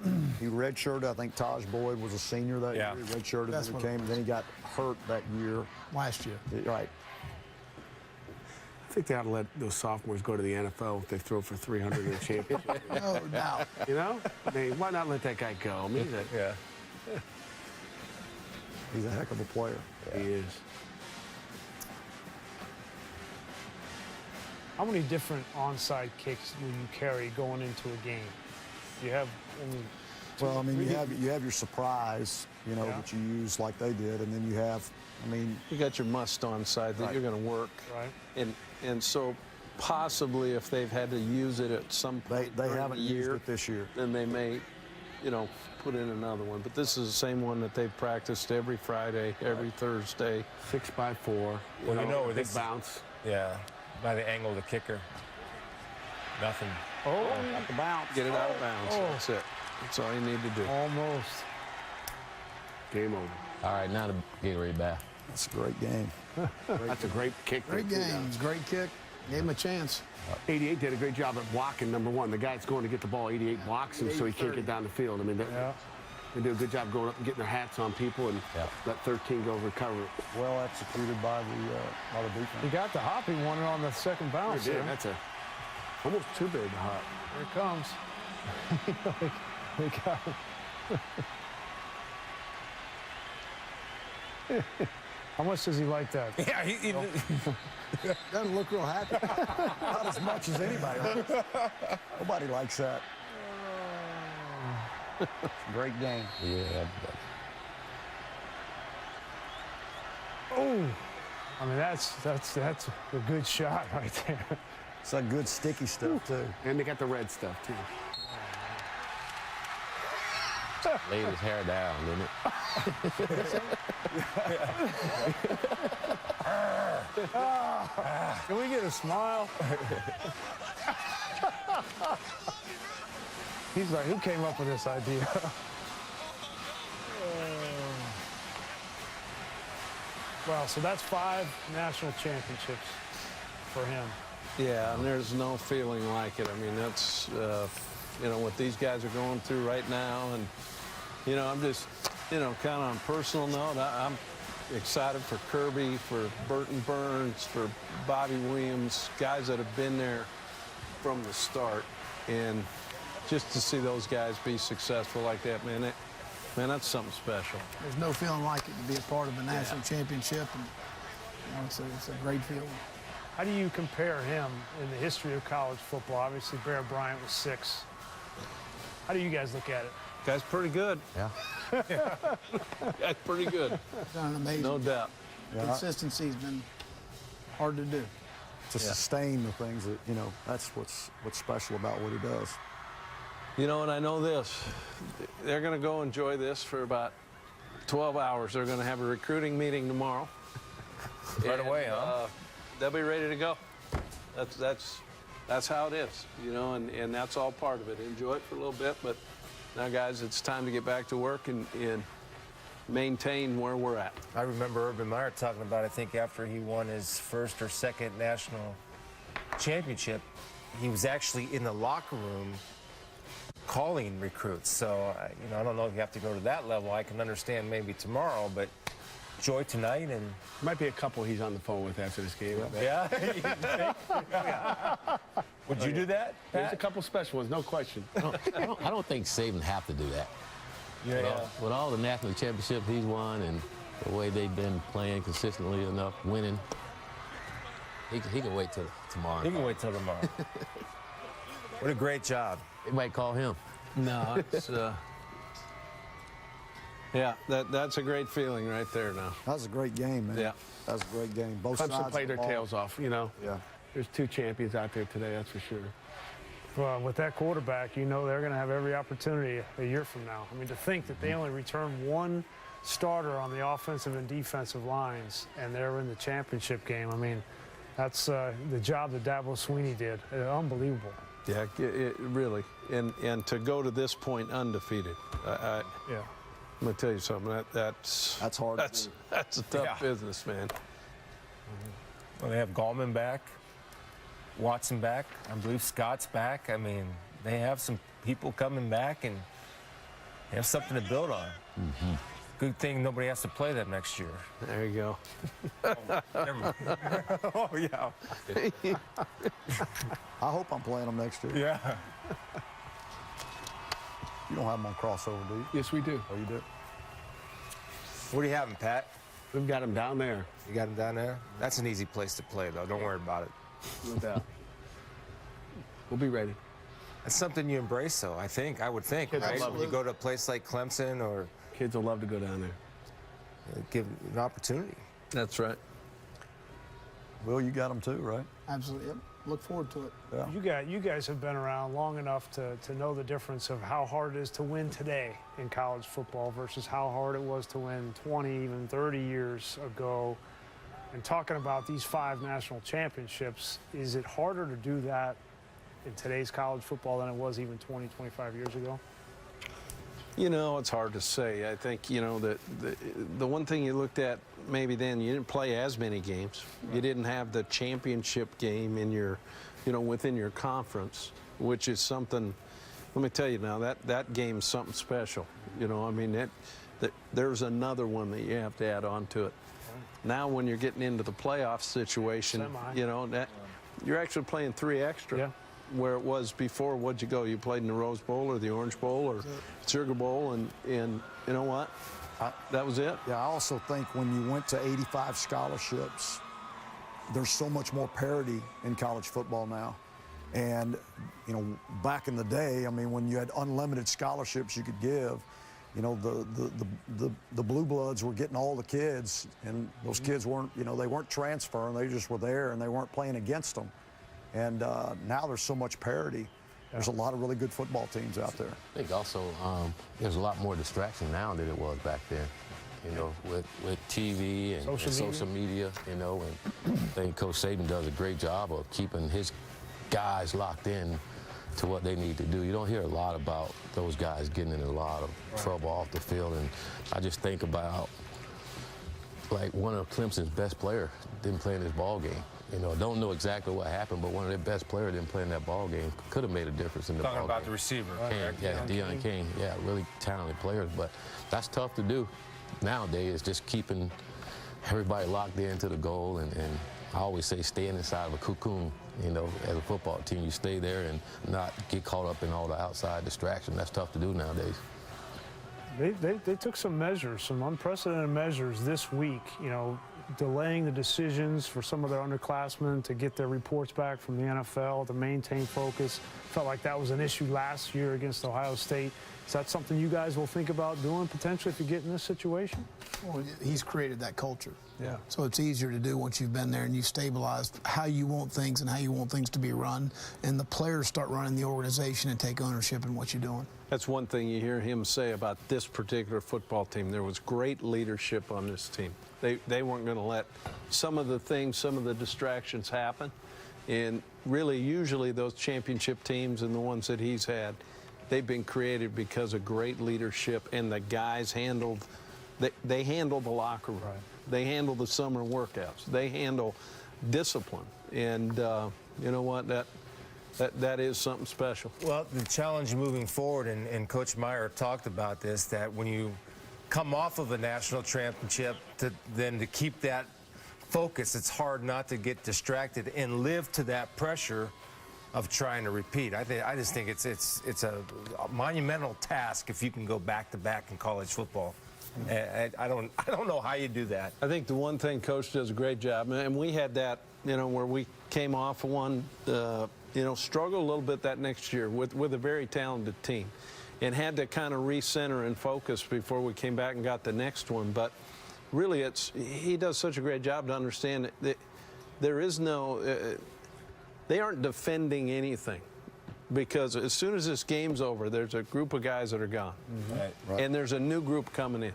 Speaker 4: redshirted. I think Taj Boyd was a senior that
Speaker 1: Yeah.
Speaker 4: year. He redshirted
Speaker 2: That's
Speaker 4: when
Speaker 2: what
Speaker 4: he
Speaker 2: it
Speaker 4: came. Then he got hurt that year.
Speaker 2: Last year.
Speaker 4: Right.
Speaker 9: I think they ought to let those sophomores go to the NFL if they throw for 300 in a championship.
Speaker 2: No doubt.
Speaker 9: You know? I mean, why not let that guy go? I mean,
Speaker 1: Yeah.
Speaker 4: He's a heck of a player.
Speaker 9: he is.
Speaker 7: How many different onside kicks will you carry going into a game? You have, I mean,
Speaker 4: Well, I mean, you have your surprise, you know,
Speaker 7: Yeah.
Speaker 4: that you use like they did, and then you have, I mean,
Speaker 6: You got your must onside that you're going to work.
Speaker 7: right?
Speaker 6: And so possibly if they've had to use it at some point
Speaker 4: they
Speaker 6: during
Speaker 4: haven't
Speaker 6: the
Speaker 4: used
Speaker 6: year,
Speaker 4: it this year.
Speaker 6: then they may, you know, put in another one. But this is the same one that they've practiced every Friday, every Thursday.
Speaker 9: 6x4.
Speaker 1: Well, you know,
Speaker 9: big
Speaker 1: this-
Speaker 9: bounce.
Speaker 1: Yeah. By the angle of the kicker. Nothing.
Speaker 7: Oh,
Speaker 4: Got the bounce.
Speaker 6: Get it out of bounds. That's it. That's all you need to do.
Speaker 7: almost.
Speaker 9: Game over.
Speaker 5: All right, now the Gatorade bath.
Speaker 4: That's a great game.
Speaker 9: That's a great kick.
Speaker 2: Great
Speaker 9: there, too,
Speaker 2: game. Great kick. Gave him a chance.
Speaker 9: 88 did a great job at blocking, number one. The guy that's going to get the ball, 88 blocks him so he can't get down the field. I mean,
Speaker 7: Yeah.
Speaker 9: they do a good job going up and getting their hats on people and
Speaker 5: Yeah.
Speaker 9: let 13 go recover it.
Speaker 4: Well executed by the
Speaker 7: He
Speaker 4: defense.
Speaker 7: got the hop. He won it on the second bounce.
Speaker 9: Sure did.
Speaker 7: there.
Speaker 9: That's a almost too big a hop.
Speaker 7: Here it comes. They got it. How much does he like that?
Speaker 1: Yeah, he
Speaker 2: Doesn't look real happy.
Speaker 4: Not as much as anybody. Nobody likes that. Great game.
Speaker 5: Yeah.
Speaker 7: Oh, I mean that's a good shot right there.
Speaker 4: It's that good sticky stuff too.
Speaker 9: And they got the red stuff, too.
Speaker 5: Laid his hair down, didn't it?
Speaker 7: Can we get a smile? He's like, who came up with this idea? Well, so that's 5 national championships for him.
Speaker 6: Yeah, and there's no feeling like it. I mean, that's, you know, what these guys are going through right now. And, you know, I'm just, you know, kind of on a personal note, I'm excited for Kirby, for Burton Burns, for Bobby Williams, guys that have been there from the start. And just to see those guys be successful like that, man, that's something special.
Speaker 2: There's no feeling like it to be a part of a national championship, and you know, it's a great feeling.
Speaker 7: How do you compare him in the history of college football? Obviously, Bear Bryant was 6. How do you guys look at it?
Speaker 6: Guy's pretty good.
Speaker 5: Yeah.
Speaker 6: Guy's pretty good.
Speaker 2: Done amazing.
Speaker 6: No doubt.
Speaker 2: Consistency's been hard to do.
Speaker 4: To sustain the things that, you know, that's what's special about what he does.
Speaker 6: You know, and I know this. They're going to go enjoy this for about 12 hours. They're going to have a recruiting meeting tomorrow.
Speaker 1: Right away, huh?
Speaker 6: They'll be ready to go. That's how it is, you know, and that's all part of it. Enjoy it for a little bit, but now, guys, it's time to get back to work and maintain where we're at.
Speaker 1: I remember Urban Meyer talking about, I think after he won his first or second national championship, he was actually in the locker room calling recruits. So, I don't know if you have to go to that level. I can understand maybe tomorrow, but Joy tonight and
Speaker 9: Might be a couple he's on the phone with after this game.
Speaker 1: yeah. Would you do that,
Speaker 9: There's
Speaker 1: Pat?
Speaker 9: a couple special ones, no question.
Speaker 5: I don't think Saban have to do that.
Speaker 1: Yeah.
Speaker 5: With all the national championships he's won and the way they've been playing consistently enough, winning, he can wait till tomorrow.
Speaker 1: He can wait till tomorrow. What a great job.
Speaker 5: They might call him.
Speaker 6: No, it's yeah, that's a great feeling right there now.
Speaker 4: That was a great game, man.
Speaker 6: Yeah.
Speaker 4: That was a great game. Both sides
Speaker 9: Clemson
Speaker 4: of
Speaker 9: played
Speaker 4: the
Speaker 9: their
Speaker 4: ball.
Speaker 9: tails off,
Speaker 4: Yeah.
Speaker 9: There's two champions out there today, that's for sure.
Speaker 7: Well, with that quarterback, they're going to have every opportunity a year from now. I mean, to think that they only returned one starter on the offensive and defensive lines, and they're in the championship game. I mean, that's the job that Dabo Sweeney did. Unbelievable.
Speaker 6: Yeah, it really. And to go to this point undefeated,
Speaker 7: Yeah.
Speaker 6: I'm going to tell you something. That's
Speaker 4: hard to do.
Speaker 6: That's a tough
Speaker 1: Yeah.
Speaker 6: business, man.
Speaker 1: Well, they have Gallman back, Watson back. I believe Scott's back. I mean, they have some people coming back, and they have something to build on.
Speaker 5: Mm-hmm.
Speaker 1: Good thing nobody has to play them next year.
Speaker 6: There you go.
Speaker 1: Never mind. Oh, yeah.
Speaker 4: I hope I'm playing them next year.
Speaker 1: Yeah.
Speaker 4: You don't have them on crossover, do you?
Speaker 9: Yes, we do.
Speaker 4: Oh, you do?
Speaker 1: What are you having, Pat?
Speaker 9: We've got him down there.
Speaker 1: You got him down there? That's an easy place to play, though. Don't worry about it.
Speaker 9: No doubt. We'll be ready.
Speaker 1: That's something you embrace, though, I think. I would think,
Speaker 9: Kids
Speaker 1: right?
Speaker 9: love
Speaker 1: When you go to a place like Clemson or
Speaker 9: Kids will love to go down there.
Speaker 1: give an opportunity.
Speaker 6: That's right.
Speaker 4: Will, you got them too, right?
Speaker 2: Absolutely. Yep. Look forward to it.
Speaker 4: Yeah.
Speaker 7: You guys have been around long enough to know the difference of how hard it is to win today in college football versus how hard it was to win 20, even 30 years ago. And talking about these 5 national championships, is it harder to do that in today's college football than it was even 20, 25 years ago?
Speaker 6: It's hard to say. I think, the one thing you looked at maybe then, you didn't play as many games. Right. You didn't have the championship game in your, within your conference, which is something, let me tell you now, that game's something special. There's another one that you have to add on to it. Right. Now when you're getting into the playoff situation, you're actually playing 3 extra. Yeah. Where it was before, what'd you go? You played in the Rose Bowl or the Orange Bowl or Sugar Bowl, and you know what? That was it.
Speaker 4: Yeah, I also think when you went to 85 scholarships, there's so much more parity in college football now. And, back in the day, I mean, when you had unlimited scholarships you could give, the Blue Bloods were getting all the kids, and those kids weren't, they weren't transferring. They just were there, and they weren't playing against them. And now there's so much parity. There's a lot of really good football teams out there.
Speaker 5: I think also there's a lot more distraction now than it was back then. With TV and social media, and I think Coach Saban does a great job of keeping his guys locked in to what they need to do. You don't hear a lot about those guys getting in a lot of trouble off the field, and I just think about like one of Clemson's best players didn't play in this ball game. Don't know exactly what happened, but one of their best players didn't play in that ball game. Could have made a difference in the ball game.
Speaker 1: Talking about the receiver.
Speaker 5: Deion King. Yeah, really talented players, but that's tough to do nowadays, just keeping everybody locked into the goal. And I always say staying inside of a cocoon, as a football team. You stay there and not get caught up in all the outside distraction. That's tough to do nowadays.
Speaker 7: They took some measures, some unprecedented measures this week, delaying the decisions for some of their underclassmen to get their reports back from the NFL, to maintain focus. Felt like that was an issue last year against Ohio State. Is that something you guys will think about doing potentially if you get in this situation?
Speaker 2: Well, he's created that culture.
Speaker 7: Yeah.
Speaker 2: So it's easier to do once you've been there and you've stabilized how you want things and how you want things to be run. And the players start running the organization and take ownership in what you're doing.
Speaker 6: That's one thing you hear him say about this particular football team. There was great leadership on this team. They weren't going to let some of the distractions happen. And really, usually those championship teams and the ones that he's had, they've been created because of great leadership, and the guys they handle the locker room. Right. They handle the summer workouts. They handle discipline. And you know what? That is something special.
Speaker 1: Well, the challenge moving forward, and Coach Meyer talked about this, that when you come off of a national championship, then to keep that focus, it's hard not to get distracted and live to that pressure of trying to repeat. I just think it's a monumental task if you can go back to back in college football. And I don't know how you do that.
Speaker 6: I think the one thing Coach does a great job, and we had that, where we came off of one, struggled a little bit that next year with a very talented team, and had to kind of recenter and focus before we came back and got the next one. But really, he does such a great job to understand that there is no, they aren't defending anything. Because as soon as this game's over, there's a group of guys that are gone.
Speaker 1: Right.
Speaker 6: And there's a new group coming in.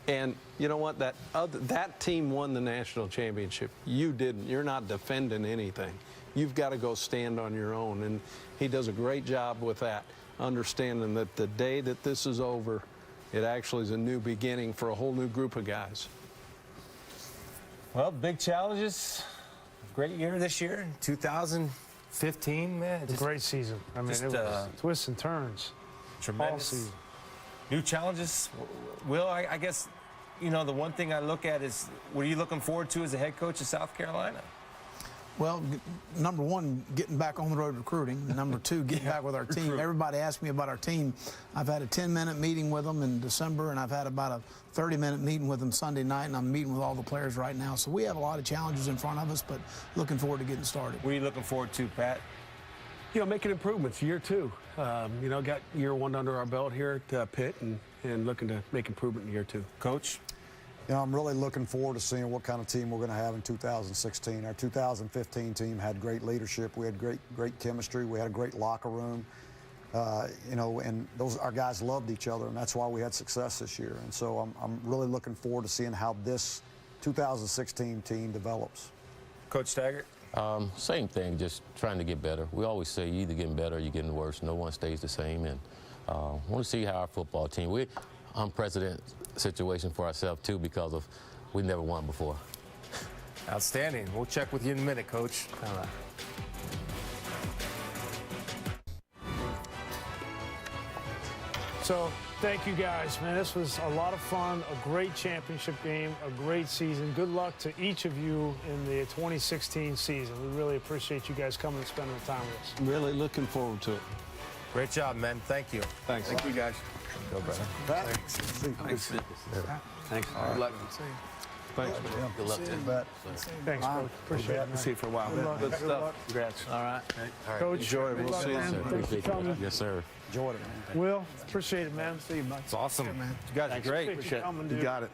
Speaker 6: And you know what? That team won the national championship. You didn't. You're not defending anything. You've got to go stand on your own. And he does a great job with that, understanding that the day that this is over, it actually is a new beginning for a whole new group of guys.
Speaker 1: Well, big challenges. Great year this year, 2015, man.
Speaker 7: A great season. I mean, it was twists and turns.
Speaker 1: Tremendous.
Speaker 7: All season.
Speaker 1: New challenges. Will, I guess, the one thing I look at is, what are you looking forward to as a head coach of South Carolina?
Speaker 2: Well, number one, getting back on the road recruiting. Number two, getting back with our team. Everybody asked me about our team. I've had a 10-minute meeting with them in December, and I've had about a 30-minute meeting with them Sunday night, and I'm meeting with all the players right now. So we have a lot of challenges in front of us, but looking forward to getting started.
Speaker 1: What are you looking forward to, Pat?
Speaker 3: Making improvements year two. Got year one under our belt here at Pitt, and looking to make improvement in year two.
Speaker 1: Coach?
Speaker 4: I'm really looking forward to seeing what kind of team we're going to have in 2016. Our 2015 team had great leadership. We had great chemistry. We had a great locker room. And our guys loved each other, and that's why we had success this year. And so I'm really looking forward to seeing how this 2016 team develops.
Speaker 1: Coach Taggart?
Speaker 5: Same thing, just trying to get better. We always say you're either getting better or you're getting worse. No one stays the same. And want to see how our football team, unprecedented situation for ourselves, too, because we never won before.
Speaker 1: Outstanding. We'll check with you in a minute, Coach.
Speaker 6: All right.
Speaker 7: So thank you guys, man. This was a lot of fun, a great championship game, a great season. Good luck to each of you in the 2016 season. We really appreciate you guys coming and spending the time with us.
Speaker 6: Really looking forward to it.
Speaker 1: Great job, man. Thank you.
Speaker 6: Thanks.
Speaker 3: Thank you, guys.
Speaker 1: Go, brother.
Speaker 4: Thanks.
Speaker 3: Thanks. Good luck.
Speaker 6: Thanks, man.
Speaker 5: Good luck, Tim.
Speaker 7: Thanks, Coach. Appreciate it, man.
Speaker 3: We'll see you for a while.
Speaker 7: Good luck.
Speaker 6: Good stuff.
Speaker 3: Congrats.
Speaker 6: All right.
Speaker 7: Coach,
Speaker 6: Enjoy it.
Speaker 7: good
Speaker 6: We'll
Speaker 7: luck,
Speaker 6: see you
Speaker 7: man.
Speaker 6: soon.
Speaker 7: Thanks for coming.
Speaker 5: Yes, sir.
Speaker 4: Enjoyed it, man.
Speaker 7: Will, appreciate it, man. See you, bud.
Speaker 1: It's awesome.
Speaker 2: man.
Speaker 1: You guys are great.
Speaker 7: Appreciate you coming, dude.
Speaker 3: You got it.